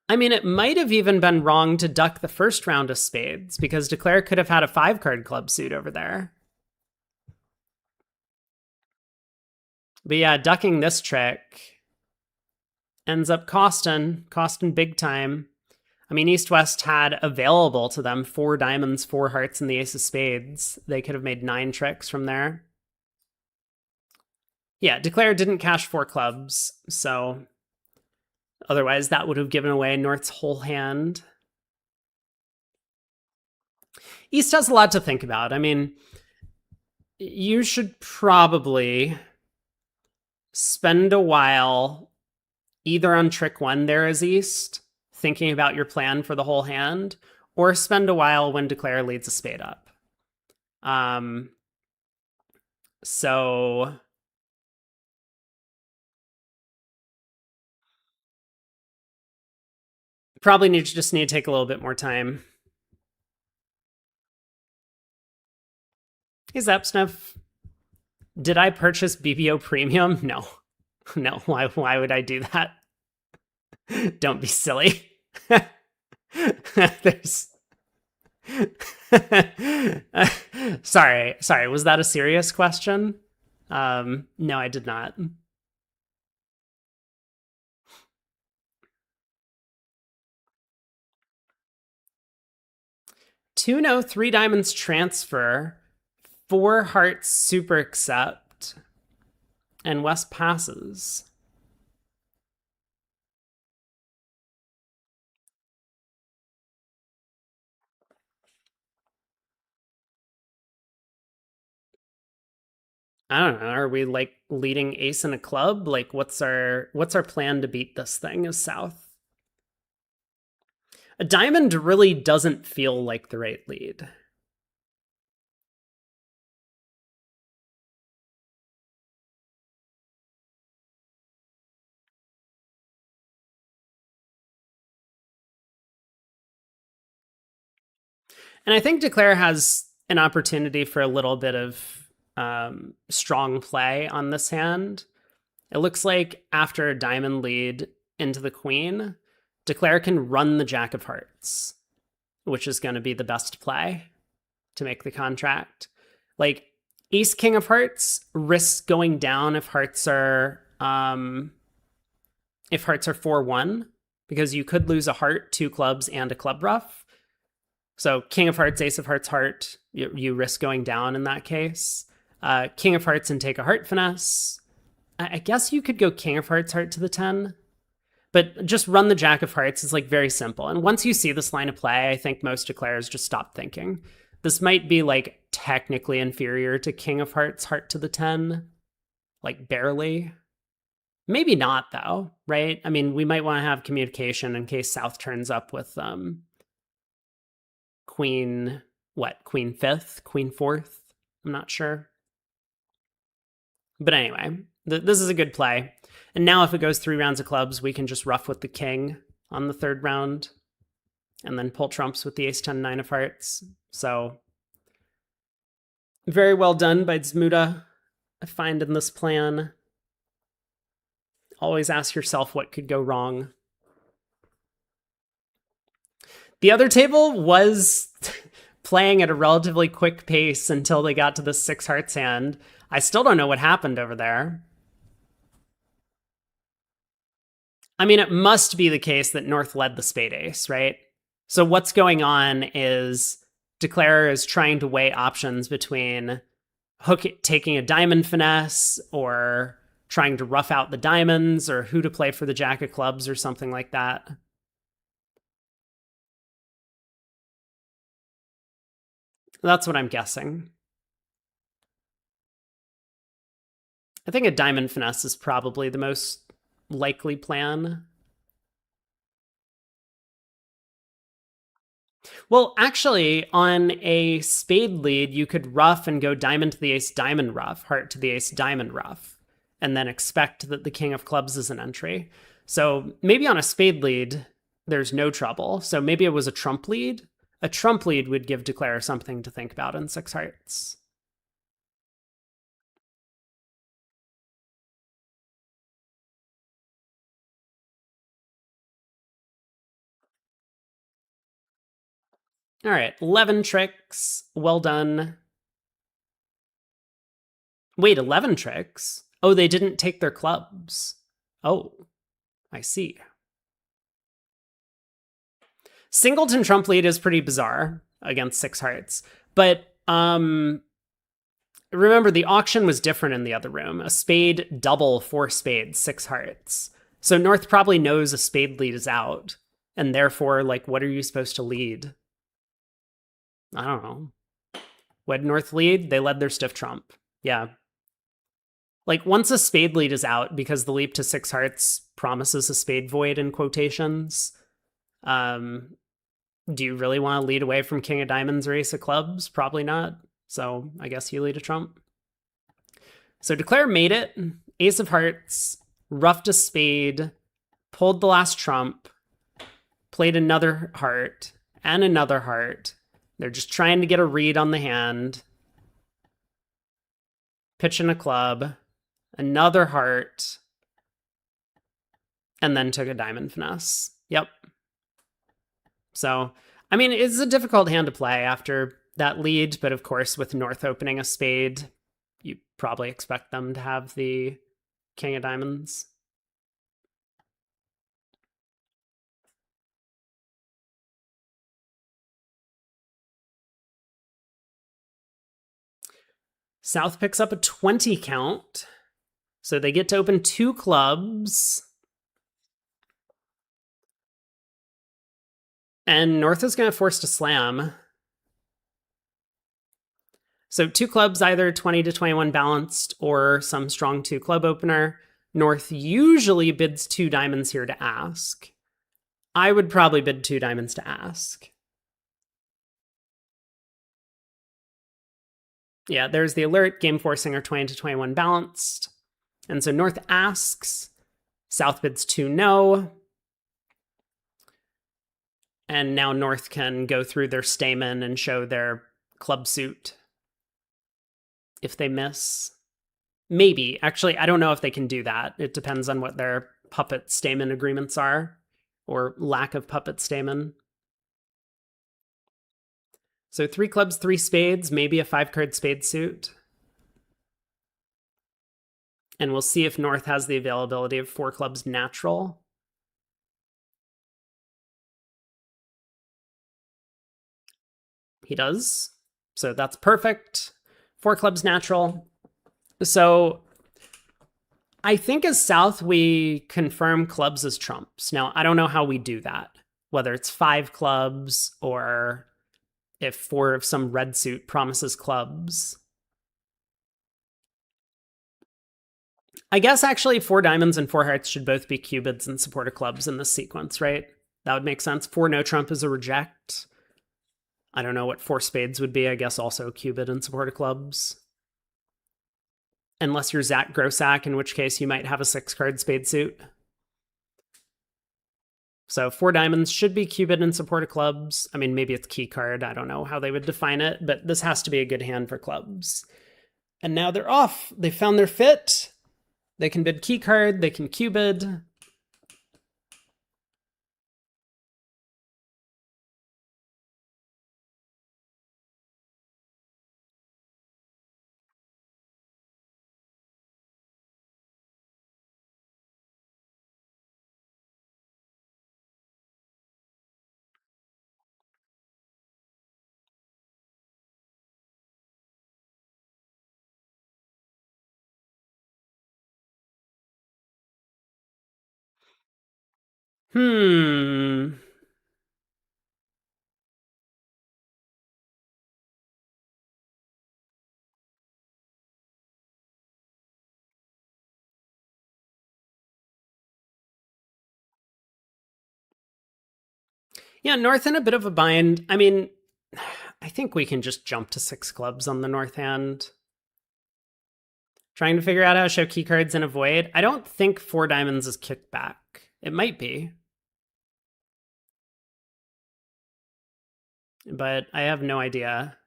I mean, it might have even been wrong to duck the first round of spades, because Declare could have had a 5-card club suit over there. But yeah, ducking this trick ends up costing big time. I mean, East-West had available to them 4 diamonds, 4 hearts, and the ace of spades. They could have made 9 tricks from there. Yeah, Declare didn't cash 4 clubs, so otherwise that would have given away North's whole hand. East has a lot to think about. I mean, you should probably spend a while either on trick 1 there as East, thinking about your plan for the whole hand, or spend a while when Declare leads a spade up. So probably just need to take a little bit more time. Hey Zapsniff, did I purchase BBO Premium? No. No, why would I do that? Don't be silly. There's sorry, was that a serious question? No, I did not. 2-no, 3 diamonds transfer, 4 hearts super accept, and West passes. I don't know. Are we like leading ace in a club? Like, what's our plan to beat this thing? Is South? A diamond really doesn't feel like the right lead. And I think Declare has an opportunity for a little bit of strong play on this hand. It looks like after a diamond lead into the queen, Declare can run the jack of hearts, which is going to be the best play to make the contract. Like ace king of hearts risks going down if hearts are 4-1, because you could lose a heart, 2 clubs, and a club ruff. So king of hearts, ace of hearts, heart, you risk going down in that case. King of hearts and take a heart finesse. I guess you could go king of hearts, heart to the 10. But just run the jack of hearts is like very simple. And once you see this line of play, I think most declarers just stop thinking. This might be like technically inferior to king of hearts, heart to the 10. Like barely. Maybe not though, right? I mean, we might want to have communication in case South turns up with queen 5th, queen 4th. I'm not sure. But anyway, This is a good play. And now if it goes 3 rounds of clubs, we can just rough with the king on the 3rd round and then pull trumps with the ace 10 9 of hearts. So very well done by Zmuda, I find, in this plan. Always ask yourself what could go wrong. The other table was playing at a relatively quick pace until they got to the 6 hearts hand. I still don't know what happened over there. I mean, it must be the case that North led the spade ace, right? So what's going on is Declare is trying to weigh options between taking a diamond finesse or trying to rough out the diamonds or who to play for the jack of clubs or something like that. That's what I'm guessing. I think a diamond finesse is probably the most likely plan. Well, actually, on a spade lead, you could ruff and go diamond to the ace diamond ruff, heart to the ace diamond ruff, and then expect that the king of clubs is an entry. So maybe on a spade lead, there's no trouble. So maybe it was a trump lead. A trump lead would give Declare something to think about in 6 hearts. All right, 11 tricks. Well done. Wait, 11 tricks? Oh, they didn't take their clubs. Oh, I see. Singleton trump lead is pretty bizarre against 6 hearts. But remember, the auction was different in the other room. A spade double 4 spades, 6 hearts. So North probably knows a spade lead is out. And therefore, like, what are you supposed to lead? I don't know. What did North lead? They led their stiff trump. Yeah. Like, once a spade lead is out, because the leap to 6 hearts promises a spade void in quotations, do you really want to lead away from king of diamonds or ace of clubs? Probably not. So I guess you lead a trump. So Declare made it. Ace of hearts, roughed a spade, pulled the last trump, played another heart and another heart. They're just trying to get a read on the hand. Pitching a club, another heart, and then took a diamond finesse. Yep. So, I mean, it's a difficult hand to play after that lead, but of course, with North opening a spade, you probably expect them to have the king of diamonds. South picks up a 20 count. So they get to open 2 clubs. And North is going to force to slam. So 2 clubs, either 20 to 21 balanced or some strong 2 club opener. North usually bids 2 diamonds here to ask. I would probably bid 2 diamonds to ask. Yeah, there's the alert, game forcing or 20 to 21 balanced. And so North asks, South bids 2 no. And now North can go through their stamen and show their club suit if they miss. Maybe. Actually, I don't know if they can do that. It depends on what their puppet stamen agreements are, or lack of puppet stamen. So 3 clubs, 3 spades, maybe a 5-card spade suit. And we'll see if North has the availability of 4 clubs natural. He does. So that's perfect. 4 clubs natural. So I think as South, we confirm clubs as trumps. Now, I don't know how we do that, whether it's 5 clubs or if 4 of some red suit promises clubs. I guess actually 4 diamonds and 4 hearts should both be cubids in support of clubs in this sequence, right? That would make sense. 4 no trump is a reject. I don't know what 4 spades would be. I guess also a cubid in support of clubs. unless you're Zach Grossack, in which case you might have a 6-card spade suit. So 4 diamonds should be Cupid in support of clubs. I mean, maybe it's key card. I don't know how they would define it, but this has to be a good hand for clubs. And now they're off. They found their fit. They can bid key card. They can Cupid. Yeah, North in a bit of a bind. I mean, I think we can just jump to 6 clubs on the North hand. Trying to figure out how to show key cards and avoid. I don't think 4 diamonds is kicked back. It might be. But I have no idea.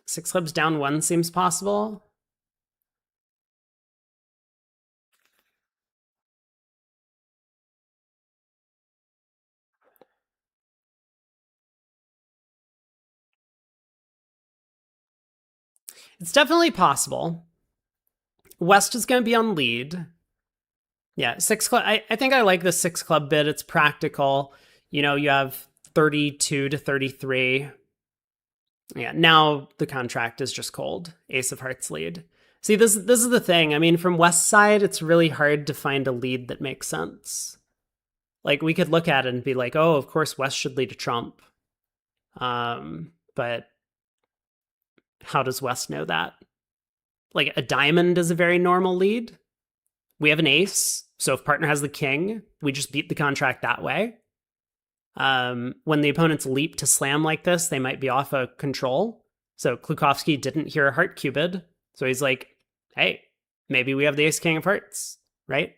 Six clubs down 1 seems possible. It's definitely possible. West is going to be on lead. Yeah, 6 club. I think I like the 6 club bid. It's practical. You know, you have 32 to 33. Yeah, now the contract is just cold. Ace of Hearts lead. See, this is the thing. I mean, from West side, it's really hard to find a lead that makes sense. Like, we could look at it and be like, oh, of course West should lead a trump. But how does West know that? Like, a diamond is a very normal lead. We have an ace, so if partner has the king, we just beat the contract that way. When the opponents leap to slam like this, they might be off a control. So Klukowski didn't hear a heart Cupid. So he's like, hey, maybe we have the ace king of hearts, right?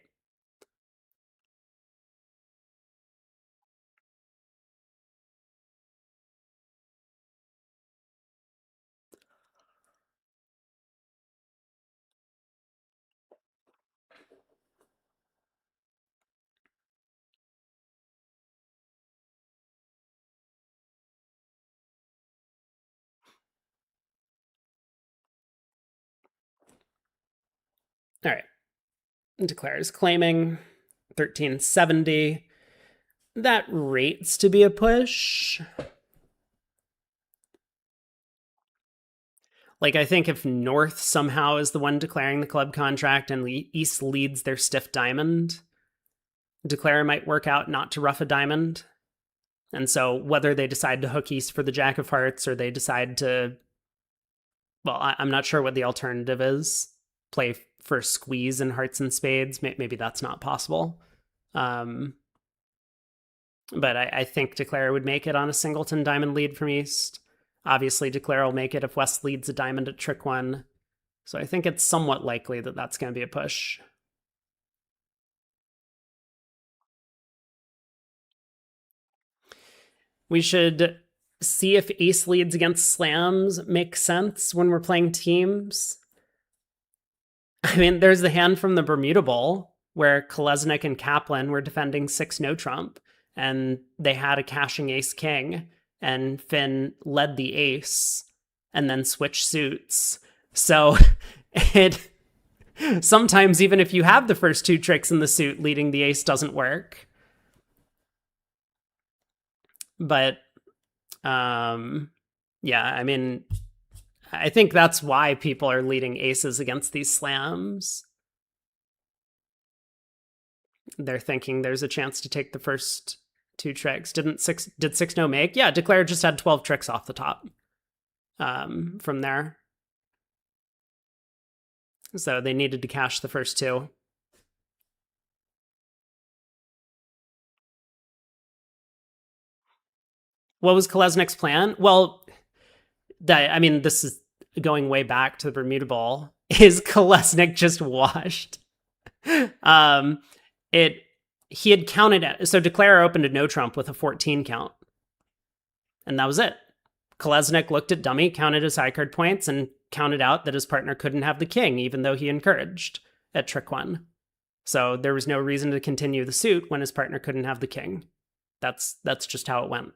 All right. Declares claiming 1370. That rates to be a push. Like, I think if North somehow is the one declaring the club contract and East leads their stiff diamond, Declare might work out not to rough a diamond. And so whether they decide to hook East for the Jack of Hearts or they decide to, well, I'm not sure what the alternative is. Play for squeeze in hearts and spades. Maybe that's not possible. But I think Declare would make it on a singleton diamond lead from East. Obviously, Declare will make it if West leads a diamond at trick 1. So I think it's somewhat likely that that's going to be a push. We should see if ace leads against slams make sense when we're playing teams. I mean, there's the hand from the Bermuda Bowl where Kolesnik and Kaplan were defending 6 no trump, and they had a cashing ace king, and Finn led the ace and then switched suits. So it sometimes, even if you have the first 2 tricks in the suit, leading the ace doesn't work. But yeah, I mean, I think that's why people are leading aces against these slams. They're thinking there's a chance to take the first 2 tricks. Did 6 no make? Yeah, Declare just had 12 tricks off the top from there. So they needed to cash the first 2. What was Kolesnik's plan? Well, I mean, this is going way back to the Bermuda Bowl. Is Kolesnik just washed? um, it he had counted it. So Declare opened a no trump with a 14 count, and that was it. Kolesnik looked at dummy, counted his high card points, and counted out that his partner couldn't have the king, even though he encouraged at trick one. So there was no reason to continue the suit when his partner couldn't have the king. That's just how it went.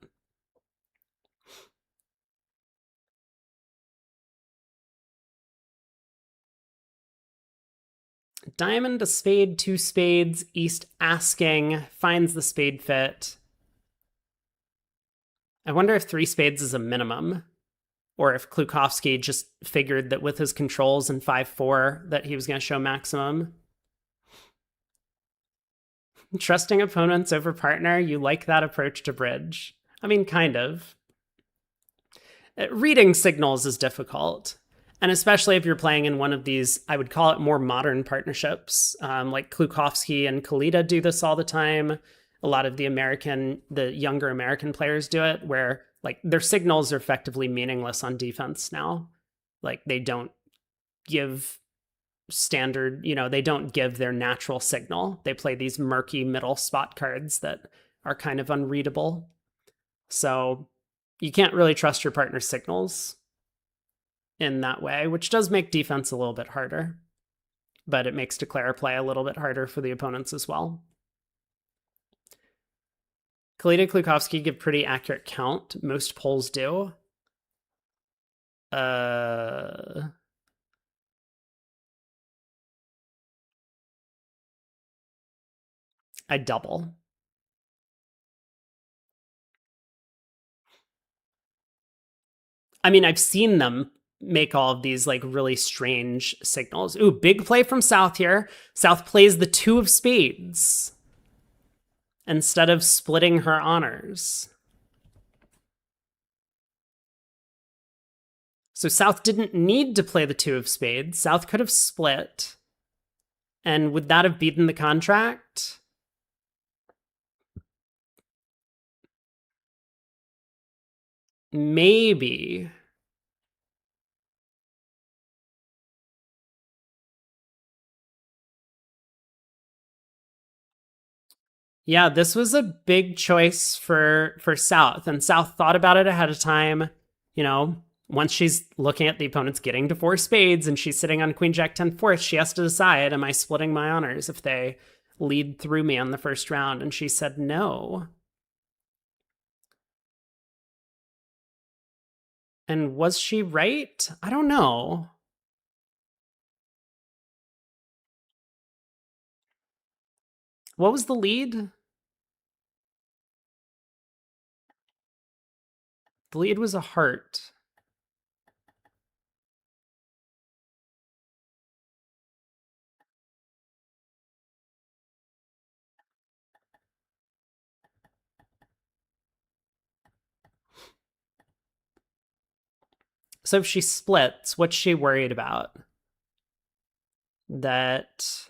Diamond, a spade, two spades, East asking, finds the spade fit. I wonder if three spades is a minimum, or if Klukowski just figured that with his controls and 5-4 that he was going to show maximum. Trusting opponents over partner, you like that approach to bridge? I mean, kind of. Reading signals is difficult. And especially if you're playing in one of these, I would call it more modern partnerships. Like Klukowski and Kalita do this all the time. A lot of the younger American players do it, where like their signals are effectively meaningless on defense now. Like they don't give standard, they don't give their natural signal. They play these murky middle spot cards that are kind of unreadable. So you can't really trust your partner's signals in that way, which does make defense a little bit harder, but it makes Declare play a little bit harder for the opponents as well. Kalita, Klukowski give pretty accurate count. Most polls do. I double. I mean, I've seen them make all of these like really strange signals. Ooh, big play from South here. South plays the 2 of spades instead of splitting her honors. So South didn't need to play the 2 of spades. South could have split. And would that have beaten the contract? Maybe. Yeah, this was a big choice for South, and South thought about it ahead of time. Once she's looking at the opponents getting to 4 spades and she's sitting on Queen Jack 10 fourth, she has to decide, am I splitting my honors if they lead through me on the first round? And she said no. And was she right? I don't know. What was the lead? The lead was a heart. So if she splits, what's she worried about? That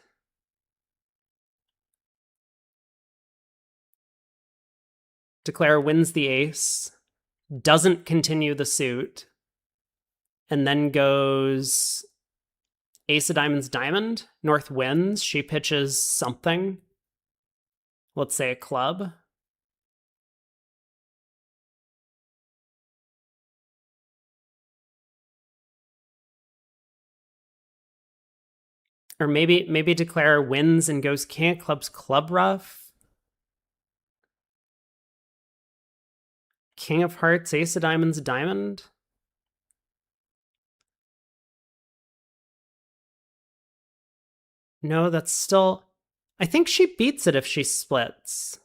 Declare wins the ace, doesn't continue the suit, and then goes ace of diamonds, diamond. North wins. She pitches something. Let's say a club. Or maybe Declare wins and goes king of clubs, club rough. King of hearts, ace of diamonds, diamond. No, that's still... I think she beats it if she splits.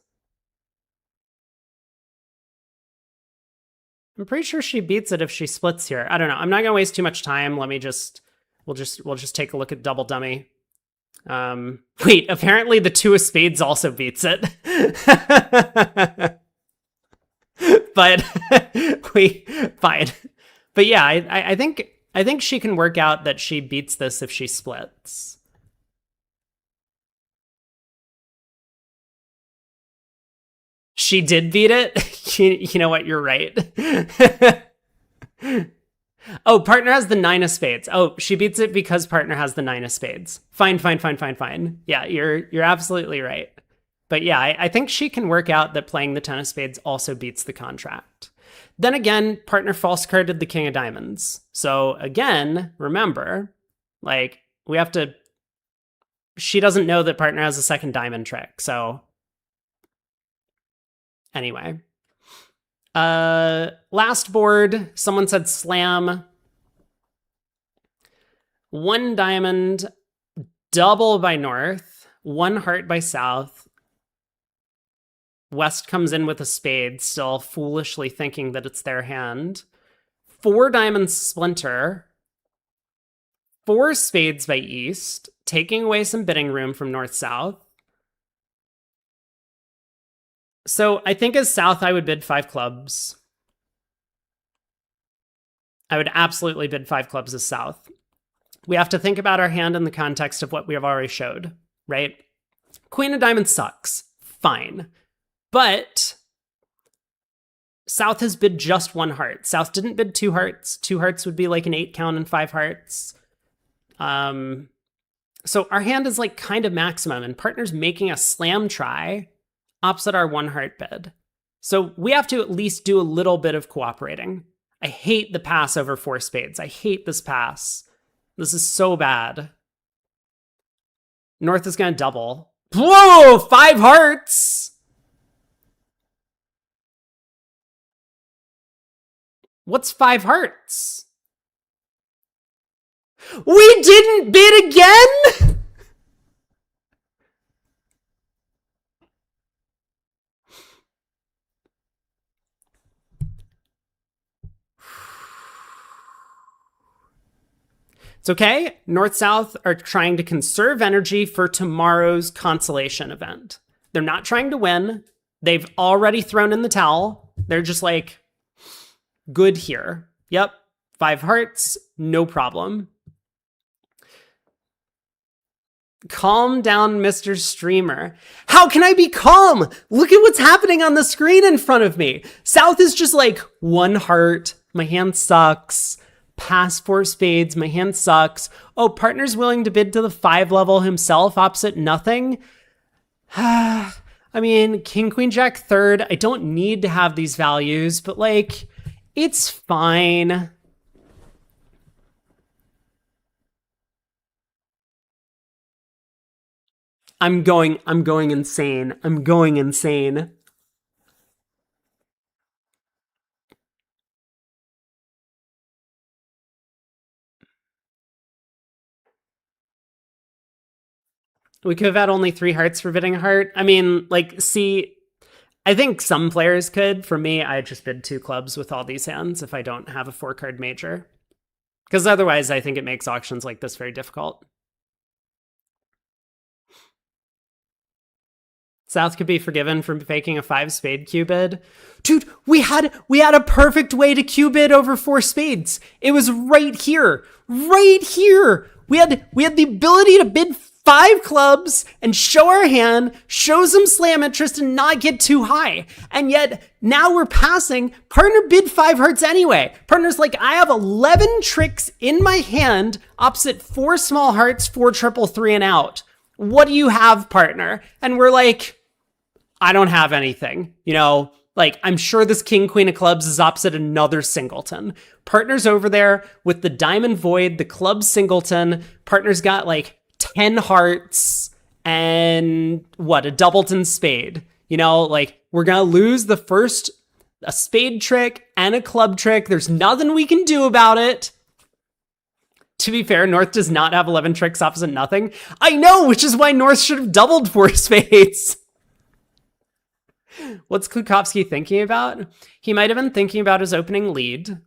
I'm pretty sure she beats it if she splits here. I don't know. I'm not gonna waste too much time. We'll just take a look at double dummy. Wait, apparently the 2 of spades also beats it. But fine. But yeah, I think she can work out that she beats this if she splits. She did beat it. You know what? You're right. Oh, partner has the 9 of spades. Oh, she beats it because partner has the 9 of spades. Fine. Yeah, you're absolutely right. But yeah, I think she can work out that playing the 10 of spades also beats the contract. Then again, partner false carded the king of diamonds. So again, remember, like, we have to... She doesn't know that partner has a second diamond trick, so... Anyway. Last board, someone said slam. 1 diamond, double by north, 1 heart by south. West comes in with a spade, still foolishly thinking that it's their hand. 4 diamonds splinter. 4 spades by east, taking away some bidding room from north-south. So I think as south, I would bid 5 clubs. I would absolutely bid 5 clubs as south. We have to think about our hand in the context of what we have already showed, right? Queen of diamonds sucks. Fine. But south has bid just 1 heart. South didn't bid 2 hearts. 2 hearts would be like an 8 count and 5 hearts. So our hand is like kind of maximum, and partner's making a slam try opposite our 1 heart bid. So we have to at least do a little bit of cooperating. I hate the pass over 4 spades. I hate this pass. This is so bad. North is going to double. Whoa, 5 hearts! What's 5 hearts? We didn't bid again? It's okay. North-South are trying to conserve energy for tomorrow's consolation event. They're not trying to win. They've already thrown in the towel. They're just like, good here. Yep. 5 hearts, no problem. Calm down, Mr. Streamer. How can I be calm? Look at what's happening on the screen in front of me. South is just like 1 heart. My hand sucks. Pass 4 spades. My hand sucks. Oh, partner's willing to bid to the 5 level himself opposite nothing. I mean, king, queen, jack, third. I don't need to have these values, but like, it's fine. I'm going insane. I'm going insane. We could have had only 3 hearts for bidding a heart. I mean, like, see, I think some players could. For me, I just bid 2 clubs with all these hands if I don't have a 4-card major. Because otherwise, I think it makes auctions like this very difficult. South could be forgiven for faking a 5 spade Q bid. Dude, we had a perfect way to Q bid over 4 spades. It was right here. Right here. We had the ability to bid 5 clubs and show our hand, show some slam interest and not get too high. And yet now we're passing. Partner bid 5 hearts anyway. Partner's like, I have 11 tricks in my hand opposite 4 small hearts, 4 triple, 3 and out. What do you have, partner? And we're like, I don't have anything. You know, like, I'm sure this king, queen of clubs is opposite another singleton. Partner's over there with the diamond void, the club singleton. Partner's got like 10 hearts and what, a doubleton spade. You know, like, we're going to lose the first, a spade trick and a club trick. There's nothing we can do about it. To be fair, North does not have 11 tricks opposite nothing. I know, which is why North should have doubled 4 spades. What's Klukowski thinking about? He might have been thinking about his opening lead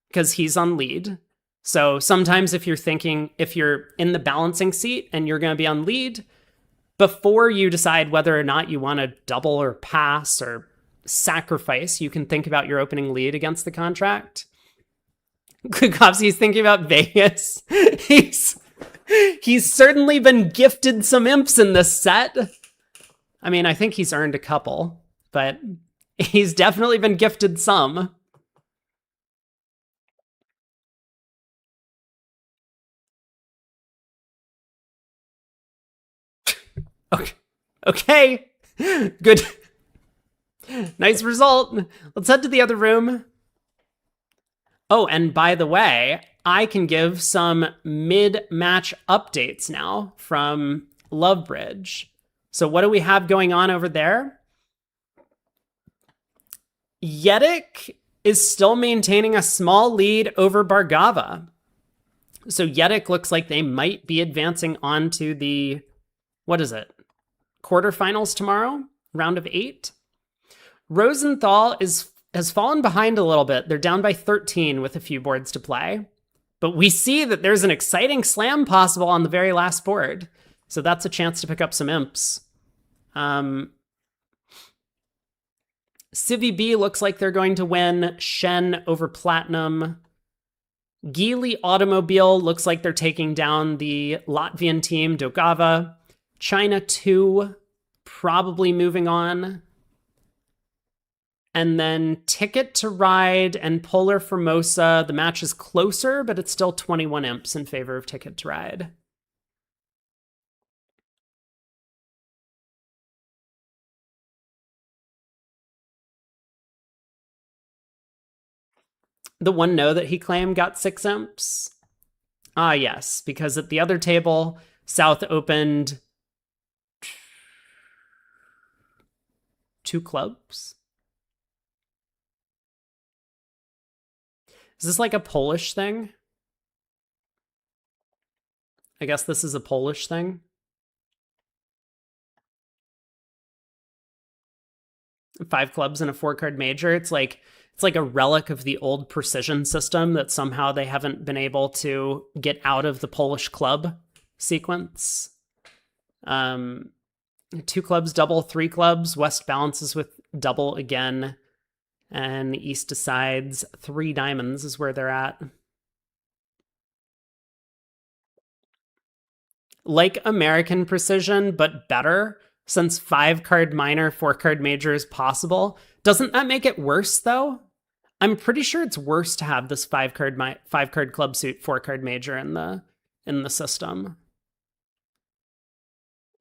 because he's on lead. So sometimes if you're in the balancing seat and you're going to be on lead, before you decide whether or not you want to double or pass or sacrifice, you can think about your opening lead against the contract. Klukowski's thinking about Vegas. He's certainly been gifted some imps in this set. I mean, I think he's earned a couple. but he's definitely been gifted some. Okay. Okay. Good. Nice result. Let's head to the other room. Oh, and by the way, I can give some mid-match updates now from Lovebridge. So what do we have going on over there? Yetic is still maintaining a small lead over Bargava. So Yetic looks like they might be advancing on to the, what is it? Quarterfinals tomorrow, round of 8. Rosenthal has fallen behind a little bit. They're down by 13 with a few boards to play. But we see that there's an exciting slam possible on the very last board. So that's a chance to pick up some imps. Civi B looks like they're going to win. Shen over Platinum. Geely Automobile looks like they're taking down the Latvian team, Dogava. China 2 probably moving on. And then Ticket to Ride and Polar Formosa. The match is closer, but it's still 21 imps in favor of Ticket to Ride. The one no that he claimed got 6 imps. Ah, yes, because at the other table, South opened 2 clubs. Is this like a Polish thing? I guess this is a Polish thing. Five clubs and a 4-card major. It's like a relic of the old precision system that somehow they haven't been able to get out of the Polish club sequence. 2 clubs, double, 3 clubs. West balances with double again. And East decides 3 diamonds is where they're at. Like American precision, but better, since 5-card minor, 4-card major is possible. Doesn't that make it worse, though? I'm pretty sure it's worse to have this 5-card club suit, 4-card major in the system.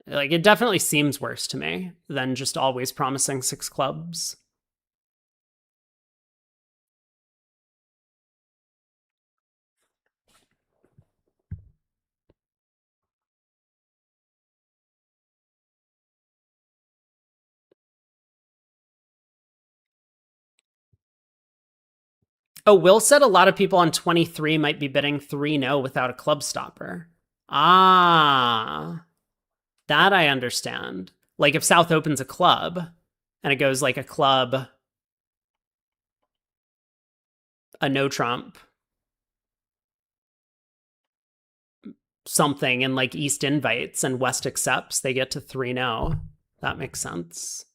Like, it definitely seems worse to me than just always promising 6 clubs. Oh, Will said a lot of people on 23 might be bidding 3-0 without a club stopper. Ah, that I understand. Like if South opens a club and it goes like a club, a no trump, something, and like East invites and West accepts, they get to 3-0. That makes sense.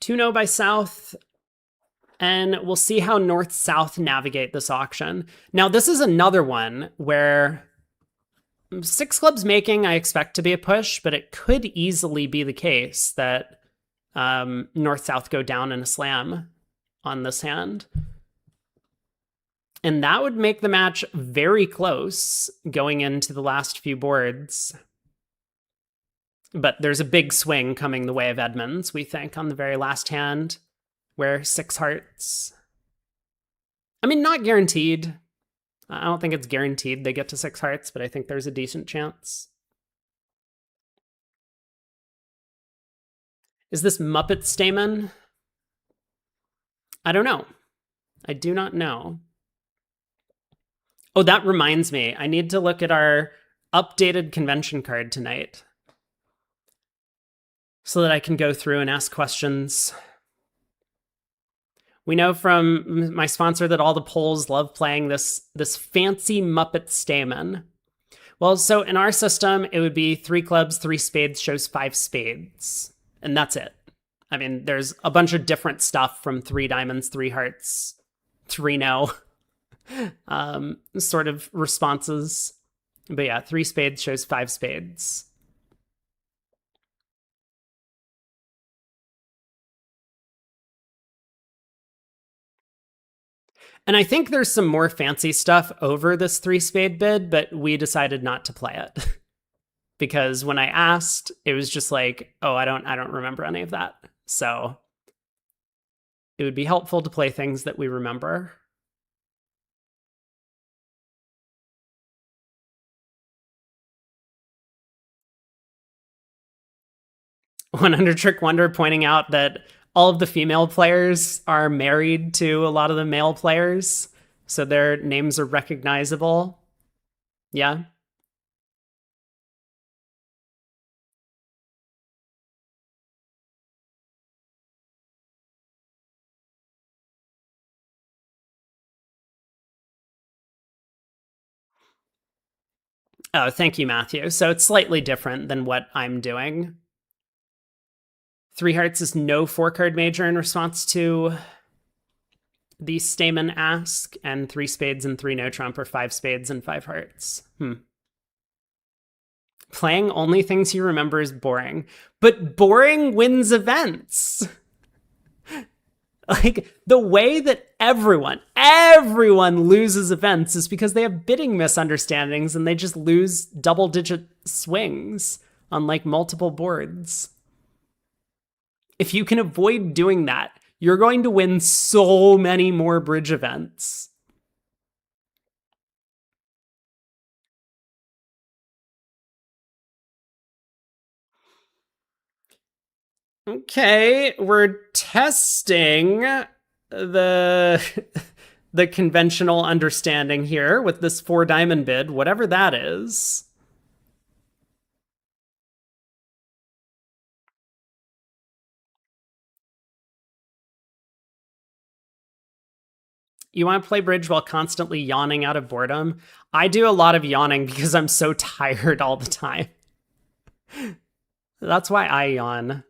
Two no by South, and we'll see how North-South navigate this auction. Now, this is another one where 6 clubs making, I expect to be a push, but it could easily be the case that North-South go down in a slam on this hand. And that would make the match very close going into the last few boards. But there's a big swing coming the way of Edmonds, we think, on the very last hand, where 6 hearts. I mean, not guaranteed. I don't think it's guaranteed they get to 6 hearts, but I think there's a decent chance. Is this Muppet Stamen? I don't know. I do not know. Oh, that reminds me. I need to look at our updated convention card tonight so that I can go through and ask questions. We know from my sponsor that all the Poles love playing this fancy Muppet Stamen. Well, so in our system, it would be 3 clubs, 3 spades shows 5 spades. And that's it. I mean, there's a bunch of different stuff from 3 diamonds, 3 hearts, 3 no. sort of responses. But yeah, 3 spades shows 5 spades. And I think there's some more fancy stuff over this 3 spade bid, but we decided not to play it. Because when I asked, it was just like, oh, I don't remember any of that. So it would be helpful to play things that we remember. 100 Trick Wonder pointing out that all of the female players are married to a lot of the male players, so their names are recognizable. Yeah. Oh, thank you, Matthew. So it's slightly different than what I'm doing. 3 hearts is no 4-card major in response to the Stamen ask, and 3 spades and 3 no trump are 5 spades and 5 hearts. Playing only things you remember is boring, but boring wins events. Like, the way that everyone loses events is because they have bidding misunderstandings and they just lose double-digit swings on like multiple boards. If you can avoid doing that, you're going to win so many more bridge events. Okay, we're testing the the conventional understanding here with this 4 diamond bid, whatever that is. You want to play bridge while constantly yawning out of boredom? I do a lot of yawning because I'm so tired all the time. That's why I yawn.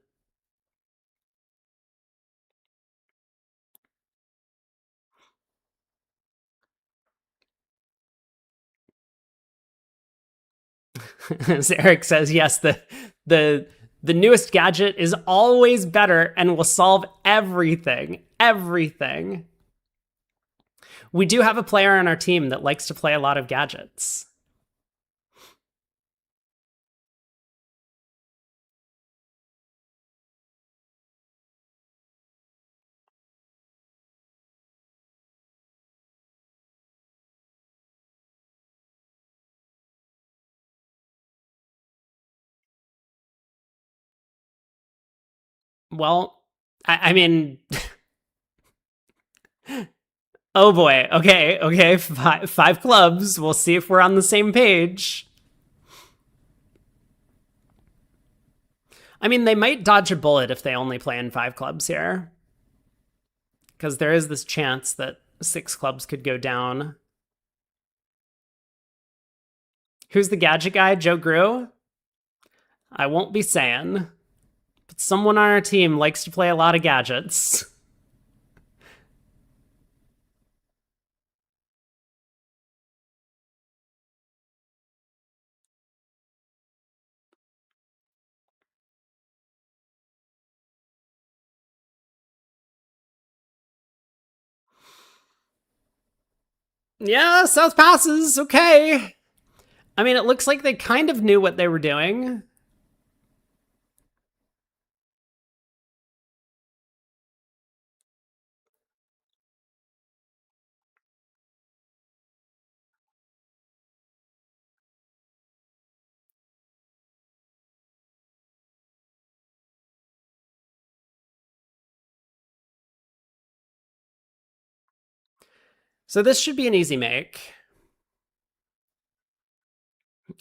As Eric says, yes, the newest gadget is always better and will solve everything. Everything. We do have a player on our team that likes to play a lot of gadgets. Well, I mean, oh boy. Okay. 5 clubs. We'll see if we're on the same page. I mean, they might dodge a bullet if they only play in 5 clubs here. Because there is this chance that 6 clubs could go down. Who's the gadget guy? Joe Grew? I won't be saying. But someone on our team likes to play a lot of gadgets. Yeah, South passes. Okay. I mean, it looks like they kind of knew what they were doing. So this should be an easy make.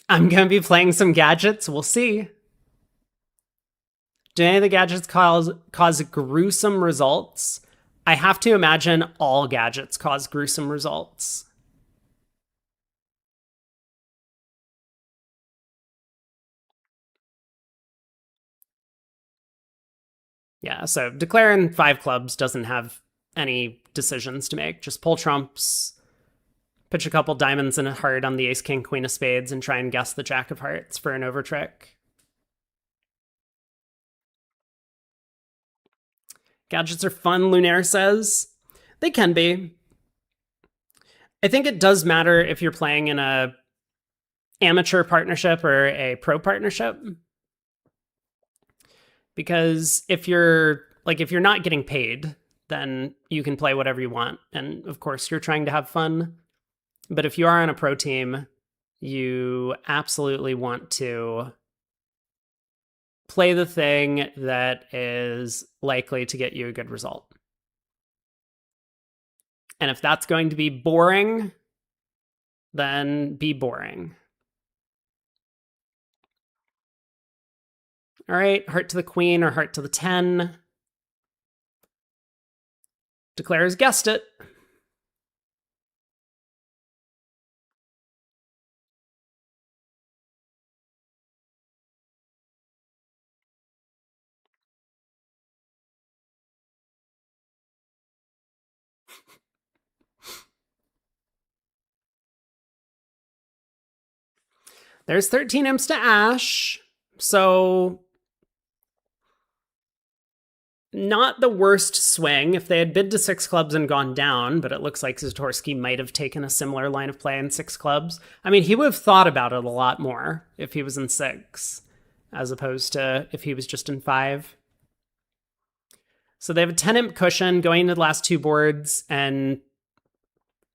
I'm going to be playing some gadgets. We'll see. Do any of the gadgets cause gruesome results? I have to imagine all gadgets cause gruesome results. Yeah, so declaring 5 clubs doesn't have any decisions to make. Just pull trumps, Pitch a couple diamonds and a heart on the ace, king, queen of spades and try and guess the jack of hearts for an overtrick. Gadgets are fun, Lunaire says. They can be. I think it does matter if you're playing in a amateur partnership or a pro partnership. Because if you're not getting paid, then you can play whatever you want. And of course, you're trying to have fun. But if you are on a pro team, you absolutely want to play the thing that is likely to get you a good result. And if that's going to be boring, then be boring. All right, heart to the queen or heart to the 10. Declares guessed it. There's 13 imps to Ash. So not the worst swing. If they had bid to 6 clubs and gone down, but it looks like Zatorsky might have taken a similar line of play in 6 clubs. I mean, he would have thought about it a lot more if he was in 6, as opposed to if he was just in 5. So they have a 10 imp cushion going into the last 2 boards, and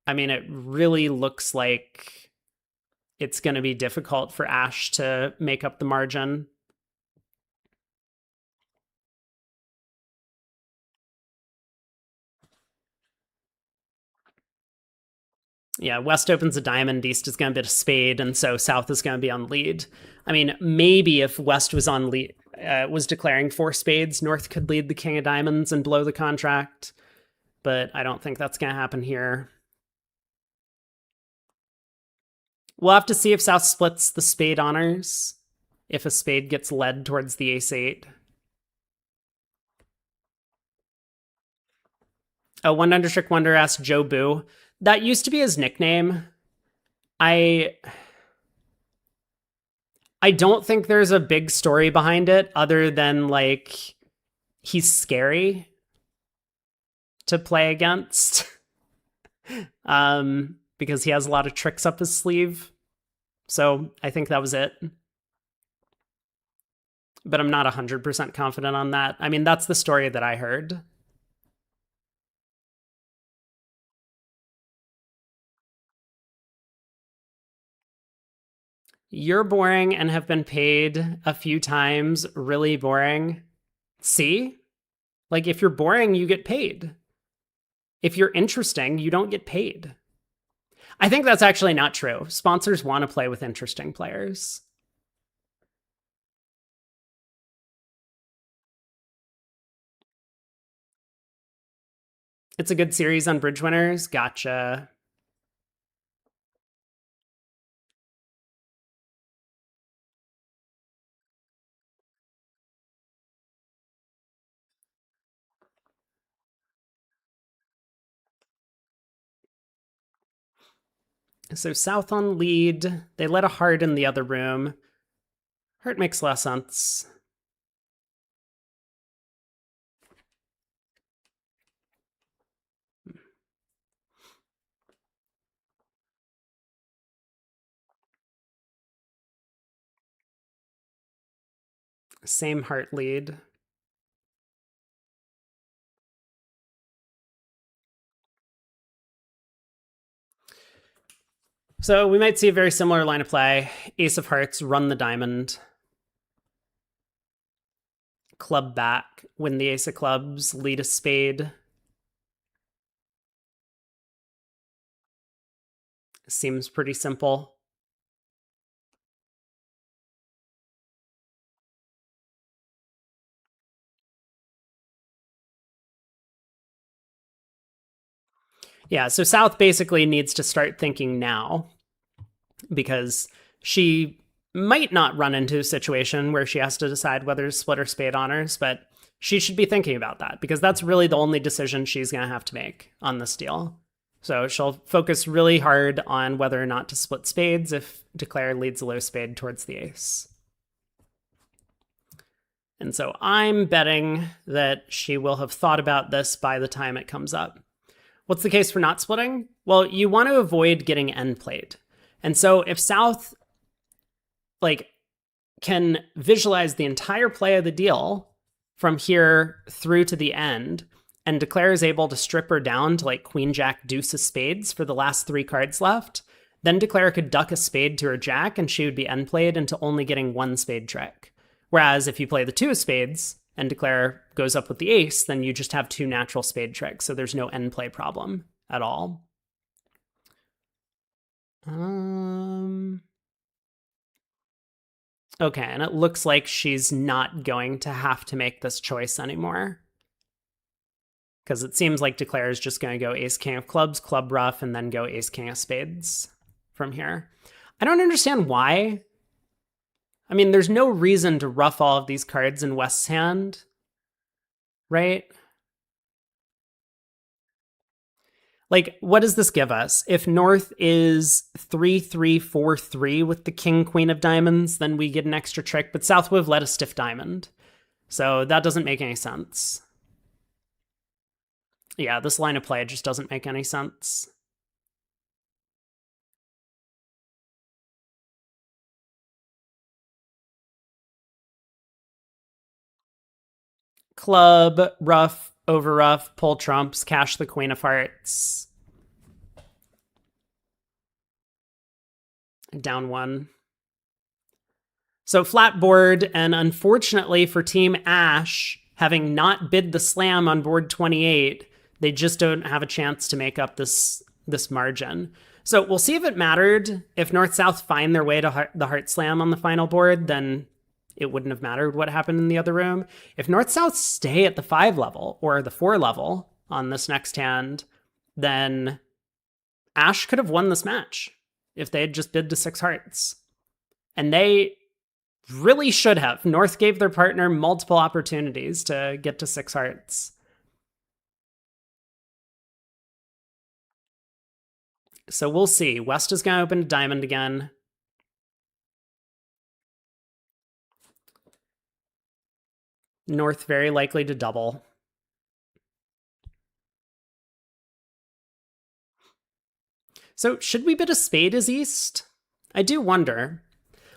I mean, it really looks like it's going to be difficult for Ash to make up the margin. Yeah, West opens a diamond, East is going to bid a spade, and so South is going to be on lead. I mean, maybe if West was on lead, was declaring 4 spades, North could lead the king of diamonds and blow the contract, but I don't think that's going to happen here. We'll have to see if South splits the spade honors, if a spade gets led towards the ace-8. Oh, One Undertrick Wonder asked Joe Boo. That used to be his nickname. I don't think there's a big story behind it other than, like, he's scary to play against. Because he has a lot of tricks up his sleeve. So I think that was it. But I'm not 100% confident on that. I mean, that's the story that I heard. You're boring and have been paid a few times. Really boring. See? Like, if you're boring, you get paid. If you're interesting, you don't get paid. I think that's actually not true. Sponsors want to play with interesting players. It's a good series on Bridge Winners. Gotcha. So South on lead. They let a heart in the other room. Heart makes less sense. Same heart lead. So we might see a very similar line of play. Ace of hearts, run the diamond. Club back, win the ace of clubs, lead a spade. Seems pretty simple. Yeah, so South basically needs to start thinking now, because she might not run into a situation where she has to decide whether to split her spade honors, but she should be thinking about that, because that's really the only decision she's going to have to make on this deal. So she'll focus really hard on whether or not to split spades if Declare leads a low spade towards the ace. And so I'm betting that she will have thought about this by the time it comes up. What's the case for not splitting? Well, you want to avoid getting end played. And so if South can visualize the entire play of the deal from here through to the end, and Declare is able to strip her down to Queen, Jack, deuce of spades for the last 3 cards left, then Declare could duck a spade to her jack and she would be end played into only getting 1 spade trick. Whereas if you play the 2 of spades and Declare goes up with the ace, then you just have 2 natural spade tricks, so there's no end play problem at all. Okay, and it looks like she's not going to have to make this choice anymore. Because it seems like Declare is just going to go ace, king of clubs, club ruff, and then go ace, king of spades from here. I don't understand why. I mean, there's no reason to ruff all of these cards in West's hand, right? What does this give us? If North is 3-3-4-3 with the king, queen of diamonds, then we get an extra trick, but South would have led a stiff diamond. So that doesn't make any sense. Yeah, this line of play just doesn't make any sense. Club, ruff, over ruff, pull trumps, cash the queen of hearts. Down 1. So flat board, and unfortunately for Team Ash, having not bid the slam on board 28, they just don't have a chance to make up this margin. So we'll see if it mattered. If North-South find their way to the heart slam on the final board, then it wouldn't have mattered what happened in the other room. If North-South stay at the 5 level or the 4 level on this next hand, then Ash could have won this match if they had just bid to 6 hearts. And they really should have. North gave their partner multiple opportunities to get to 6 hearts. So we'll see. West is going to open a diamond again. North very likely to double. So should we bid a spade as East? I do wonder.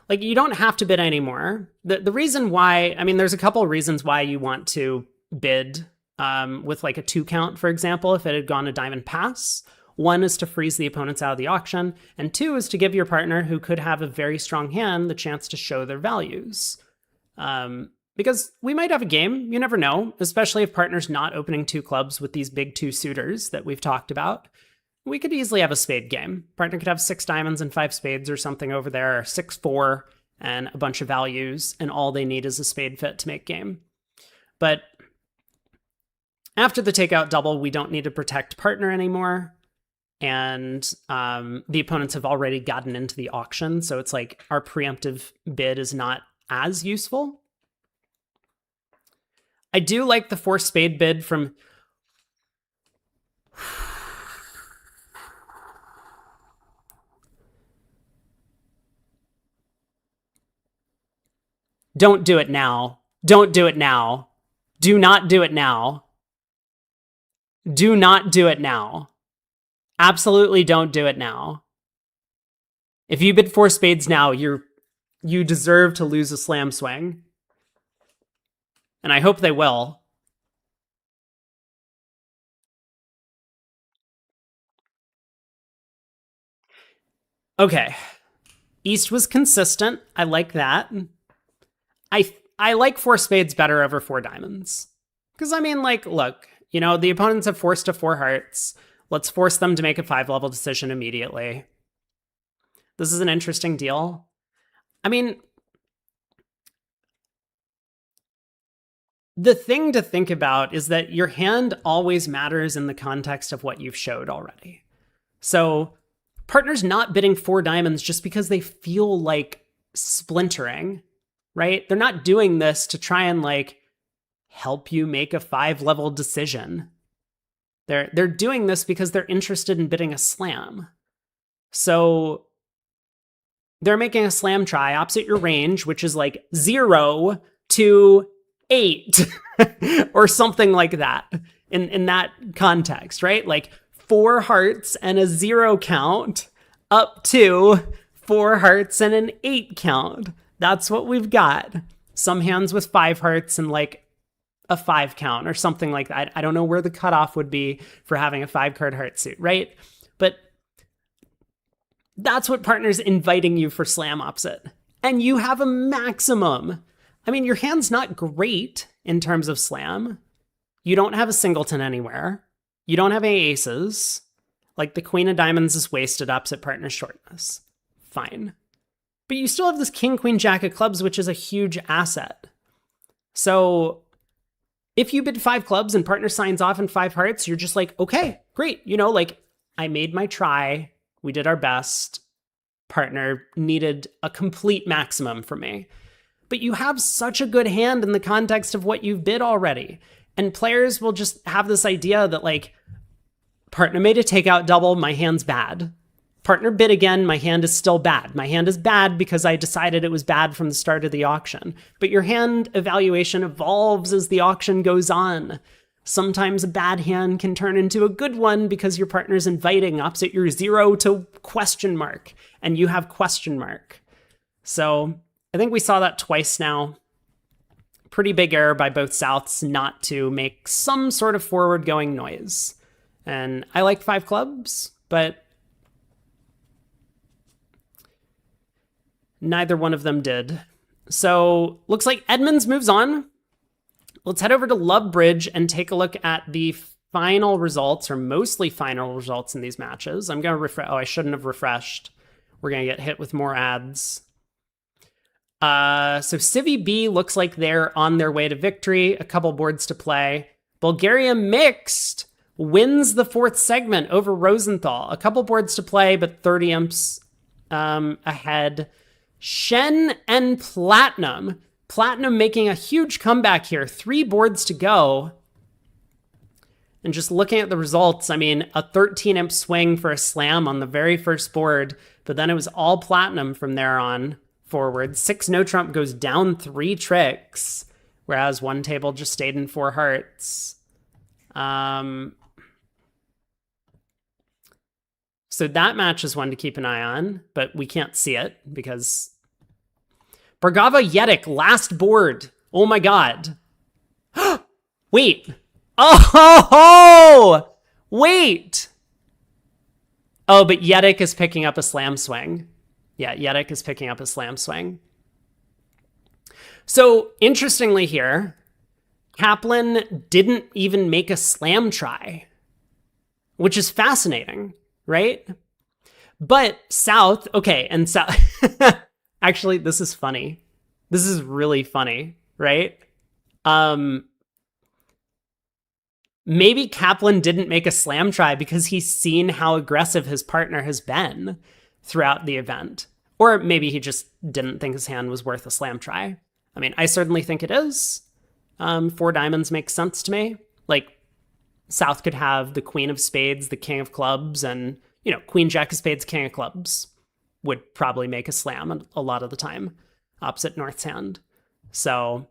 You don't have to bid anymore. The reason why, I mean, there's a couple reasons why you want to bid with a 2 count, for example, if it had gone a diamond pass. 1 is to freeze the opponents out of the auction, and 2 is to give your partner, who could have a very strong hand, the chance to show their values. Because we might have a game, you never know, especially if partner's not opening 2 clubs with these big 2 suitors that we've talked about. We could easily have a spade game. Partner could have 6 diamonds and 5 spades or something over there, or 6-4 and a bunch of values, and all they need is a spade fit to make game. But after the takeout double, we don't need to protect partner anymore. And the opponents have already gotten into the auction, so it's our preemptive bid is not as useful. I do like the 4 spade bid from... Don't do it now. Don't do it now. Do not do it now. Do not do it now. Absolutely don't do it now. If you bid 4 spades now, you deserve to lose a slam swing. And I hope they will. Okay. East was consistent. I like that. I like 4 spades better over 4 diamonds. Because, I mean, look, the opponents have forced to 4 hearts. Let's force them to make a 5-level decision immediately. This is an interesting deal. I mean, the thing to think about is that your hand always matters in the context of what you've showed already. So partners not bidding 4 diamonds just because they feel like splintering, right? They're not doing this to try and help you make a 5-level decision. They're doing this because they're interested in bidding a slam. So they're making a slam try opposite your range, which is like 0 to 8 or something like that in that context, right? Like 4 hearts and a 0 count up to 4 hearts and an 8 count. That's what we've got. Some hands with 5 hearts and like a 5 count or something like that. I don't know where the cutoff would be for having a 5-card heart suit, right? But that's what partner's inviting you for slam opposite. And you have a maximum. I mean, your hand's not great in terms of slam. You don't have a singleton anywhere. You don't have any aces. Like the queen of diamonds is wasted opposite partner's shortness. Fine. But you still have this king, queen, jack of clubs, which is a huge asset. So if you bid 5 clubs and partner signs off in 5 hearts, you're just like, okay, great. You know, like I made my try. We did our best. Partner needed a complete maximum from me. But you have such a good hand in the context of what you've bid already. And players will just have this idea that like, partner made a takeout double, my hand's bad. Partner bid again, my hand is still bad. My hand is bad because I decided it was bad from the start of the auction. But your hand evaluation evolves as the auction goes on. Sometimes a bad hand can turn into a good one because your partner's inviting opposite your 0 to question mark, and you have question mark. So I think we saw that twice now. Pretty big error by both Souths not to make some sort of forward-going noise. And I like 5 clubs, but neither one of them did. So looks like Edmonds moves on. Let's head over to Love Bridge and take a look at the final results, or mostly final results in these matches. I'm going to refresh. Oh, I shouldn't have refreshed. We're going to get hit with more ads. So Civi B looks like they're on their way to victory. A couple boards to play. Bulgaria Mixed wins the 4th segment over Rosenthal. A couple boards to play, but 30 imps ahead. Shen and Platinum. Platinum making a huge comeback here. 3 boards to go. And just looking at the results, I mean, a 13 imp swing for a slam on the very first board, but then it was all Platinum from there on forward. 6 no trump goes down 3 tricks, whereas one table just stayed in 4 hearts. So that match is one to keep an eye on, but we can't see it because Bargava Yedic, last board. Oh my god. Wait. Oh, wait. Oh, but Yedic is picking up a slam swing. Yeah, Yedic is picking up a slam swing. So interestingly here, Kaplan didn't even make a slam try, which is fascinating, right? But South, okay, and South, actually, this is funny. This is really funny, right? Maybe Kaplan didn't make a slam try because he's seen how aggressive his partner has been throughout the event. Or maybe he just didn't think his hand was worth a slam try. I mean, I certainly think it is. 4 diamonds makes sense to me. Like, South could have the queen of spades, the king of clubs, and, you know, queen, jack of spades, king of clubs would probably make a slam a lot of the time, opposite North's hand. So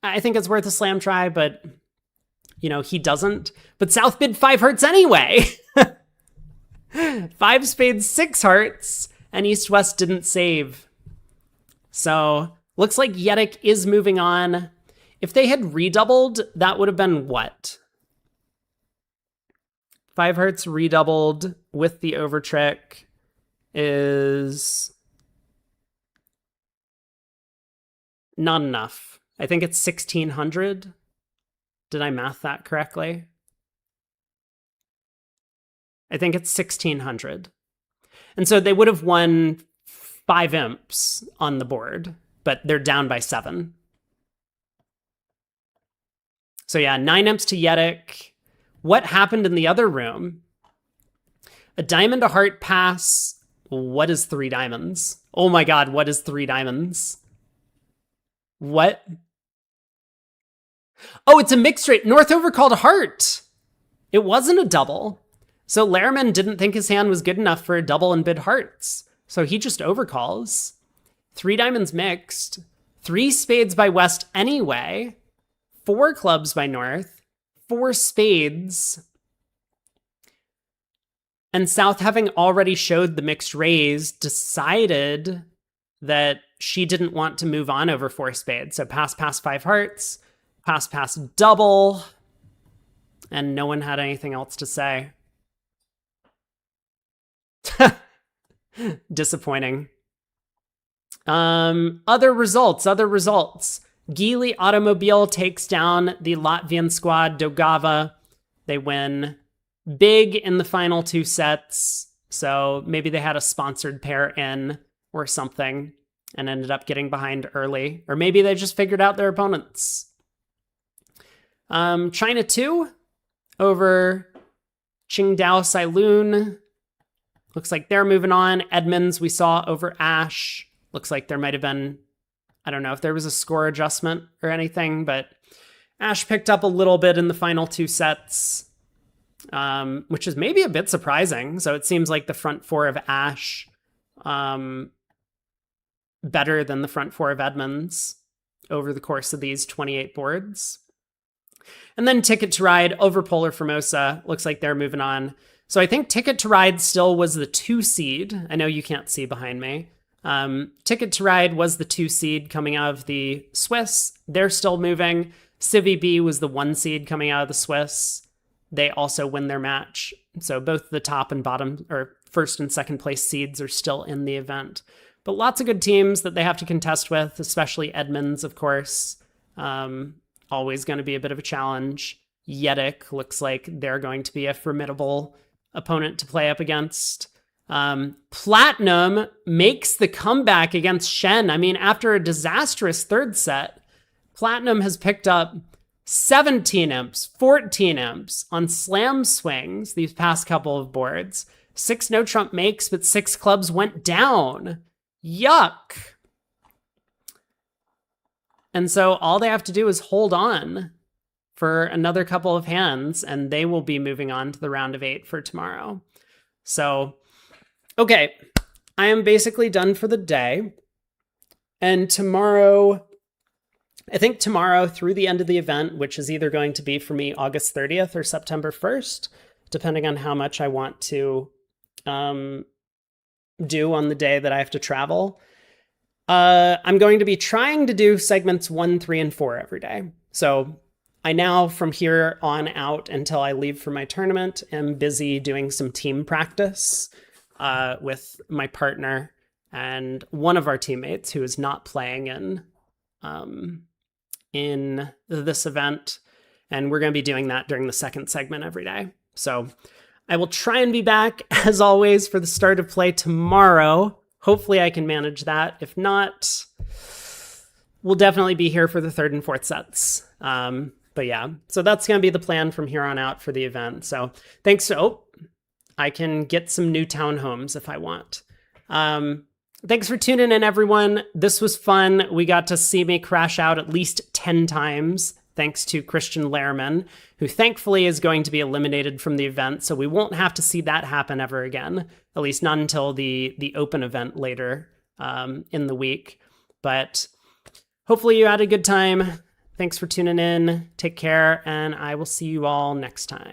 I think it's worth a slam try, but, you know, he doesn't. But South bid 5 hearts anyway. 5 spades, 6 hearts, and East-West didn't save. So looks like Yedic is moving on. If they had redoubled, that would have been what? 5 hearts redoubled with the overtrick is not enough. I think it's 1,600. Did I math that correctly? I think it's 1,600. And so they would have won 5 imps on the board, but they're down by 7. So yeah, 9 imps to Yedic. What happened in the other room? A diamond, a heart pass. What is 3 diamonds? Oh my god, what is 3 diamonds? What? Oh, it's a mixed rate. North overcalled a heart. It wasn't a double. So Lehrman didn't think his hand was good enough for a double in bid hearts. So he just overcalls. 3 diamonds mixed. 3 spades by West anyway. 4 clubs by North. 4 spades. And South, having already showed the mixed raise, decided that she didn't want to move on over 4 spades. So pass, 5 hearts. Pass, double. And no one had anything else to say. Disappointing. Other results. Geely Automobile takes down the Latvian squad Dogava. They win big in the final 2 sets. So maybe they had a sponsored pair in or something and ended up getting behind early. Or maybe they just figured out their opponents. China 2 over Qingdao Sailun. Looks like they're moving on. Edmonds we saw over Ash. Looks like there might have been, I don't know if there was a score adjustment or anything, but Ash picked up a little bit in the final 2 sets, which is maybe a bit surprising. So it seems like the front 4 of Ash better than the front 4 of Edmonds over the course of these 28 boards. And then Ticket to Ride over Polar Formosa. Looks like they're moving on. So I think Ticket to Ride still was the 2 seed. I know you can't see behind me. Ticket to Ride was the 2 seed coming out of the Swiss. They're still moving. Civi B was the 1 seed coming out of the Swiss. They also win their match. So both the top and bottom, or first and second place seeds, are still in the event. But lots of good teams that they have to contest with, especially Edmonds, of course. Always going to be a bit of a challenge. Yedick looks like they're going to be a formidable opponent to play up against. Platinum makes the comeback against Shen. I mean, after a disastrous 3rd set, Platinum has picked up 17 imps, 14 imps on slam swings these past couple of boards. 6 no trump makes, but 6 clubs went down. Yuck. And so all they have to do is hold on for another couple of hands, and they will be moving on to the round of 8 for tomorrow. So, okay, I am basically done for the day. And tomorrow, I think tomorrow through the end of the event, which is either going to be for me August 30th or September 1st, depending on how much I want to do on the day that I have to travel, I'm going to be trying to do segments 1, 3, and 4 every day. So I now, from here on out until I leave for my tournament, am busy doing some team practice with my partner and one of our teammates who is not playing in this event. And we're going to be doing that during the second segment every day. So I will try and be back, as always, for the start of play tomorrow. Hopefully I can manage that. If not, we'll definitely be here for the 3rd and 4th sets. But yeah, so that's going to be the plan from here on out for the event. So thanks. I can get some new townhomes if I want. Thanks for tuning in, everyone. This was fun. We got to see me crash out at least 10 times, thanks to Christian Lehrman, who thankfully is going to be eliminated from the event. So we won't have to see that happen ever again, at least not until the open event later in the week. But hopefully you had a good time. Thanks for tuning in. Take care, and I will see you all next time.